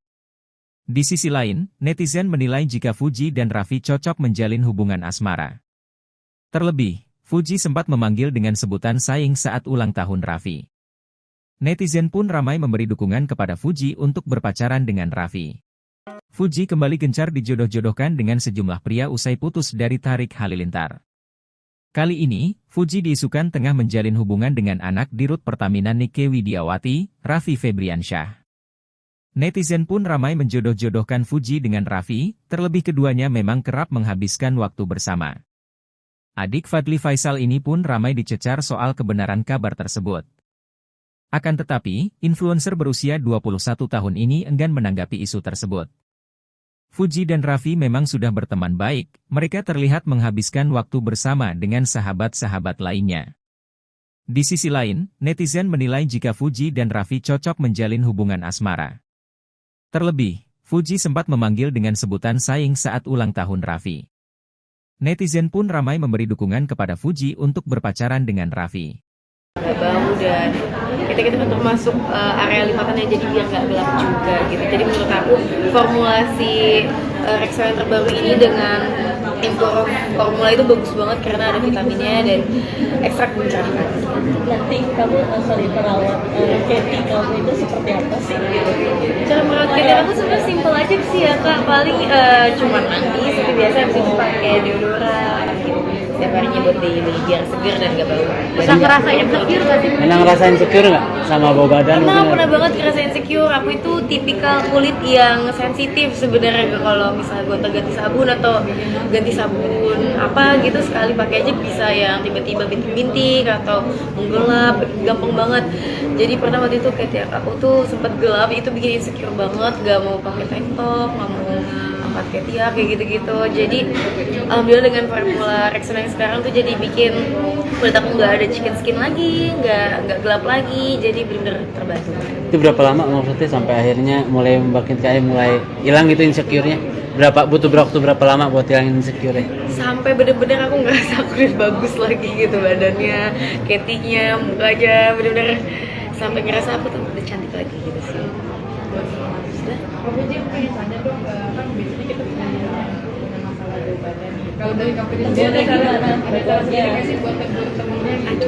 Di sisi lain, netizen menilai jika Fuji dan Raffi cocok menjalin hubungan asmara. Terlebih, Fuji sempat memanggil dengan sebutan saing saat ulang tahun Raffi. Netizen pun ramai memberi dukungan kepada Fuji untuk berpacaran dengan Raffi. Fuji kembali gencar dijodoh-jodohkan dengan sejumlah pria usai putus dari Tarik Halilintar. Kali ini, Fuji diisukan tengah menjalin hubungan dengan anak dirut Pertamina Nike Widiawati, Raffi Febriansyah. Netizen pun ramai menjodoh-jodohkan Fuji dengan Raffi, terlebih keduanya memang kerap menghabiskan waktu bersama. Adik Fadly Faisal ini pun ramai dicecar soal kebenaran kabar tersebut. Akan tetapi, influencer berusia 21 tahun ini enggan menanggapi isu tersebut. Fuji dan Raffi memang sudah berteman baik, mereka terlihat menghabiskan waktu bersama dengan sahabat-sahabat lainnya. Di sisi lain, netizen menilai jika Fuji dan Raffi cocok menjalin hubungan asmara. Terlebih, Fuji sempat memanggil dengan sebutan saing saat ulang tahun Raffi. Netizen pun ramai memberi dukungan kepada Fuji untuk berpacaran dengan Raffi. Bau dan kita kan termasuk area lipatannya, jadi biar nggak gelap juga gitu. Jadi menurut aku formulasi Rexona yang terbaru ini dengan info formula itu bagus banget karena ada vitaminnya dan ekstrak mencerahkan. Nanti kamu perawat Katy kamu itu seperti apa sih? Cara merawat Katy aku sebenarnya simpel aja sih ya kak, paling cuma mandi seperti biasa, habis itu pakai deodoran gitu. Setiap harinya buat daily biar seger dan gak bau. Bisa ngerasain insecure gak sih? Pernah ngerasain insecure nggak sama bau badan? Pernah banget ngerasain insecure. Aku itu tipikal kulit yang sensitif sebenarnya, kalau misalnya gonta ganti sabun atau ganti sabun apa gitu sekali pakai aja bisa yang tiba-tiba bintik-bintik atau menggelap, gampang banget. Jadi pernah waktu itu kayak aku tuh sempat gelap, itu bikin insecure banget, gak mau pakai tank top, gak mau angkat kayak gitu-gitu. Jadi alhamdulillah dengan formula Rexona yang sekarang tuh jadi bikin kulit aku nggak ada chicken skin lagi, nggak gelap lagi, jadi bener-bener terbantu. Itu berapa lama maksudnya sampai akhirnya mulai mulai hilang gitu insecure-nya? Butuh waktu berapa lama buat hilangin insecure-nya? Sampai bener-bener aku ngerasa kulit bagus lagi gitu, badannya, Katy-nya, mukanya, bener-bener sampai ngerasa aku tuh udah cantik lagi gitu sih. Sudah. Kamu aja pengen tanya dong, kan biasanya kita punya masalah bau badan nih. Kalau dari kamu sendiri ada cara sendiri nggak sih buat temennya gitu?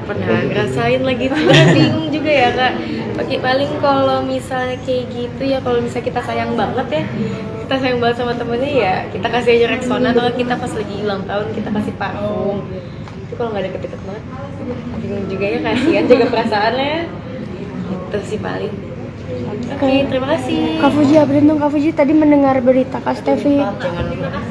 Pernah ngerasain lagi, bingung juga ya kak. Paling kalau misalnya kayak gitu ya, kalau misalnya kita sayang banget ya, kita sayang banget sama temennya ya, kita kasih aja Rexona, atau kita pas lagi ulang tahun kita kasih parfum. Itu kalau nggak deket-deket banget, bingung juga ya, kasihan jaga perasaannya. Itu sih paling. Oke, terima kasih. Kak Fuji, beruntung Kak Fuji tadi mendengar berita Kak Stevi. Jangan lupa.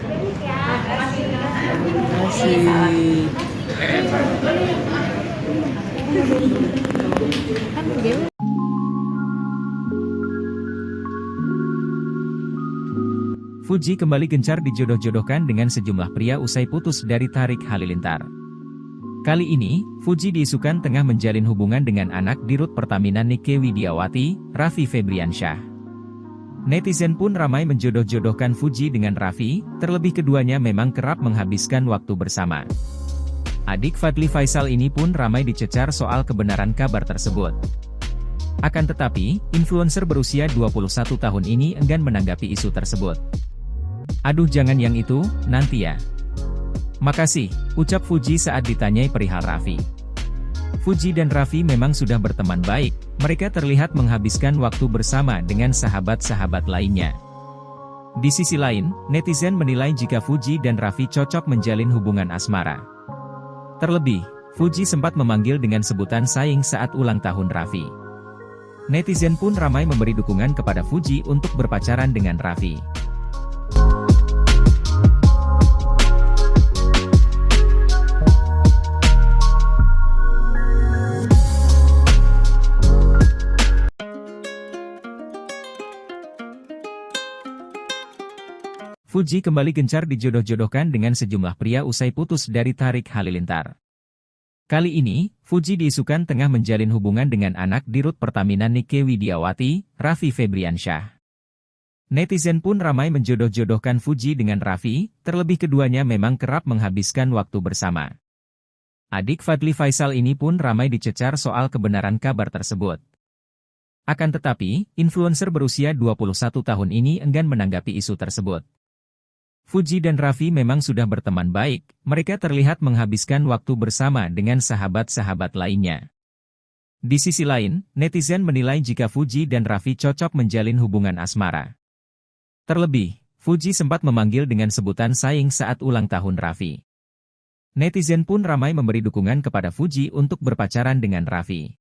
Fuji kembali gencar dijodoh-jodohkan dengan sejumlah pria usai putus dari Tarik Halilintar. Kali ini, Fuji diisukan tengah menjalin hubungan dengan anak dirut Pertamina Nike Widiawati, Raffi Febriansyah. Netizen pun ramai menjodoh-jodohkan Fuji dengan Raffi, terlebih keduanya memang kerap menghabiskan waktu bersama. Adik Fadly Faisal ini pun ramai dicecar soal kebenaran kabar tersebut. Akan tetapi, influencer berusia 21 tahun ini enggan menanggapi isu tersebut. "Aduh jangan yang itu, nanti ya. Makasih," ucap Fuji saat ditanyai perihal Raffi. Fuji dan Raffi memang sudah berteman baik, mereka terlihat menghabiskan waktu bersama dengan sahabat-sahabat lainnya. Di sisi lain, netizen menilai jika Fuji dan Raffi cocok menjalin hubungan asmara. Terlebih, Fuji sempat memanggil dengan sebutan saing saat ulang tahun Raffi. Netizen pun ramai memberi dukungan kepada Fuji untuk berpacaran dengan Raffi. Fuji kembali gencar dijodoh-jodohkan dengan sejumlah pria usai putus dari Tarik Halilintar. Kali ini, Fuji diisukan tengah menjalin hubungan dengan anak dirut Pertamina Nike Widiawati, Raffi Febriansyah. Netizen pun ramai menjodoh-jodohkan Fuji dengan Raffi, terlebih keduanya memang kerap menghabiskan waktu bersama. Adik Fadly Faisal ini pun ramai dicecar soal kebenaran kabar tersebut. Akan tetapi, influencer berusia 21 tahun ini enggan menanggapi isu tersebut. Fuji dan Raffi memang sudah berteman baik, mereka terlihat menghabiskan waktu bersama dengan sahabat-sahabat lainnya. Di sisi lain, netizen menilai jika Fuji dan Raffi cocok menjalin hubungan asmara. Terlebih, Fuji sempat memanggil dengan sebutan saing saat ulang tahun Raffi. Netizen pun ramai memberi dukungan kepada Fuji untuk berpacaran dengan Raffi.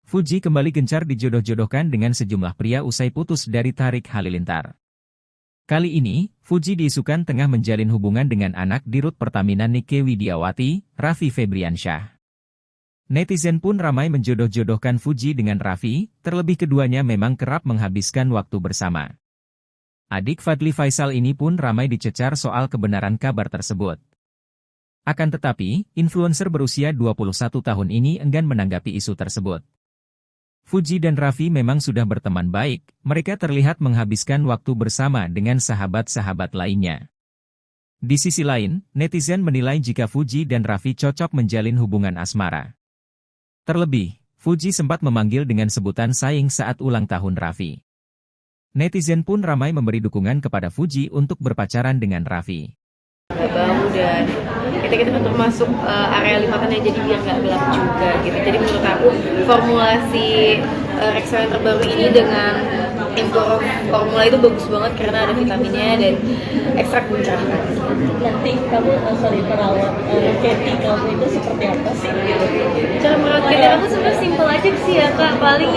Fuji kembali gencar dijodoh-jodohkan dengan sejumlah pria usai putus dari Tarik Halilintar. Kali ini, Fuji diisukan tengah menjalin hubungan dengan anak dirut Pertamina Nike Widiawati, Raffi Febriansyah. Netizen pun ramai menjodoh-jodohkan Fuji dengan Raffi, terlebih keduanya memang kerap menghabiskan waktu bersama. Adik Fadly Faisal ini pun ramai dicecar soal kebenaran kabar tersebut. Akan tetapi, influencer berusia 21 tahun ini enggan menanggapi isu tersebut. Fuji dan Raffi memang sudah berteman baik, mereka terlihat menghabiskan waktu bersama dengan sahabat-sahabat lainnya. Di sisi lain, netizen menilai jika Fuji dan Raffi cocok menjalin hubungan asmara. Terlebih, Fuji sempat memanggil dengan sebutan saing saat ulang tahun Raffi. Netizen pun ramai memberi dukungan kepada Fuji untuk berpacaran dengan Raffi. Gak bau dan kita termasuk area lipatannya, jadi biar nggak gelap juga gitu. Jadi menurut aku formulasi Rexona yang terbaru ini dengan formula itu bagus banget karena ada vitaminnya dan ekstrak mencerahkan. Nanti kamu perawat Katy kamu itu seperti apa sih? Cara merawat Katy aku sebenarnya simpel aja sih ya kak, paling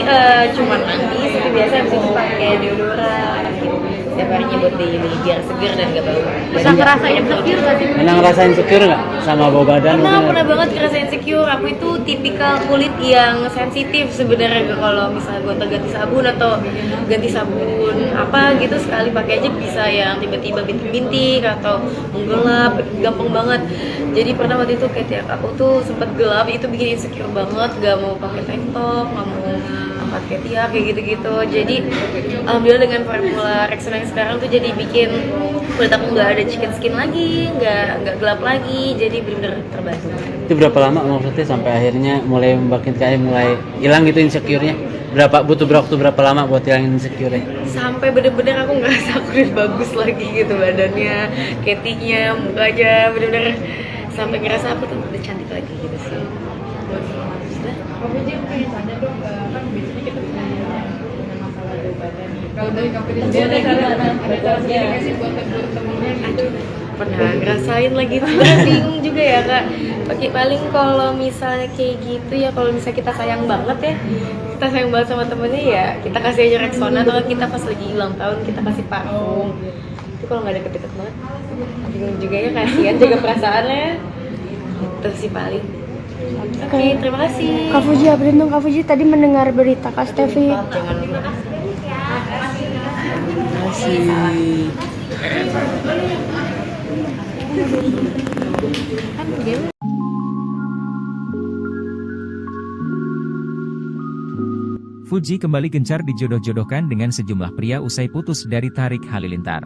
cuman mandi seperti biasa, habis itu pakai deodoran gitu. Setiap harinya buat daily biar seger dan gak bau. Bisa ngerasain insecure gak sih? Pernah ngerasain insecure nggak sama bau badan? Pernah banget ngerasain insecure. Aku itu tipikal kulit yang sensitif sebenarnya, kalau misalnya gonta ganti sabun atau ganti sabun apa gitu sekali pakai aja bisa yang tiba-tiba bintik-bintik atau menggelap, gampang banget. Jadi pernah waktu itu kayak aku tuh sempat gelap, itu bikin insecure banget, gak mau pakai tank top, gak mau angkat ketiak kayak gitu-gitu. Jadi alhamdulillah dengan formula Rexona yang sekarang tuh jadi bikin kulit aku nggak ada chicken skin lagi, nggak gelap lagi, jadi benar-benar terbantu. Itu berapa lama maksudnya sampai akhirnya mulai mulai hilang gitu insecure-nya? Butuh waktu berapa lama buat hilangin insecure-nya? Sampai bener-bener aku ngerasa aku udah bagus lagi gitu badannya, ketinya, mukanya, bener-bener sampai ngerasa aku tuh udah cantik lagi gitu sih. Kamu aja pengen tanya dong, kan biasanya kita punya masalah bau badan nih. Kalau dari kamu sendiri ada cara sendiri nggak sih buat temen-temennya gitu? Pernah ngerasain lagi, sebenarnya bingung juga ya kak. Paling kalau misalnya kayak gitu ya, kalau misalnya kita sayang banget ya, kita sayang banget sama temennya ya, kita kasih aja Rexona, atau kita pas lagi ulang tahun kita kasih parfum. Itu kalau nggak deket-deket banget, bingung juga ya, kasihan jaga perasaannya. Itu sih paling. Oke, terima kasih. Kak Fuji, beruntung Kak Fuji tadi mendengar berita Kak Stevi. Jangan lupa. Fuji kembali gencar dijodoh-jodohkan dengan sejumlah pria usai putus dari Tarik Halilintar.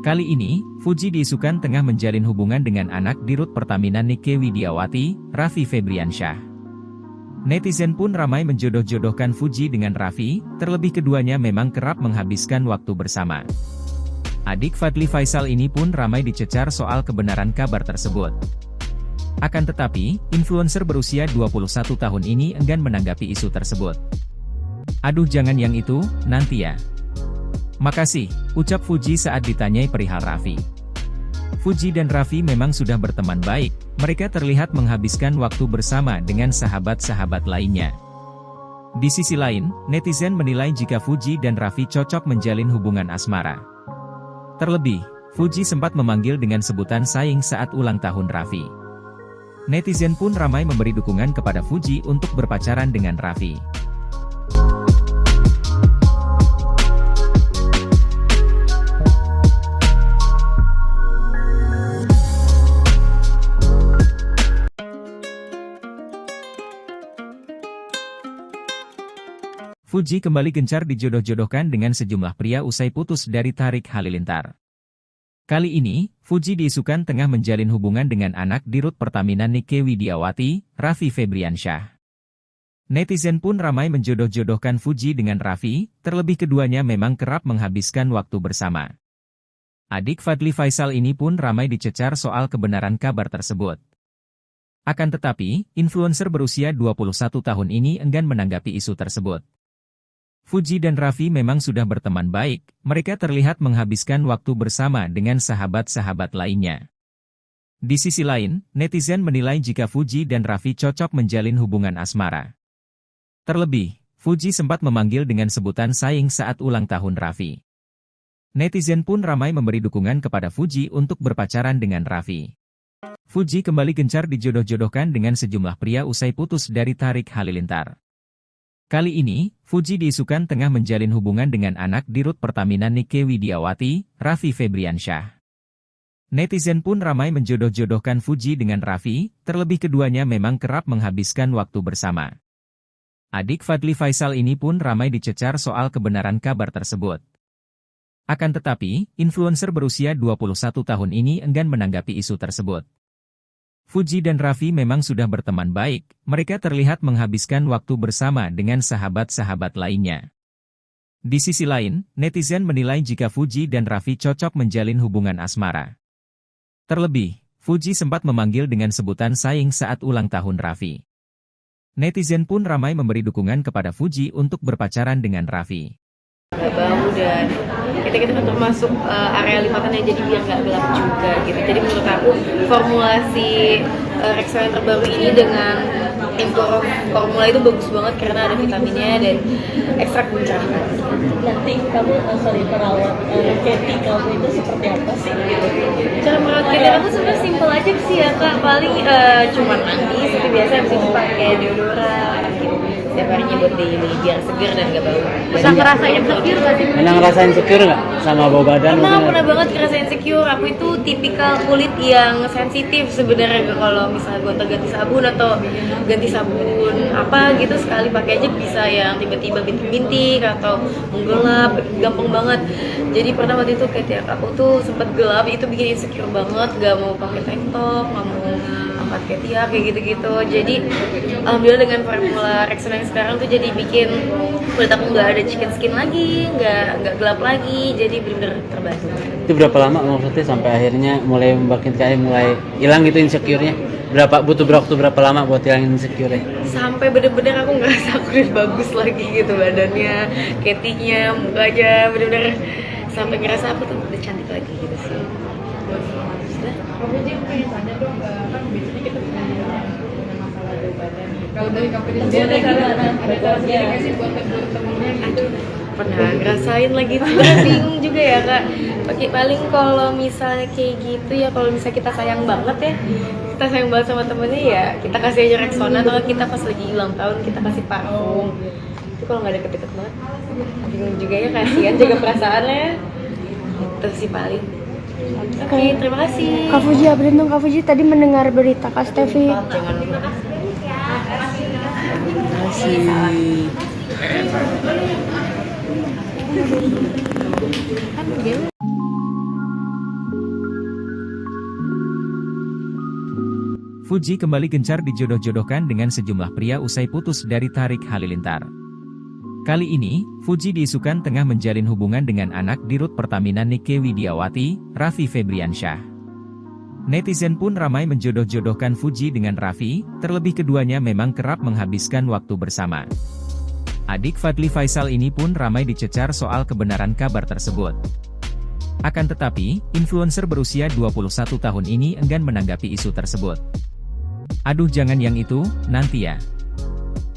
Kali ini, Fuji diisukan tengah menjalin hubungan dengan anak dirut Pertamina Nike Widiawati, Raffi Febriansyah. Netizen pun ramai menjodoh-jodohkan Fuji dengan Raffi, terlebih keduanya memang kerap menghabiskan waktu bersama. Adik Fadly Faisal ini pun ramai dicecar soal kebenaran kabar tersebut. Akan tetapi, influencer berusia 21 tahun ini enggan menanggapi isu tersebut. Aduh jangan yang itu, nanti ya. Makasih, ucap Fuji saat ditanyai perihal Raffi. Fuji dan Raffi memang sudah berteman baik, mereka terlihat menghabiskan waktu bersama dengan sahabat-sahabat lainnya. Di sisi lain, netizen menilai jika Fuji dan Raffi cocok menjalin hubungan asmara. Terlebih, Fuji sempat memanggil dengan sebutan saing saat ulang tahun Raffi. Netizen pun ramai memberi dukungan kepada Fuji untuk berpacaran dengan Raffi. Fuji kembali gencar dijodoh-jodohkan dengan sejumlah pria usai putus dari Tarik Halilintar. Kali ini, Fuji diisukan tengah menjalin hubungan dengan anak Dirut Pertamina Nike Widiawati, Raffi Febriansyah. Netizen pun ramai menjodoh-jodohkan Fuji dengan Raffi, terlebih keduanya memang kerap menghabiskan waktu bersama. Adik Fadly Faisal ini pun ramai dicecar soal kebenaran kabar tersebut. Akan tetapi, influencer berusia 21 tahun ini enggan menanggapi isu tersebut. Fuji dan Raffi memang sudah berteman baik, mereka terlihat menghabiskan waktu bersama dengan sahabat-sahabat lainnya. Di sisi lain, netizen menilai jika Fuji dan Raffi cocok menjalin hubungan asmara. Terlebih, Fuji sempat memanggil dengan sebutan sayang saat ulang tahun Raffi. Netizen pun ramai memberi dukungan kepada Fuji untuk berpacaran dengan Raffi. Fuji kembali gencar dijodoh-jodohkan dengan sejumlah pria usai putus dari Tarik Halilintar. Kali ini, Fuji diisukan tengah menjalin hubungan dengan anak Dirut Pertamina Nike Widiawati, Raffi Febriansyah. Netizen pun ramai menjodoh-jodohkan Fuji dengan Raffi, terlebih keduanya memang kerap menghabiskan waktu bersama. Adik Fadly Faisal ini pun ramai dicecar soal kebenaran kabar tersebut. Akan tetapi, influencer berusia 21 tahun ini enggan menanggapi isu tersebut. Fuji dan Raffi memang sudah berteman baik, mereka terlihat menghabiskan waktu bersama dengan sahabat-sahabat lainnya. Di sisi lain, netizen menilai jika Fuji dan Raffi cocok menjalin hubungan asmara. Terlebih, Fuji sempat memanggil dengan sebutan sayang saat ulang tahun Raffi. Netizen pun ramai memberi dukungan kepada Fuji untuk berpacaran dengan Raffi. Gak bau dan kita kan termasuk area lipatannya, jadi biar nggak gelap juga gitu. Jadi menurut aku formulasi Rexona yang terbaru ini dengan Imporo formula itu bagus banget karena ada vitaminnya dan ekstrak mencerahkan. Nanti kamu perawat Katy kamu itu seperti apa sih? Cara merawat Katy aku sebenarnya simpel aja sih ya kak, paling cuma mandi seperti biasa, habis itu pakai deodoran gitu. Setiap harinya buat daily biar seger dan gak bau. Bisa ngerasain insecure gak sih? Pernah ngerasain insecure nggak sama bau badan? Pernah banget ngerasain insecure. Aku itu tipikal kulit yang sensitif sebenarnya, kalau misalnya gonta ganti sabun atau ganti sabun apa gitu sekali pakai aja bisa yang tiba-tiba bintik-bintik atau menggelap, gampang banget. Jadi pernah waktu itu kayak aku tuh sempet gelap, itu bikin insecure banget, gak mau pakai tank top, gak mau angkat ketiak kayak gitu-gitu. Jadi alhamdulillah dengan formula Rexona yang sekarang tuh jadi bikin kulit aku nggak ada chicken skin lagi, nggak gelap lagi, jadi bener-bener terbantu. Itu berapa lama maksudnya sampai akhirnya mulai mulai hilang gitu insecure-nya? Butuh waktu berapa lama buat hilangin insecure-nya? Sampai bener-bener aku ngerasa aku udah bagus lagi gitu badannya, ketinya, mukanya, bener-bener sampai ngerasa aku tuh udah cantik lagi gitu sih. Kamu Jim pengen tanya dong, kan biasanya kita punya masalah bau badan nih. Kalau dari company sendiri ada cara sendiri nggak sih buat temen-temennya gitu? Pernah ngerasain lagi, sebenarnya bingung juga ya kak. Paling kalau misalnya kayak gitu ya, kalau misalnya kita sayang banget ya, kita sayang banget sama temennya ya, kita kasih aja Rexona, atau kita pas lagi ulang tahun kita kasih parfum. Itu kalau nggak deket-deket banget, bingung juga ya, kasihan jaga perasaannya. Itu sih paling. Oke, terima kasih. Kak Fuji, update dong Kak Fuji, tadi mendengar berita Kak Stevi. Jangan lupa. Fuji kembali gencar dijodoh-jodohkan dengan sejumlah pria usai putus dari Tarik Halilintar. Kali ini, Fuji diisukan tengah menjalin hubungan dengan anak Dirut Pertamina Nike Widiawati, Raffi Febriansyah. Netizen pun ramai menjodoh-jodohkan Fuji dengan Raffi, terlebih keduanya memang kerap menghabiskan waktu bersama. Adik Fadly Faisal ini pun ramai dicecar soal kebenaran kabar tersebut. Akan tetapi, influencer berusia 21 tahun ini enggan menanggapi isu tersebut. "Aduh jangan yang itu, nanti ya.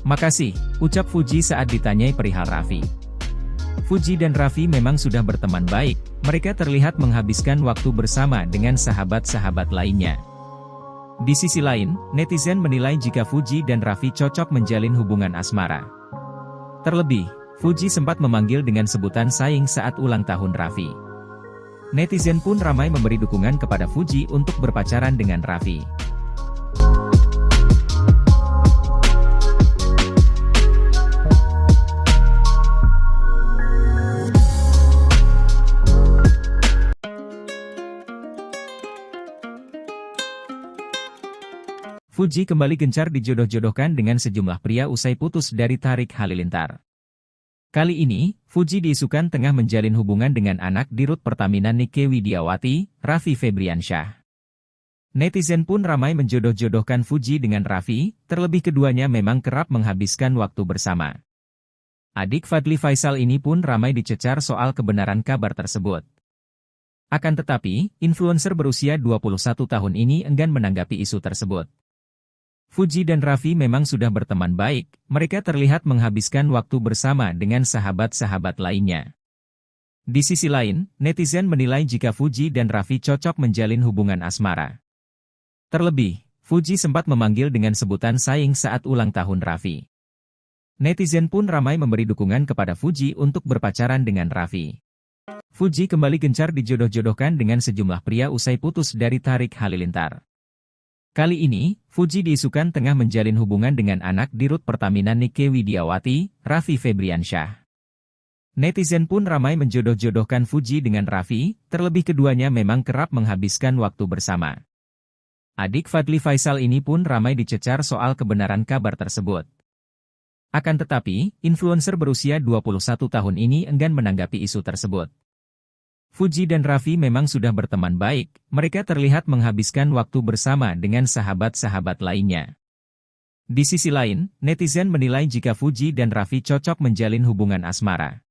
Makasih," ucap Fuji saat ditanyai perihal Raffi. Fuji dan Raffi memang sudah berteman baik, mereka terlihat menghabiskan waktu bersama dengan sahabat-sahabat lainnya. Di sisi lain, netizen menilai jika Fuji dan Raffi cocok menjalin hubungan asmara. Terlebih, Fuji sempat memanggil dengan sebutan sayang saat ulang tahun Raffi. Netizen pun ramai memberi dukungan kepada Fuji untuk berpacaran dengan Raffi. Fuji kembali gencar dijodoh-jodohkan dengan sejumlah pria usai putus dari Tarik Halilintar. Kali ini, Fuji diisukan tengah menjalin hubungan dengan anak Dirut Pertamina Nike Widiawati, Raffi Febriansyah. Netizen pun ramai menjodoh-jodohkan Fuji dengan Raffi, terlebih keduanya memang kerap menghabiskan waktu bersama. Adik Fadly Faisal ini pun ramai dicecar soal kebenaran kabar tersebut. Akan tetapi, influencer berusia 21 tahun ini enggan menanggapi isu tersebut. Fuji dan Raffi memang sudah berteman baik, mereka terlihat menghabiskan waktu bersama dengan sahabat-sahabat lainnya. Di sisi lain, netizen menilai jika Fuji dan Raffi cocok menjalin hubungan asmara. Terlebih, Fuji sempat memanggil dengan sebutan sayang saat ulang tahun Raffi. Netizen pun ramai memberi dukungan kepada Fuji untuk berpacaran dengan Raffi. Fuji kembali gencar dijodoh-jodohkan dengan sejumlah pria usai putus dari Tarik Halilintar. Kali ini, Fuji diisukan tengah menjalin hubungan dengan anak Dirut Pertamina Nike Widiawati, Raffi Febriansyah. Netizen pun ramai menjodoh-jodohkan Fuji dengan Raffi, terlebih keduanya memang kerap menghabiskan waktu bersama. Adik Fadly Faisal ini pun ramai dicecar soal kebenaran kabar tersebut. Akan tetapi, influencer berusia 21 tahun ini enggan menanggapi isu tersebut. Fuji dan Raffi memang sudah berteman baik, mereka terlihat menghabiskan waktu bersama dengan sahabat-sahabat lainnya. Di sisi lain, netizen menilai jika Fuji dan Raffi cocok menjalin hubungan asmara.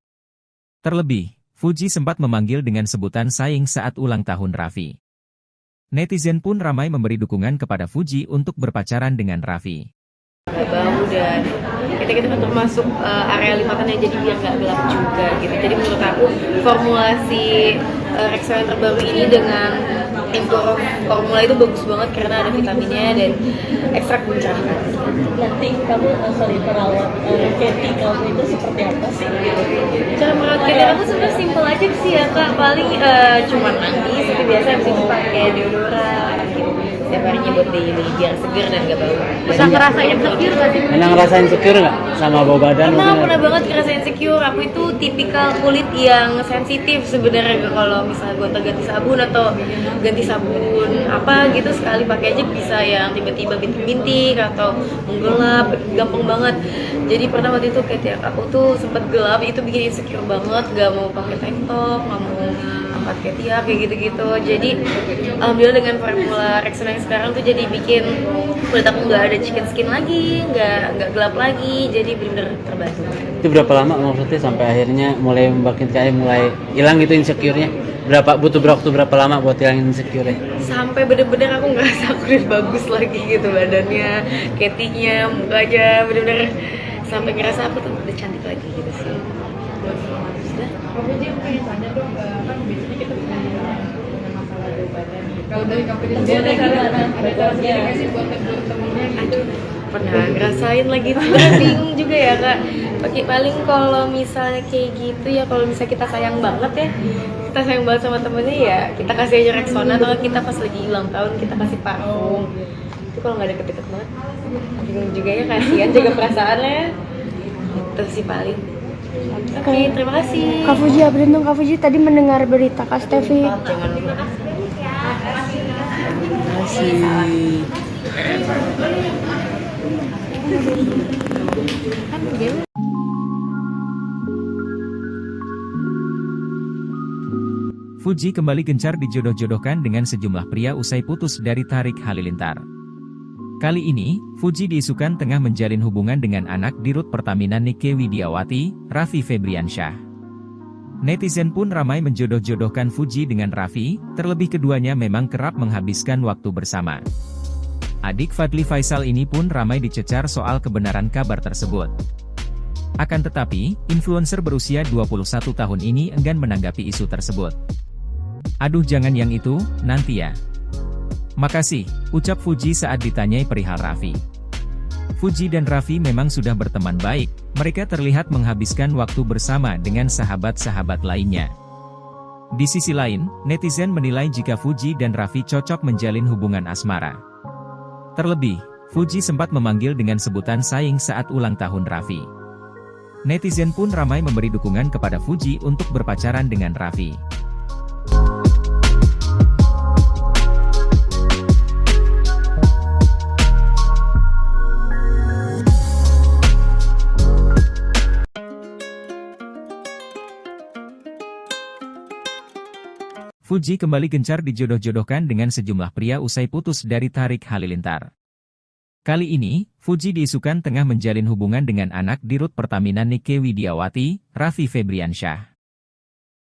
Terlebih, Fuji sempat memanggil dengan sebutan sayang saat ulang tahun Raffi. Netizen pun ramai memberi dukungan kepada Fuji untuk berpacaran dengan Raffi. Bau dan kita kan termasuk area limatannya, jadi biar nggak gelap juga gitu. Jadi menurut aku formulasi Rexona yang terbaru ini dengan formula itu bagus banget karena ada vitaminnya dan ekstrak mencerahkan. Nanti kamu perawat Katy kamu itu seperti apa sih? Cara merawat Katy aku sebenarnya simpel aja sih ya kak, paling cuma mandi seperti biasa, habis itu pakai deodoran gitu. Setiap harinya buat daily biar seger dan gak bau. Bisa ngerasain insecure gak sih? Pernah ngerasain insecure nggak sama bau badan? Pernah banget ngerasain insecure. Aku itu tipikal kulit yang sensitif sebenarnya, kalau misalnya gonta-ganti sabun atau ganti sabun apa gitu sekali pakai aja bisa yang tiba-tiba bintik-bintik atau menggelap, gampang banget. Jadi pernah waktu itu kayak aku tuh sempet gelap, itu bikin insecure banget, gak mau pakai tank top, gak mau angkat ketiak kayak gitu-gitu. Jadi alhamdulillah dengan formula Rexona yang sekarang tuh jadi bikin kulit aku nggak ada chicken skin lagi, nggak gelap lagi, jadi bener-bener terbantu. Itu berapa lama maksudnya sampai akhirnya mulai mulai hilang gitu insecure-nya? Butuh waktu berapa lama buat hilangin insecure-nya? Sampai bener-bener aku ngerasa aku udah bagus lagi gitu badannya, ketinya, mukanya, bener-bener sampai ngerasa aku tuh udah cantik lagi gitu sih. Kamu aja pengen tanya dong, kan biasanya kita punya masalah bau badan nih. Kalau dari kamu sendiri ada cara sendiri nggak sih buat tegur temennya gitu? Pernah ngerasain lagi, sebenarnya bingung juga ya kak. Paling kalau misalnya kayak gitu ya, kalau misalnya kita sayang banget ya, kita sayang banget sama temennya ya, kita kasih aja Rexona, atau kita pas lagi ulang tahun kita kasih parfum. Itu kalau nggak deket-deket banget, bingung juga ya, kasihan jaga perasaannya. Itu sih paling. Oke, terima kasih. Kak Fuji, beruntung Kak Fuji tadi mendengar berita Kak Stevi. Jangan lupa. Fuji kembali gencar dijodoh-jodohkan dengan sejumlah pria usai putus dari Tarik Halilintar. Kali ini, Fuji diisukan tengah menjalin hubungan dengan anak Dirut Pertamina Nike Widiawati, Raffi Febriansyah. Netizen pun ramai menjodoh-jodohkan Fuji dengan Raffi, terlebih keduanya memang kerap menghabiskan waktu bersama. Adik Fadly Faisal ini pun ramai dicecar soal kebenaran kabar tersebut. Akan tetapi, influencer berusia 21 tahun ini enggan menanggapi isu tersebut. Aduh jangan yang itu, nanti ya. Makasih, ucap Fuji saat ditanyai perihal Raffi. Fuji dan Raffi memang sudah berteman baik, mereka terlihat menghabiskan waktu bersama dengan sahabat-sahabat lainnya. Di sisi lain, netizen menilai jika Fuji dan Raffi cocok menjalin hubungan asmara. Terlebih, Fuji sempat memanggil dengan sebutan sayang saat ulang tahun Raffi. Netizen pun ramai memberi dukungan kepada Fuji untuk berpacaran dengan Raffi. Fuji kembali gencar dijodoh-jodohkan dengan sejumlah pria usai putus dari Tarik Halilintar. Kali ini, Fuji diisukan tengah menjalin hubungan dengan anak Dirut Pertamina Nike Widiawati, Raffi Febriansyah.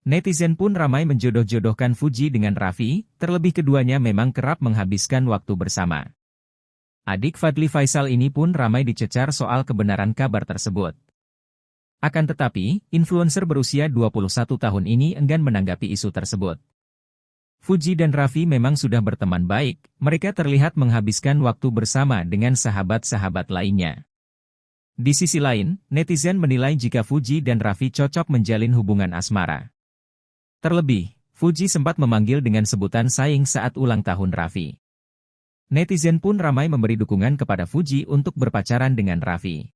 Netizen pun ramai menjodoh-jodohkan Fuji dengan Raffi, terlebih keduanya memang kerap menghabiskan waktu bersama. Adik Fadly Faisal ini pun ramai dicecar soal kebenaran kabar tersebut. Akan tetapi, influencer berusia 21 tahun ini enggan menanggapi isu tersebut. Fuji dan Raffi memang sudah berteman baik, mereka terlihat menghabiskan waktu bersama dengan sahabat-sahabat lainnya. Di sisi lain, netizen menilai jika Fuji dan Raffi cocok menjalin hubungan asmara. Terlebih, Fuji sempat memanggil dengan sebutan sayang saat ulang tahun Raffi. Netizen pun ramai memberi dukungan kepada Fuji untuk berpacaran dengan Raffi.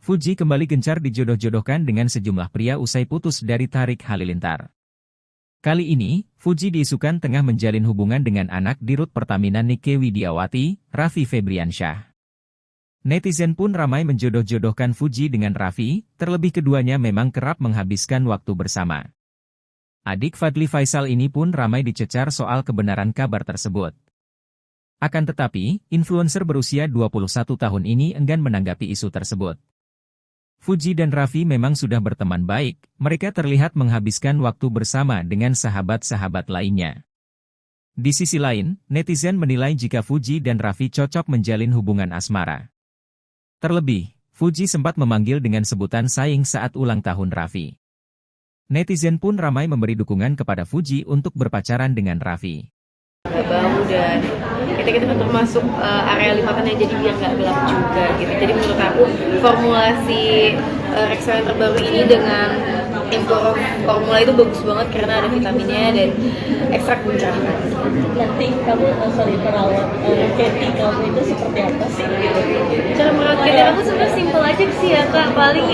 Fuji kembali gencar dijodoh-jodohkan dengan sejumlah pria usai putus dari Tarik Halilintar. Kali ini, Fuji diisukan tengah menjalin hubungan dengan anak Dirut Pertamina Nike Widiawati, Raffi Febriansyah. Netizen pun ramai menjodoh-jodohkan Fuji dengan Raffi, terlebih keduanya memang kerap menghabiskan waktu bersama. Adik Fadly Faisal ini pun ramai dicecar soal kebenaran kabar tersebut. Akan tetapi, influencer berusia 21 tahun ini enggan menanggapi isu tersebut. Fuji dan Raffi memang sudah berteman baik, mereka terlihat menghabiskan waktu bersama dengan sahabat-sahabat lainnya. Di sisi lain, netizen menilai jika Fuji dan Raffi cocok menjalin hubungan asmara. Terlebih, Fuji sempat memanggil dengan sebutan sayang saat ulang tahun Raffi. Netizen pun ramai memberi dukungan kepada Fuji untuk berpacaran dengan Raffi. Bau dan kita termasuk area lipatannya, jadi biar nggak gelap juga gitu. Jadi menurut aku formulasi Rexona yang terbaru ini dengan formula itu bagus banget karena ada vitaminnya dan ekstrak pencerahan. Nanti kamu perawat Katy kamu itu seperti apa sih? Cara merawat Katy aku sebenarnya simpel aja sih ya kak, paling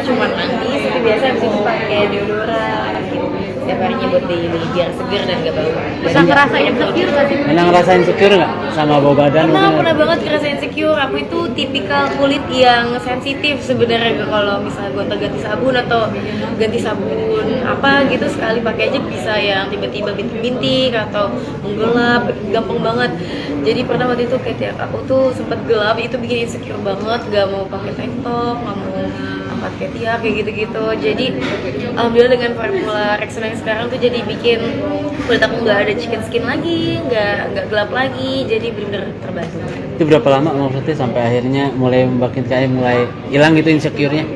cuma mandi seperti biasa, habis itu pakai deodoran gitu. Setiap harinya buat daily biar seger dan gak bau. Bisa ngerasain insecure gak sih? Pernah ngerasain insecure nggak sama bau badan? Pernah banget ngerasain insecure. Aku itu tipikal kulit yang sensitif sebenarnya, kalau misalnya gonta ganti sabun atau ganti sabun apa gitu sekali pakai aja bisa yang tiba-tiba bintik-bintik atau menggelap, gampang banget. Jadi pernah waktu itu kayak aku tuh sempat gelap, itu bikin insecure banget, gak mau pakai tank top, gak mau angkat ketiak kayak gitu-gitu. Jadi alhamdulillah dengan formula Rexona yang sekarang tuh jadi bikin kulit aku nggak ada chicken skin lagi, nggak gelap lagi, jadi bener-bener terbantu. Itu berapa lama maksudnya sampai akhirnya mulai makin kayak mulai hilang gitu insecure-nya?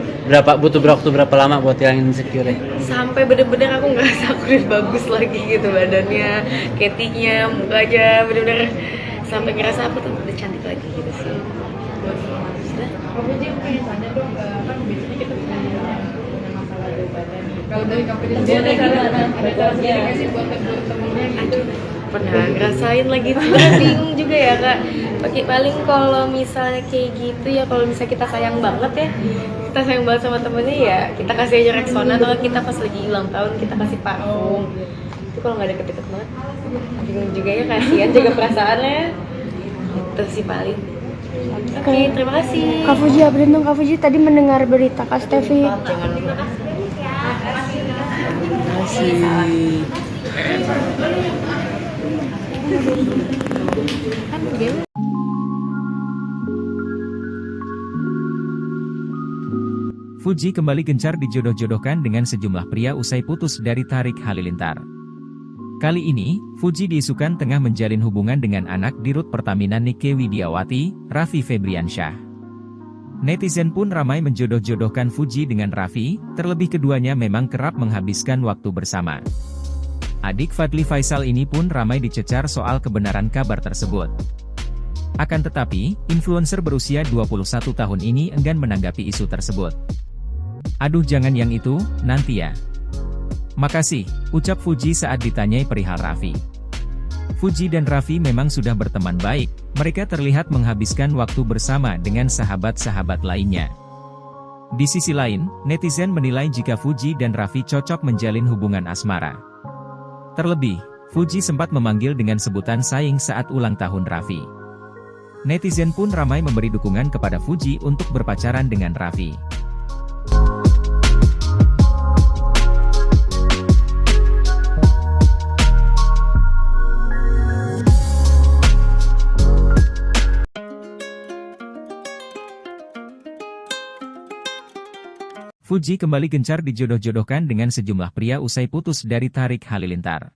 Butuh waktu berapa lama buat hilangin insecure-nya? Sampai bener-bener aku ngerasa aku udah bagus lagi gitu badannya, ketinya, mukanya, bener-bener sampai ngerasa aku tuh udah cantik lagi gitu sih. Kamu aja pengen tanya dong, kan biasanya kita punya masalah di badan nih. Kalau dari kamu sendiri ada cara sendiri nggak sih buat temen-temennya gitu? Pernah ngerasain lagi, sebenarnya bingung juga ya kak. Paling kalau misalnya kayak gitu ya, kalau misalnya kita sayang banget ya, kita sayang banget sama temennya ya, kita kasih aja Rexona, atau kita pas lagi ulang tahun kita kasih parfum. Itu kalau nggak deket-deket banget, bingung juga ya, kasihan jaga perasaannya. Itu sih paling. Oke, terima kasih. Kak Fuji, update dong Kak Fuji, tadi mendengar berita Kak Stevi. Jangan lupa. Fuji kembali gencar dijodoh-jodohkan dengan sejumlah pria usai putus dari Tarik Halilintar. Kali ini, Fuji diisukan tengah menjalin hubungan dengan anak Dirut Pertamina Nike Widiawati, Raffi Febriansyah. Netizen pun ramai menjodoh-jodohkan Fuji dengan Raffi, terlebih keduanya memang kerap menghabiskan waktu bersama. Adik Fadly Faisal ini pun ramai dicecar soal kebenaran kabar tersebut. Akan tetapi, influencer berusia 21 tahun ini enggan menanggapi isu tersebut. "Aduh jangan yang itu, nanti ya. Makasih," ucap Fuji saat ditanyai perihal Raffi. Fuji dan Raffi memang sudah berteman baik, mereka terlihat menghabiskan waktu bersama dengan sahabat-sahabat lainnya. Di sisi lain, netizen menilai jika Fuji dan Raffi cocok menjalin hubungan asmara. Terlebih, Fuji sempat memanggil dengan sebutan sayang saat ulang tahun Raffi. Netizen pun ramai memberi dukungan kepada Fuji untuk berpacaran dengan Raffi. Fuji kembali gencar dijodoh-jodohkan dengan sejumlah pria usai putus dari Tarik Halilintar.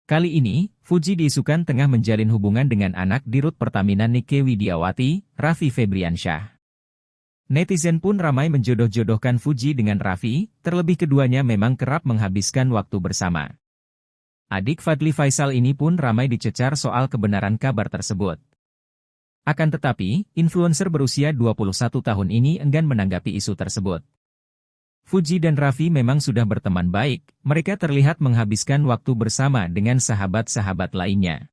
Kali ini, Fuji diisukan tengah menjalin hubungan dengan anak Dirut Pertamina Nike Widiawati, Raffi Febriansyah. Netizen pun ramai menjodoh-jodohkan Fuji dengan Raffi, terlebih keduanya memang kerap menghabiskan waktu bersama. Adik Fadly Faisal ini pun ramai dicecar soal kebenaran kabar tersebut. Akan tetapi, influencer berusia 21 tahun ini enggan menanggapi isu tersebut. Fuji dan Raffi memang sudah berteman baik, mereka terlihat menghabiskan waktu bersama dengan sahabat-sahabat lainnya.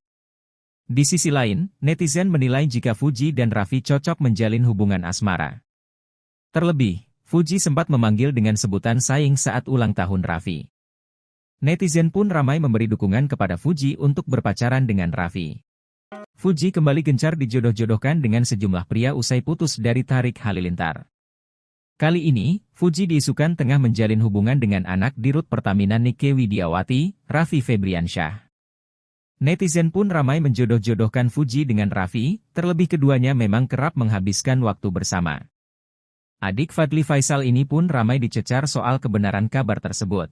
Di sisi lain, netizen menilai jika Fuji dan Raffi cocok menjalin hubungan asmara. Terlebih, Fuji sempat memanggil dengan sebutan sayang saat ulang tahun Raffi. Netizen pun ramai memberi dukungan kepada Fuji untuk berpacaran dengan Raffi. Fuji kembali gencar dijodoh-jodohkan dengan sejumlah pria usai putus dari Tarik Halilintar. Kali ini, Fuji diisukan tengah menjalin hubungan dengan anak Dirut Pertamina Nike Widiawati, Raffi Febriansyah. Netizen pun ramai menjodoh-jodohkan Fuji dengan Raffi, terlebih keduanya memang kerap menghabiskan waktu bersama. Adik Fadly Faisal ini pun ramai dicecar soal kebenaran kabar tersebut.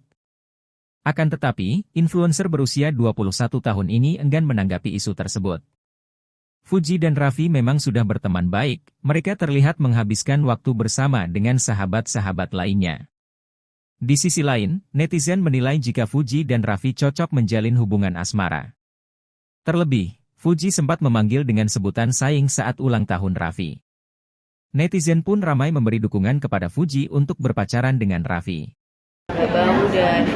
Akan tetapi, influencer berusia 21 tahun ini enggan menanggapi isu tersebut. Fuji dan Raffi memang sudah berteman baik, mereka terlihat menghabiskan waktu bersama dengan sahabat-sahabat lainnya. Di sisi lain, netizen menilai jika Fuji dan Raffi cocok menjalin hubungan asmara. Terlebih, Fuji sempat memanggil dengan sebutan sayang saat ulang tahun Raffi. Netizen pun ramai memberi dukungan kepada Fuji untuk berpacaran dengan Raffi. Bau dan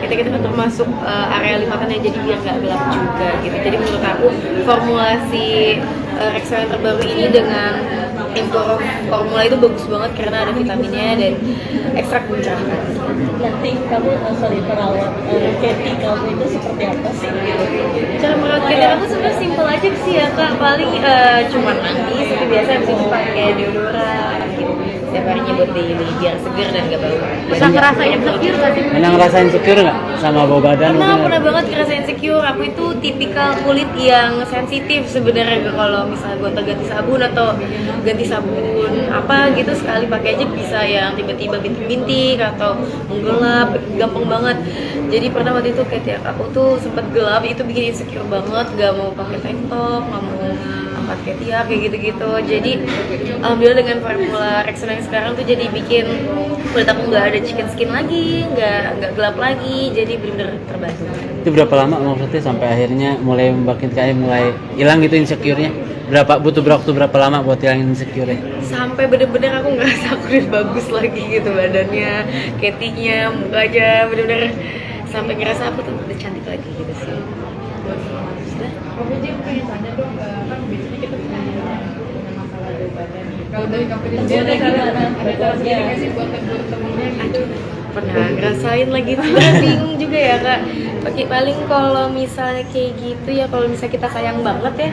kita kan termasuk area lipatannya, jadi biar nggak gelap juga gitu. Jadi menurut aku formulasi Rexona yang terbaru ini dengan info formula itu bagus banget karena ada vitaminnya dan ekstrak mencerahkan. Nanti kamu perawat Katy kamu itu seperti apa sih? Cara merawat Katy aku sebenarnya simpel aja sih ya kak, paling cuma mandi seperti biasa, habis itu pakai deodoran gitu. Setiap harinya buat daily biar seger dan gak bau. Pernah ngerasain insecure gak sih? Pernah ngerasain insecure nggak sama bau badan? Pernah banget ngerasain insecure. Aku itu tipikal kulit yang sensitif sebenarnya, kalau misalnya gonta ganti sabun atau ganti sabun apa gitu sekali pakai aja bisa yang tiba-tiba bintik-bintik atau menggelap, gampang banget. Jadi pernah waktu itu kayak aku tuh sempat gelap, itu bikin insecure banget, gak mau pakai tank top, gak mau angkat ketiak kayak gitu-gitu. Jadi alhamdulillah dengan formula Rexona yang sekarang tuh jadi bikin kulit aku nggak ada chicken skin lagi, nggak gelap lagi, jadi benar-benar terbantu. Itu berapa lama maksudnya sampai akhirnya mulai makin kayak mulai hilang gitu insecure-nya? Butuh waktu berapa lama buat hilangin insecure-nya? Sampai bener-bener aku ngerasa aku udah bagus lagi gitu badannya, ketinya, mukanya, bener-bener sampai ngerasa aku tuh udah cantik lagi gitu sih. Sudah. Kamu aja pengen tanya dong, kan biasanya kita punya masalah bau badan nih. Kalau dari kamu sendiri ada cara sendiri nggak sih buat temennya gitu? Pernah ngerasain lagi, bingung juga ya kak. Paling kalau misalnya kayak gitu ya, kalau misalnya kita sayang banget ya,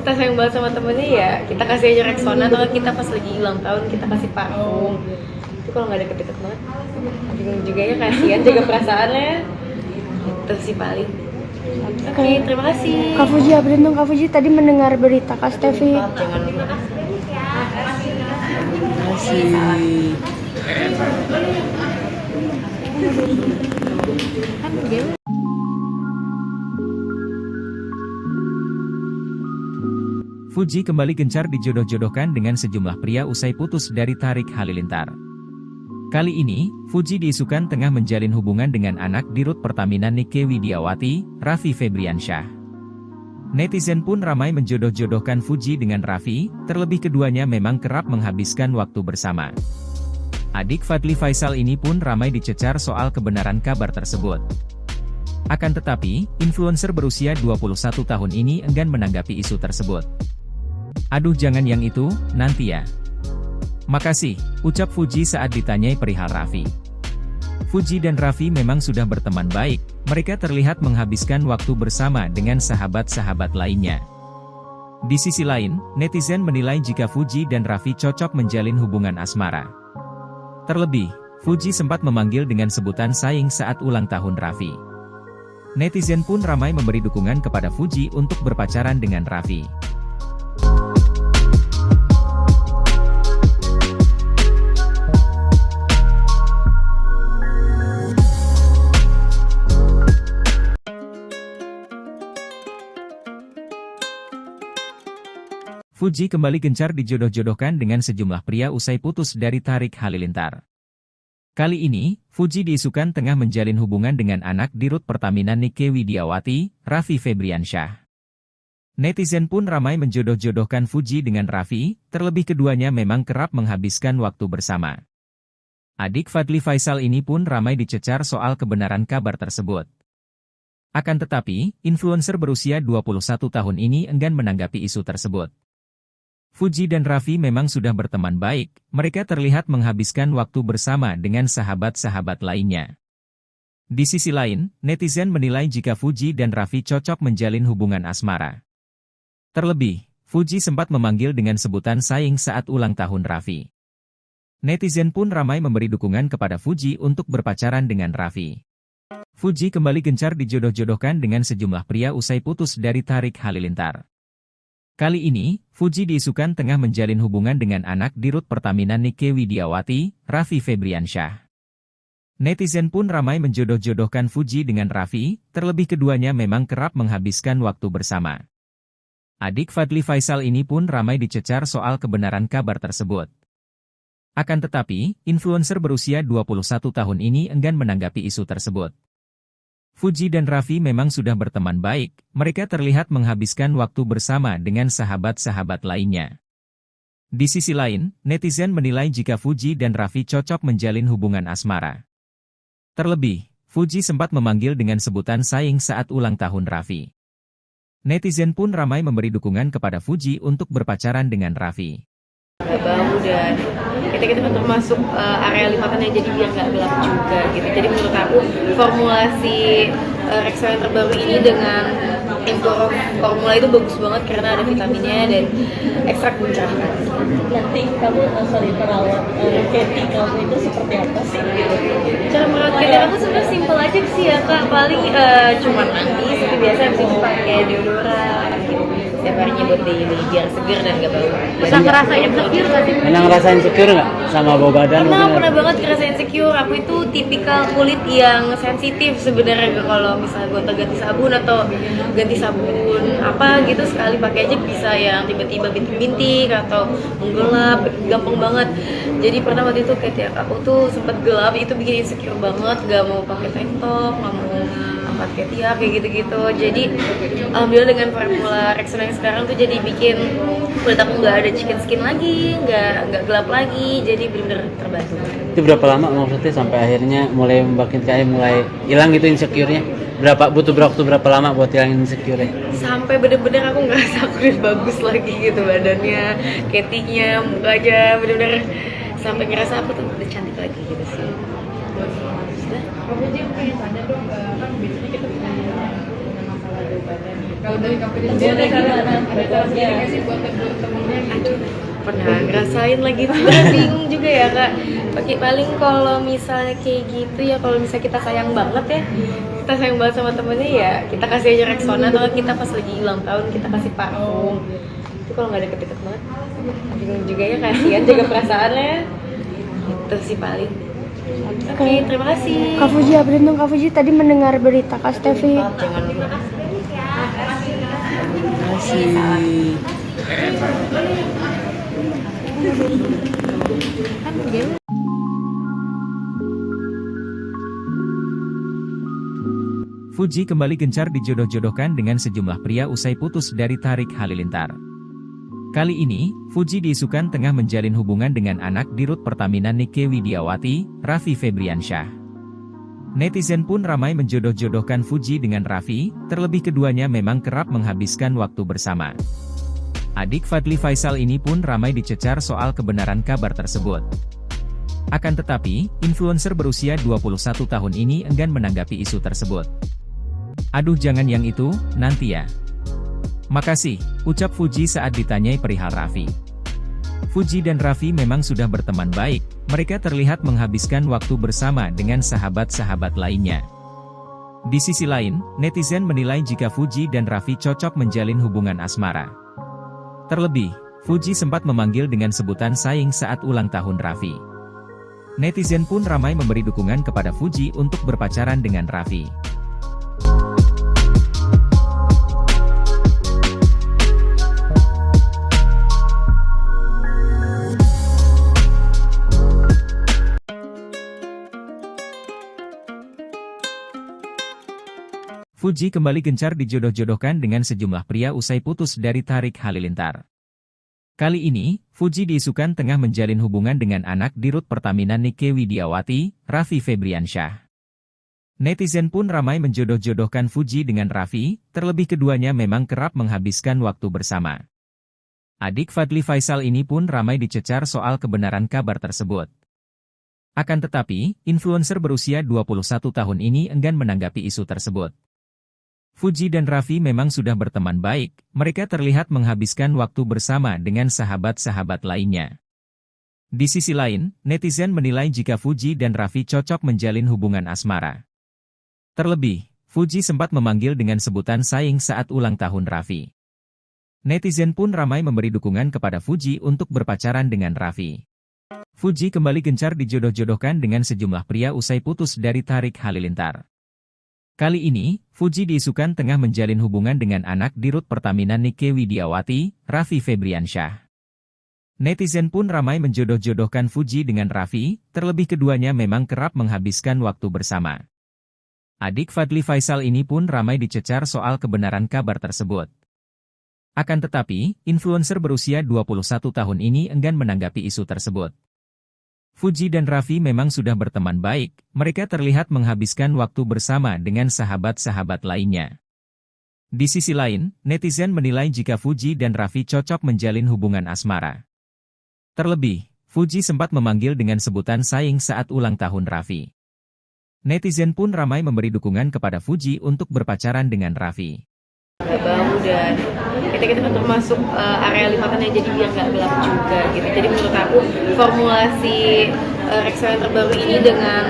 kita sayang banget sama temennya ya, kita kasih aja Rexona, atau kita pas lagi ulang tahun kita kasih parfum. Itu kalau nggak deket-deket banget, bingung juga ya, kasihan jaga perasaannya. Itu sih paling. Oke, terima kasih. Kak Fuji, update dong Kak Fuji, tadi mendengar berita Kak Stevi. Jangan lupa. Fuji kembali gencar dijodoh-jodohkan dengan sejumlah pria usai putus dari Tarik Halilintar. Kali ini, Fuji diisukan tengah menjalin hubungan dengan anak Dirut Pertamina Nike Widiawati, Raffi Febriansyah. Netizen pun ramai menjodoh-jodohkan Fuji dengan Raffi, terlebih keduanya memang kerap menghabiskan waktu bersama. Adik Fadly Faisal ini pun ramai dicecar soal kebenaran kabar tersebut. Akan tetapi, influencer berusia 21 tahun ini enggan menanggapi isu tersebut. Aduh jangan yang itu, nanti ya. Makasih, ucap Fuji saat ditanyai perihal Raffi. Fuji dan Raffi memang sudah berteman baik, mereka terlihat menghabiskan waktu bersama dengan sahabat-sahabat lainnya. Di sisi lain, netizen menilai jika Fuji dan Raffi cocok menjalin hubungan asmara. Terlebih, Fuji sempat memanggil dengan sebutan sayang saat ulang tahun Raffi. Netizen pun ramai memberi dukungan kepada Fuji untuk berpacaran dengan Raffi. Fuji kembali gencar dijodoh-jodohkan dengan sejumlah pria usai putus dari Tarik Halilintar. Kali ini, Fuji diisukan tengah menjalin hubungan dengan anak dirut Pertamina Nike Widiawati, Raffi Febriansyah. Netizen pun ramai menjodoh-jodohkan Fuji dengan Raffi, terlebih keduanya memang kerap menghabiskan waktu bersama. Adik Fadly Faisal ini pun ramai dicecar soal kebenaran kabar tersebut. Akan tetapi, influencer berusia 21 tahun ini enggan menanggapi isu tersebut. Fuji dan Raffi memang sudah berteman baik, mereka terlihat menghabiskan waktu bersama dengan sahabat-sahabat lainnya. Di sisi lain, netizen menilai jika Fuji dan Raffi cocok menjalin hubungan asmara. Terlebih, Fuji sempat memanggil dengan sebutan saing saat ulang tahun Raffi. Netizen pun ramai memberi dukungan kepada Fuji untuk berpacaran dengan Raffi. Fuji kembali gencar dijodoh-jodohkan dengan sejumlah pria usai putus dari Tarik Halilintar. Kali ini, Fuji diisukan tengah menjalin hubungan dengan anak dirut Pertamina Nike Widiawati, Raffi Febriansyah. Netizen pun ramai menjodoh-jodohkan Fuji dengan Raffi, terlebih keduanya memang kerap menghabiskan waktu bersama. Adik Fadly Faisal ini pun ramai dicecar soal kebenaran kabar tersebut. Akan tetapi, influencer berusia 21 tahun ini enggan menanggapi isu tersebut. Fuji dan Raffi memang sudah berteman baik, mereka terlihat menghabiskan waktu bersama dengan sahabat-sahabat lainnya. Di sisi lain, netizen menilai jika Fuji dan Raffi cocok menjalin hubungan asmara. Terlebih, Fuji sempat memanggil dengan sebutan saing saat ulang tahun Raffi. Netizen pun ramai memberi dukungan kepada Fuji untuk berpacaran dengan Raffi. Gak bau dan kita termasuk area lipatannya, jadi biar nggak gelap juga gitu. Jadi menurut aku formulasi Rexona yang terbaru ini dengan formula itu bagus banget karena ada vitaminnya dan ekstrak mencerahkan. Nanti kamu perawat Katy kamu itu seperti apa sih gitu? Cara merawat Katy aku sebenarnya simpel aja sih ya kak, paling cuma mandi seperti biasa, habis itu pakai deodoran gitu. Setiap harinya buat daily biar seger dan gak bau. Bisa ngerasain insecure gak sih? Pernah ngerasain insecure nggak sama bau badan? Pernah banget ngerasain insecure. Aku itu tipikal kulit yang sensitif sebenarnya, kalau misalnya gonta-ganti sabun atau ganti sabun apa gitu sekali pakai aja bisa yang tiba-tiba bintik-bintik atau menggelap, gampang banget. Jadi pernah waktu itu kayak aku tuh sempet gelap, itu bikin insecure banget, gak mau pakai tank top, gak mau angkat ketiak kayak gitu-gitu. Jadi alhamdulillah dengan formula Rexona yang sekarang tuh jadi bikin kulit aku nggak ada chicken skin lagi, nggak gelap lagi, jadi bener-bener terbantu. Itu berapa lama maksudnya sampai akhirnya mulai mulai hilang gitu insecure-nya? Butuh waktu berapa lama buat hilangin insecure-nya? Sampai bener-bener aku ngerasa aku udah bagus lagi gitu badannya, ketinya, mukanya, bener-bener sampai ngerasa aku tuh udah cantik lagi gitu sih. Kamu aja pengen tanya dong, kan biasanya kita punya masalah bau badan nih. Kalau dari kamu sendiri ada cara sendiri nggak sih buat temen-temennya gitu? Pernah ngerasain lagi, sebenarnya bingung juga ya kak. Paling kalau misalnya kayak gitu ya, kalau misalnya kita sayang banget ya, kita sayang banget sama temennya ya, kita kasih aja Rexona, atau kita pas lagi ulang tahun kita kasih parfum. Itu kalau nggak deket-deket banget, bingung juga ya, kasihan jaga perasaannya. Itu sih paling. Oke, terima kasih. Kak Fuji, update dong Kak Fuji, tadi mendengar berita Kak Stevi. Jangan lupa. Fuji kembali gencar dijodoh-jodohkan dengan sejumlah pria usai putus dari Tarik Halilintar. Kali ini, Fuji diisukan tengah menjalin hubungan dengan anak dirut Pertamina Nike Widiawati, Raffi Febriansyah. Netizen pun ramai menjodoh-jodohkan Fuji dengan Raffi, terlebih keduanya memang kerap menghabiskan waktu bersama. Adik Fadly Faisal ini pun ramai dicecar soal kebenaran kabar tersebut. Akan tetapi, influencer berusia 21 tahun ini enggan menanggapi isu tersebut. Aduh jangan yang itu, nanti ya. Makasih, ucap Fuji saat ditanyai perihal Raffi. Fuji dan Raffi memang sudah berteman baik, mereka terlihat menghabiskan waktu bersama dengan sahabat-sahabat lainnya. Di sisi lain, netizen menilai jika Fuji dan Raffi cocok menjalin hubungan asmara. Terlebih, Fuji sempat memanggil dengan sebutan saing saat ulang tahun Raffi. Netizen pun ramai memberi dukungan kepada Fuji untuk berpacaran dengan Raffi. Fuji kembali gencar dijodoh-jodohkan dengan sejumlah pria usai putus dari Tarik Halilintar. Kali ini, Fuji diisukan tengah menjalin hubungan dengan anak Dirut Pertamina Nike Widiawati, Raffi Febriansyah. Netizen pun ramai menjodoh-jodohkan Fuji dengan Raffi, terlebih keduanya memang kerap menghabiskan waktu bersama. Adik Fadly Faisal ini pun ramai dicecar soal kebenaran kabar tersebut. Akan tetapi, influencer berusia 21 tahun ini enggan menanggapi isu tersebut. Fuji dan Raffi memang sudah berteman baik, mereka terlihat menghabiskan waktu bersama dengan sahabat-sahabat lainnya. Di sisi lain, netizen menilai jika Fuji dan Raffi cocok menjalin hubungan asmara. Terlebih, Fuji sempat memanggil dengan sebutan sayang saat ulang tahun Raffi. Netizen pun ramai memberi dukungan kepada Fuji untuk berpacaran dengan Raffi. Fuji kembali gencar dijodoh-jodohkan dengan sejumlah pria usai putus dari Tarik Halilintar. Kali ini, Fuji diisukan tengah menjalin hubungan dengan anak Dirut Pertamina Nike Widiawati, Raffi Febriansyah. Netizen pun ramai menjodoh-jodohkan Fuji dengan Raffi, terlebih keduanya memang kerap menghabiskan waktu bersama. Adik Fadly Faisal ini pun ramai dicecar soal kebenaran kabar tersebut. Akan tetapi, influencer berusia 21 tahun ini enggan menanggapi isu tersebut. Fuji dan Raffi memang sudah berteman baik, mereka terlihat menghabiskan waktu bersama dengan sahabat-sahabat lainnya. Di sisi lain, netizen menilai jika Fuji dan Raffi cocok menjalin hubungan asmara. Terlebih, Fuji sempat memanggil dengan sebutan sayang saat ulang tahun Raffi. Netizen pun ramai memberi dukungan kepada Fuji untuk berpacaran dengan Raffi. Gak bau dan kita kan termasuk area lipatannya, jadi biar gak gelap juga gitu. Jadi menurut aku formulasi Rexona terbaru ini dengan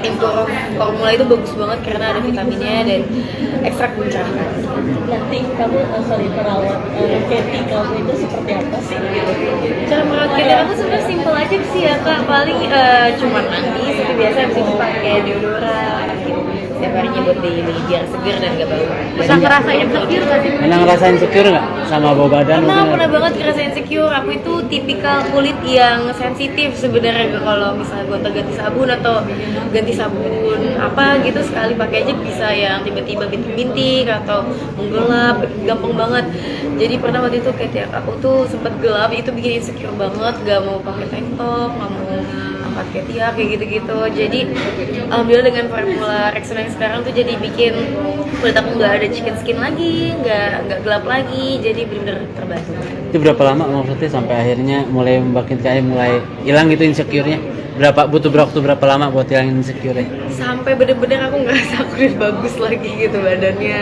Imporo formula itu bagus banget karena ada vitaminnya dan ekstrak mencerahkan. Nanti kamu perawat Katy kamu itu seperti apa sih? Cara merawat Katy aku sebenarnya simpel aja sih ya kak, paling cuma mandi seperti biasa, habis itu pakai deodoran gitu. Setiap harinya buat daily biar seger dan gak bau. Bisa ngerasain insecure gak sih? Pernah ngerasain insecure nggak sama bau badan? Pernah banget ngerasain insecure. Aku itu tipikal kulit yang sensitif sebenarnya, kalau misalnya gonta-ganti sabun atau ganti sabun apa gitu sekali pakai aja bisa yang tiba-tiba bintik-bintik atau menggelap, gampang banget. Jadi pernah waktu itu kayak aku tuh sempet gelap, itu bikin insecure banget, gak mau pakai tank top, gak mau angkat kayak gitu-gitu. Jadi alhamdulillah dengan formula Rexona yang sekarang tuh jadi bikin kulit aku nggak ada chicken skin lagi, nggak gelap lagi, jadi bener-bener terbantu. Itu berapa lama maksudnya sampai akhirnya mulai mulai hilang gitu insecure-nya? Butuh waktu berapa lama buat hilangin insecure-nya? Sampai bener-bener aku ngerasa aku udah bagus lagi gitu badannya,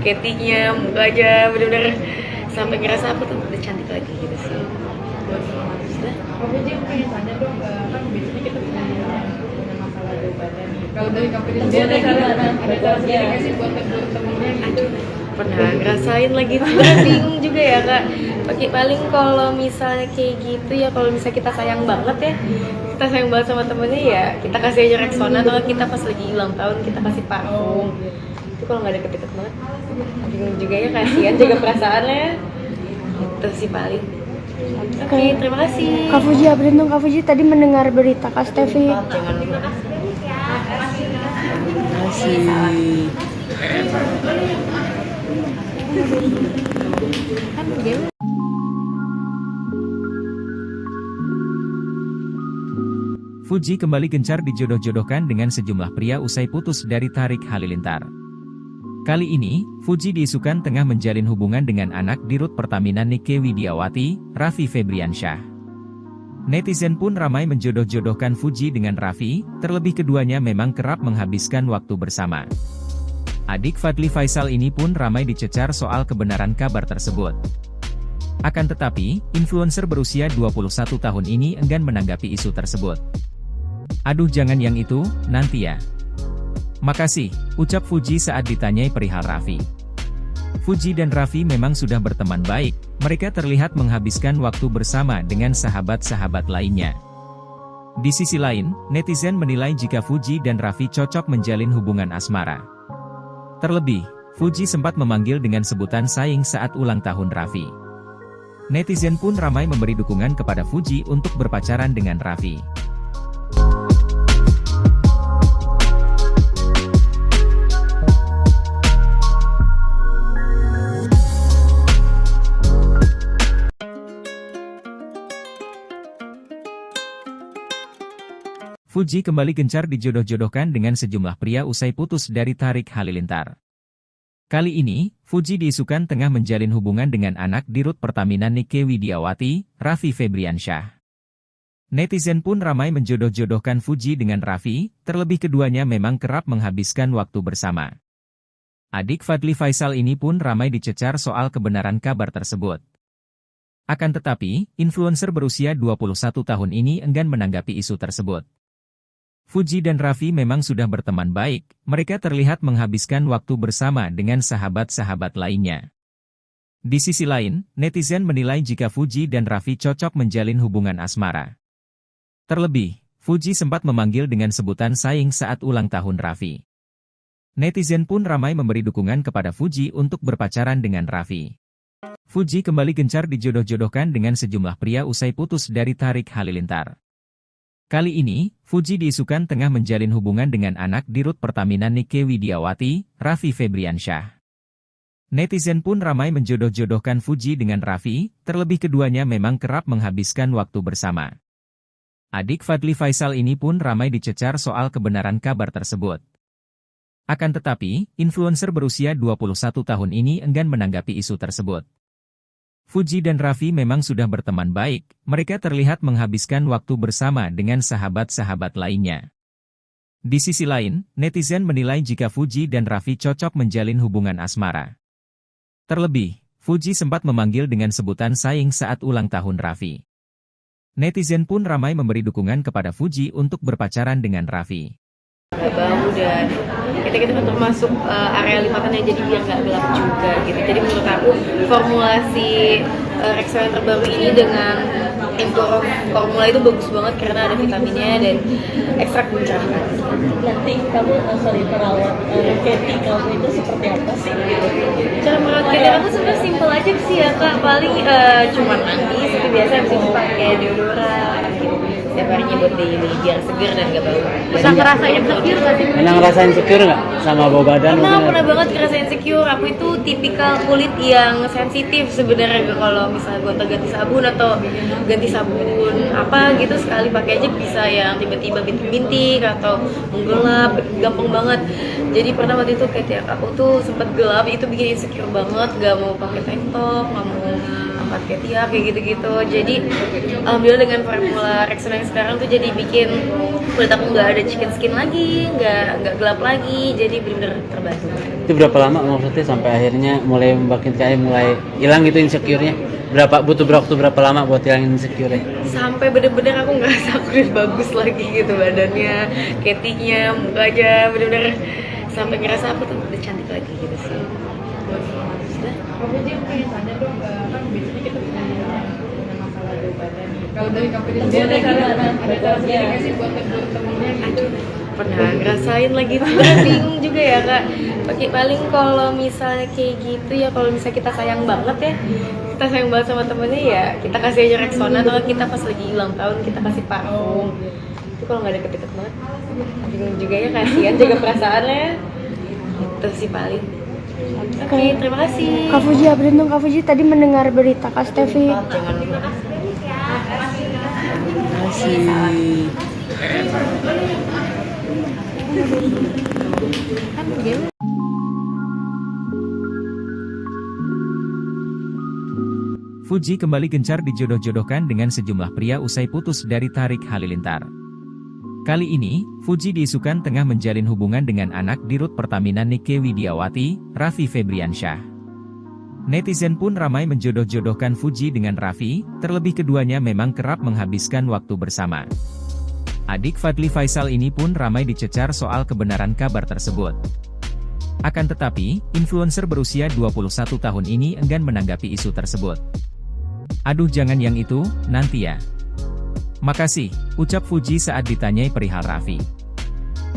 Katy-nya, mukanya, bener-bener sampai ngerasa aku tuh udah cantik lagi gitu sih. Kak Fuji, aku pengen tanya dong, kan biasanya kita punya masalah bau badan nih. Kalau dari Kak Fuji sendiri ada cara sendiri nggak sih buat temen-temennya gitu? Pernah ngerasain lagi, bingung juga ya kak. Paling kalau misalnya kayak gitu ya, kalau misalnya kita sayang banget sama temennya ya kita kasih aja Rexona, atau kita pas lagi ulang tahun kita kasih parfum. Itu kalau nggak deket-deket banget bingung juga ya, kasihan jaga perasaannya. Itu sih paling. Oke, terima kasih. Kak Fuji, beruntung Kak Fuji tadi mendengar berita Kak Stevi. Jangan lupa. Terima kasih. Fuji kembali gencar dijodoh-jodohkan dengan sejumlah pria usai putus dari Tarik Halilintar. Kali ini, Fuji diisukan tengah menjalin hubungan dengan anak Dirut Pertamina Nike Widiawati, Raffi Febriansyah. Netizen pun ramai menjodoh-jodohkan Fuji dengan Raffi, terlebih keduanya memang kerap menghabiskan waktu bersama. Adik Fadly Faisal ini pun ramai dicecar soal kebenaran kabar tersebut. Akan tetapi, influencer berusia 21 tahun ini enggan menanggapi isu tersebut. Aduh, jangan yang itu, nanti ya. Makasih, ucap Fuji saat ditanyai perihal Raffi. Fuji dan Raffi memang sudah berteman baik, mereka terlihat menghabiskan waktu bersama dengan sahabat-sahabat lainnya. Di sisi lain, netizen menilai jika Fuji dan Raffi cocok menjalin hubungan asmara. Terlebih, Fuji sempat memanggil dengan sebutan sayang saat ulang tahun Raffi. Netizen pun ramai memberi dukungan kepada Fuji untuk berpacaran dengan Raffi. Fuji kembali gencar dijodoh-jodohkan dengan sejumlah pria usai putus dari Tarik Halilintar. Kali ini, Fuji diisukan tengah menjalin hubungan dengan anak Dirut Pertamina Nike Widiawati, Raffi Febriansyah. Netizen pun ramai menjodoh-jodohkan Fuji dengan Raffi, terlebih keduanya memang kerap menghabiskan waktu bersama. Adik Fadly Faisal ini pun ramai dicecar soal kebenaran kabar tersebut. Akan tetapi, influencer berusia 21 tahun ini enggan menanggapi isu tersebut. Fuji dan Raffi memang sudah berteman baik, mereka terlihat menghabiskan waktu bersama dengan sahabat-sahabat lainnya. Di sisi lain, netizen menilai jika Fuji dan Raffi cocok menjalin hubungan asmara. Terlebih, Fuji sempat memanggil dengan sebutan sayang saat ulang tahun Raffi. Netizen pun ramai memberi dukungan kepada Fuji untuk berpacaran dengan Raffi. Fuji kembali gencar dijodoh-jodohkan dengan sejumlah pria usai putus dari Tarik Halilintar. Kali ini, Fuji diisukan tengah menjalin hubungan dengan anak Dirut Pertamina Nike Widiawati, Raffi Febriansyah. Netizen pun ramai menjodoh-jodohkan Fuji dengan Raffi, terlebih keduanya memang kerap menghabiskan waktu bersama. Adik Fadly Faisal ini pun ramai dicecar soal kebenaran kabar tersebut. Akan tetapi, influencer berusia 21 tahun ini enggan menanggapi isu tersebut. Fuji dan Raffi memang sudah berteman baik, mereka terlihat menghabiskan waktu bersama dengan sahabat-sahabat lainnya. Di sisi lain, netizen menilai jika Fuji dan Raffi cocok menjalin hubungan asmara. Terlebih, Fuji sempat memanggil dengan sebutan sayang saat ulang tahun Raffi. Netizen pun ramai memberi dukungan kepada Fuji untuk berpacaran dengan Raffi. Gak bau dan kita termasuk area lipatannya, jadi biar nggak gelap juga gitu. Jadi menurut aku formulasi Rexona yang terbaru ini dengan Empower formula itu bagus banget karena ada vitaminnya dan ekstrak mencerahkan. Nanti kamu perawat Katy kamu itu seperti apa sih? Cara merawat Katy aku sebenarnya simpel aja sih ya kak, paling cuma mandi seperti biasa, habis itu pakai deodoran gitu. Setiap harinya buat daily biar seger dan gak bau. Bisa ngerasain insecure gak sih? Pernah ngerasain insecure nggak sama bau badan? Pernah banget ngerasain insecure. Aku itu tipikal kulit yang sensitif sebenarnya, kalau misalnya gonta-ganti sabun atau ganti sabun apa gitu sekali pakai aja bisa yang tiba-tiba bintik-bintik atau menggelap, gampang banget. Jadi pernah waktu itu kayak aku tuh sempat gelap, itu bikin insecure banget, gak mau pakai tank top, gak mau angkat ketiak kayak gitu-gitu. Jadi alhamdulillah dengan formula Rexona yang sekarang tuh jadi bikin kulit aku nggak ada chicken skin lagi, nggak gelap lagi, jadi bener-bener terbantu. Itu berapa lama maksudnya sampai akhirnya mulai mulai hilang gitu insecure-nya? Butuh waktu berapa lama buat hilangin insecure-nya? Sampai bener-bener aku ngerasa aku udah bagus lagi gitu badannya, ketinya, mukanya, bener-bener sampai ngerasa aku tuh udah cantik lagi gitu sih. Kamu aja pengen tanya dong, kan biasanya kita punya masalah bau badan nih. Kalau dari kamu sendiri ada cara sendiri nggak sih buat temen-temennya gitu? Pernah ngerasain lagi, bingung juga ya kak. Paling kalau misalnya kayak gitu ya, kalau misalnya kita sayang banget ya, kita sayang banget sama temennya ya, kita kasih aja Rexona, atau kita pas lagi ulang tahun kita kasih parfum. Itu kalau nggak deket-deket banget, bingung juga ya, kasihan jaga perasaannya. Itu sih paling. Oke, terima kasih. Kak Fuji, beruntung Kak Fuji tadi mendengar berita Kak Stevi. Jangan lupa. Fuji kembali gencar dijodoh-jodohkan dengan sejumlah pria usai putus dari Tarik Halilintar. Kali ini, Fuji diisukan tengah menjalin hubungan dengan anak Dirut Pertamina Nike Widiawati, Raffi Febriansyah. Netizen pun ramai menjodoh-jodohkan Fuji dengan Raffi, terlebih keduanya memang kerap menghabiskan waktu bersama. Adik Fadly Faisal ini pun ramai dicecar soal kebenaran kabar tersebut. Akan tetapi, influencer berusia 21 tahun ini enggan menanggapi isu tersebut. Aduh jangan yang itu, nanti ya. Makasih, ucap Fuji saat ditanyai perihal Raffi.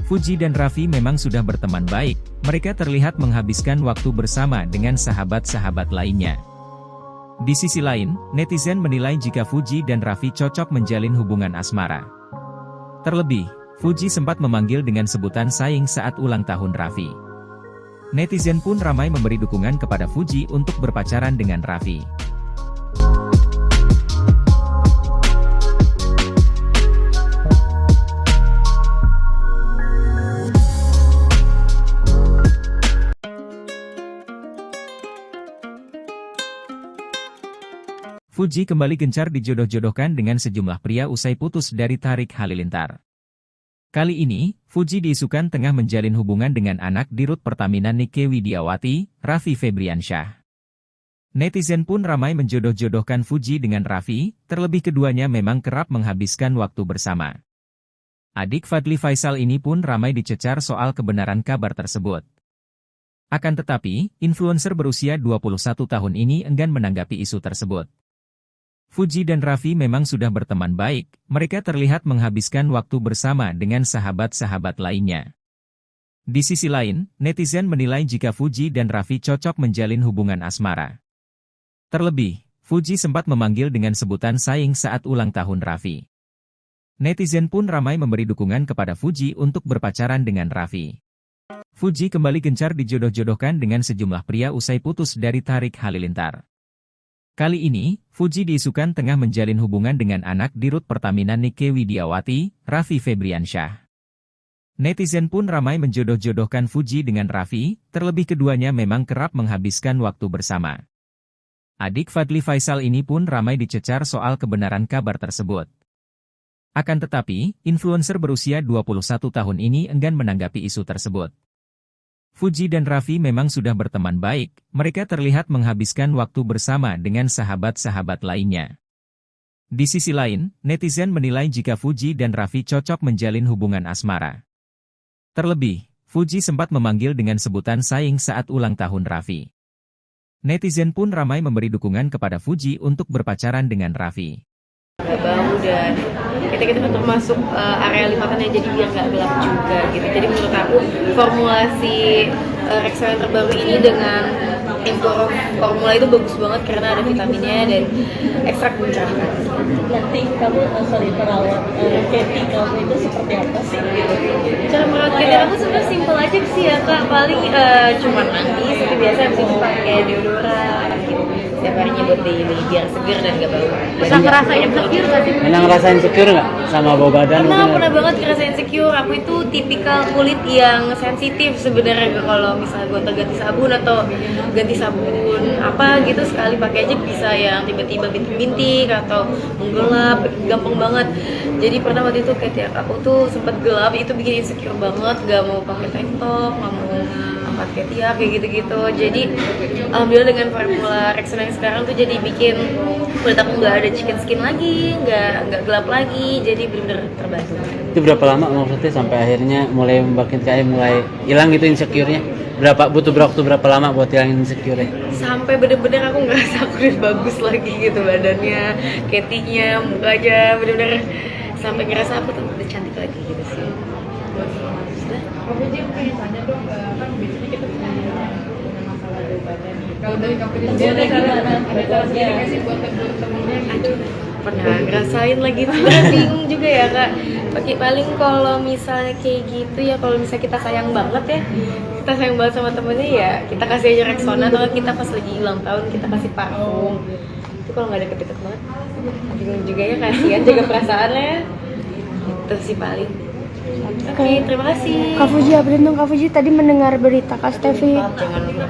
Fuji dan Raffi memang sudah berteman baik, mereka terlihat menghabiskan waktu bersama dengan sahabat-sahabat lainnya. Di sisi lain, netizen menilai jika Fuji dan Raffi cocok menjalin hubungan asmara. Terlebih, Fuji sempat memanggil dengan sebutan sayang saat ulang tahun Raffi. Netizen pun ramai memberi dukungan kepada Fuji untuk berpacaran dengan Raffi. Fuji kembali gencar dijodoh-jodohkan dengan sejumlah pria usai putus dari Tarik Halilintar. Kali ini, Fuji diisukan tengah menjalin hubungan dengan anak Dirut Pertamina Nike Widiawati, Raffi Febriansyah. Netizen pun ramai menjodoh-jodohkan Fuji dengan Raffi, terlebih keduanya memang kerap menghabiskan waktu bersama. Adik Fadly Faisal ini pun ramai dicecar soal kebenaran kabar tersebut. Akan tetapi, influencer berusia 21 tahun ini enggan menanggapi isu tersebut. Fuji dan Raffi memang sudah berteman baik, mereka terlihat menghabiskan waktu bersama dengan sahabat-sahabat lainnya. Di sisi lain, netizen menilai jika Fuji dan Raffi cocok menjalin hubungan asmara. Terlebih, Fuji sempat memanggil dengan sebutan sayang saat ulang tahun Raffi. Netizen pun ramai memberi dukungan kepada Fuji untuk berpacaran dengan Raffi. Fuji kembali gencar dijodoh-jodohkan dengan sejumlah pria usai putus dari Tarik Halilintar. Kali ini, Fuji diisukan tengah menjalin hubungan dengan anak Dirut Pertamina Nike Widiawati, Raffi Febriansyah. Netizen pun ramai menjodoh-jodohkan Fuji dengan Raffi, terlebih keduanya memang kerap menghabiskan waktu bersama. Adik Fadly Faisal ini pun ramai dicecar soal kebenaran kabar tersebut. Akan tetapi, influencer berusia 21 tahun ini enggan menanggapi isu tersebut. Fuji dan Raffi memang sudah berteman baik, mereka terlihat menghabiskan waktu bersama dengan sahabat-sahabat lainnya. Di sisi lain, netizen menilai jika Fuji dan Raffi cocok menjalin hubungan asmara. Terlebih, Fuji sempat memanggil dengan sebutan sayang saat ulang tahun Raffi. Netizen pun ramai memberi dukungan kepada Fuji untuk berpacaran dengan Raffi. Bau dan kita termasuk area lipatannya, jadi biar nggak gelap juga gitu. Jadi menurut aku formulasi Rexona yang terbaru ini dengan formula itu bagus banget karena ada vitaminnya dan ekstrak mencerahkan. Nanti kamu perawat Katy kamu itu seperti apa sih? Cara merawat Katy aku sebenarnya simpel aja sih ya kak, paling cuma mandi seperti biasa, habis itu pakai deodoran gitu. Setiap harinya buat daily biar seger dan gak bau. Bisa ngerasain insecure gak sih? Pernah ngerasain insecure nggak sama bau badan? Pernah banget ngerasain insecure. Aku itu tipikal kulit yang sensitif sebenarnya, kalau misalnya gonta ganti sabun atau ganti sabun apa gitu sekali pakai aja bisa yang tiba-tiba bintik-bintik atau menggelap, gampang banget. Jadi pernah waktu itu kayak aku tuh sempat gelap, itu bikin insecure banget, gak mau pakai tank top, gak mau angkat ketiak kayak gitu-gitu. Jadi alhamdulillah dengan formula Rexona yang sekarang tuh jadi bikin kulit aku nggak ada chicken skin lagi, nggak gelap lagi, jadi benar-benar terbantu. Itu berapa lama maksudnya sampai akhirnya mulai mulai hilang gitu insecure-nya? Butuh waktu berapa lama buat hilangin insecure-nya? Sampai bener-bener aku ngerasa aku udah bagus lagi gitu badannya, ketinya, mukanya, bener-bener sampai ngerasa aku tuh udah cantik lagi gitu sih. Aku aja pengen tanya dong, kan biasanya kita punya masalah dari badan nih. Kalau dari kamu sendiri ada cara sendiri nggak sih buat temen-temennya gitu? Pernah ngerasain lagi, sebenarnya bingung juga ya kak. Paling kalau misalnya kayak gitu ya, kalau misalnya kita sayang banget ya, kita sayang banget sama temennya ya, kita kasih aja Rexona, atau kita pas lagi ulang tahun kita kasih parfum. Itu kalau nggak deket-deket banget, bingung juga ya, kasihan jaga perasaannya. Itu sih paling. Oke, terima kasih. Kak Fuji, update dong Kak Fuji, tadi mendengar berita Kak Stevi. Jangan lupa.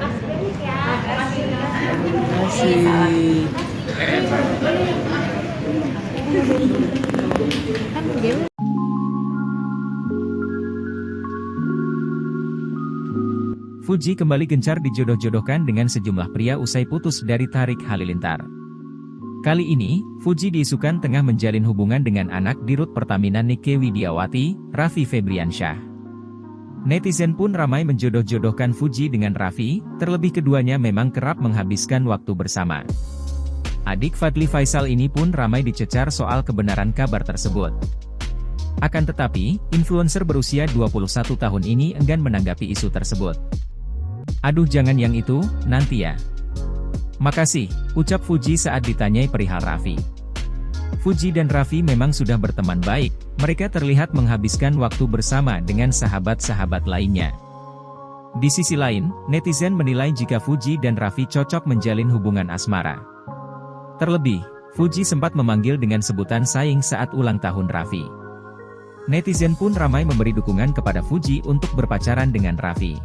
Fuji kembali gencar dijodoh-jodohkan dengan sejumlah pria usai putus dari Tarik Halilintar. Kali ini, Fuji diisukan tengah menjalin hubungan dengan anak Dirut Pertamina Nike Widiawati, Raffi Febriansyah. Netizen pun ramai menjodoh-jodohkan Fuji dengan Raffi, terlebih keduanya memang kerap menghabiskan waktu bersama. Adik Fadly Faisal ini pun ramai dicecar soal kebenaran kabar tersebut. Akan tetapi, influencer berusia 21 tahun ini enggan menanggapi isu tersebut. "Aduh jangan yang itu, nanti ya. Makasih," ucap Fuji saat ditanyai perihal Raffi. Fuji dan Raffi memang sudah berteman baik, mereka terlihat menghabiskan waktu bersama dengan sahabat-sahabat lainnya. Di sisi lain, netizen menilai jika Fuji dan Raffi cocok menjalin hubungan asmara. Terlebih, Fuji sempat memanggil dengan sebutan sayang saat ulang tahun Raffi. Netizen pun ramai memberi dukungan kepada Fuji untuk berpacaran dengan Raffi.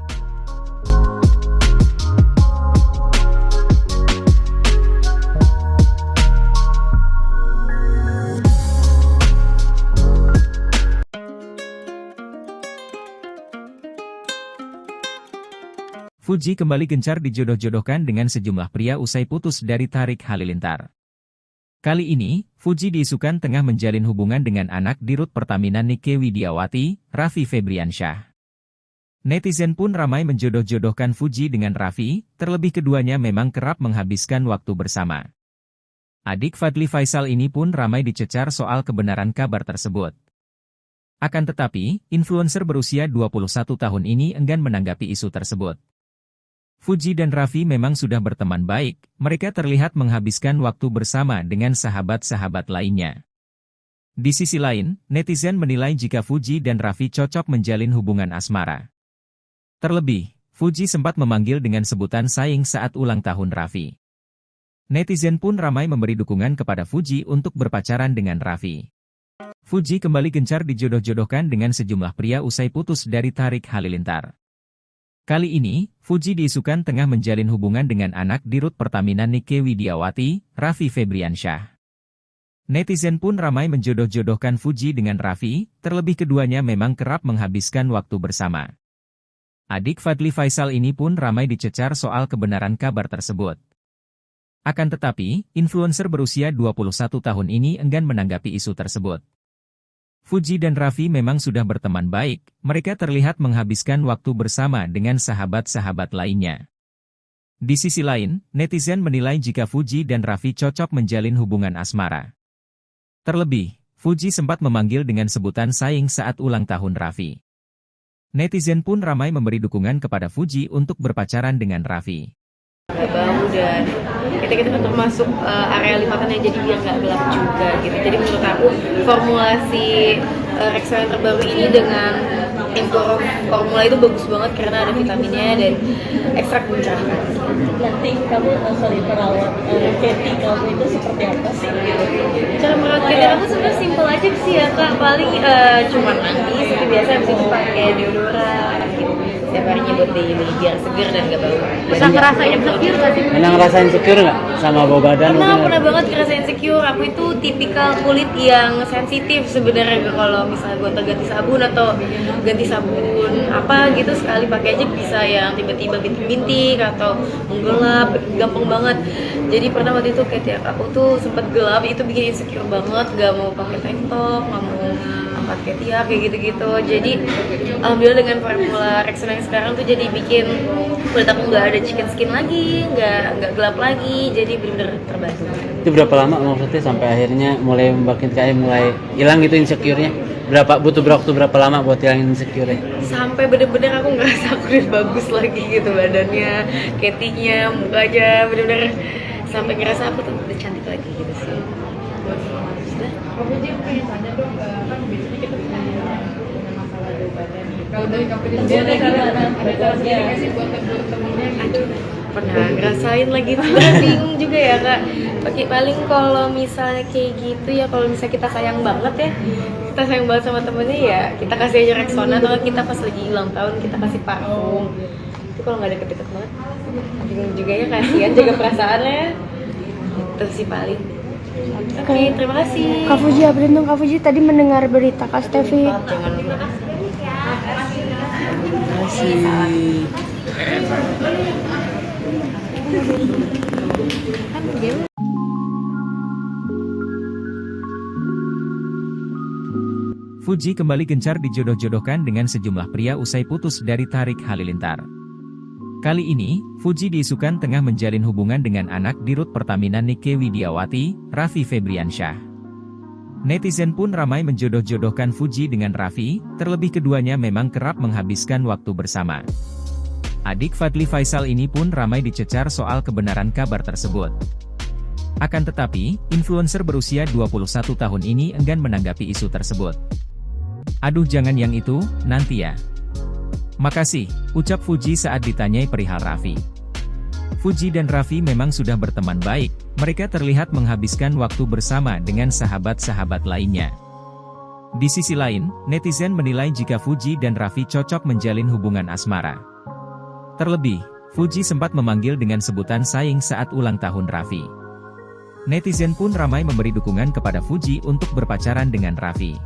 Fuji kembali gencar dijodoh-jodohkan dengan sejumlah pria usai putus dari Tarik Halilintar. Kali ini, Fuji diisukan tengah menjalin hubungan dengan anak Dirut Pertamina Nike Widiawati, Raffi Febriansyah. Netizen pun ramai menjodoh-jodohkan Fuji dengan Raffi, terlebih keduanya memang kerap menghabiskan waktu bersama. Adik Fadly Faisal ini pun ramai dicecar soal kebenaran kabar tersebut. Akan tetapi, influencer berusia 21 tahun ini enggan menanggapi isu tersebut. Fuji dan Raffi memang sudah berteman baik, mereka terlihat menghabiskan waktu bersama dengan sahabat-sahabat lainnya. Di sisi lain, netizen menilai jika Fuji dan Raffi cocok menjalin hubungan asmara. Terlebih, Fuji sempat memanggil dengan sebutan sayang saat ulang tahun Raffi. Netizen pun ramai memberi dukungan kepada Fuji untuk berpacaran dengan Raffi. Fuji kembali gencar dijodoh-jodohkan dengan sejumlah pria usai putus dari Tarik Halilintar. Kali ini, Fuji diisukan tengah menjalin hubungan dengan anak Dirut Pertamina Nike Widiawati, Raffi Febriansyah. Netizen pun ramai menjodoh-jodohkan Fuji dengan Raffi, terlebih keduanya memang kerap menghabiskan waktu bersama. Adik Fadly Faisal ini pun ramai dicecar soal kebenaran kabar tersebut. Akan tetapi, influencer berusia 21 tahun ini enggan menanggapi isu tersebut. Fuji dan Raffi memang sudah berteman baik, mereka terlihat menghabiskan waktu bersama dengan sahabat-sahabat lainnya. Di sisi lain, netizen menilai jika Fuji dan Raffi cocok menjalin hubungan asmara. Terlebih, Fuji sempat memanggil dengan sebutan sayang saat ulang tahun Raffi. Netizen pun ramai memberi dukungan kepada Fuji untuk berpacaran dengan Raffi. Gak bau dan kita kan termasuk area lipatannya, jadi biar nggak gelap juga gitu. Jadi menurut aku formulasi Rexona yang terbaru ini dengan Emporum formula itu bagus banget karena ada vitaminnya dan ekstrak mencerahkan. Nanti kamu perawat Katy kamu itu seperti apa sih? Cara merawat Katy aku sebenarnya simpel aja sih ya kak, paling cuma mandi seperti biasa, habis itu pakai deodoran gitu. Setiap harinya buat daily biar seger dan gak bau. Bisa ngerasain insecure gak sih? Pernah ngerasain insecure nggak sama bau badan? Pernah banget ngerasain insecure. Aku itu tipikal kulit yang sensitif sebenarnya, kalau misalnya gonta ganti sabun atau ganti sabun apa gitu sekali pakai aja bisa yang tiba-tiba bintik-bintik atau menggelap, gampang banget. Jadi pernah waktu itu kayak aku tuh sempet gelap, itu bikin insecure banget, gak mau pakai tank top, gak mau angkat ketiak kayak gitu-gitu. Jadi alhamdulillah dengan formula Rexona yang sekarang tuh jadi bikin kulit aku nggak ada chicken skin lagi, nggak gelap lagi, jadi benar-benar terbantu. Itu berapa lama maksudnya sampai akhirnya mulai mulai hilang gitu insecure-nya? Butuh waktu berapa lama buat hilangin insecure-nya? Sampai bener-bener aku ngerasa aku udah bagus lagi gitu badannya, ketinya, mukanya, bener-bener sampai ngerasa aku tuh udah cantik lagi gitu sih. Sudah. Kamu aja pengen tanya dong, kan biasanya kita punya masalah bau badan nih. Kalau dari kamu sendiri ada cara sendiri nggak sih buat temennya gitu? Pernah ngerasain lagi, bingung juga ya kak. Paling kalau misalnya kayak gitu ya, kalau misalnya kita sayang banget ya, kita sayang banget sama temennya ya, kita kasih aja Rexona, atau kita pas lagi ulang tahun kita kasih parfum. Itu kalau nggak deket-deket banget, bingung juga ya, kasihan jaga perasaannya. Itu sih paling. Oke, terima kasih. Kak Fuji, beruntung Kak Fuji tadi mendengar berita Kak Stevi. Jangan lupa. Fuji kembali gencar dijodoh-jodohkan dengan sejumlah pria usai putus dari Tarik Halilintar. Kali ini, Fuji diisukan tengah menjalin hubungan dengan anak Dirut Pertamina Nike Widiawati, Raffi Febriansyah. Netizen pun ramai menjodoh-jodohkan Fuji dengan Raffi, terlebih keduanya memang kerap menghabiskan waktu bersama. Adik Fadly Faisal ini pun ramai dicecar soal kebenaran kabar tersebut. Akan tetapi, influencer berusia 21 tahun ini enggan menanggapi isu tersebut. Aduh jangan yang itu, nanti ya. Makasih, ucap Fuji saat ditanyai perihal Raffi. Fuji dan Raffi memang sudah berteman baik, mereka terlihat menghabiskan waktu bersama dengan sahabat-sahabat lainnya. Di sisi lain, netizen menilai jika Fuji dan Raffi cocok menjalin hubungan asmara. Terlebih, Fuji sempat memanggil dengan sebutan sayang saat ulang tahun Raffi. Netizen pun ramai memberi dukungan kepada Fuji untuk berpacaran dengan Raffi.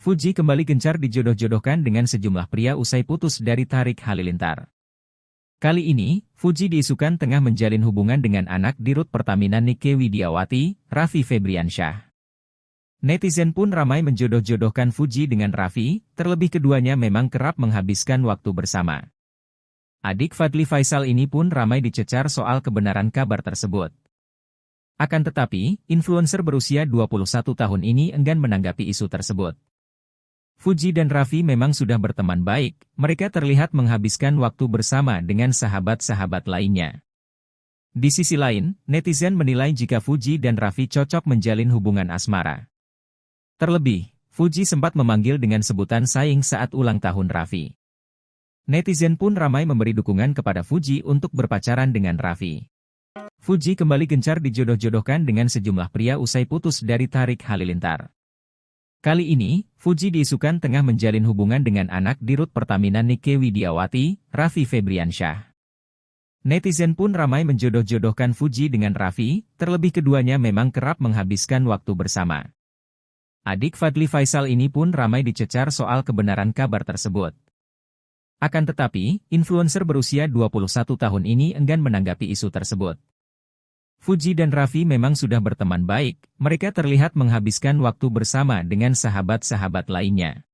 Fuji kembali gencar dijodoh-jodohkan dengan sejumlah pria usai putus dari Tarik Halilintar. Kali ini, Fuji diisukan tengah menjalin hubungan dengan anak Dirut Pertamina Nike Widiawati, Raffi Febriansyah. Netizen pun ramai menjodoh-jodohkan Fuji dengan Raffi, terlebih keduanya memang kerap menghabiskan waktu bersama. Adik Fadly Faisal ini pun ramai dicecar soal kebenaran kabar tersebut. Akan tetapi, influencer berusia 21 tahun ini enggan menanggapi isu tersebut. Fuji dan Raffi memang sudah berteman baik, mereka terlihat menghabiskan waktu bersama dengan sahabat-sahabat lainnya. Di sisi lain, netizen menilai jika Fuji dan Raffi cocok menjalin hubungan asmara. Terlebih, Fuji sempat memanggil dengan sebutan saing saat ulang tahun Raffi. Netizen pun ramai memberi dukungan kepada Fuji untuk berpacaran dengan Raffi. Fuji kembali gencar dijodoh-jodohkan dengan sejumlah pria usai putus dari Tarik Halilintar. Kali ini, Fuji diisukan tengah menjalin hubungan dengan anak Dirut Pertamina Nike Widiawati, Raffi Febriansyah. Netizen pun ramai menjodoh-jodohkan Fuji dengan Raffi, terlebih keduanya memang kerap menghabiskan waktu bersama. Adik Fadly Faisal ini pun ramai dicecar soal kebenaran kabar tersebut. Akan tetapi, influencer berusia 21 tahun ini enggan menanggapi isu tersebut. Fuji dan Raffi memang sudah berteman baik, mereka terlihat menghabiskan waktu bersama dengan sahabat-sahabat lainnya.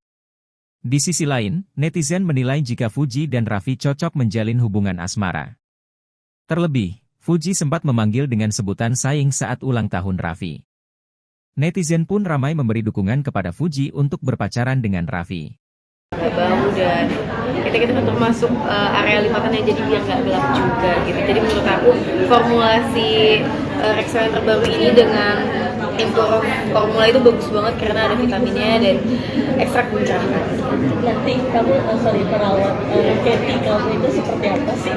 Di sisi lain, netizen menilai jika Fuji dan Raffi cocok menjalin hubungan asmara. Terlebih, Fuji sempat memanggil dengan sebutan saing saat ulang tahun Raffi. Netizen pun ramai memberi dukungan kepada Fuji untuk berpacaran dengan Raffi. Bau dan kita termasuk area lipatannya, jadi biar nggak gelap juga gitu. Jadi menurut aku formulasi Rexona terbaru ini dengan formula itu bagus banget karena ada vitaminnya dan ekstrak mencerahkan. Nanti kamu perawat Katy kamu itu seperti apa sih?